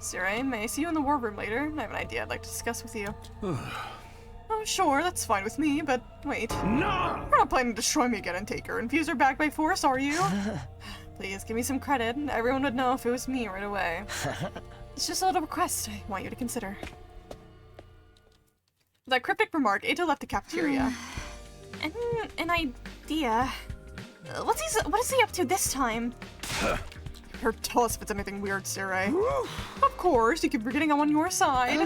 Sirei, may I see you in the war room later? I have an idea I'd like to discuss with you. Oh, sure, that's fine with me, but wait. No! You're not planning to destroy me again and take her infuser back by force, are you? Please, give me some credit. Everyone would know if it was me right away. It's just a little request I want you to consider. With that cryptic remark, Eito left the cafeteria. An idea. What is he up to this time? Here, tell us if it's anything weird, Sirei. Of course, you keep forgetting I'm on your side.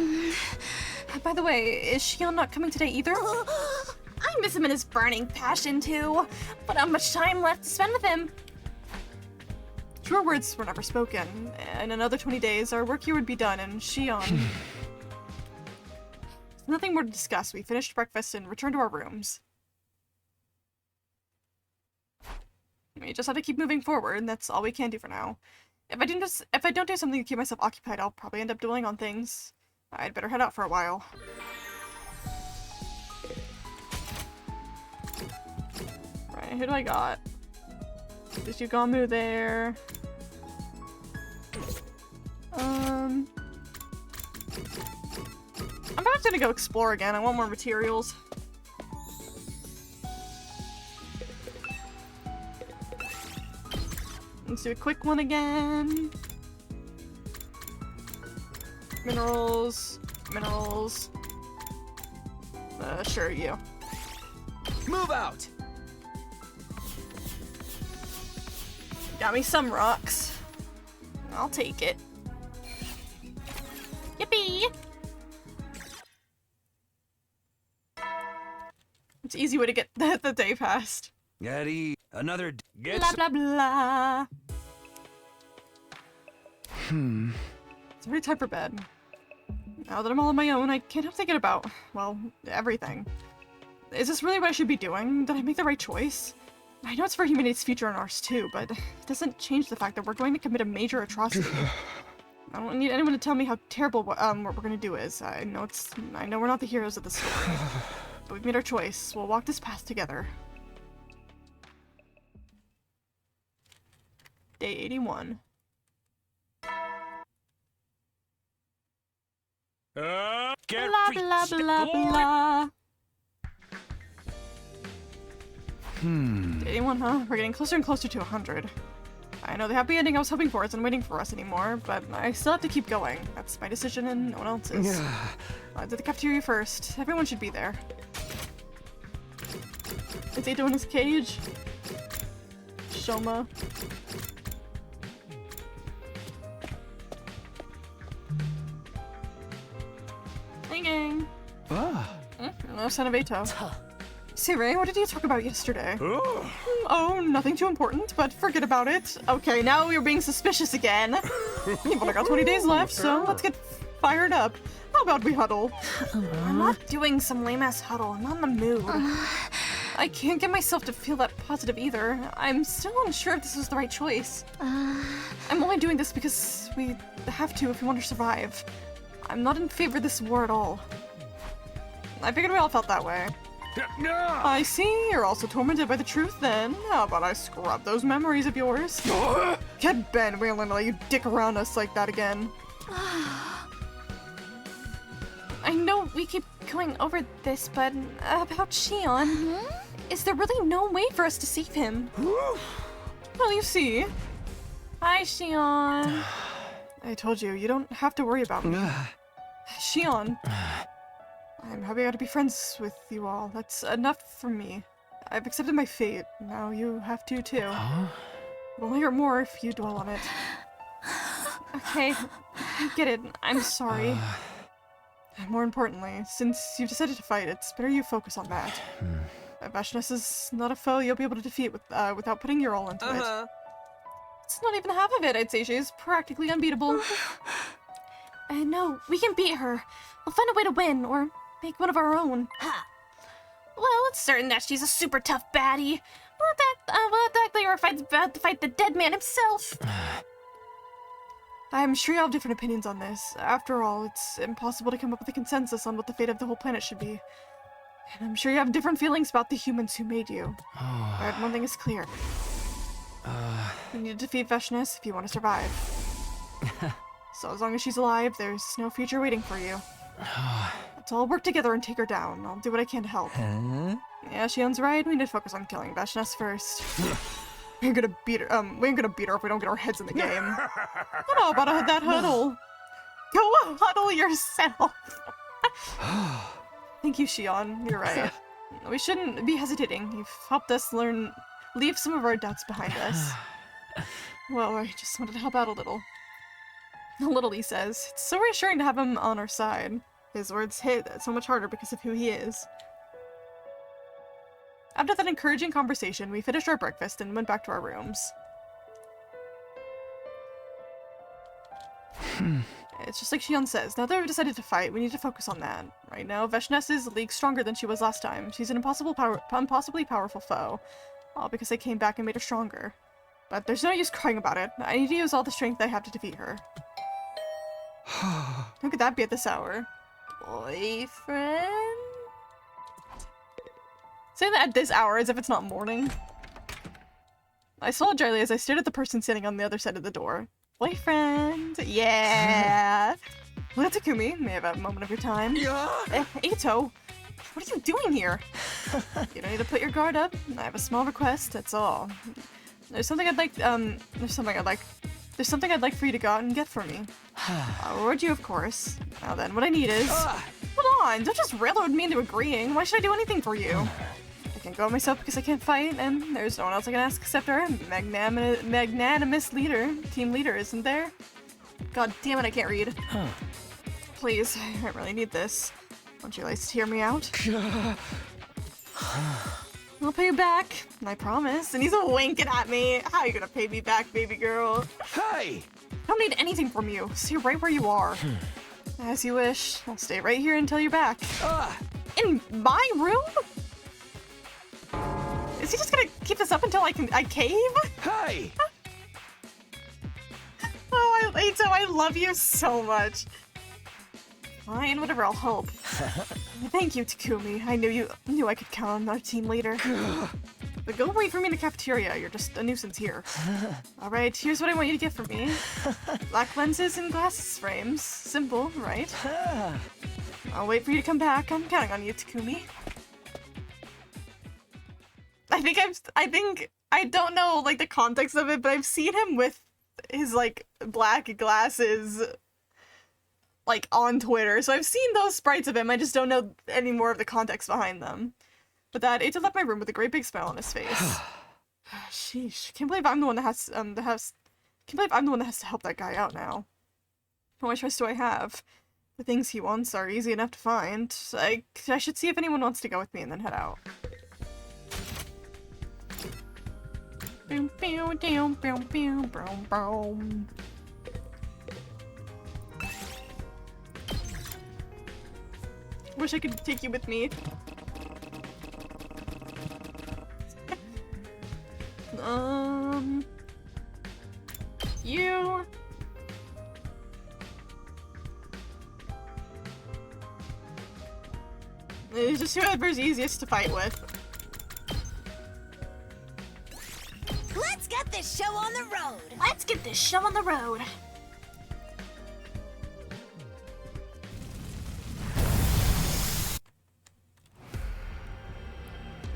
By the way, is Shion not coming today either? I miss him and his burning passion too, but not much time left to spend with him. Truer words were never spoken. In another 20 days, our work here would be done, and Shion... Nothing more to discuss. We finished breakfast and returned to our rooms. We just have to keep moving forward, and that's all we can do for now. If I don't do something to keep myself occupied, I'll probably end up dwelling on things. I'd better head out for a while. Right, who do I got? There's Yugamu there. I'm probably gonna go explore again. I want more materials. Let's do a quick one again. Minerals. Sure, you. Move out! Got me some rocks. I'll take it. Yippee! It's an easy way to get the day passed. Eddie, another get Blah blah blah. It's already time for bed. Now that I'm all on my own, I can't help thinking about, well, everything. Is this really what I should be doing? Did I make the right choice? I know it's for humanity's future and ours too, but it doesn't change the fact that we're going to commit a major atrocity. I don't need anyone to tell me how terrible what we're gonna do is. I know we're not the heroes of the story, but we've made our choice. We'll walk this path together. Day 81. Get Blah blah blah blah. Day 81, huh? We're getting closer and closer to 100. I know the happy ending I was hoping for isn't waiting for us anymore, but I still have to keep going. That's my decision and no one else's. To the cafeteria first. Everyone should be there. Is Ito in his cage? Shoma. Hanging. No sign of Ito. Say, Ray, what did you talk about yesterday? Oh, nothing too important, but forget about it. Okay, now you're being suspicious again. You've only got 20 days left, so let's get fired up. How about we huddle? I'm not doing some lame-ass huddle. I'm not in the mood. I can't get myself to feel that positive either. I'm still unsure if this is the right choice. I'm only doing this because we have to if we want to survive. I'm not in favor of this war at all. I figured we all felt that way. I see, you're also tormented by the truth then. How about I scrub those memories of yours? Get Ben, we don't let you dick around us like that again. I know we keep going over this, but about Shion, is there really no way for us to save him? Well, you see. Hi, Shion. I told you, you don't have to worry about me. Shion. I'm happy I got to be friends with you all. That's enough for me. I've accepted my fate. Now you have to too. It'll only hurt more if you dwell on it. Okay, I get it. I'm sorry. And more importantly, since you've decided to fight, it's better you focus on that. Vashnis is not a foe you'll be able to defeat without putting your all into it. It's not even half of it, I'd say. She's practically unbeatable. No, we can beat her. We'll find a way to win, or make one of our own. Well, it's certain that she's a super tough baddie. We'll act like we're about to fight the dead man himself. I'm sure you have different opinions on this. After all, it's impossible to come up with a consensus on what the fate of the whole planet should be. And I'm sure you have different feelings about the humans who made you. But one thing is clear. You need to defeat Vashnis if you want to survive. So as long as she's alive, there's no future waiting for you. Let's all work together and take her down. I'll do what I can to help. Yeah, Shion's right. We need to focus on killing Vashnis first. We ain't gonna beat her. We ain't gonna beat her if we don't get our heads in the game. How about that huddle? Go huddle yourself. Thank you, Shion. You're right. We shouldn't be hesitating. You've helped us leave some of our doubts behind us. Well, I just wanted to help out a little. A little, he says. It's so reassuring to have him on our side. His words hit so much harder because of who he is. After that encouraging conversation, we finished our breakfast and went back to our rooms. It's just like Shion says, now that we've decided to fight, we need to focus on that. Right now, Vashnis is a league stronger than she was last time. She's an impossibly powerful foe. All because I came back and made her stronger. But there's no use crying about it. I need to use all the strength I have to defeat her. How could that be at this hour? Boyfriend? Say that at this hour as if it's not morning. I swallowed dryly as I stared at the person standing on the other side of the door. Boyfriend! Yeah! Well, Takumi, may I have a moment of your time? Ito! What are you doing here? You don't need to put your guard up. I have a small request, that's all. There's something I'd like for you to go out and get for me. I'll reward you, of course. Now then, what I need is... Hold on, don't just railroad me into agreeing. Why should I do anything for you? I can't go out myself because I can't fight, and there's no one else I can ask except our magnanimous team leader, isn't there? God damn it, I can't read. Please, I really need this. Won't you at least hear me out? I'll pay you back, I promise. And he's winking at me. How are you gonna pay me back, baby girl? Hey! I don't need anything from you. Stay right where you are. As you wish. I'll stay right here until you're back. In my room? Is he just gonna keep this up until I cave? Hey! Oh, Aito, I love you so much. Fine, whatever, I'll help. Thank you, Takumi. I knew I could count on our team leader. But go wait for me in the cafeteria. You're just a nuisance here. Alright, here's what I want you to get for me. Black lenses and glasses frames. Simple, right? I'll wait for you to come back. I'm counting on you, Takumi. I don't know, like, the context of it, but I've seen him with his, like, black glasses, like, on Twitter. So I've seen those sprites of him. I just don't know any more of the context behind them. But that Aito left my room with a great big smile on his face. Sheesh. Can't believe I'm the one that has to help that guy out now. How much choice do I have? The things he wants are easy enough to find. I should see if anyone wants to go with me and then head out. Boom, boom, boom, boom, boom, boom, boom. Wish I could take you with me. You. It's just whoever's easiest to fight with. Let's get this show on the road. Let's get this show on the road.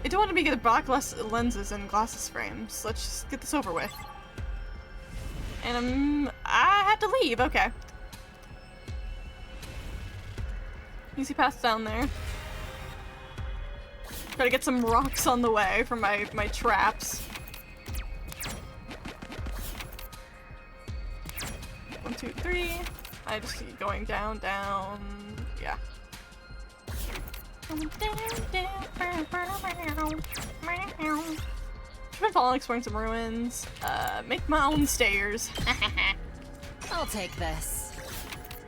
I don't want to be good at black lenses and glasses frames. Let's just get this over with. And I have to leave. Okay. Easy path down there. Gotta get some rocks on the way for my traps. 1, 2, 3. I just keep going down, down. Yeah. Should have fallen exploring some ruins. Make my own stairs. I'll take this.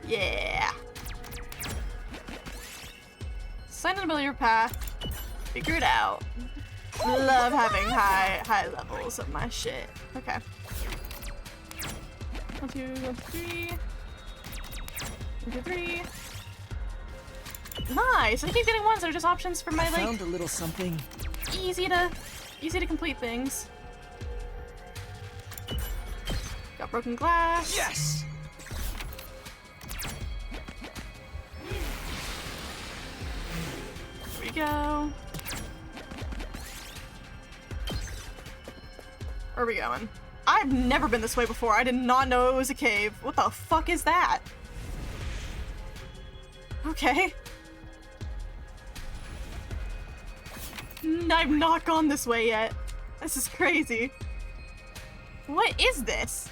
Yeah. Sign in the middle of your path. Figure it out. Love having high levels of my shit. Okay. 1, 2, 3. 1, 2, 3. Nice! I keep getting ones that are just options for my, like, found a little something. Easy to complete things. Got broken glass. Yes! There we go. Where are we going? I've never been this way before. I did not know it was a cave. What the fuck is that? Okay. I've not gone this way yet. This is crazy. What is this?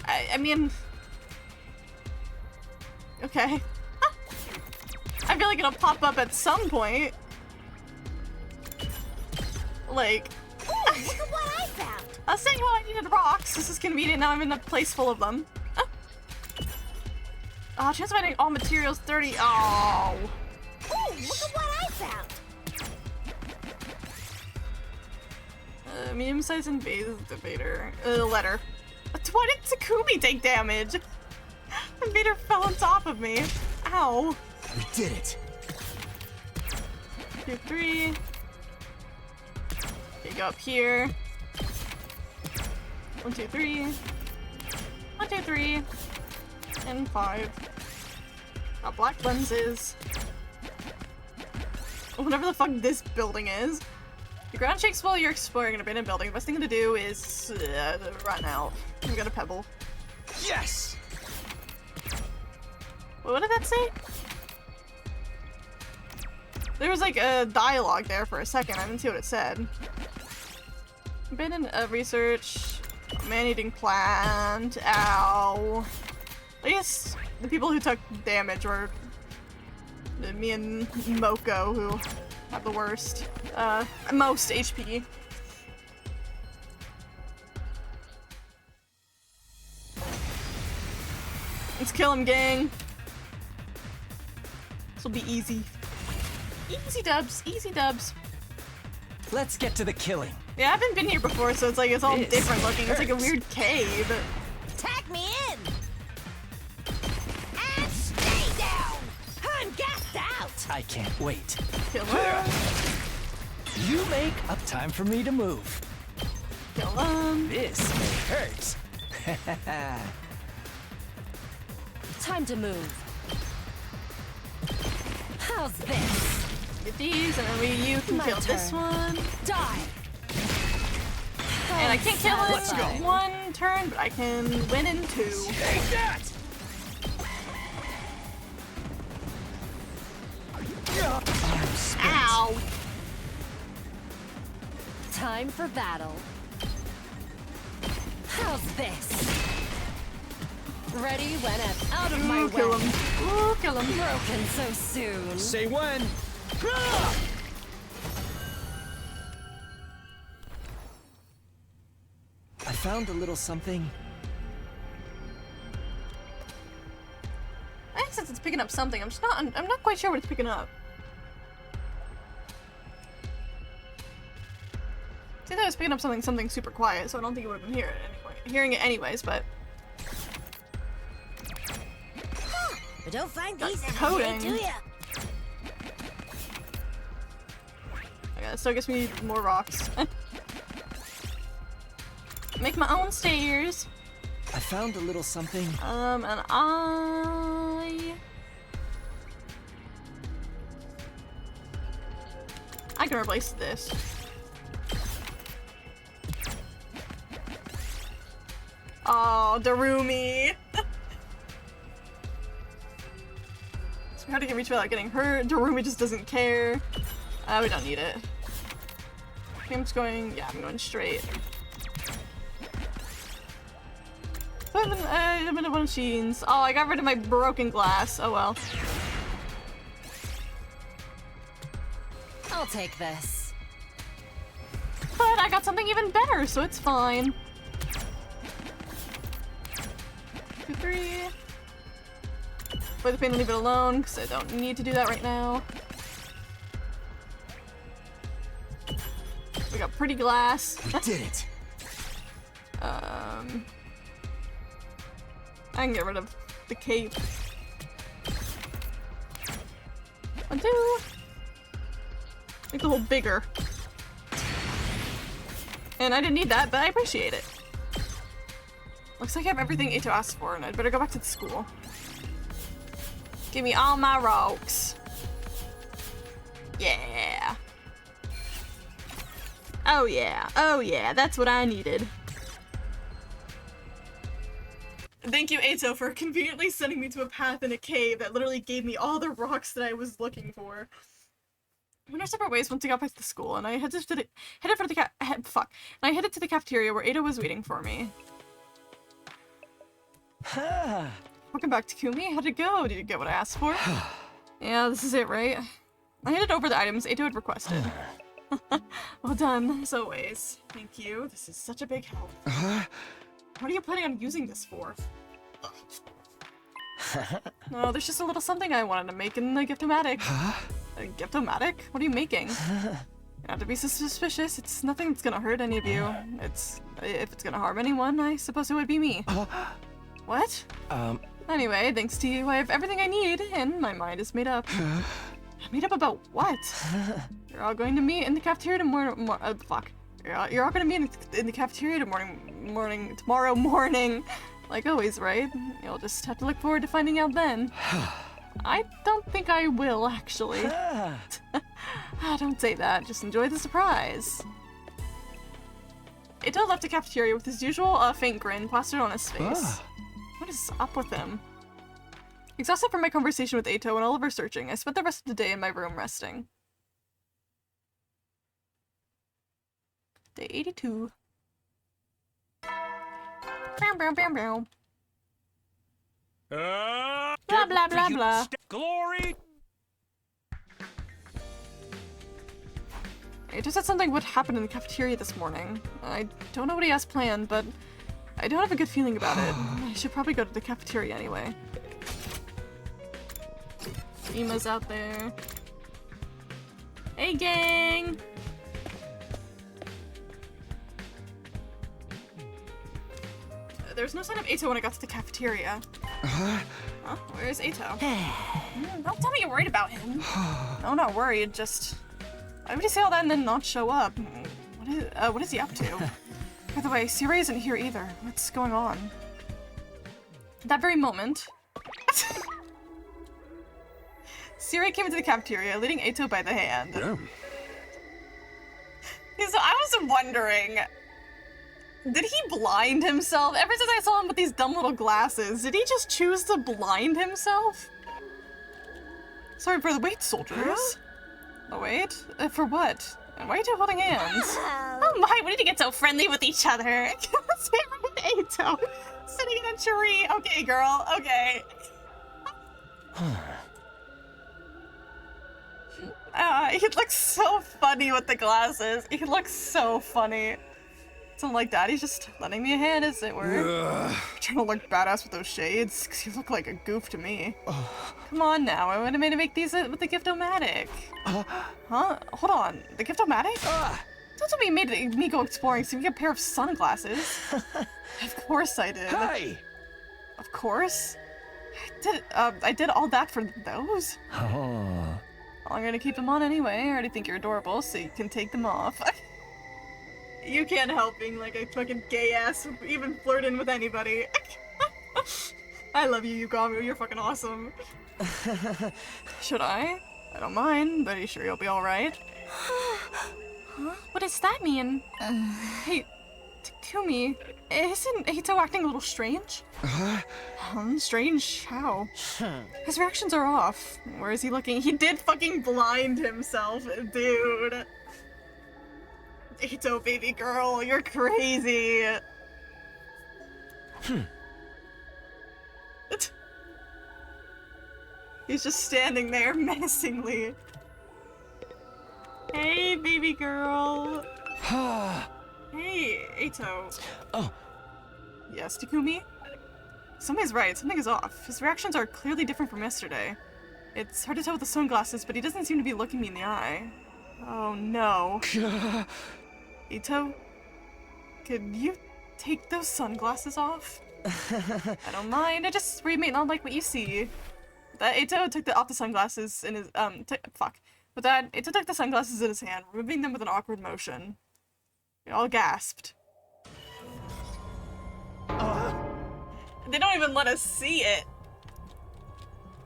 I mean... Okay. I feel like it'll pop up at some point. Like... Ooh, look at what I found! I was saying, well, I needed rocks. This is convenient. Now I'm in a place full of them. Oh, transmitting all materials 30. Oh. Ooh, look at what I found! Medium-sized invader. Letter. Why did Takumi take damage? Invader fell on top of me. Ow. We did it. 2, 3. Okay, go up here. 1, 2, 3. 1, 2, 3. And 5. Got black lenses. Whatever the fuck this building is. The ground shakes while you're exploring an abandoned building. The best thing to do is run out. I'm gonna pebble. Yes! What did that say? There was like a dialogue there for a second. I didn't see what it said. Abandoned research. Man-eating plant. Ow. At least the people who took damage were Me and Moko, who have the worst, most HP. Let's kill him, gang. This will be easy. Easy dubs, easy dubs. Let's get to the killing. Yeah, I haven't been here before, so it's like it's all This different looking. It's like a hurts. weird cave. Tack me in! And stay down! I'm gassed out! I can't wait. Kill him. You make up time for me to move. Kill him. This may hurt. Time to move. How's this? Get these, and then you can My kill this turn. one. Die! And I can't kill it Let's go. one turn, but I can win in two. Take that! I'm spent. Ow! Time for battle. How's this? Ready whenever. Out of my Ooh, kill way. him. Ooh, kill him. Broken so soon. Say when. I found a little something. I think since it's picking up something, I'm not quite sure what it's picking up. See, that was picking up something super quiet, so I don't think it would have been hearing it anyways, but But don't find Got these coding. every day, do ya? okay, so I guess we need more rocks. Make my own stairs. I found a little something. And I can replace this. Oh, Darumi. So how to get reach without getting hurt. Darumi just doesn't care. We don't need it. Okay, I'm just going, yeah, I'm going straight. I'm in a bunch of machines. Oh, I got rid of my broken glass. Oh well. I'll take this. But I got something even better, so it's fine. 2, 3. Play the pain and leave it alone, because I don't need to do that right now. We got pretty glass. We did it. I can get rid of the cape. 1, 2. Make the hole bigger. And I didn't need that, but I appreciate it. Looks like I have everything Ato asked for, and I'd better go back to the school. Give me all my rocks. Yeah. Oh yeah. Oh yeah, that's what I needed. Thank you, Ato, for conveniently sending me to a path in a cave that literally gave me all the rocks that I was looking for. We went our separate ways once I got back to school, and I headed to the cafeteria where Ada was waiting for me. Welcome back, Takumi. How'd it go? Did you get what I asked for? Yeah, this is it, right? I handed over the items Ada had requested. Well done, as always. Thank you. This is such a big help. What are you planning on using this for? No, there's just a little something I wanted to make in the Giftomatic. A Giftomatic? What are you making? Not to be so suspicious. It's nothing that's gonna hurt any of you. If it's gonna harm anyone, I suppose it would be me. What? Anyway, thanks to you, I have everything I need, and my mind is made up. Made up about what? You're all going to meet in the cafeteria tomorrow. You're all gonna meet in the cafeteria tomorrow morning. Like always, right? You'll just have to look forward to finding out then. I don't think I will, actually. Don't say that. Just enjoy the surprise. Ito left the cafeteria with his usual faint grin plastered on his face. What is up with him? Exhausted from my conversation with Ato and all of our searching, I spent the rest of the day in my room resting. Day 82. Blah, blah, blah, blah. Glory Ito said something would happen in the cafeteria this morning. I don't know what he has planned, but I don't have a good feeling about it. I should probably go to the cafeteria anyway. Ima's out there. Hey, gang! There's no sign of Ito when I got to the cafeteria. Huh? Where's Ito? Don't tell me you're worried about him. No, not worried, just... Why would he say all that and then not show up? What is he up to? By the way, Siri isn't here either. What's going on? At that very moment... Siri came into the cafeteria, leading Ito by the hand. Yeah. So I was wondering... Did he blind himself? Ever since I saw him with these dumb little glasses, did he just choose to blind himself? Sorry for the wait, soldiers. Oh, wait? For what? And why are you two holding hands? Oh my, when did you get so friendly with each other? Sarah and Ito sitting in a tree. Okay, girl, okay. He looks so funny with the glasses. He looks so funny. Something like that. He's just lending me a hand, as it were. Trying to look badass with those shades, because you look like a goof to me. Come on now, I would have made to make these with the Gift-O-Matic. Huh? Hold on, the Gift-O-Matic? That's what made me go exploring, so you get a pair of sunglasses. Of course I did. Hey! Of course. I did all that for those? Oh. I'm gonna keep them on anyway. I already think you're adorable, so you can take them off. You can't help being like a fucking gay ass, even flirting with anybody. I love you, Yugami. You're fucking awesome. Should I? I don't mind, but are you sure you'll be alright? Huh? What does that mean? Hey, Takumi, isn't Ito acting a little strange? Strange? How? His reactions are off. Where is he looking? He did fucking blind himself, dude. Ito, baby girl, you're crazy. He's just standing there menacingly. Hey, baby girl. Hey, Ito. Oh. Yes, Takumi? Somebody's right. Something is off. His reactions are clearly different from yesterday. It's hard to tell with the sunglasses, but he doesn't seem to be looking me in the eye. Oh, no. Ito? Could you take those sunglasses off? I don't mind. I just may not like what you see. Ito took off the sunglasses in his, fuck. With that, Ito took the sunglasses in his hand, removing them with an awkward motion. We all gasped. They don't even let us see it.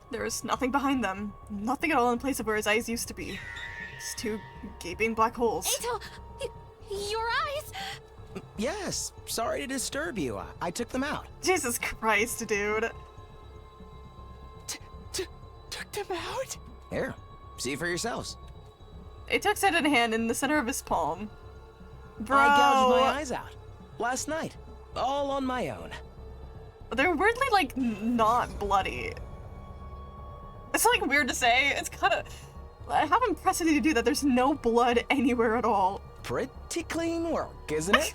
There was nothing behind them. Nothing at all in place of where his eyes used to be. Just two gaping black holes. Ito! Your eyes! Yes, sorry to disturb you. I took them out. Jesus Christ, dude. Took them out? Here, see for yourselves. Ito took it in hand in the center of his palm. Bro! I gouged my eyes out. Last night. All on my own. They're weirdly, like, not bloody. It's, like, weird to say. It's kind of... How impressive do you do that? There's no blood anywhere at all. Pretty clean work, isn't it?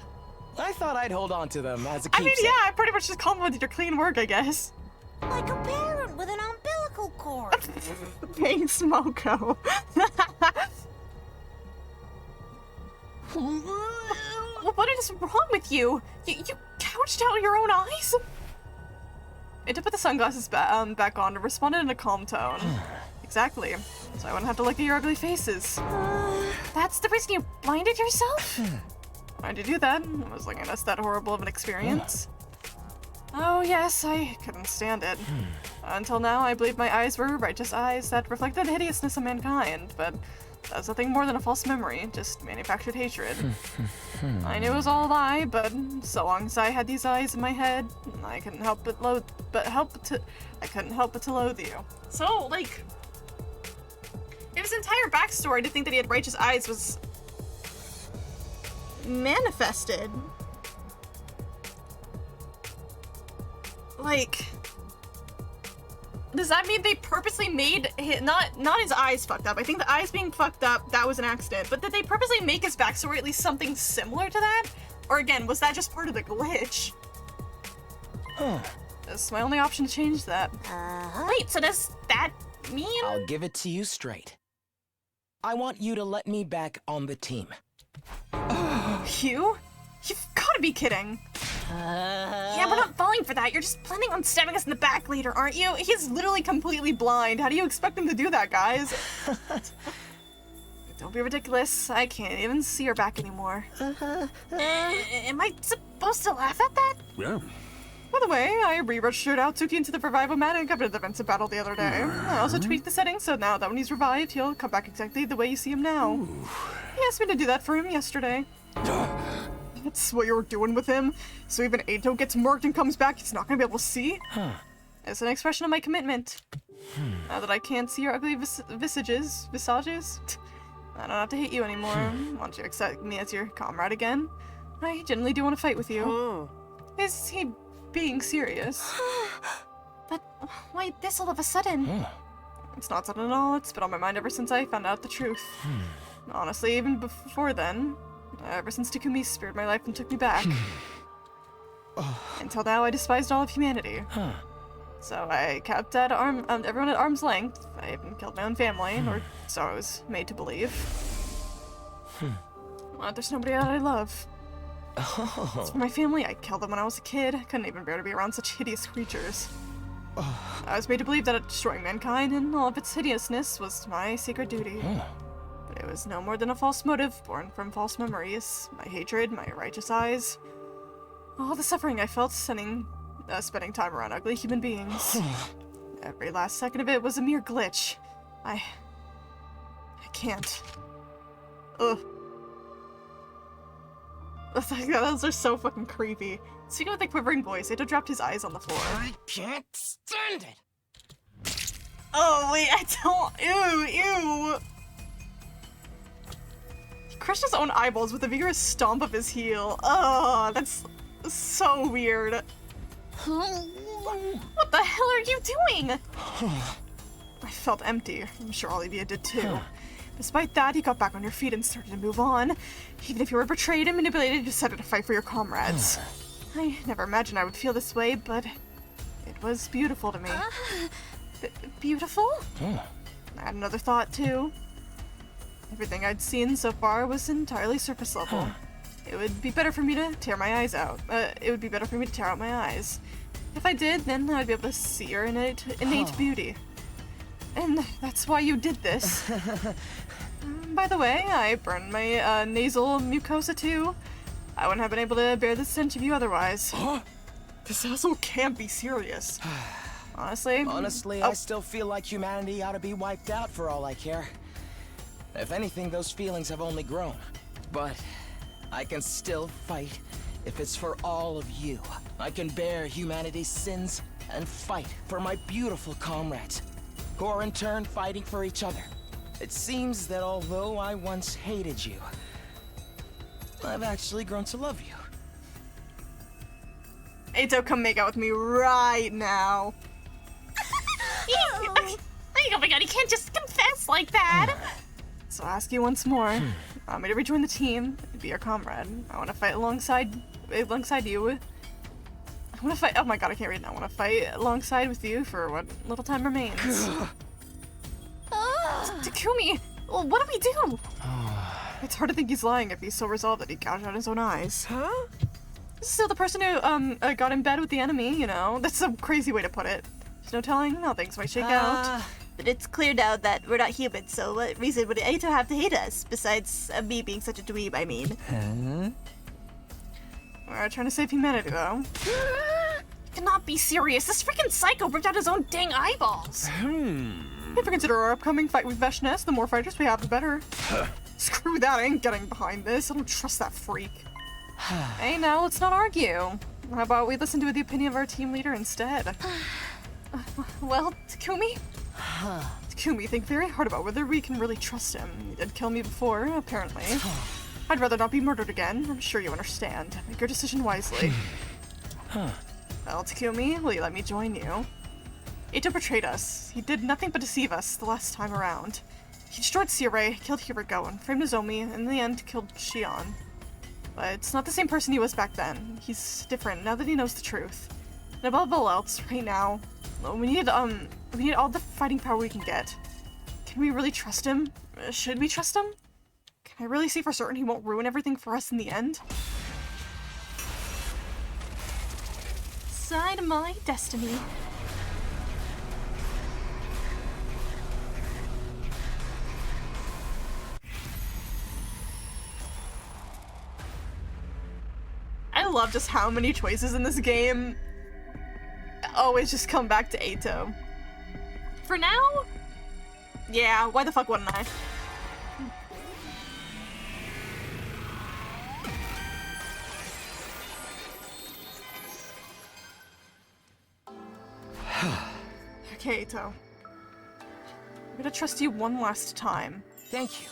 I thought I'd hold on to them as a keepsake. I mean, yeah, I pretty much just complimented your clean work, I guess. Like a parent with an umbilical cord. Paying Smoko. What is wrong with you? You gouged out your own eyes? Ito put the sunglasses back on and responded in a calm tone. Exactly. So I wouldn't have to look at your ugly faces. That's the reason you blinded yourself? Why'd you do that? Was like that horrible of an experience? Oh yes, I couldn't stand it. Until now, I believed my eyes were righteous eyes that reflected the hideousness of mankind, but that's nothing more than a false memory, just manufactured hatred. I knew it was all a lie, but so long as I had these eyes in my head, I couldn't help but to loathe you. So, like, his entire backstory to think that he had righteous eyes was manifested. Does that mean they purposely made not his eyes fucked up? I think the eyes being fucked up, that was an accident. But did they purposely make his backstory at least something similar to that? Or again, was that just part of the glitch? Huh. That's my only option to change that. Wait, so does that mean? I'll give it to you straight. I want you to let me back on the team. Hugh? You've gotta be kidding. Yeah, we're not falling for that. You're just planning on stabbing us in the back later, aren't you? He's literally completely blind. How do you expect him to do that, guys? Don't be ridiculous. I can't even see her back anymore. Am I supposed to laugh at that? Yeah. By the way, I re-registered Aotsuki into the Revival Mat and covered the Vincent battle the other day. I also tweaked the settings, so now that when he's revived, he'll come back exactly the way you see him now. He asked me to do that for him yesterday. That's what you were doing with him? So even Eito gets murked and comes back, he's not gonna be able to see? It's an expression of my commitment. Now that I can't see your ugly visages, I don't have to hate you anymore. Why don't you accept me as your comrade again? I genuinely do want to fight with you. Is he being serious? But why this all of a sudden? It's not sudden at all. It's been on my mind ever since I found out the truth. Honestly, even before then. Ever since Takumi spared my life and took me back. Until now, I despised all of humanity. So I kept everyone at arm's length. I even killed my own family, or so I was made to believe. Well, there's nobody that I love. As for my family, I killed them when I was a kid. I couldn't even bear to be around such hideous creatures. I was made to believe that destroying mankind and all of its hideousness was my sacred duty. But it was no more than a false motive born from false memories, my hatred, my righteous eyes. All the suffering I felt spending time around ugly human beings. Every last second of it was a mere glitch. I can't. Ugh. Those are so fucking creepy. Speaking with a quivering voice, Eito dropped his eyes on the floor. I can't stand it! Oh, wait, I don't. Ew. He crushed his own eyeballs with a vigorous stomp of his heel. Oh, that's so weird. What the hell are you doing? I felt empty. I'm sure Olivia did too. Despite that, you got back on your feet and started to move on. Even if you were betrayed and manipulated, you decided to fight for your comrades. I never imagined I would feel this way, but it was beautiful to me. Beautiful? I had another thought, too. Everything I'd seen so far was entirely surface level. It would be better for me to tear my eyes out. It would be better for me to tear out my eyes. If I did, then I'd be able to see your innate beauty. And that's why you did this. By the way, I burned my nasal mucosa too. I wouldn't have been able to bear the stench of you otherwise. This asshole can't be serious. Honestly, I still feel like humanity ought to be wiped out for all I care. If anything, those feelings have only grown. But I can still fight if it's for all of you. I can bear humanity's sins and fight for my beautiful comrades, who are in turn fighting for each other. It seems that although I once hated you, I've actually grown to love you. Eito, come make out with me right now. Oh my god, you can't just confess like that. So I'll ask you once more. Want me to rejoin the team, be your comrade. I want to fight alongside you. I want to fight. Oh my god, I can't read now. I want to fight alongside with you for what little time remains. Takumi, what do we do? It's hard to think he's lying if he's so resolved that he gouged out his own eyes. This is still the person who got in bed with the enemy, you know? That's a crazy way to put it. There's no telling how things might shake out. But it's clear now that we're not human, so what reason would Eito have to hate us, besides me being such a dweeb, I mean? We're trying to save humanity, though. You cannot be serious. This freaking psycho ripped out his own dang eyeballs. If we consider our upcoming fight with Veshness, the more fighters we have, the better. Screw that, I ain't getting behind this. I don't trust that freak. Hey, now, let's not argue. How about we listen to the opinion of our team leader instead? Well, Takumi? Takumi, think very hard about whether we can really trust him. He did kill me before, apparently. I'd rather not be murdered again. I'm sure you understand. Make your decision wisely. Well, Takumi, will you let me join you? Eito betrayed us. He did nothing but deceive us the last time around. He destroyed Seirei, killed Hirago, and framed Nozomi, and in the end killed Shion. But it's not the same person he was back then. He's different now that he knows the truth. And above all else, right now, we need all the fighting power we can get. Can we really trust him? Should we trust him? Can I really see for certain he won't ruin everything for us in the end? Side of my destiny. I love just how many choices in this game always just come back to Eito. For now? Yeah, why the fuck wouldn't I? Okay, Eito. I'm gonna trust you one last time. Thank you.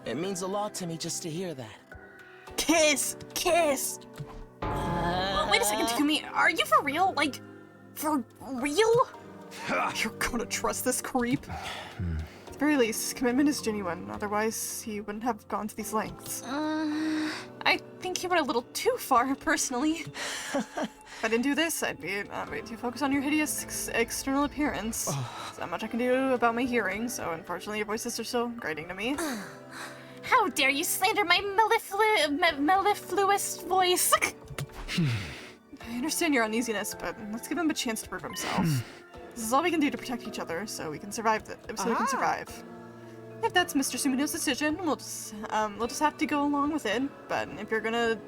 It means a lot to me just to hear that. Kiss! Kiss! Wait a second, Takumi. Are you for real? Like, for real? You're gonna trust this creep? At the very least, commitment is genuine. Otherwise, he wouldn't have gone to these lengths. I think he went a little too far, personally. If I didn't do this, I'd be way too focused on your hideous external appearance. There's not much I can do about my hearing, so unfortunately your voices are still grating to me. How dare you slander my mellifluous voice! I understand your uneasiness, but let's give him a chance to prove himself. This is all we can do to protect each other, so we can survive. We can survive. If that's Mr. Sumino's decision, we'll just have to go along with it. But if you're gonna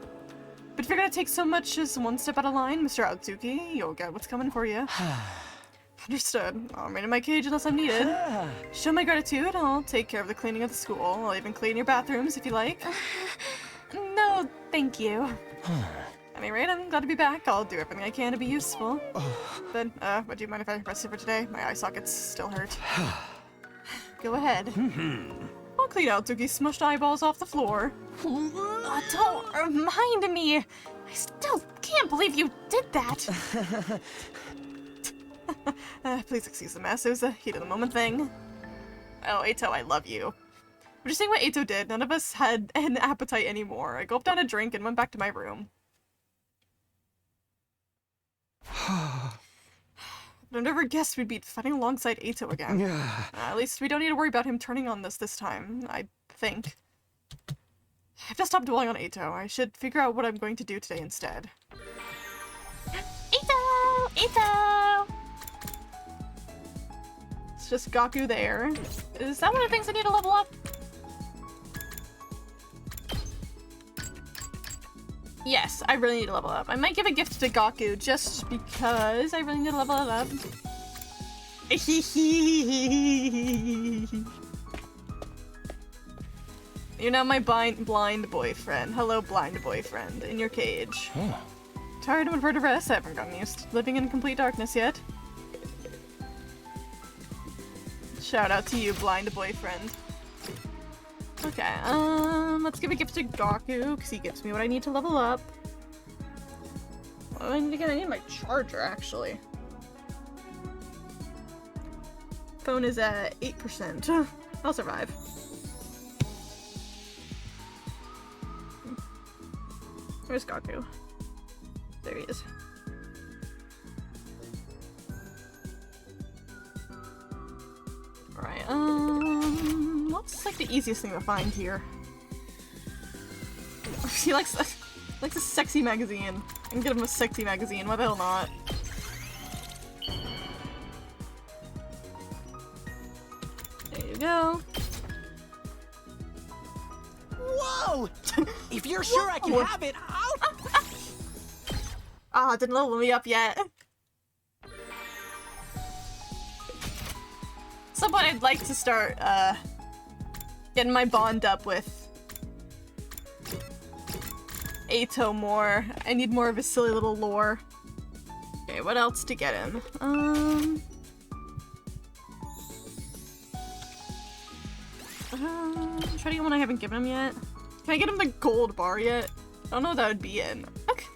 take so much as one step out of line, Mr. Aotsuki, you'll get what's coming for you. Understood. I'll remain in my cage unless I'm needed. Show my gratitude. I'll take care of the cleaning of the school. I'll even clean your bathrooms if you like. No, thank you. At any rate, I'm glad to be back. I'll do everything I can to be useful. But, would you mind if I rest it for today? My eye sockets still hurt. Go ahead. I'll clean Aotsuki's smushed eyeballs off the floor. Don't remind me. I still can't believe you did that. Please excuse the mess. It was a heat of the moment thing. Oh, Eito, I love you. We're just saying what Eito did. None of us had an appetite anymore. I gulped down a drink and went back to my room. I'd never guessed we'd be fighting alongside Eito again. At least we don't need to worry about him turning on us this time, I think. I have to stop dwelling on Eito. I should figure out what I'm going to do today instead. Eito! Eito! It's just Gaku there. Is that one of the things I need to level up? Yes, I really need to level up. I might give a gift to Gaku just because I really need to level it up. You're now my blind boyfriend. Hello, blind boyfriend, in your cage. Tired of inverted rest? I haven't gotten used to living in complete darkness yet. Shout out to you, blind boyfriend. Okay, let's give a gift to Gaku, because he gives me what I need to level up. I need my charger, actually. Phone is at 8%. I'll survive. Where's Gaku? There he is. Alright, what's like the easiest thing to find here? He likes a sexy magazine. I can get him a sexy magazine, why the hell not? There you go. Whoa! If you're sure I can have it, I'll... Ah, didn't level me up yet. At some point I'd like to start, getting my bond up with Eito more. I need more of his silly little lore. Okay, what else to get him? Try to get one I haven't given him yet. Can I get him the gold bar yet? I don't know what that would be in. Okay.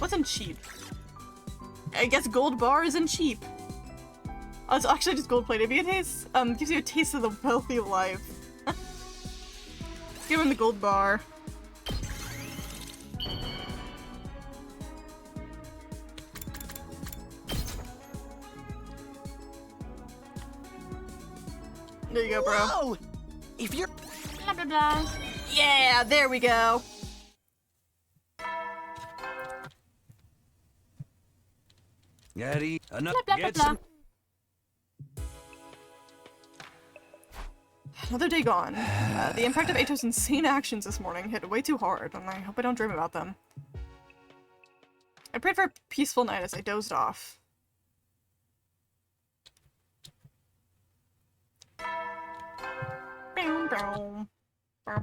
Wasn't cheap. I guess gold bar isn't cheap. Oh, it's actually just gold plated. It gives you a taste of the wealthy life. Let's give him the gold bar. There you go, bro. Whoa! If you're... Blah, blah, blah. Yeah, there we go. Yeti, enough. Blah, blah, Get blah, some. Another day gone. The impact of Ato's insane actions this morning hit way too hard, and I hope I don't dream about them. I prayed for a peaceful night as I dozed off. Get Blah,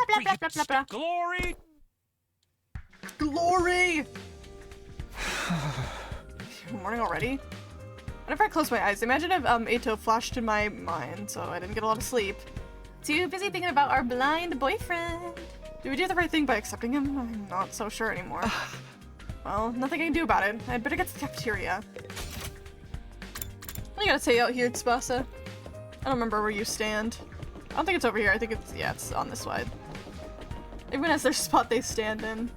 blah, blah, blah, blah. glory. Glory! Morning already? Whenever I close my eyes, imagine if Ato flashed in my mind, so I didn't get a lot of sleep. Too busy thinking about our blind boyfriend. Did we do the right thing by accepting him? I'm not so sure anymore. Well, nothing I can do about it. I'd better get to the cafeteria. What do you gotta say out here, Tsubasa? I don't remember where you stand. I don't think it's over here. I think it's, yeah, it's on this side. Everyone has their spot they stand in.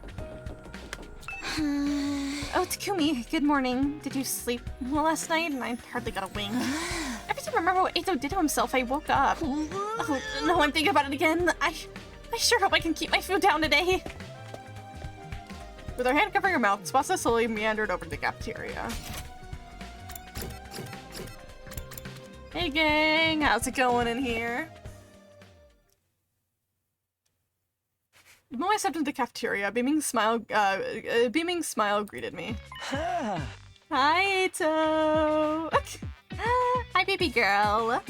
Oh, Takumi, good morning. Did you sleep well last night? And I hardly got a wink. Every time I remember what Ato did to himself, I woke up. Oh, no, I'm thinking about it again. I sure hope I can keep my food down today. With her hand covering her mouth, Tsubasa slowly meandered over to the cafeteria. Hey gang, how's it going in here? The moment I stepped into the cafeteria, a beaming smile greeted me. Hi, Ito! Hi, baby girl.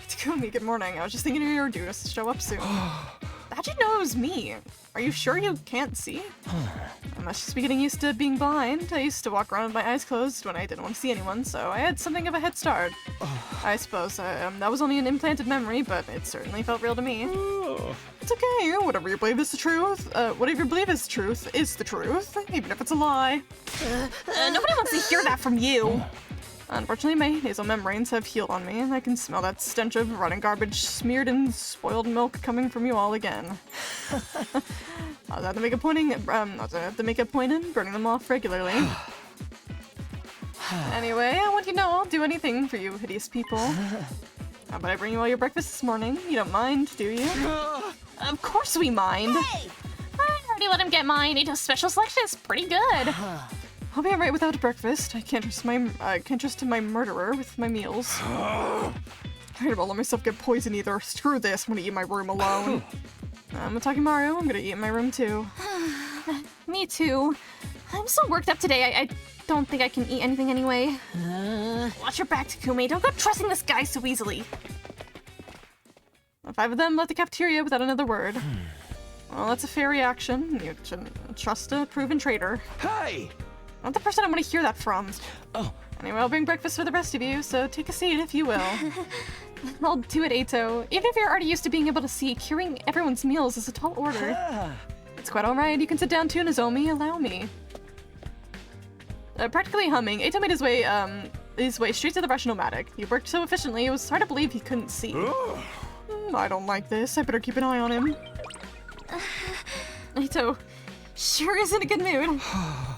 Takumi, good morning. I was just thinking you were due to show up soon. How'd you know it was me? Are you sure you can't see? I must just be getting used to being blind. I used to walk around with my eyes closed when I didn't want to see anyone, so I had something of a head start. I suppose that was only an implanted memory, but it certainly felt real to me. It's okay. Whatever you believe is the truth. Whatever you believe is the truth is the truth, even if it's a lie. Nobody wants to hear that from you. Unfortunately, my nasal membranes have healed on me, and I can smell that stench of rotting garbage smeared in spoiled milk coming from you all again. I'll have to make a point in burning them off regularly. Anyway, I want you to know I'll do anything for you hideous people. How about I bring you all your breakfast this morning? You don't mind, do you? Of course we mind. Hey! I already let him get mine. Ato's special selection is pretty good. I'll be alright without breakfast. I can't trust my murderer with my meals. I don't let myself get poisoned either. Screw this, I'm gonna eat in my room alone. I'm talking Mario, I'm gonna eat in my room too. Me too. I'm so worked up today, I don't think I can eat anything anyway. Watch your back, Takumi. Don't go trusting this guy so easily. 5 of them left the cafeteria without another word. Well, that's a fair reaction. You shouldn't trust a proven traitor. Hey! Not the person I want to hear that from. Oh. Anyway, I'll bring breakfast for the rest of you, so take a seat if you will. I'll do it, Ato. Even if you're already used to being able to see, curing everyone's meals is a tall order. It's quite alright. You can sit down too, Nozomi. Allow me. Practically humming, Ato made his way straight to the Russian nomadic. He worked so efficiently, it was hard to believe he couldn't see. I don't like this. I better keep an eye on him. Ato sure is in a good mood.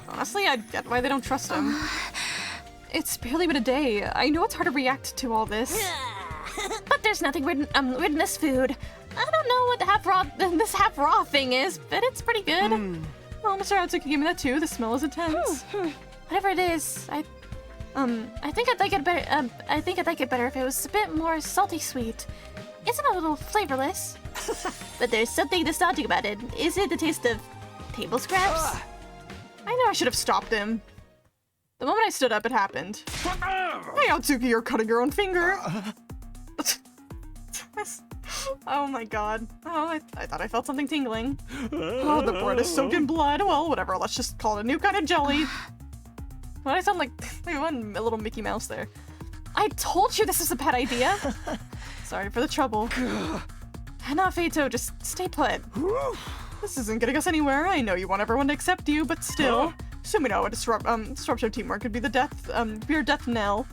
Honestly, I get why they don't trust him. It's barely been a day. I know it's hard to react to all this. But there's nothing weird in this food. I don't know what this half-raw thing is, but it's pretty good. Well, Mr. Atsuki gave me that too. The smell is intense. Whatever it is, I think I'd like it better. I think I'd like it better if it was a bit more salty sweet. Isn't it a little flavorless? But there's something nostalgic about it. Is it the taste of table scraps? I know I should have stopped him. The moment I stood up, it happened. Hey, Atsuki, you're cutting your own finger. Oh my god. Oh, I thought I felt something tingling. Oh, the bread is soaked in blood. Well, whatever. Let's just call it a new kind of jelly. Why do I sound like one little Mickey Mouse there? I told you this is a bad idea. Sorry for the trouble. Enough, Ato. Just stay put. This isn't getting us anywhere. I know you want everyone to accept you, but still. Soon we know a disruption teamwork could be the death, your death knell.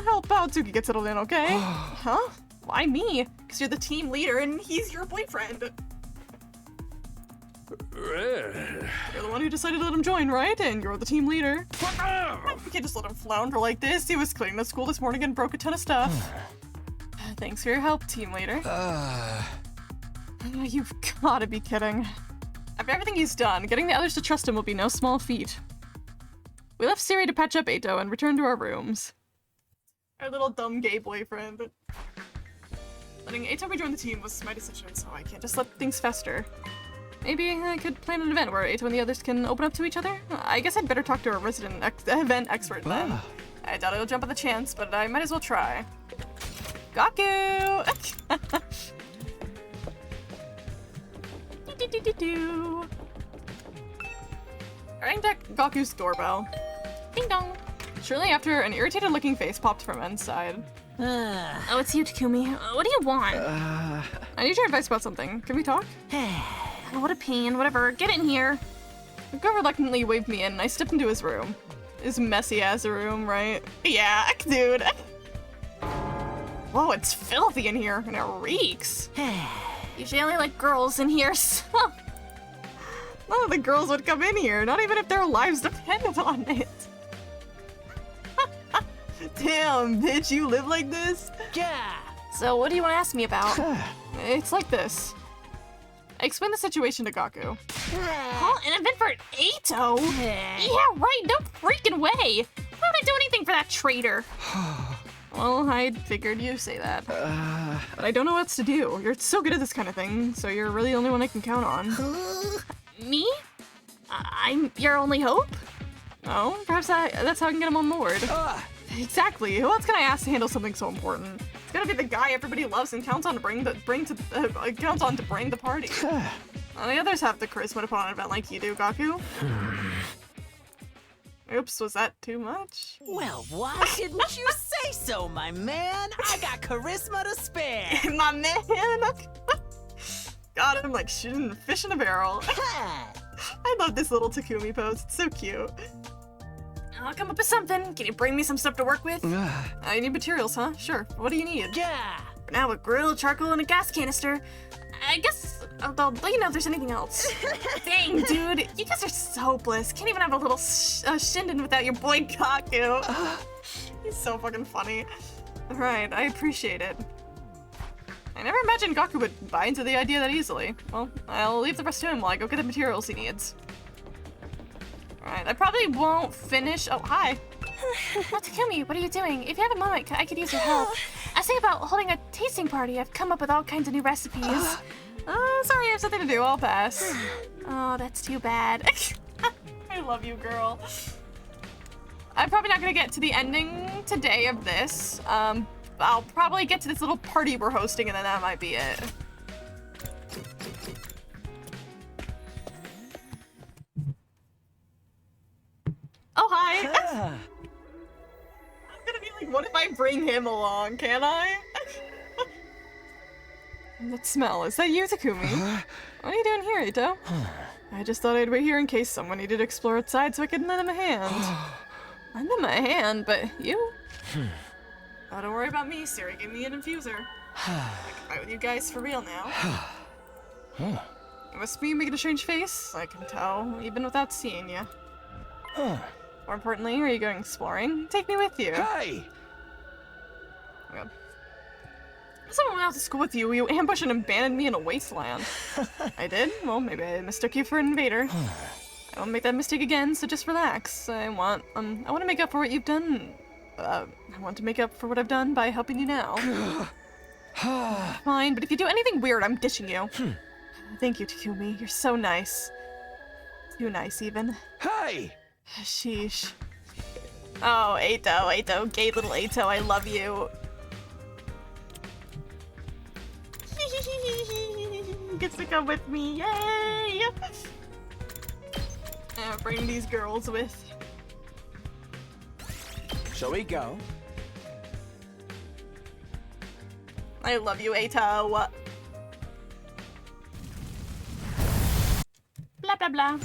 Help out Tsuki get settled in, okay? Huh? Why me? Because you're the team leader and he's your boyfriend. You're the one who decided to let him join, right? And you're the team leader. You can't just let him flounder like this. He was cleaning the school this morning and broke a ton of stuff. Thanks for your help, team leader. You've gotta be kidding. After everything he's done, getting the others to trust him will be no small feat. We left Siri to patch up Eito and returned to our rooms. Our little dumb gay boyfriend. Letting Eito rejoin the team was my decision, so I can't just let things fester. Maybe I could plan an event where Eito and the others can open up to each other? I guess I'd better talk to a resident event expert then. I doubt I'll jump at the chance, but I might as well try. Gaku! Rang Gaku's doorbell. Ding dong. Shortly after, an irritated-looking face popped from inside. Oh, it's you, Takumi. What do you want? I need your advice about something. Can we talk? What a pain. Whatever. Get in here. Gaku reluctantly waved me in, and I stepped into his room. His messy-ass room, right? Yeah, dude. Whoa, it's filthy in here, and it reeks. Usually only like girls in here, so... None of the girls would come in here, not even if their lives depended on it. Damn, bitch, you live like this? Yeah. So what do you want to ask me about? It's like this. I explained the situation to Gaku. Huh? An event for Eito? Yeah, right, no freaking way. Why would I do anything for that traitor? Well, I figured you'd say that. But I don't know what else to do. You're so good at this kind of thing, so you're really the only one I can count on. Me? I'm your only hope? Oh, perhaps that's how I can get him on board. Exactly. Who else can I ask to handle something so important? It's gotta be the guy everybody loves and counts on to bring the party. The others have the charisma to put on an event like you do, Gaku. Oops, was that too much? Well, why didn't you say so, my man? I got charisma to spare. My man. Got him like shooting fish in a barrel. I love this little Takumi pose. It's so cute. I'll come up with something. Can you bring me some stuff to work with? I need materials, huh? Sure. What do you need? Yeah. For now, a grill, charcoal, and a gas canister. I guess I'll let you know if there's anything else. Dang, dude. You guys are so hopeless. Can't even have a little shindig without your boy Gaku. He's so fucking funny. Alright, I appreciate it. I never imagined Gaku would buy into the idea that easily. Well, I'll leave the rest to him while I go get the materials he needs. Alright, I probably won't finish. Oh, hi. Oh, Takumi, what are you doing? If you have a moment, I could use your help. I was thinking about holding a tasting party. I've come up with all kinds of new recipes. Sorry, I have something to do. I'll pass. Oh, that's too bad. I love you, girl. I'm probably not gonna get to the ending today of this. I'll probably get to this little party we're hosting and then that might be it. Oh, hi. I'm gonna be like, what if I bring him along? Can I? That smell, is that you, Takumi? What are you doing here, Eito? I just thought I'd wait here in case someone needed to explore outside so I could lend him a hand. Lend him a hand, but you? Oh, don't worry about me, Siri gave me an infuser. I can fight with you guys for real now. It must be making a strange face, I can tell, even without seeing you. More importantly, are you going exploring? Take me with you. Hey! Okay. Someone went out to school with you. You ambushed and abandoned me in a wasteland. I did? Well, maybe I mistook you for an invader. I won't make that mistake again, so just relax. I want to make up for what you've done. I want to make up for what I've done by helping you now. Fine, but if you do anything weird, I'm ditching you. Thank you, Takumi. You're so nice. Too nice, even. Hey! Sheesh. Oh, Eito, gay little Eito, I love you. Gets to come with me, yay! Bring these girls with. Shall we go? I love you, Eito. blah blah.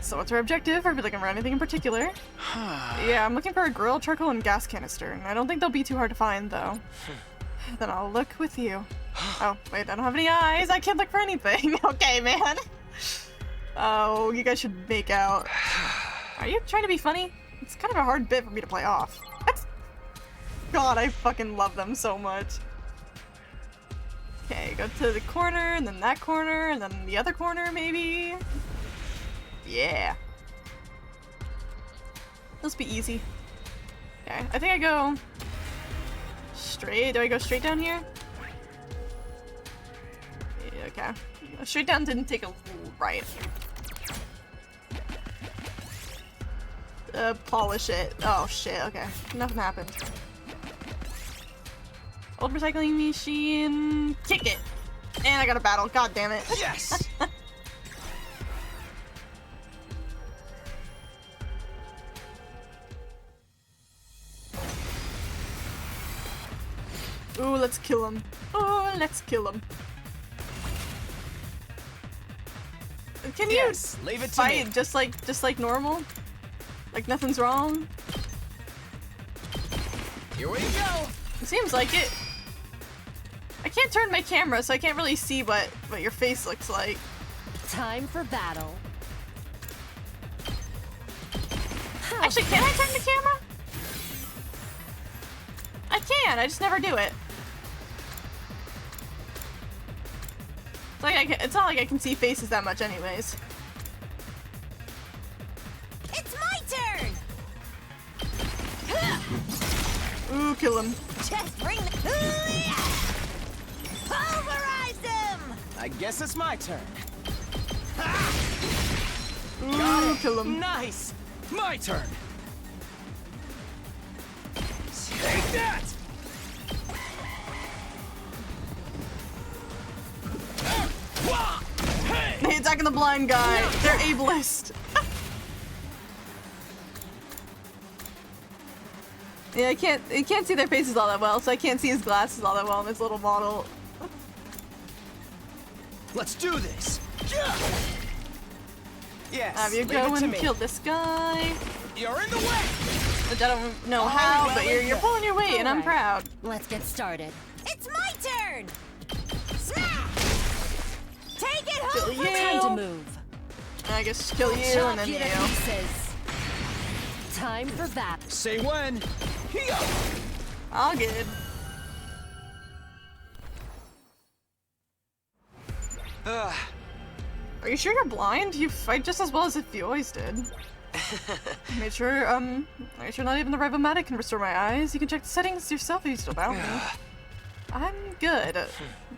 So what's our objective? Are we looking for anything in particular? Yeah, I'm looking for a grill, charcoal, and gas canister. And I don't think they'll be too hard to find, though. Then I'll look with you. Oh, wait, I don't have any eyes. I can't look for anything. Okay, man. Oh, you guys should make out. Are you trying to be funny? It's kind of a hard bit for me to play off. What? God, I fucking love them so much. Okay, go to the corner, and then that corner, and then the other corner, maybe? Yeah. This will be easy. Okay, I think I go straight. Do I go straight down here? Yeah, okay. Straight down didn't take a right. Polish it. Oh shit, okay. Nothing happened. Old recycling machine. Kick it! And I got a battle. God damn it. Yes! Ooh, let's kill him. Oh, let's kill him. Can you leave it to fight me. just like normal? Like nothing's wrong? Here we go. It seems like it. I can't turn my camera, so I can't really see what your face looks like. Time for battle. Actually, can I turn the camera? I can, I just never do it. It's not like I can see faces that much anyways. It's my turn! Ooh, kill him. Just bring the... Ooh, yeah! Pulverize them! I guess it's my turn. Ooh, kill him. Nice! My turn! Take that! Hey, attacking the blind guy. They're ableist. Yeah, I can't see their faces all that well, so I can't see his glasses all that well in this little model. Let's do this! Yes, Have you leave go it to and me. kill this guy? You're in the way! Which I don't know how, but you're pulling your weight, and I'm proud. Let's get started. It's my turn! Smash! Take it home! Kill Time you. to move. I guess kill you, Chop and then you to you. pieces. Time for battle. Say when. Here. All good. Are you sure you're blind? You fight just as well as if you always did. Made sure, not even the Rivomatic can restore my eyes. You can check the settings yourself if you still doubt me. I'm good.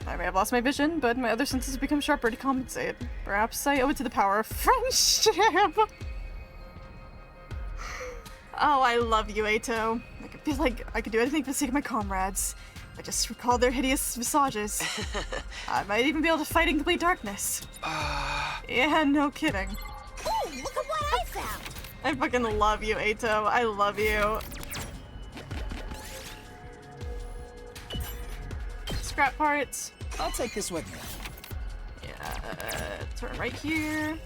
I may have lost my vision, but my other senses have become sharper to compensate. Perhaps I owe it to the power of friendship. Oh, I love you, Ato. I could feel like I could do anything for the sake of my comrades. I just recall their hideous visages. I might even be able to fight in complete darkness. Yeah, no kidding. Ooh, look at what I found! I fucking love you, Ato. I love you. Scrap parts. I'll take this with me. Yeah, turn right here.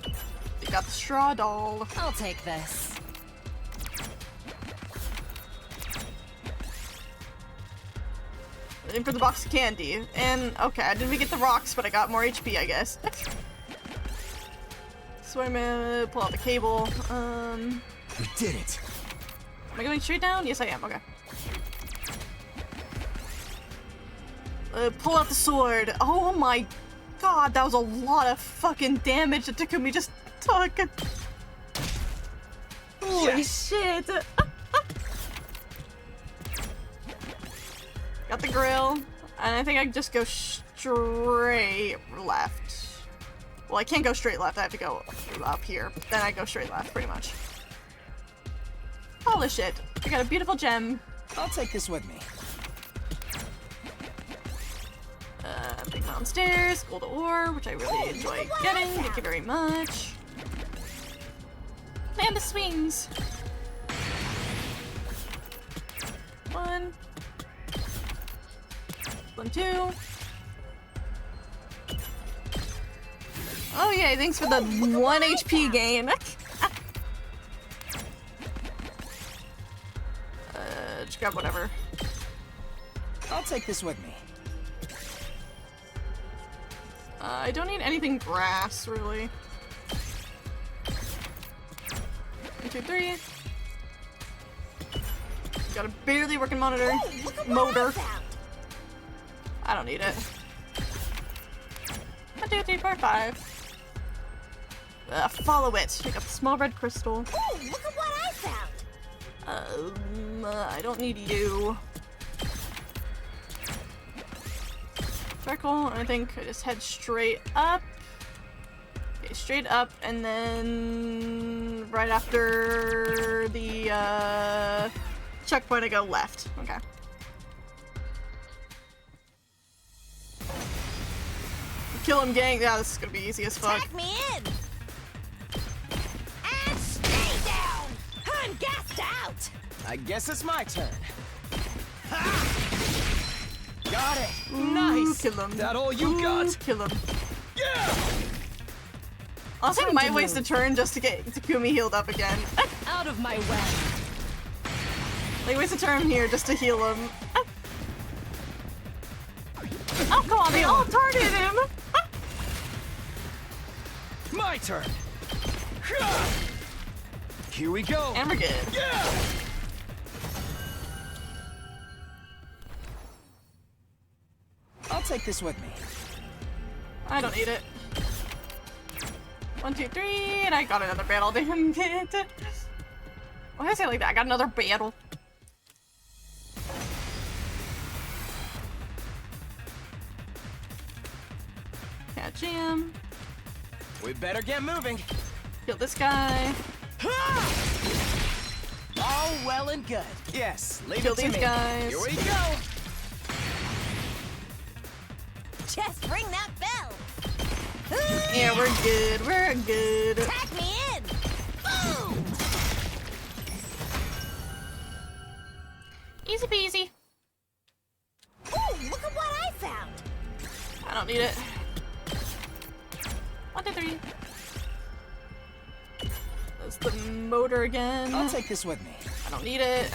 You got the straw doll. I'll take this. In for the box of candy. And, okay, I didn't get the rocks, but I got more HP, I guess. So I'm gonna pull out the cable. We did it. Am I going straight down? Yes, I am. Okay. Pull out the sword. Oh my god, that was a lot of fucking damage that Takumi just took. Holy shit. Got the grill. And I think I can just go straight left. Well, I can't go straight left. I have to go up here. Then I go straight left, pretty much. Polish it. I got a beautiful gem. I'll take this with me. Big mountain stairs, gold ore, which I really enjoy getting. Thank you very much. And the swings. 1, 2. Oh yeah, thanks for the 1 HP gain. Just grab whatever. I'll take this with me. I don't need anything grass, really. 1, 2, 3. Got a barely working monitor. Motor. I don't need it. 1, 2, 3, 4, 5. Follow it. Pick up a small red crystal. Ooh, look at what I found. I don't need you. Circle, I think I just head straight up. Okay, straight up, and then right after the checkpoint I go left. Okay. Kill him, gang. Yeah, this is gonna be easy as fuck. Tack me in. And stay down. I'm gassed out. I guess it's my turn. Ha! Got it. Nice. Kill him. That all you got? Kill him. Yeah. Also, I might waste a turn just to get Takumi healed up again. Out of my way. Like, waste a turn here just to heal him. Oh, come on, they all targeted him! My turn. Here we go. And we're good. Yeah. I'll take this with me. I don't need it. 1, 2, 3, and I got another battle. Damn it. Why did I say it like that? I got another battle. Cat jam. We better get moving. Kill this guy. All well and good. Yes, leave Kill it to these me. guys. Here we go. Just ring that bell. Yeah, we're good. We're good. Tack me in. Boom. Easy peasy. Ooh, look at what I found. I don't need it. 1, 2, 3. That's the motor again. I'll take this with me. I don't need it.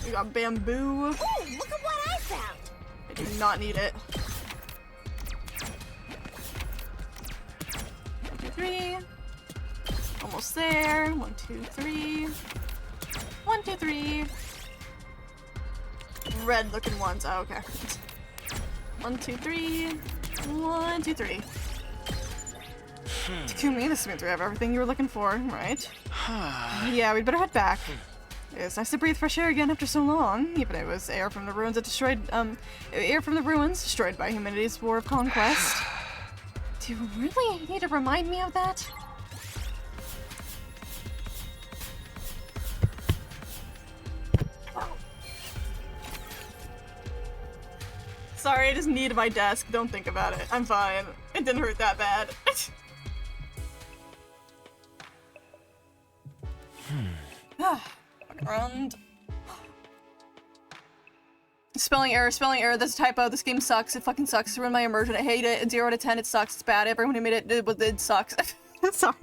We got bamboo. Ooh, look at what I found. I do not need it. 1, 2, 3. Almost there. 1, 2, 3. 1, 2, 3. Red looking ones. Oh, okay. 1, 2, 3. 1, 2, 3. Takumi, this means we have everything you were looking for, right? Yeah, we'd better head back. It's nice to breathe fresh air again after so long, even if it was air from the ruins that destroyed, air from the ruins destroyed by humanity's war of conquest. Do you really need to remind me of that? Sorry, I just need my desk. Don't think about it. I'm fine. It didn't hurt that bad. Around. Spelling error, there's a typo, this game sucks, it fucking sucks, it ruined my immersion, I hate it, 0 to 10, it sucks, it's bad, everyone who made it sucks. Sorry.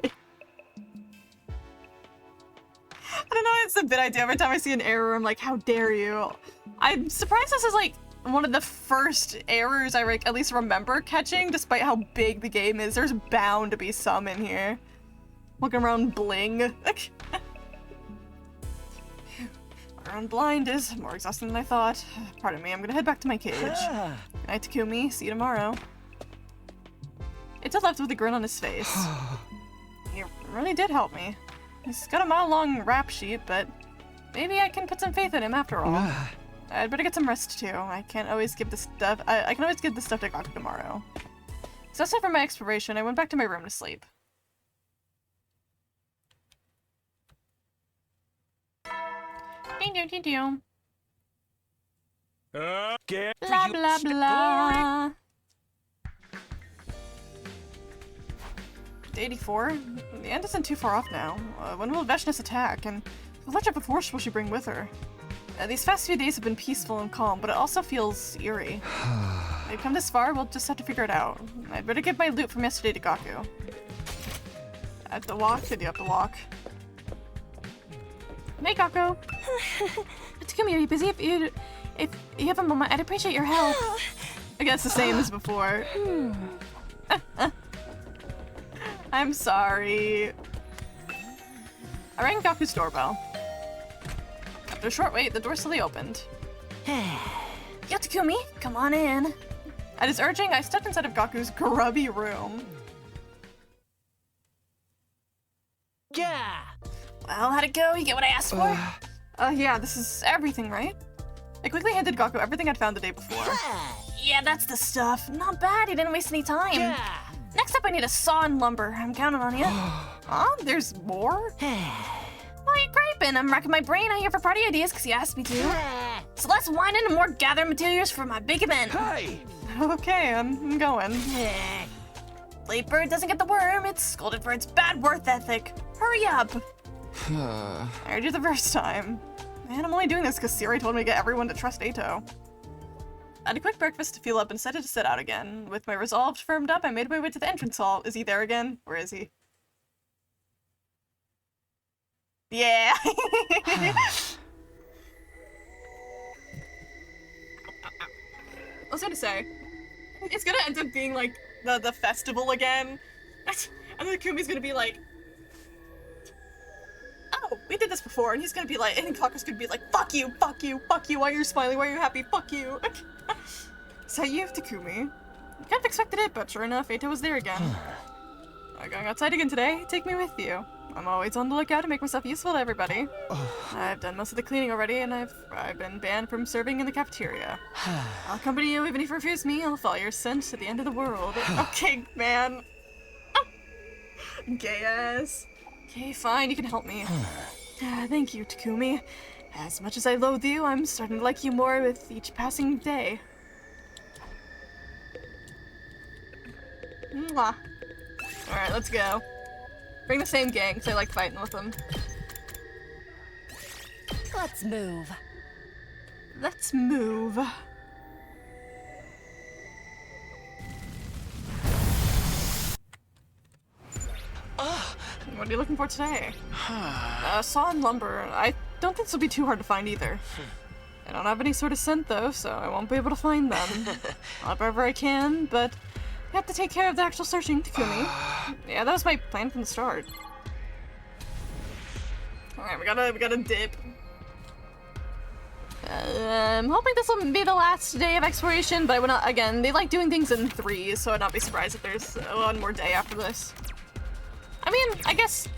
I don't know, it's a bit idea, every time I see an error, I'm like, how dare you? I'm surprised this is like one of the first errors I at least remember catching, despite how big the game is. There's bound to be some in here. Looking around bling. Around blind is more exhausting than I thought. Pardon me, I'm gonna head back to my cage. Good night, Takumi. See you tomorrow. It's left with a grin on his face. He really did help me. He's got a mile-long rap sheet, but maybe I can put some faith in him after all. I'd better get some rest too. I can't always give the stuff. I can always give the stuff to Gaku tomorrow. Exhausted from my exploration, I went back to my room to sleep. Ding ding ding ding. Blah blah blah. Day 84? The end isn't too far off now. When will Veshnis attack? And how much of a force will she bring with her? These past few days have been peaceful and calm, but it also feels eerie. I've come this far, we'll just have to figure it out. I'd better give my loot from yesterday to Gaku. I have to walk? I do have to walk. Hey, Gaku! Takumi, are you busy? If you have a moment, I'd appreciate your help. I guess the same as before. I'm sorry. I rang Gaku's doorbell. After a short wait, the door slowly opened. Yo, Takumi, come on in. At his urging, I stepped inside of Gaku's grubby room. Yeah! Well, how'd it go? You get what I asked for? Yeah, this is everything, right? I quickly handed Gaku everything I'd found the day before. Yeah, that's the stuff. Not bad, you didn't waste any time. Yeah! Next up, I need a saw and lumber. I'm counting on you. Huh? There's more? Why are you griping? I'm racking my brain out here for party ideas because you asked me to. So let's wind into more gather materials for my big event. Hey! Okay, I'm going. Late bird doesn't get the worm. It's scolded for its bad work ethic. Hurry up. I heard you the first time. Man, I'm only doing this because Siri told me to get everyone to trust Ato. I had a quick breakfast to fuel up and decided to sit out again. With my resolve firmed up, I made my way to the entrance hall. Is he there again? Where is he? Yeah! I was gonna say, it's gonna end up being like the festival again. And then Kumi's gonna be like, oh, we did this before, and he's gonna be like, and Kaku's gonna be like, fuck you, fuck you, fuck you, why are you smiling, why are you happy, fuck you. So you have Takumi. I kind of expected it, but sure enough, Ato was there again. I'm going outside again today, take me with you. I'm always on the lookout to make myself useful to everybody. I've done most of the cleaning already, and I've been banned from serving in the cafeteria. I'll accompany you even if you refuse me, I'll follow your scent to the end of the world. Okay, man. Gay ass. Okay, fine, you can help me. Thank you, Takumi. As much as I loathe you, I'm starting to like you more with each passing day. Mwah. Alright, let's go. Bring the same gang, because I like fighting with them. Let's move. Let's move. What are you looking for today? Saw and lumber. I don't think this will be too hard to find either. I don't have any sort of scent though, so I won't be able to find them. I'll help wherever I can, but I have to take care of the actual searching, Takumi. Yeah, that was my plan from the start. Alright, we gotta dip. I'm hoping this will be the last day of exploration, but I would not, again, they like doing things in threes, so I'd not be surprised if there's one more day after this. I mean, I guess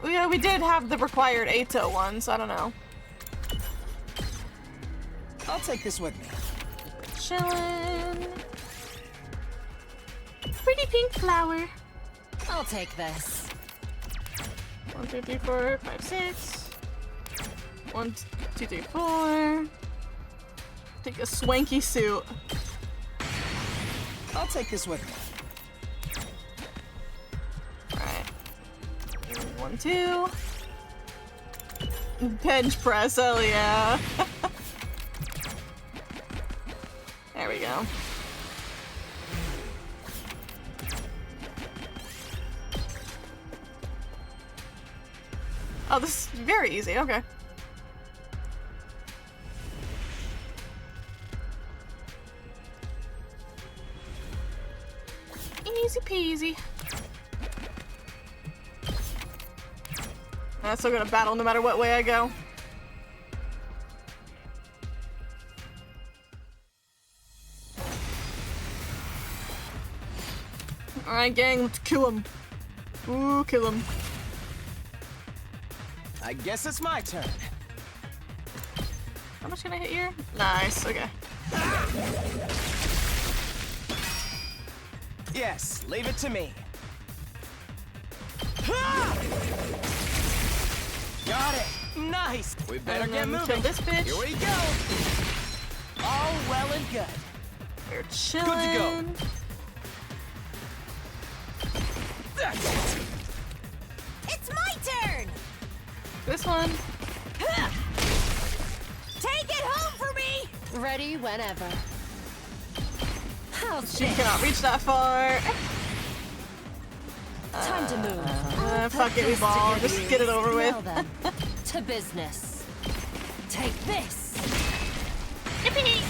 we did have the required Ato one, so I don't know. I'll take this with me. Chillin'. Pretty pink flower. I'll take this. 1, 2, 3, 4, 5, 6. 1, 2, 3, 4. Take a swanky suit. I'll take this with me. Alright. 1, 2. Bench press, hell yeah. There we go. Oh, this is very easy, okay. Easy peasy. I'm still gonna battle no matter what way I go. Alright, gang, let's kill him. Ooh, kill him. I guess it's my turn. How much can I hit here? Nice, okay. Yes, leave it to me. Got it. Nice. We better And get then moving. kill this bitch. Here we go. All well and good. We're chilling. Good to go. That's it. It's my turn. This one. Ready whenever. How's She this? cannot reach that far. Time to move. Fuck it, we ball. Just get it over with. Now then, to business. Take this. Yippee!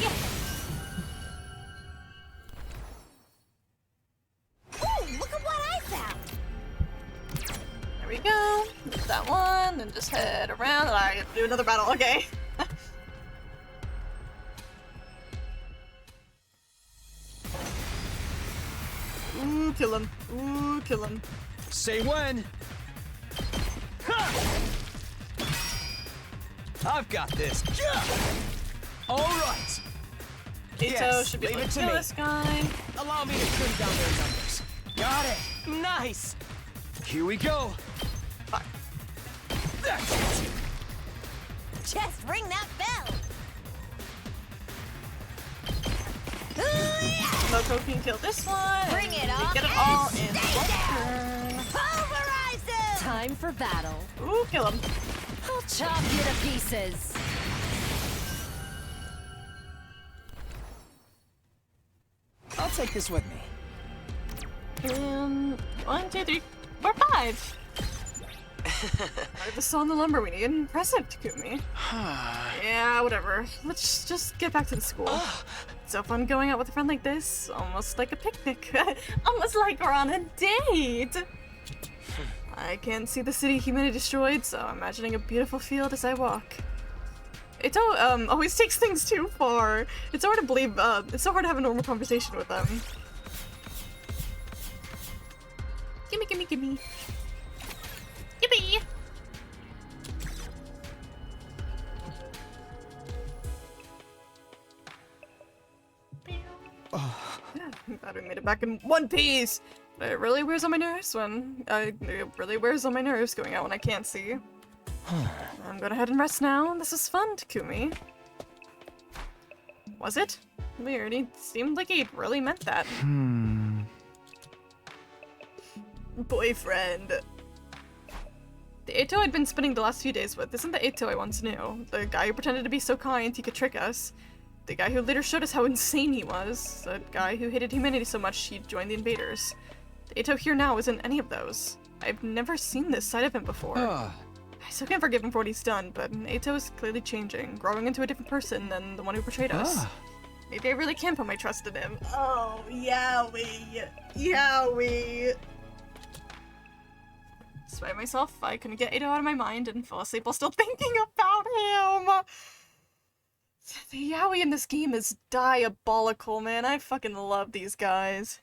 Ooh, look at what I found! There we go. There's that one, then just head around. I have to do another battle. Okay. Ooh, kill him. Ooh, kill him. Say when. Ha! I've got this. Yeah! All right. Ito Yes, should be able leave to it to kill me. this guy. Allow me to trim down their numbers. Got it. Nice. Here we go. Fuck. That's it. Just ring that bell! Moko can kill this one. Bring it on! Get it all in Stay one down! turn. Pulverize them! Time for battle. Ooh, kill him. I'll chop you to pieces. I'll take this with me. 1, 2, 3, 4, 5. Alright, the saw and the lumber we need. Impressive, Takumi. Yeah, whatever. Let's just get back to the school. So fun going out with a friend like this. Almost like a picnic. Almost like we're on a date. I can't see the city humanity destroyed, so I'm imagining a beautiful field as I walk. Ito always takes things too far. It's hard to believe, it's so hard to have a normal conversation with them. Gimme, gimme, gimme. Yippee! I'm glad we made it back in one piece. But it really wears on my nerves going out when I can't see. I'm gonna head and rest now. This is fun, Takumi. Was it? Weird. He seemed like he really meant that. Boyfriend. The Eito I'd been spending the last few days with isn't the Eito I once knew. The guy who pretended to be so kind he could trick us. The guy who later showed us how insane he was. The guy who hated humanity so much he joined the invaders. The Eito here now isn't any of those. I've never seen this side of him before. I still can't forgive him for what he's done, but Eito is clearly changing, growing into a different person than the one who betrayed us. Maybe I really can put my trust in him. Oh, Yowie. Yowie. Despite myself, I couldn't get Eito out of my mind and fell asleep while still thinking about him. The Yowie in this game is diabolical, man. I fucking love these guys.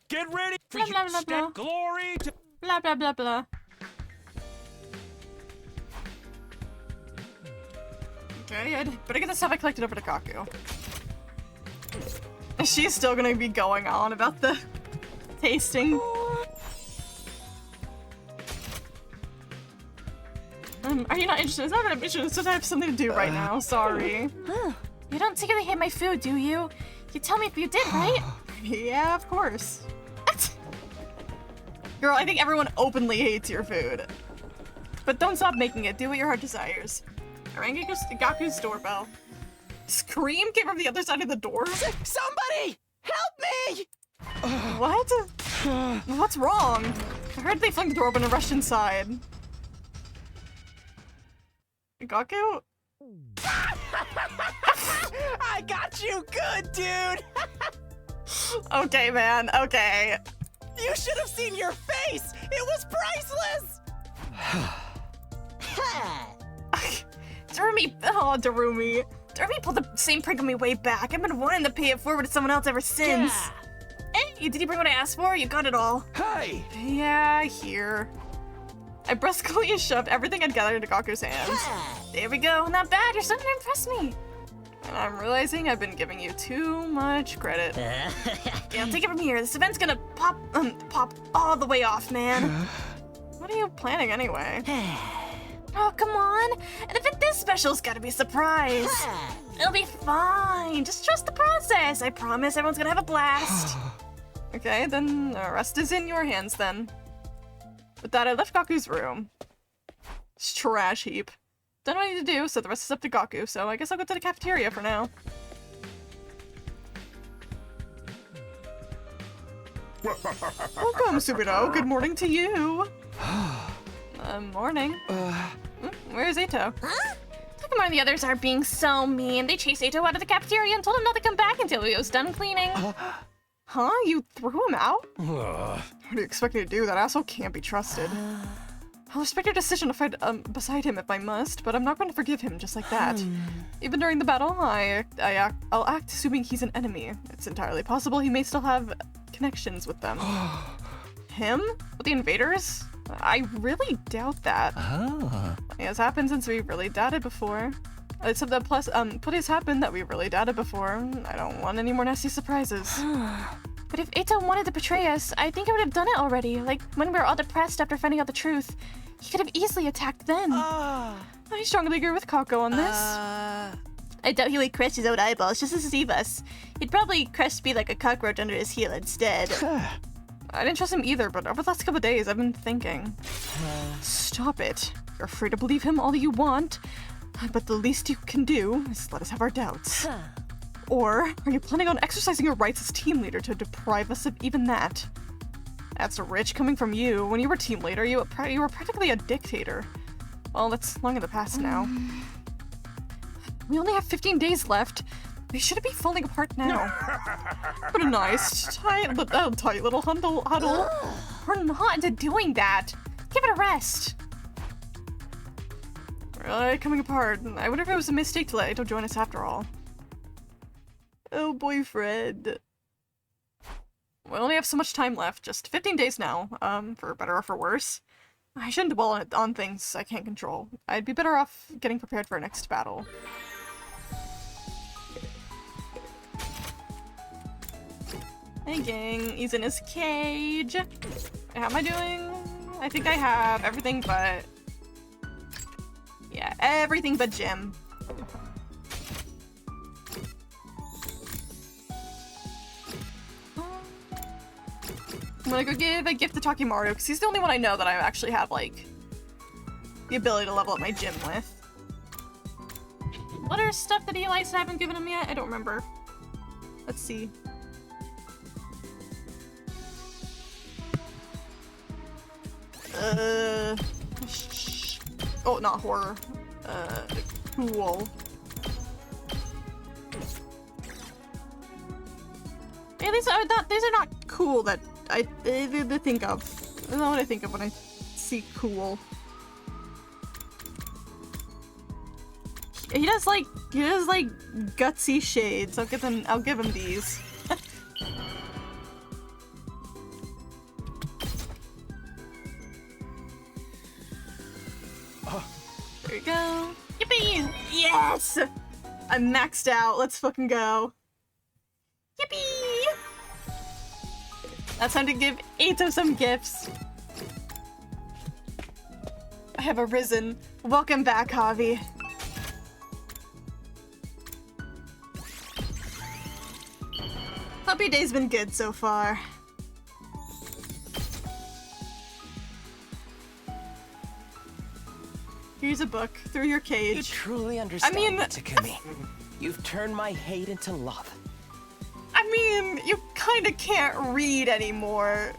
Get ready for Blah, your blah, blah, step blah. glory to Blah blah blah blah. Okay, I'd better get the stuff I collected over to Kaku. She's still gonna be going on about the tasting. Are you not interested? It's not that I'm interested, it's just I have something to do right now, sorry. You don't secretly hate my food, do you? You tell me if you did, right? Yeah, of course. Girl, I think everyone openly hates your food. But don't stop making it, do what your heart desires. I rang Gaku's doorbell. Scream came from the other side of the door? Somebody! Help me! What? What's wrong? I heard they flung the door open and rushed inside. Gaku? I got you good, dude! Okay, man, okay. You should have seen your face! It was priceless! Darumi pulled the same prank on me way back. I've been wanting to pay it forward to someone else ever since. Hey, did you bring what I asked for? You got it all. Hey! Yeah, here. I brusquely shoved everything I'd gathered into Gaku's hands. There we go, not bad, you're starting to impress me. And I'm realizing I've been giving you too much credit. Yeah, take it from here. This event's gonna pop all the way off, man. What are you planning anyway? Oh, come on. An event this special's gotta be a surprise. It'll be fine. Just trust the process. I promise everyone's gonna have a blast. Okay, then the rest is in your hands then. With that, I left Gaku's room. It's trash heap. Done what I need to do, so the rest is up to Gaku, so I guess I'll go to the cafeteria for now. Welcome, Subito. Good morning to you. Morning. Where's Ito? Huh? Takuma and the others are being so mean. They chased Ito out of the cafeteria and told him not to come back until he was done cleaning. Huh? You threw him out? What do you expect me to do? That asshole can't be trusted. I'll respect your decision to fight beside him if I must, but I'm not going to forgive him just like that. Even during the battle, I'll act assuming he's an enemy. It's entirely possible he may still have connections with them. Him? With the invaders? I really doubt that. It has happened since we really doubted before. Plus, plenty has happened that we really doubted before. I don't want any more nasty surprises. But if Ito wanted to betray us, I think I would have done it already. Like, when we were all depressed after finding out the truth. He could have easily attacked then. I strongly agree with Kako on this. I doubt he would crush his own eyeballs just to deceive us. He'd probably crush me like a cockroach under his heel instead. I didn't trust him either, but over the last couple of days, I've been thinking. Stop it. You're free to believe him all that you want, but the least you can do is let us have our doubts. Or are you planning on exercising your rights as team leader to deprive us of even that? That's rich coming from you. When you were team leader, you were practically a dictator. Well, that's long in the past now. We only have 15 days left. We shouldn't be falling apart now. What a nice, tight little huddle. We're not into doing that. Give it a rest. Really coming apart. I wonder if it was a mistake to let Ito join us after all. Oh, boyfriend. We only have so much time left. Just 15 days now. For better or for worse. I shouldn't dwell on things I can't control. I'd be better off getting prepared for our next battle. Hey gang, he's in his cage. How am I doing? I think I have everything but... Yeah, everything but Jim. I'm gonna go give a gift to Takimaru, because he's the only one I know that I actually have, like, the ability to level up my gym with. What are stuff that he likes that I haven't given him yet? I don't remember. Let's see. Oh, not horror. Cool. Yeah, these are not cool that I think of. That's not what I think of when I see cool. He does like gutsy shades. I'll give him these. There you go. Yippee! Yes! I'm maxed out. Let's fucking go. Yippee! Now time to give Ito some gifts. I have arisen. Welcome back, Javi. Hope your day's been good so far. Here's a book. Through your cage. You truly understand me, I Takumi. You've turned my hate into love. I mean, you kinda can't read anymore.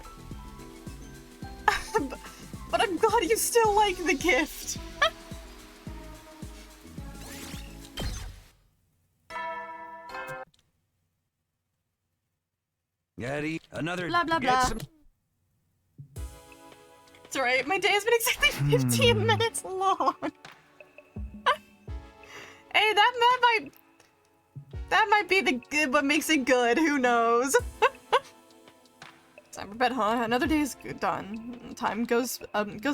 But I'm glad you still like the gift. Yeti, another. Blah, blah, blah. It's alright, my day has been exactly 15 minutes long. Hey, that might be what makes it good, who knows? Time for bed, huh? Another day is done. Time goes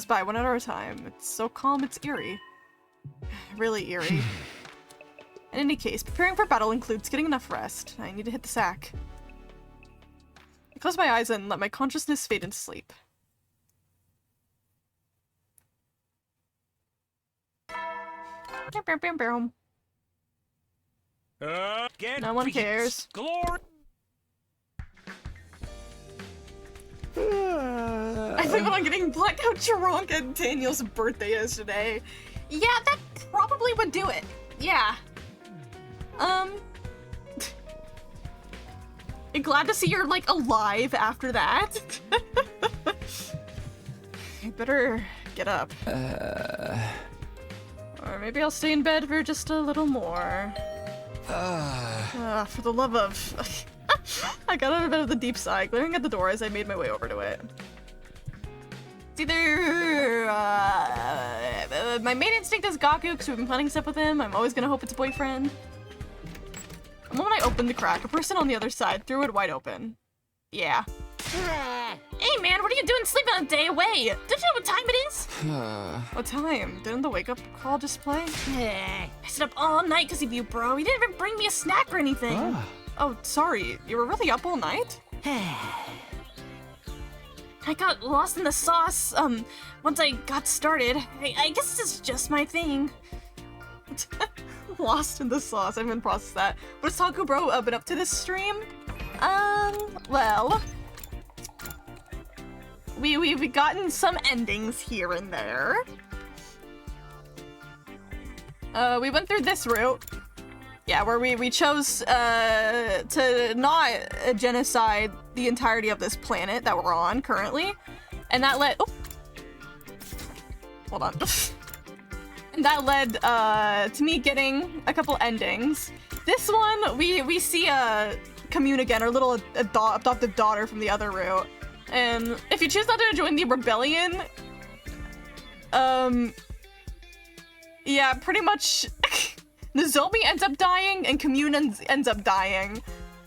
by one at a time. It's so calm, it's eerie. Really eerie. In any case, preparing for battle includes getting enough rest. I need to hit the sack. I close my eyes and let my consciousness fade into sleep. No one cares. Glory. I think on getting blackout drunk at Daniel's birthday yesterday. Yeah, that probably would do it. Yeah. Glad to see you're, like, alive after that. I better get up. Or maybe I'll stay in bed for just a little more. For the love of... I got out of bed with a deep sigh, glaring at the door as I made my way over to it. It's either... my main instinct is Gaku, because we've been planning stuff with him. I'm always gonna hope it's a boyfriend. The moment I opened the crack, a person on the other side threw it wide open. Yeah. Hey man, what are you doing sleeping a day away? Don't you know what time it is? What time? Didn't the wake-up call just play? I stayed up all night because of you, bro. You didn't even bring me a snack or anything. Oh, sorry. You were really up all night? I got lost in the sauce, once I got started. I guess this is just my thing. Lost in the sauce. I haven't processed that. What has Taco Bro been up to this stream? Well... We've gotten some endings here and there. We went through this route. Yeah, where we chose to not genocide the entirety of this planet that we're on currently. And that led... Oh. Hold on. And that led to me getting a couple endings. This one, we see Commune again, our little adoptive daughter from the other route. And if you choose not to join the rebellion, yeah, pretty much Nozomi ends up dying and Commune ends up dying.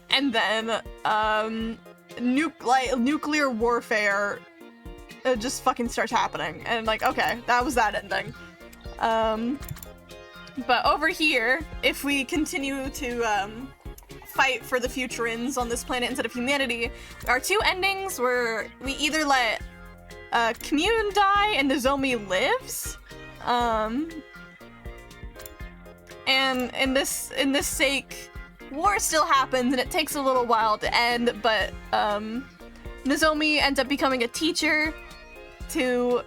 And then, nuclear warfare just fucking starts happening. And like, okay, that was that ending. But over here, if we continue to, fight for the Futurans on this planet instead of humanity, our two endings were we either let Commune die and Nozomi lives, and in this sake, war still happens and it takes a little while to end, but Nozomi ends up becoming a teacher to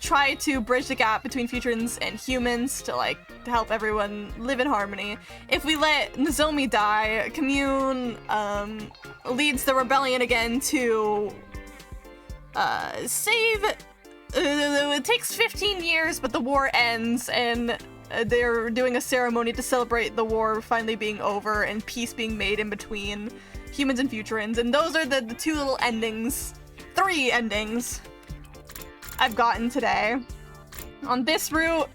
try to bridge the gap between Futurans and humans to help everyone live in harmony. If we let Nozomi die, Commune leads the rebellion again to save... it takes 15 years, but the war ends, and they're doing a ceremony to celebrate the war finally being over and peace being made in between humans and Futurans. And those are the two little endings, 3 endings I've gotten today. On this route,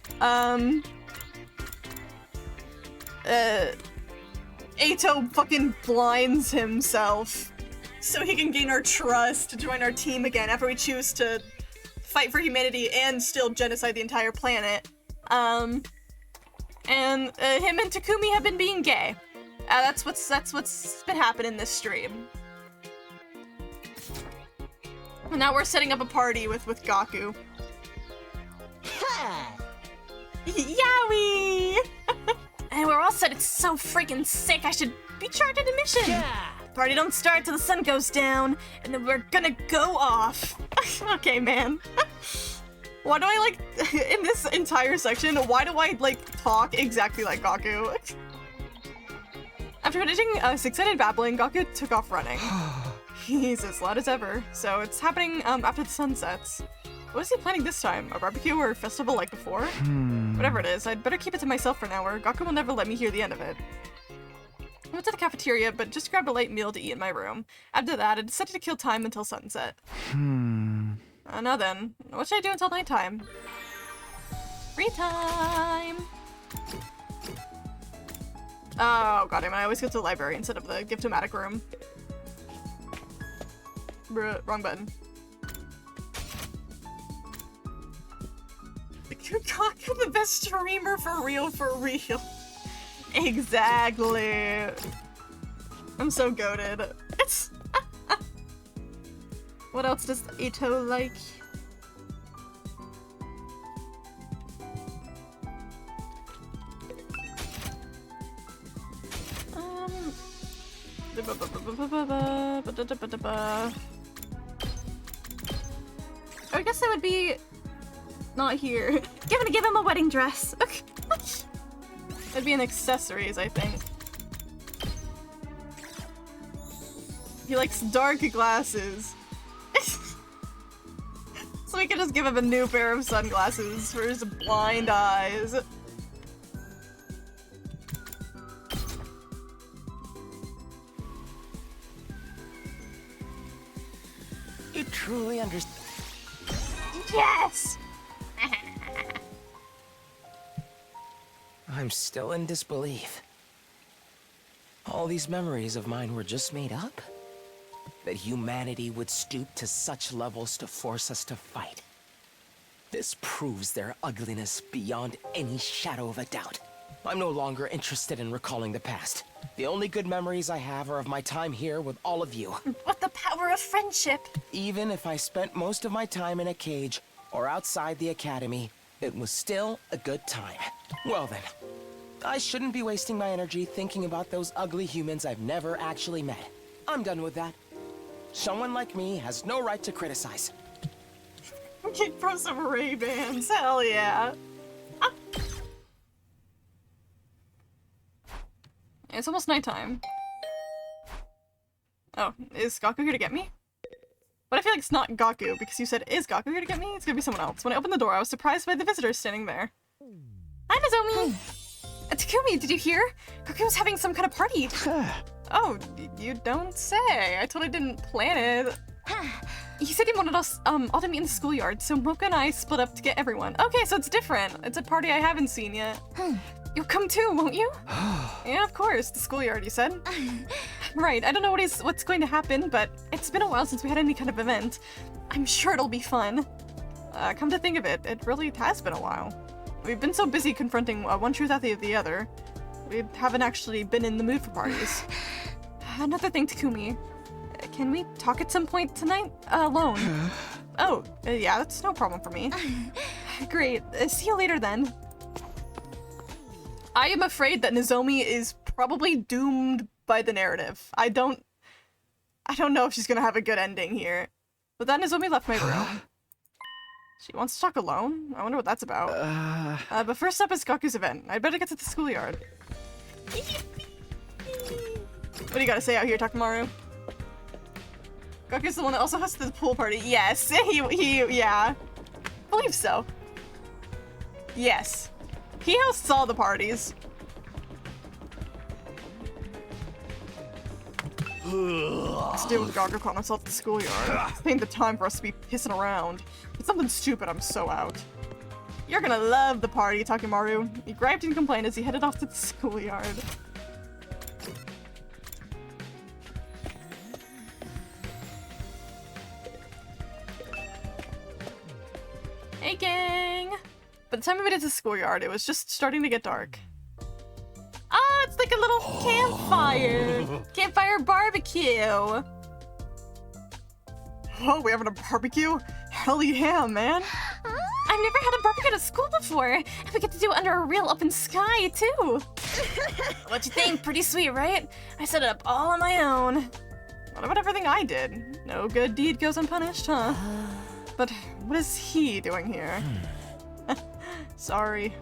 Eito fucking blinds himself so he can gain our trust to join our team again after we choose to fight for humanity and still genocide the entire planet. And him and Takumi have been being gay. That's what's been happening this stream. And now we're setting up a party with Gaku. Yowie! And we're all set. It's so freaking sick. I should be charged a mission. Yeah. Party don't start till the sun goes down, and then we're gonna go off. Okay, man. Why do I in this entire section? Why do I talk exactly like Gaku? After finishing excited babbling, Gaku took off running. He's as loud as ever, so it's happening after the sun sets. What is he planning this time? A barbecue or a festival like before? Whatever it is, I'd better keep it to myself for now, or Gaku will never let me hear the end of it. I went to the cafeteria, but just grabbed a light meal to eat in my room. After that, I decided to kill time until sunset. Now then, what should I do until nighttime? Free time! Oh god, I always go to the library instead of the Gift-O-Matic room. Bruh, wrong button. Gaku, the best streamer for real, for real. Exactly. I'm so goated. It's... What else does Eito like? I guess it would be not here. Give him a wedding dress. Okay. It'd be an accessories, I think. He likes dark glasses. So we could just give him a new pair of sunglasses for his blind eyes. You truly understand. Yes! I'm still in disbelief. All these memories of mine were just made up? That humanity would stoop to such levels to force us to fight. This proves their ugliness beyond any shadow of a doubt. I'm no longer interested in recalling the past. The only good memories I have are of my time here with all of you. With the power of friendship. Even if I spent most of my time in a cage or outside the academy, it was still a good time. Well then, I shouldn't be wasting my energy thinking about those ugly humans I've never actually met. I'm done with that. Someone like me has no right to criticize. Get from some Ray-Bans, hell yeah. Ah. It's almost nighttime. Oh, is Gaku here to get me? But I feel like it's not Gaku, because you said, is Gaku here to get me? It's gonna be someone else. When I opened the door, I was surprised by the visitors standing there. Hi, Nozomi! Takumi, did you hear? Gaku was having some kind of party. Oh, you don't say. I totally didn't plan it. He said he wanted us all to meet in the schoolyard, so Mocha and I split up to get everyone. Okay, so it's different. It's a party I haven't seen yet. You'll come too, won't you? Yeah, of course. The schoolyard, you said? Right, I don't know what's going to happen, but it's been a while since we had any kind of event. I'm sure it'll be fun. Come to think of it, it really has been a while. We've been so busy confronting one truth after the other, we haven't actually been in the mood for parties. Another thing, Takumi. Can we talk at some point tonight? Alone. Oh, yeah, that's no problem for me. Great. See you later then. I am afraid that Nozomi is probably doomed by the narrative. I don't know if she's gonna have a good ending here. But then Nozomi left my room. She wants to talk alone? I wonder what that's about. But first up is Gaku's event. I'd better get to the schoolyard. What do you gotta say out here, Takamaru? Gaku's the one that also hosted the pool party. Yes, yeah. Believe so. Yes. He hosts all the parties. Let's deal with Gaku caught himself at the schoolyard. This ain't the time for us to be pissing around. It's something stupid, I'm so out. You're gonna love the party, Takamaru. He griped and complained as he headed off to the schoolyard. Hey, gang! By the time we made it to the schoolyard, it was just starting to get dark. Ah, it's like a little campfire! Campfire barbecue! Oh, we having a barbecue? Hell yeah, man! I've never had a barbecue at school before, and we get to do it under a real open sky, too! What you think? Pretty sweet, right? I set it up all on my own. What about everything I did? No good deed goes unpunished, huh? But what is he doing here? Sorry.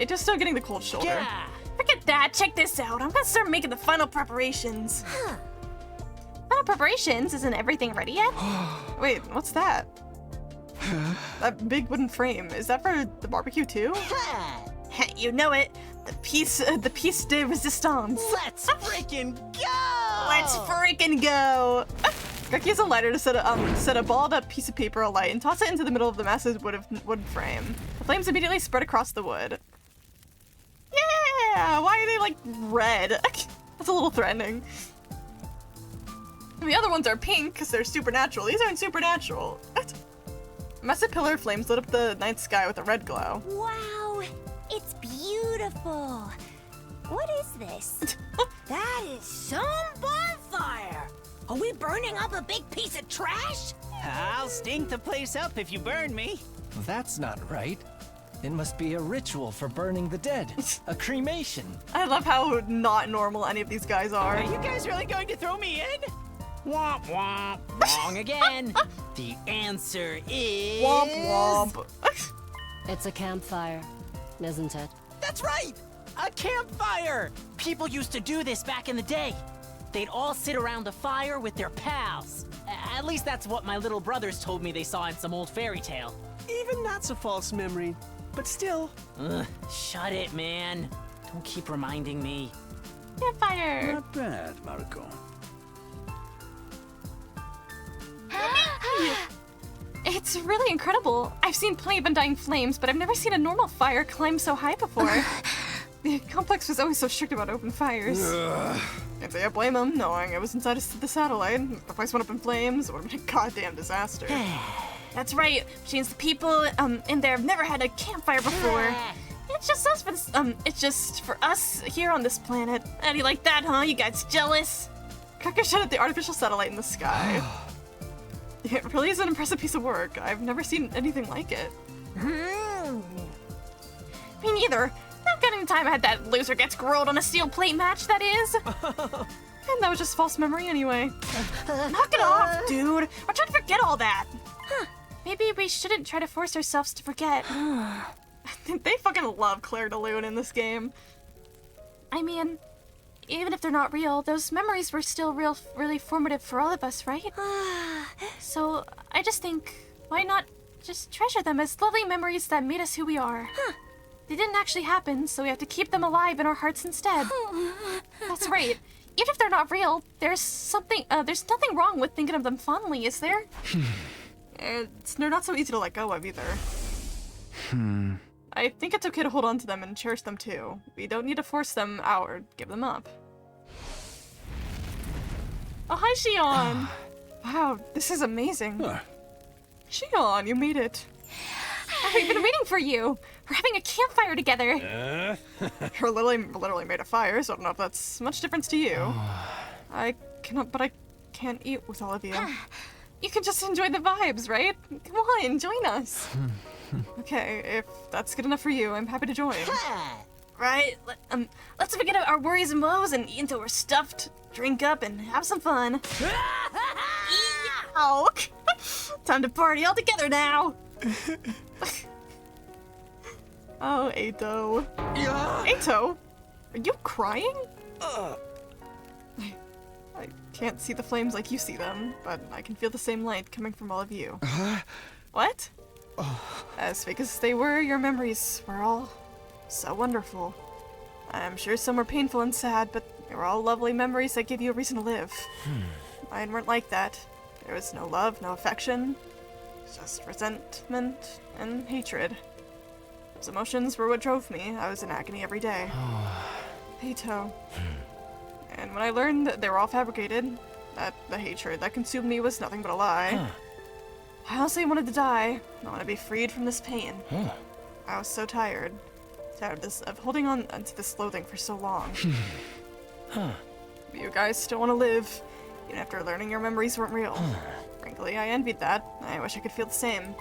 Just still getting the cold shoulder. Yeah. Forget that, check this out. I'm gonna start making the final preparations. Final preparations? Isn't everything ready yet? Wait, what's that? That big wooden frame, is that for the barbecue too? You know it. The piece de resistance. Let's freaking go! Let's freaking go! Gaku has a lighter to set a balled up piece of paper alight and toss it into the middle of the massive wood frame. The flames immediately spread across the wood. Yeah! Why are they like red? That's a little threatening. And the other ones are pink because they're supernatural. These aren't supernatural. A massive pillar of flames lit up the night sky with a red glow. Wow, it's beautiful. What is this? That is some bonfire! Are we burning up a big piece of trash? I'll stink the place up if you burn me. That's not right. It must be a ritual for burning the dead. A cremation. I love how not normal any of these guys are. Are you guys really going to throw me in? Womp womp. Wrong again. The answer is... Womp womp. It's a campfire, isn't it? That's right! A campfire! People used to do this back in the day. They'd all sit around a fire with their pals. At least that's what my little brothers told me they saw in some old fairy tale. Even that's a false memory. But still. Ugh, shut it, man. Don't keep reminding me. Campfire! Not bad, Mariko. It's really incredible. I've seen plenty of undying flames, but I've never seen a normal fire climb so high before. The complex was always so strict about open fires. Can't say I blame them, knowing I was inside the satellite. If the place went up in flames, it would have been a goddamn disaster. That's right, which means the people in there have never had a campfire before. It's just us for this, it's just for us here on this planet. How do you like that, huh? You guys jealous? Kaka shot at the artificial satellite in the sky. It really is an impressive piece of work. I've never seen anything like it. Me neither. Not got any time I had that loser gets grilled on a steel plate match, that is. And that was just false memory anyway. Knock it off, dude. We're trying to forget all that. Maybe we shouldn't try to force ourselves to forget. They fucking love Claire de Lune in this game. I mean, even if they're not real, those memories were still really formative for all of us, right? So I just think, why not just treasure them as lovely memories that made us who we are? They didn't actually happen, so we have to keep them alive in our hearts instead. That's right. Even if they're not real, there's nothing wrong with thinking of them fondly, is there? They're not so easy to let go of either. I think it's okay to hold on to them and cherish them too. We don't need to force them out or give them up. Oh, hi, Xion! Wow, this is amazing. Xion, you made it. I've been waiting for you. We're having a campfire together. You're literally made of fire, so I don't know if that's much difference to you. I can't eat with all of you. You can just enjoy the vibes, right? Come on, join us. Okay, if that's good enough for you, I'm happy to join. Right? Let's forget our worries and woes and eat until we're stuffed, drink up, and have some fun. Ow! Time to party all together now! Oh, Eito. Eito? Are you crying? I can't see the flames like you see them, but I can feel the same light coming from all of you. What? As fake as they were, your memories were all so wonderful. I'm sure some were painful and sad, but they were all lovely memories that give you a reason to live. Mine weren't like that. There was no love, no affection, just resentment and hatred. Those emotions were what drove me. I was in agony every day. Eito. And when I learned that they were all fabricated, that the hatred that consumed me was nothing but a lie, I honestly wanted to die. I want to be freed from this pain. I was so tired. Tired of holding on to this loathing for so long. You guys still want to live, even after learning your memories weren't real. Frankly, I envied that. I wish I could feel the same.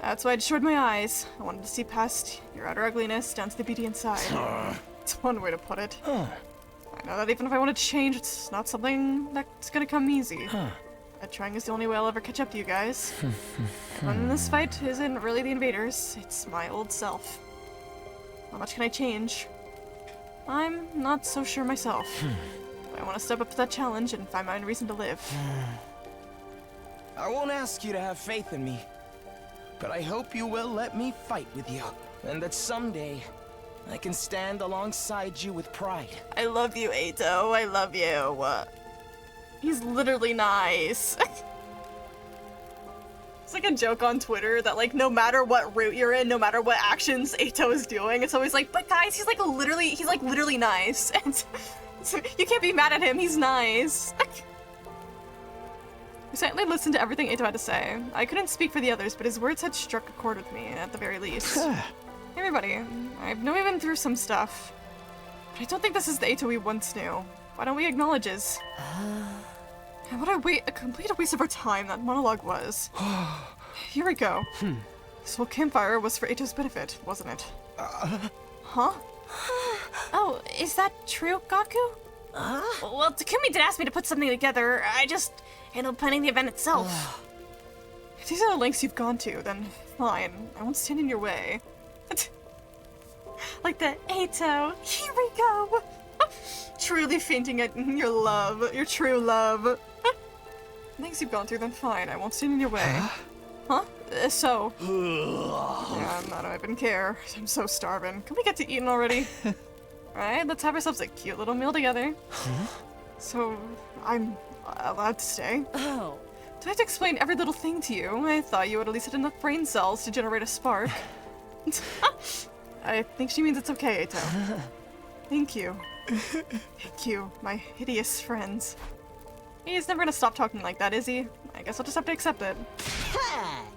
That's why I destroyed my eyes. I wanted to see past your outer ugliness down to the beauty inside. It's one way to put it. I know that even if I want to change, it's not something that's gonna come easy. That trying is the only way I'll ever catch up to you guys. And this fight isn't really the invaders, it's my old self. How much can I change? I'm not so sure myself. But I want to step up to that challenge and find my own reason to live. I won't ask you to have faith in me, but I hope you will let me fight with you, and that someday I can stand alongside you with pride. I love you, Eito. I love you. He's literally nice. It's like a joke on Twitter that, like, no matter what route you're in, no matter what actions Eito is doing, it's always like, but guys, he's literally nice. And so you can't be mad at him, he's nice. I certainly listened to everything Eito had to say. I couldn't speak for the others, but his words had struck a chord with me, at the very least. Everybody, I know we've been through some stuff, but I don't think this is the Eito we once knew. Why don't we acknowledge his? And what a complete waste of our time that monologue was. Here we go. This whole campfire was for Eito's benefit, wasn't it? Huh? Oh, is that true, Gaku? Well, Takumi did ask me to put something together. I just handled planning the event itself. If these are the lengths you've gone to, then fine. I won't stand in your way. Like the Eito, here we go! Truly fainting at your love, your true love. Things you've gone through, then fine. I won't stand in your way. Huh? So? Yeah, I don't even care. I'm so starving. Can we get to eating already? Alright, let's have ourselves a cute little meal together. So, I'm allowed to stay? Oh. Do I have to explain every little thing to you? I thought you would at least had enough brain cells to generate a spark. I think she means it's okay, Eito. Thank you. Thank you, my hideous friends. He's never gonna stop talking like that, is he? I guess I'll just have to accept it.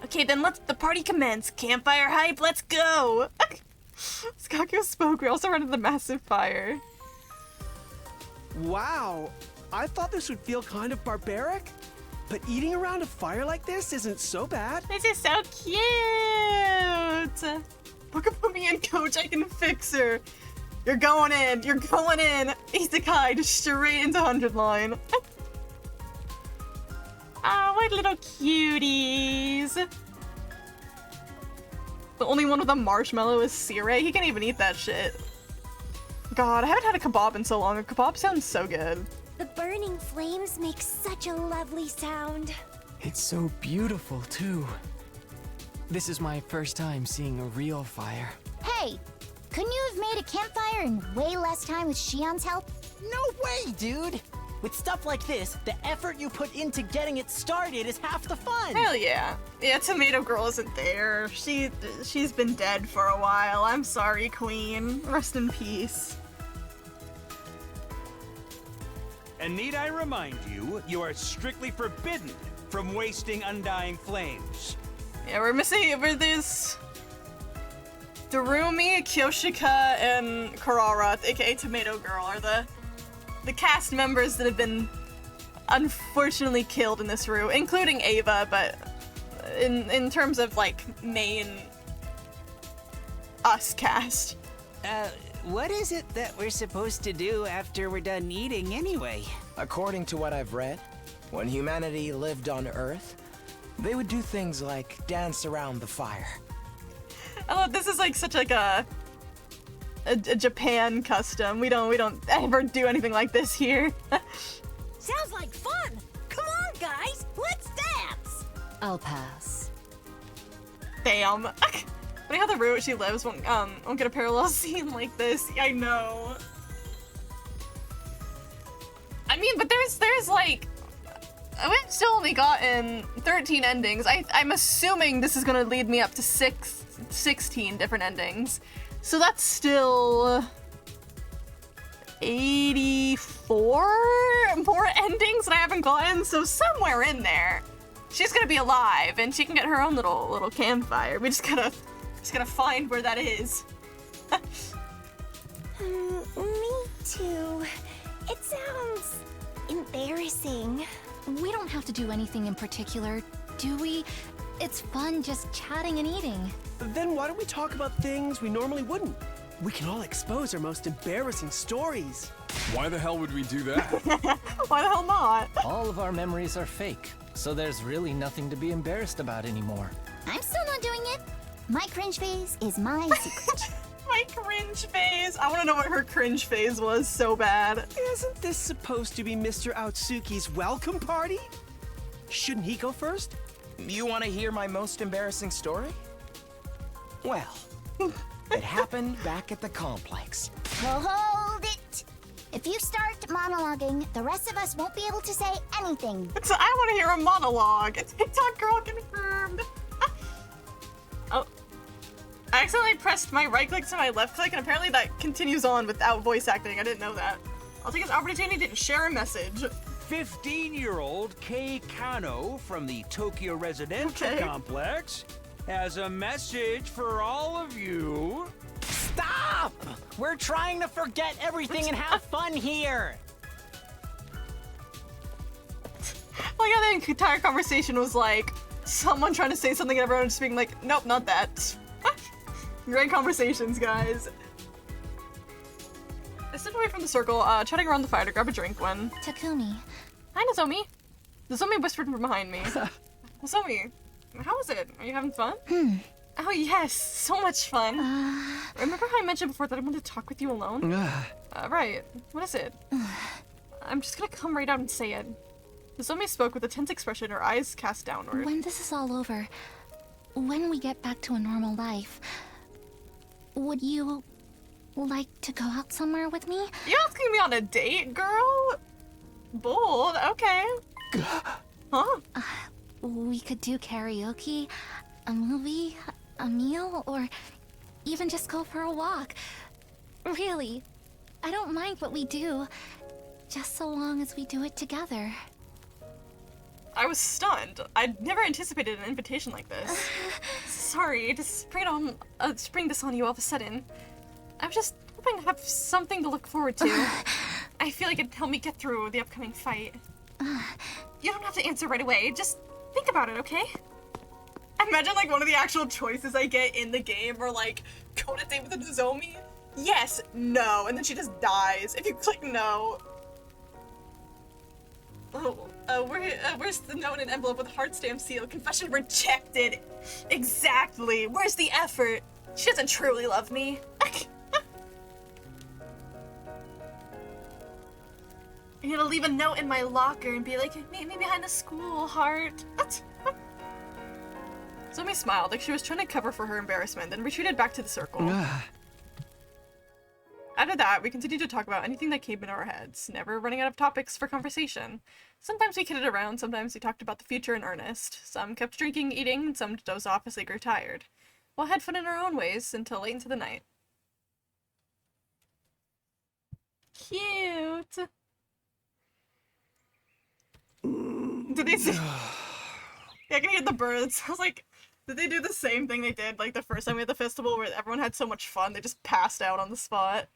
Okay, then let the party commence. Campfire hype, let's go! As Gaku spoke, we also ran into the massive fire. Wow, I thought this would feel kind of barbaric, but eating around a fire like this isn't so bad. This is so cute! Put me in, coach, I can fix her. You're going in, Isekai, just straight into 100 line. Oh, what little cuties. The only one with a marshmallow is Sire. He can't even eat that shit. God, I haven't had a kebab in so long. A kebab sounds so good. The burning flames make such a lovely sound. It's so beautiful, too. This is my first time seeing a real fire. Hey, couldn't you have made a campfire in way less time with Shion's help? No way, dude! With stuff like this, the effort you put into getting it started is half the fun! Hell yeah. Yeah, Tomato Girl isn't there. She's been dead for a while. I'm sorry, Queen. Rest in peace. And need I remind you, you are strictly forbidden from wasting undying flames. Yeah, we're there's Darumi, Kyoshika, and Karara, aka Tomato Girl, are the cast members that have been unfortunately killed in this route, including Ava, but in terms of like main us cast. What is it that we're supposed to do after we're done eating anyway? According to what I've read, when humanity lived on Earth, they would do things like dance around the fire. I love this is like such like a Japan custom. We don't ever do anything like this here. Sounds like fun! Come on, guys! Let's dance! I'll pass. Damn. Funny how the route she lives won't get a parallel scene like this. I know. I mean, but there's like we've still only gotten 13 endings. I'm assuming this is gonna lead me up to 16 different endings. So that's still 84 more endings that I haven't gotten. So somewhere in there, she's gonna be alive and she can get her own little campfire. We just gotta find where that is. Me too. It sounds embarrassing. We don't have to do anything in particular, do we? It's fun just chatting and eating. Then why don't we talk about things we normally wouldn't? We can all expose our most embarrassing stories. Why the hell would we do that? Why the hell not? All of our memories are fake, so there's really nothing to be embarrassed about anymore. I'm still not doing it. My cringe phase is my secret. My cringe phase. I want to know what her cringe phase was so bad. Isn't this supposed to be Mr. Outsuki's welcome party? Shouldn't he go first? You want to hear my most embarrassing story? Well, it happened back at the complex. Well, hold it. If you start monologuing, the rest of us won't be able to say anything. So I want to hear a monologue. TikTok girl confirmed. Oh. I accidentally pressed my right click to my left click, and apparently that continues on without voice acting. I didn't know that. I'll take this opportunity to share a message. 15-year-old Kei Kano from the Tokyo Residential Complex has a message for all of you. Stop! We're trying to forget everything and have fun here! Like how the entire conversation was like, someone trying to say something and everyone just being like, nope, not that. Great conversations, guys. I stepped away from the circle, chatting around the fire to grab a drink when... Takumi. Hi, Nozomi. Nozomi whispered from behind me. Nozomi, how was it? Are you having fun? Oh yes, so much fun. Remember how I mentioned before that I wanted to talk with you alone? Right. What is it? I'm just gonna come right out and say it. Nozomi spoke with a tense expression, her eyes cast downward. When this is all over, when we get back to a normal life, would you like to go out somewhere with me? You asking me on a date, girl? Bold, okay. Huh? We could do karaoke, a movie, a meal, or even just go for a walk. Really, I don't mind what we do, just so long as we do it together. I was stunned. I'd never anticipated an invitation like this. Sorry to spring this on you all of a sudden. I'm just hoping to have something to look forward to. I feel like it'd help me get through the upcoming fight. You don't have to answer right away. Just think about it, okay? Imagine like one of the actual choices I get in the game are like, go on a date with a Nozomi? Yes, no, and then she just dies if you click no. Oh, where's the note and envelope with a heart stamp seal? Confession rejected. Exactly. Where's the effort? She doesn't truly love me. I'm gonna leave a note in my locker and be like, meet me behind the school, heart. What? Zomi smiled, like she was trying to cover for her embarrassment, then retreated back to the circle. After that, we continued to talk about anything that came in our heads, never running out of topics for conversation. Sometimes we kidded around, sometimes we talked about the future in earnest. Some kept drinking, eating, and some dozed off as they grew tired. We'll had fun in our own ways until late into the night. Cute! Did they see? Yeah, I can hear the birds. I was like, did they do the same thing they did like the first time we had the festival where everyone had so much fun they just passed out on the spot?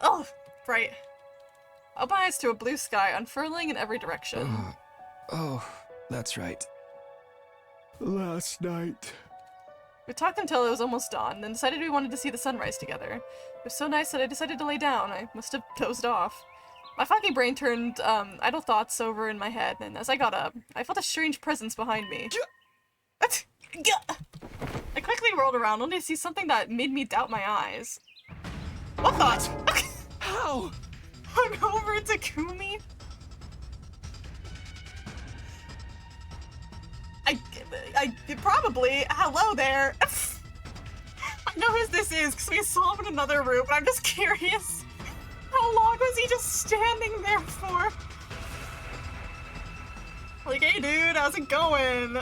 Oh, right. Up my eyes to a blue sky unfurling in every direction. Oh, that's right. Last night. We talked until it was almost dawn, then decided we wanted to see the sunrise together. It was so nice that I decided to lay down. I must have dozed off. My foggy brain turned idle thoughts over in my head, and as I got up, I felt a strange presence behind me. I quickly rolled around only to see something that made me doubt my eyes. What the? How? Hungover Takumi? I probably. Hello there. I know who this is because we saw him in another room, but I'm just curious. How long was he just standing there for? Like, hey dude, how's it going?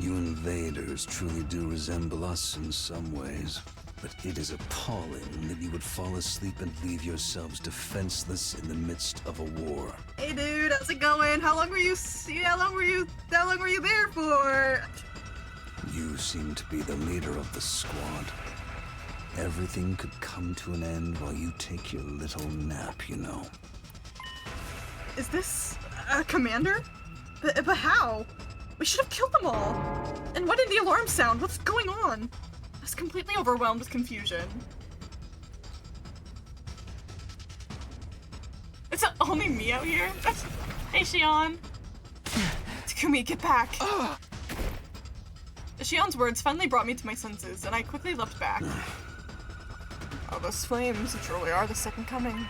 You invaders truly do resemble us in some ways, but it is appalling that you would fall asleep and leave yourselves defenseless in the midst of a war. Hey dude, how's it going? How long were you there for? You seem to be the leader of the squad. Everything could come to an end while you take your little nap, you know. Is this a commander? But how? We should have killed them all. And why did the alarm sound? What's going on? I was completely overwhelmed with confusion. It's only me out here? Hey, Shion. Takumi, get back. Shion's words finally brought me to my senses, and I quickly leapt back. Oh, those flames truly are the second coming.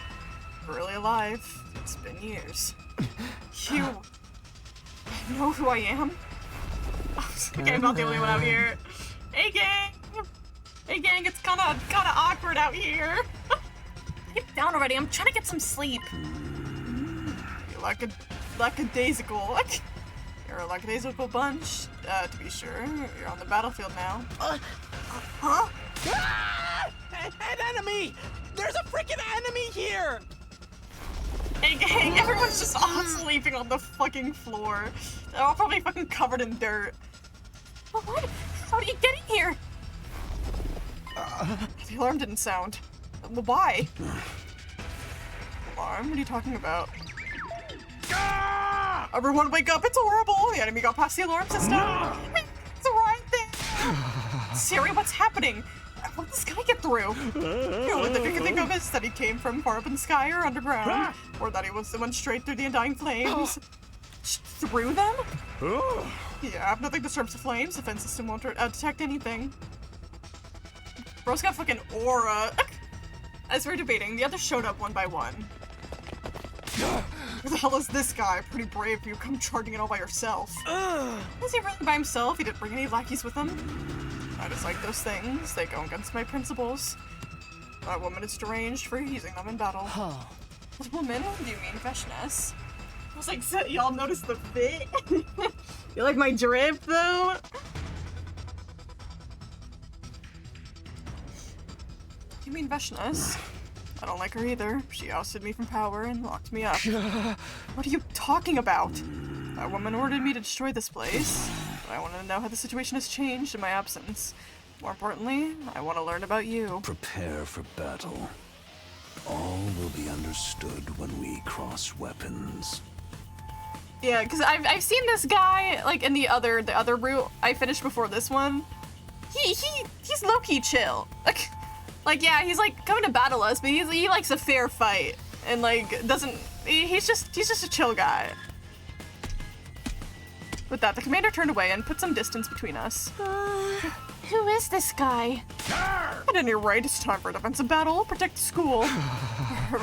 Really alive. It's been years. You know who I am? Okay, I'm not the only one out here. Hey gang! Hey gang, it's kinda awkward out here. Get down already, I'm trying to get some sleep. You're lackadaisical. You're a lackadaisical bunch. To be sure, you're on the battlefield now. Huh? Ah! An enemy! There's a freaking enemy here! Hey gang, everyone's just all sleeping on the fucking floor. They're all probably fucking covered in dirt. But what? How are you getting here? The alarm didn't sound. Why? Alarm? What are you talking about? Everyone wake up, it's horrible! The enemy got past the alarm system! It's right there! Siri, what's happening? How did this guy get through? The only thing I can think of is that he came from far up in the sky or underground, or that he went straight through the undying flames. Through them? Yeah, if nothing disturbs the flames, the defense system won't detect anything. Bro's got fucking aura. As we're debating, the others showed up one by one. Who the hell is this guy? Pretty brave for you come charging it all by yourself. Is he really by himself? He didn't bring any lackeys with him? I just like those things. They go against my principles. That woman is deranged for using them in battle. What woman? Do you mean Veshness? I was like, so y'all notice the fit? You like my drift, though? You mean Veshness? I don't like her either. She ousted me from power and locked me up. What are you talking about? That woman ordered me to destroy this place. But I want to know how the situation has changed in my absence. More importantly, I want to learn about you. Prepare for battle. All will be understood when we cross weapons. Yeah, because I've seen this guy like in the other route I finished before this one. He's low-key chill. Like yeah, he's like coming to battle us, but he likes a fair fight and like doesn't. He's just a chill guy. With that, the commander turned away and put some distance between us. Who is this guy? At any rate, it's time for a defensive battle. Protect the school.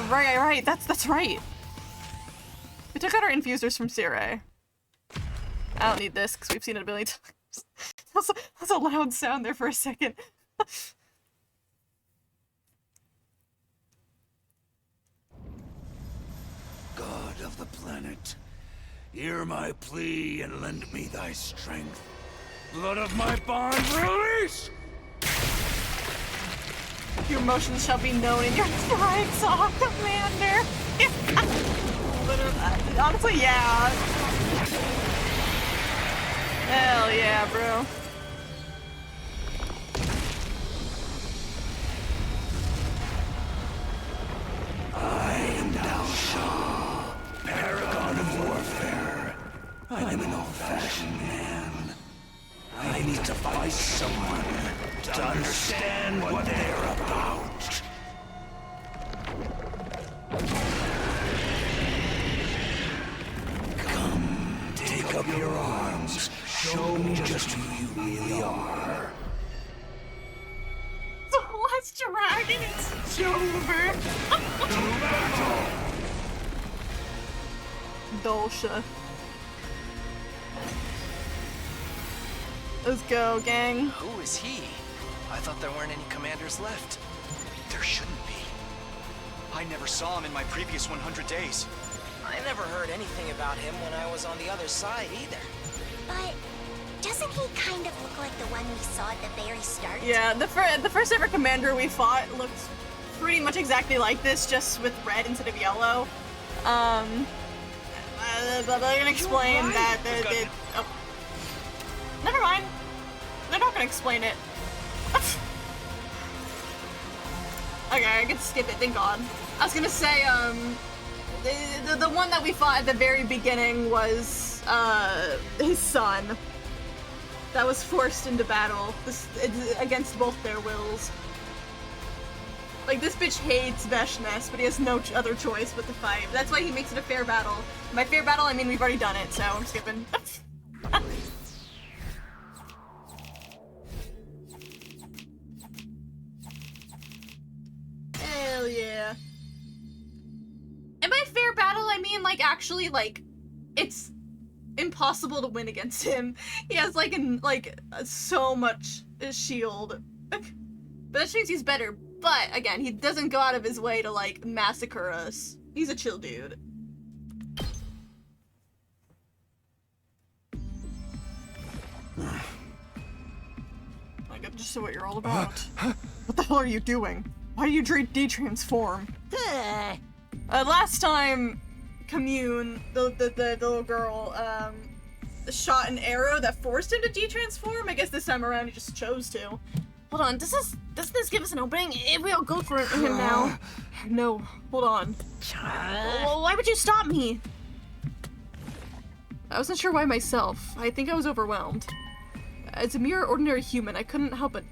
Right. That's right. We took out our infusers from Sire. I don't need this because we've seen it a billion times. That's a loud sound there for a second. God of the planet, hear my plea and lend me thy strength. Blood of my bond, release! Your emotions shall be known in your crying song, Commander. Honestly, yeah. Hell yeah, bro. I am Dao Shah, paragon of warfare. I'm an old-fashioned man. I need to fight someone to understand what they're about. Come, take up your arms. Show me just who you really are. The last dragon is over. Dolsha. Let's go, gang. Who is he? I thought there weren't any commanders left. There shouldn't be. I never saw him in my previous 100 days. I never heard anything about him when I was on the other side either. But doesn't he kind of look like the one we saw at the very start? Yeah, the first ever commander we fought looked pretty much exactly like this, just with red instead of yellow. But they're gonna explain that oh. Never mind. They're not gonna explain it. Okay, I can skip it, thank God. I was gonna say, the one that we fought at the very beginning was, his son. That was forced into battle against both their wills. Like, this bitch hates Veshness, but he has no other choice but to fight. That's why he makes it a fair battle. By fair battle, I mean we've already done it, so I'm skipping. Hell yeah. And by fair battle, I mean, like, actually, like, it's impossible to win against him. He has, like, so much shield. But that means he's better. But, again, he doesn't go out of his way to, like, massacre us. He's a chill dude. I get just what you're all about. What the hell are you doing? Why do you de-transform? Last time, Commune, the little girl, shot an arrow that forced him to de-transform. I guess this time around he just chose to. Hold on, doesn't this give us an opening? If we all go for him now. No, hold on. Well, why would you stop me? I wasn't sure why myself. I think I was overwhelmed. As a mere ordinary human, I couldn't help but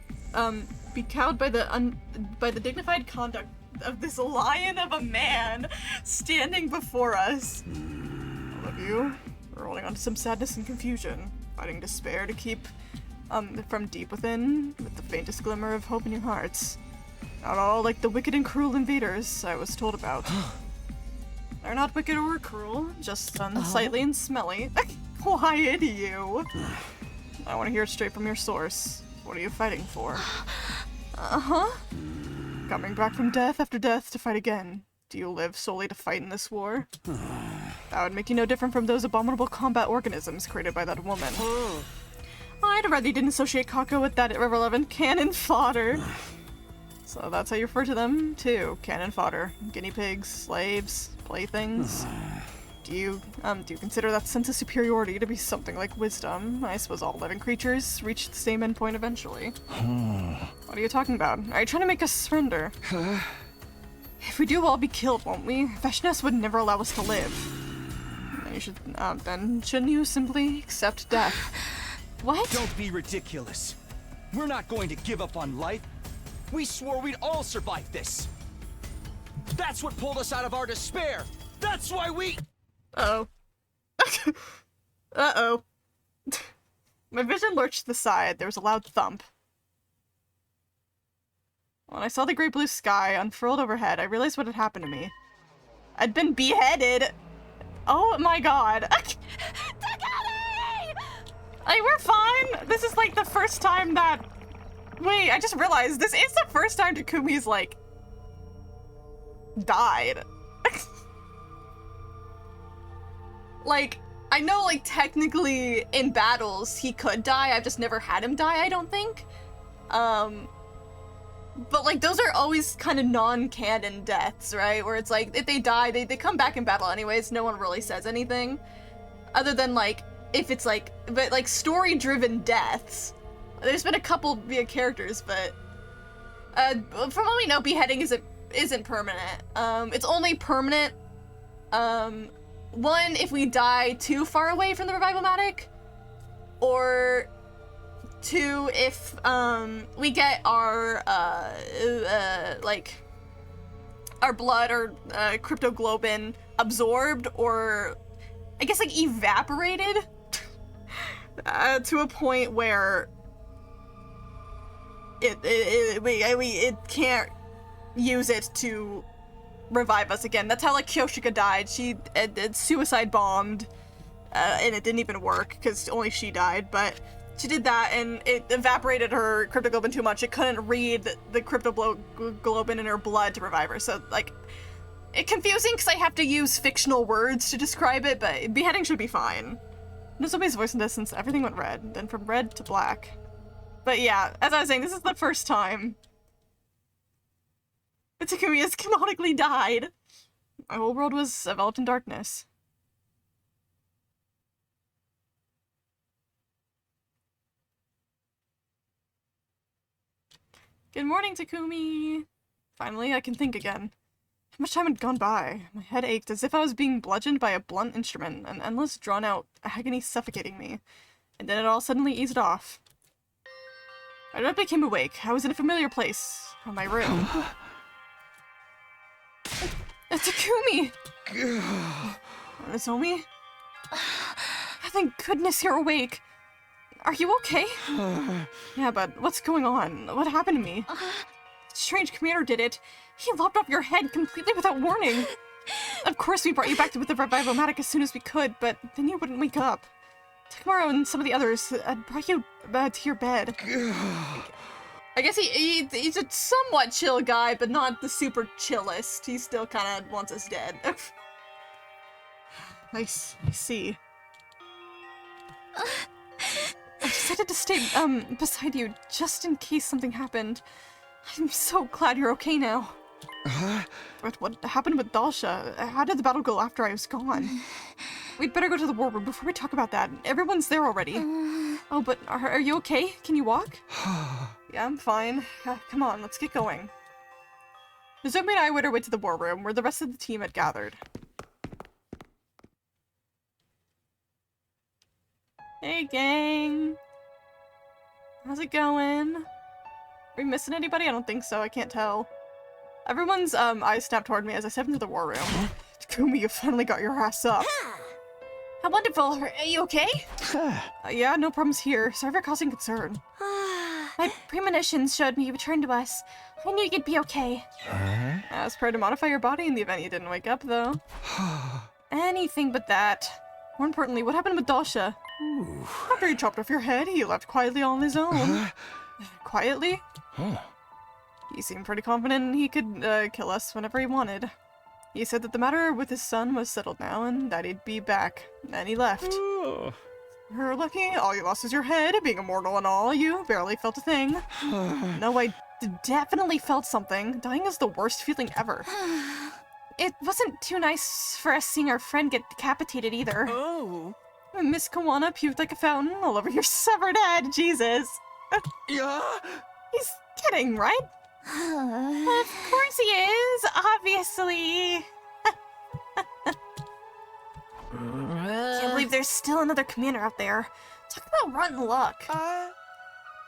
be cowed by the dignified conduct of this lion of a man standing before us. All of you are holding on to some sadness and confusion, fighting despair to keep from deep within with the faintest glimmer of hope in your hearts. Not all like the wicked and cruel invaders I was told about. They're not wicked or cruel, just unsightly and smelly. Quiet, you. I want to hear it straight from your source. What are you fighting for? Coming back from death after death to fight again. Do you live solely to fight in this war? That would make you no different from those abominable combat organisms created by that woman. I'd rather you didn't associate Kako with that irrelevant cannon fodder. So that's how you refer to them, too. Cannon fodder. Guinea pigs, slaves, playthings. Do you consider that sense of superiority to be something like wisdom? I suppose all living creatures reach the same endpoint eventually. What are you talking about? Are you trying to make us surrender? If we do, we'll all be killed, won't we? Veshness would never allow us to live. Then you should, then shouldn't you simply accept death? What? Don't be ridiculous. We're not going to give up on life. We swore we'd all survive this. That's what pulled us out of our despair. That's why we... Uh-oh. Uh-oh. My vision lurched to the side. There was a loud thump. When I saw the great blue sky unfurled overhead, I realized what had happened to me. I'd been beheaded. Oh my god. Like, we're fine. This is like the first time that... Wait, I just realized this is the first time Takumi's like... died. Like, I know, like, technically in battles he could die. I've just never had him die, I don't think. But, like, those are always kind of non-canon deaths, right? Where it's like, if they die, they come back in battle anyways. No one really says anything. Other than, like, if it's, like, but, like, story-driven deaths. There's been a couple via characters, but... from what we know, beheading isn't permanent. It's only permanent, one, if we die too far away from the revival-matic, or two, if we get our like our blood or cryptoglobin absorbed or I guess like evaporated to a point where it can't use it to revive us again. That's how like Kyoshika died. She suicide bombed and it didn't even work because only she died, but she did that and it evaporated her cryptoglobin too much. It couldn't read the cryptoglobin in her blood to revive her. So like it's confusing because I have to use fictional words to describe it, but beheading should be fine. No somebody's voice in distance, everything went red, then from red to black. But yeah, as I was saying, this is the first time Takumi has canonically died. My whole world was enveloped in darkness. Good morning, Takumi. Finally, I can think again. How much time had gone by? My head ached as if I was being bludgeoned by a blunt instrument, an endless, drawn-out agony suffocating me. And then it all suddenly eased off. I became awake. I was in a familiar place. My room. Takumi! Nozomi? Thank goodness you're awake. Are you okay? Yeah, but what's going on? What happened to me? Strange commander did it. He lopped off your head completely without warning. Of course we brought you back with the revival-matic as soon as we could, but then you wouldn't wake up. Takamaru and some of the others brought you to your bed. I guess he's a somewhat chill guy, but not the super chillest. He still kind of wants us dead. I see. I decided to stay beside you just in case something happened. I'm so glad you're okay now. But what happened with Dalsha? How did the battle go after I was gone? We'd better go to the war room before we talk about that. Everyone's there already. Oh, but are you okay? Can you walk? Yeah, I'm fine. Come on, let's get going. Nozomi and I made our way to the war room, where the rest of the team had gathered. Hey, gang. How's it going? Are we missing anybody? I don't think so. I can't tell. Everyone's eyes snapped toward me as I stepped into the war room. Takumi, you finally got your ass up. How wonderful. Are you okay? Yeah, no problems here. Sorry for causing concern. My premonitions showed me you returned to us. I knew you'd be okay. I was prepared to modify your body in the event you didn't wake up, though. Anything but that. More importantly, what happened with Dalsha? After he chopped off your head, he left quietly on his own. Quietly? He seemed pretty confident he could kill us whenever he wanted. He said that the matter with his son was settled now and that he'd be back. And he left. You're lucky. All you lost is your head. Being immortal and all, you barely felt a thing. No, I definitely felt something. Dying is the worst feeling ever. It wasn't too nice for us seeing our friend get decapitated either. Oh. Miss Kawana puked like a fountain all over your severed head. Jesus. Yeah? He's kidding, right? Of course he is, obviously. Can't believe there's still another commander out there. Talk about rotten luck.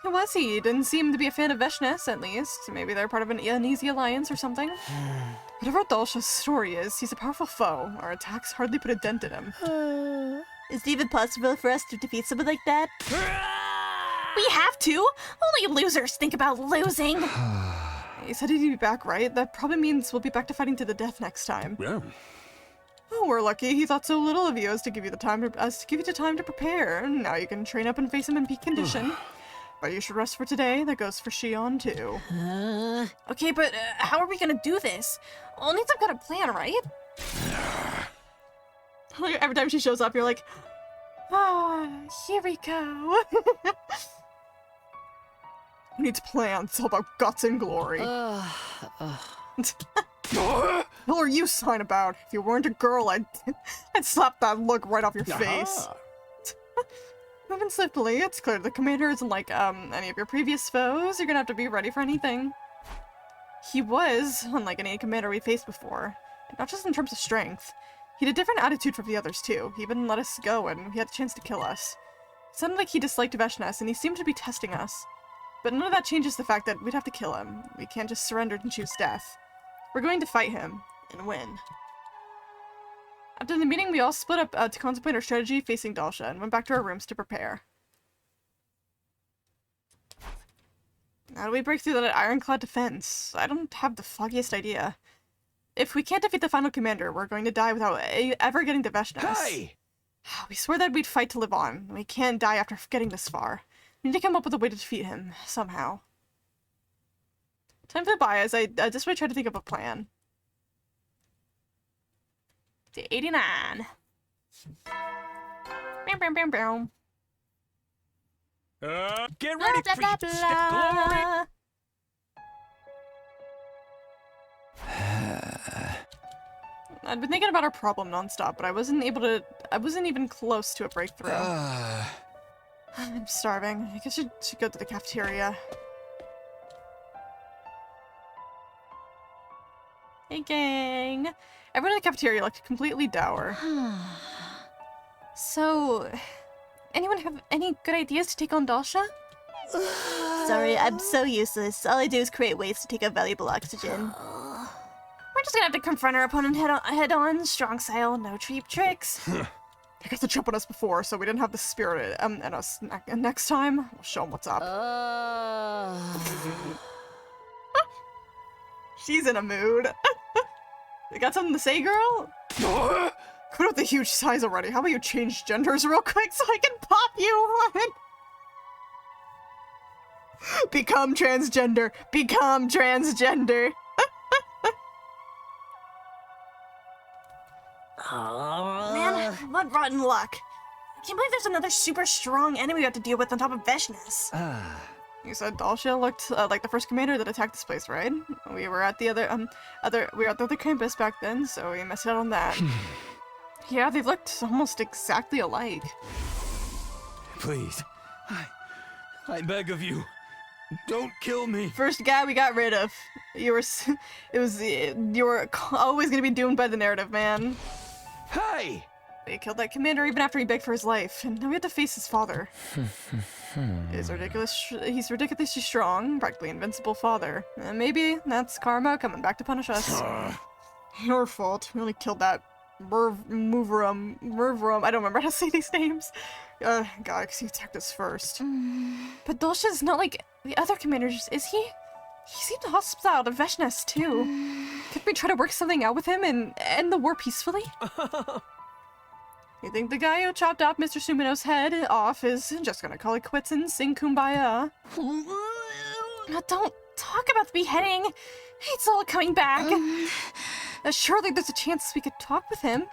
Who was he? Didn't seem to be a fan of Veshness, at least. Maybe they're part of an uneasy alliance or something. Whatever Dalsha's story is, he's a powerful foe. Our attacks hardly put a dent in him. Is it even possible for us to defeat someone like that? We have to! Only losers think about losing! He said he'd be back, right? That probably means we'll be back to fighting to the death next time. Yeah. Oh, we're lucky he thought so little of you as to give you the time to prepare. Now you can train up and face him in peak condition. But you should rest for today. That goes for Shion, too. Okay, but how are we gonna do this? We'll need some kind of plan, right? Every time she shows up, you're like, ah, here we go. Who needs plans? It's all about guts and glory. What are you sighing about? If you weren't a girl, I'd slap that look right off your face. Moving swiftly, it's clear the commander isn't like, any of your previous foes. You're gonna have to be ready for anything. He was, unlike any commander we faced before. Not just in terms of strength. He had a different attitude from the others, too. He wouldn't let us go, and he had a chance to kill us. It sounded like he disliked Veshness, and he seemed to be testing us. But none of that changes the fact that we'd have to kill him. We can't just surrender and choose death. We're going to fight him, and win. After the meeting, we all split up to contemplate our strategy facing Dalsha, and went back to our rooms to prepare. How do we break through that ironclad defense? I don't have the foggiest idea. If we can't defeat the final commander, we're going to die without ever getting to Veshness. Hey! We swore that we'd fight to live on. We can't die after getting this far. We need to come up with a way to defeat him, somehow. Time flew by as I just tried to think of a plan. Day 89. Bam, bam, bam, bam. Get ready for your glory! I'd been thinking about our problem nonstop, but I wasn't even close to a breakthrough. I'm starving. I guess I should go to the cafeteria. Hey, gang. Everyone in the cafeteria looked completely dour. So, anyone have any good ideas to take on Dalsha? Sorry, I'm so useless. All I do is create ways to take up valuable oxygen. We're just gonna have to confront our opponent head on. Strong style, no cheap tricks. They got the chip on us before, so we didn't have the spirit in us. And next time, we'll show them what's up. She's in a mood. You got something to say, girl? Quit with the huge size already. How about you change genders real quick so I can pop you? Become transgender. Become transgender. Man, what rotten luck. I can't believe there's another super strong enemy we have to deal with on top of Veshness. You said Dalsha looked like the first commander that attacked this place, right? We were at the other campus back then, so we messed out on that. Yeah, they looked almost exactly alike. Please, I beg of you, don't kill me. First guy we got rid of. You were always gonna be doomed by the narrative, man. Hey, He killed that commander even after he begged for his life, and now we have to face his father. He's ridiculously strong, practically invincible father. And maybe that's karma coming back to punish us. Your fault. We only killed that Mervrum. I don't remember how to say these names. God, because he attacked us first. But Dulce's not like the other commanders, is he? He seemed hostile to Veshnes, too. Could we try to work something out with him and end the war peacefully? You think the guy who chopped off Mr. Sumino's head off is just gonna call it quits and sing Kumbaya? Don't talk about the beheading. It's all coming back. Surely there's a chance we could talk with him.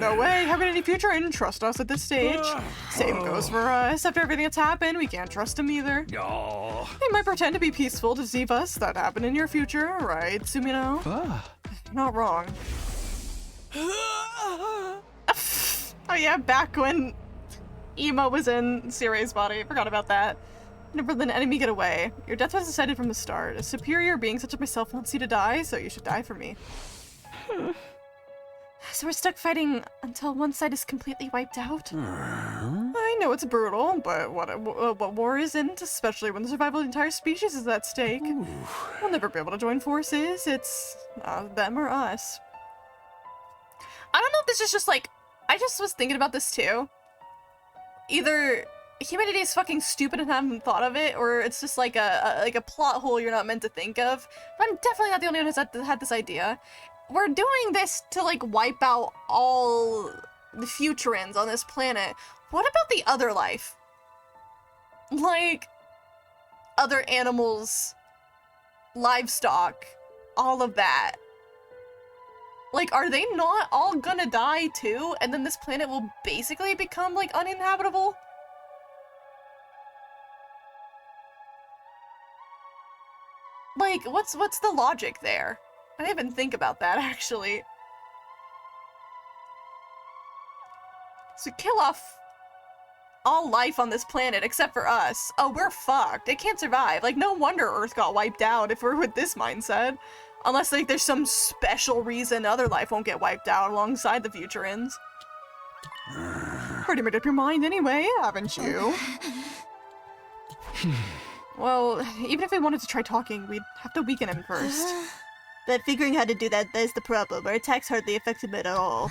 No way, how can any future and trust us at this stage? Same goes for us. After everything that's happened, we can't trust him either. They might pretend to be peaceful to deceive us. That happened in your future, right, Sumino? You're not wrong. Oh yeah, back when Ema was in Sirai's body. I forgot about that. Never let an enemy get away. Your death was decided from the start. A superior being such as myself wants you to die, so you should die for me. So we're stuck fighting until one side is completely wiped out? I know it's brutal, but what war isn't, especially when the survival of the entire species is at stake. We'll never be able to join forces. It's them or us. I don't know if this is just like, I just was thinking about this too. Either humanity is fucking stupid and haven't thought of it, or it's just like a plot hole you're not meant to think of. But I'm definitely not the only one who's had this idea. We're doing this to like wipe out all the Futurans on this planet. What about the other life? Like, other animals, livestock, all of that. Like, are they not all gonna die too? And then this planet will basically become like uninhabitable? Like, what's the logic there? I didn't even think about that, actually. So kill off all life on this planet except for us. Oh, we're fucked. It can't survive. Like, no wonder Earth got wiped out if we're with this mindset. Unless, like, there's some special reason other life won't get wiped out alongside the Futurans. Pretty made up your mind anyway, haven't you? Well, even if we wanted to try talking, we'd have to weaken him first. But figuring how to do that is the problem. Our attacks hardly affect him at all.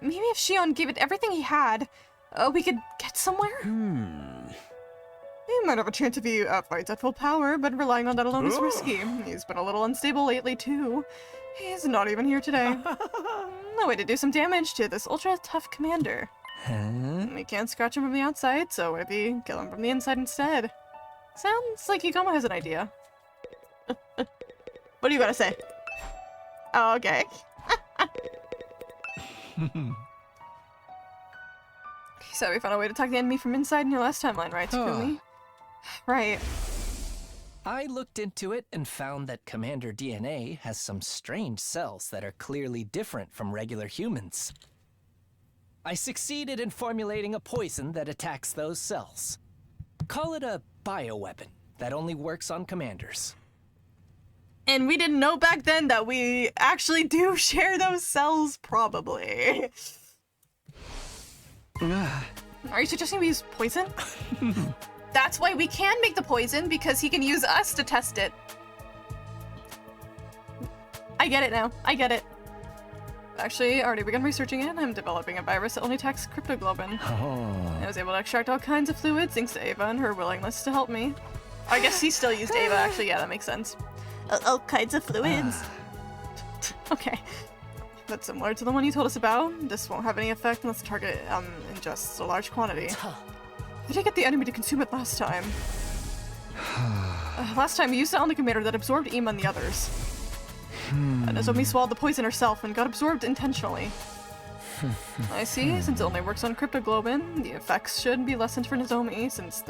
Maybe if Shion gave it everything he had, we could get somewhere? He might have a chance if he fights at full power, but relying on that alone is risky. He's been a little unstable lately, too. He's not even here today. No way to do some damage to this ultra-tough commander. We can't scratch him from the outside, so maybe kill him from the inside instead. Sounds like Higoma has an idea. What do you gotta say? Oh, okay. So we found a way to attack the enemy from inside in your last timeline, right, Takumi? Right. I looked into it and found that Commander DNA has some strange cells that are clearly different from regular humans. I succeeded in formulating a poison that attacks those cells. Call it a bioweapon that only works on commanders. And we didn't know back then that we actually do share those cells, probably. Are you suggesting we use poison? That's why we can make the poison, because he can use us to test it. I get it now. I get it. Actually, I already begun researching it. I'm developing a virus that only attacks cryptoglobin. I was able to extract all kinds of fluids thanks to Ava and her willingness to help me. I guess he still used Ava, actually. Yeah, that makes sense. All kinds of fluids. Okay. That's similar to the one you told us about. This won't have any effect unless the target ingests a large quantity. Did I get the enemy to consume it last time? Last time we used it on the commander that absorbed Ema and the others. Nozomi swallowed the poison herself and got absorbed intentionally. I see. Since it only works on cryptoglobin, the effects should be lessened for Nozomi since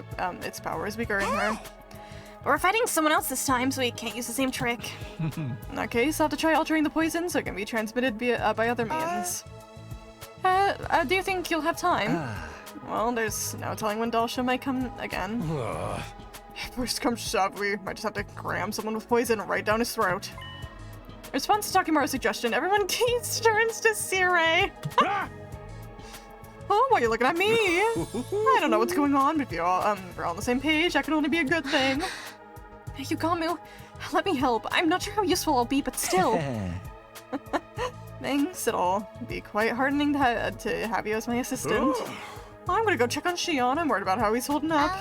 its power is weaker in her. But we're fighting someone else this time, so we can't use the same trick. In that case, I'll have to try altering the poison so it can be transmitted via, by other means. Do you think you'll have time? Well, there's no telling when Dulce might come again. If worst comes to shove, we might just have to cram someone with poison right down his throat. Response to Takimaru's suggestion, everyone turns to Sirei. Oh, why are you looking at me? I don't know what's going on, but if we're all on the same page, that can only be a good thing. Yugamu, let me help. I'm not sure how useful I'll be, but still. Thanks, it'll be quite heartening to have you as my assistant. I'm gonna go check on Shion. I'm worried about how he's holding up.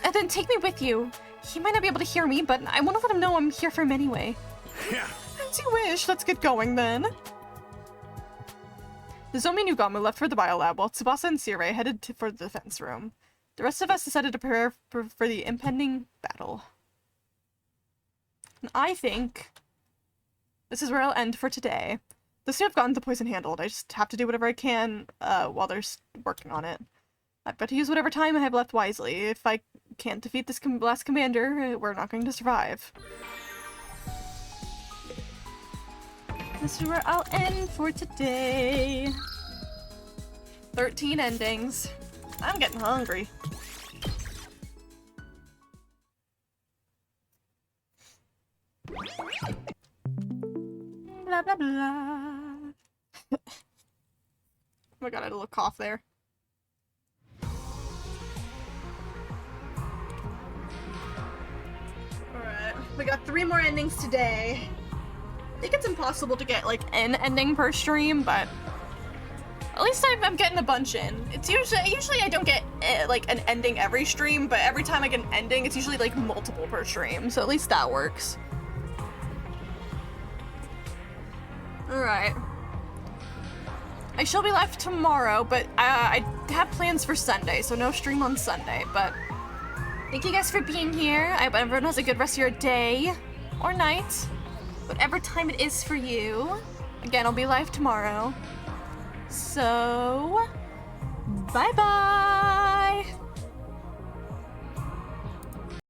And then take me with you. He might not be able to hear me, but I want to let him know I'm here for him anyway. As you wish. Let's get going then. Nozomi and Yugamu left for the biolab while Tsubasa and Sirei headed for the defense room. The rest of us decided to prepare for the impending battle. And I think this is where I'll end for today. The suit I've gotten the poison handled. I just have to do whatever I can while they're working on it. I've got to use whatever time I have left wisely. If I can't defeat this last commander, we're not going to survive. This is where I'll end for today. 13 endings. I'm getting hungry. Blah, blah, blah. Oh my god, I had a little cough there. Alright, we got 3 more endings today. I think it's impossible to get like an ending per stream, but at least I'm getting a bunch in. It's usually I don't get like an ending every stream, but every time I get an ending, it's usually like multiple per stream, so at least that works. Alright. I shall be live tomorrow, but I have plans for Sunday, so no stream on Sunday, but thank you guys for being here. I hope everyone has a good rest of your day or night, whatever time it is for you. Again, I'll be live tomorrow. So, bye-bye!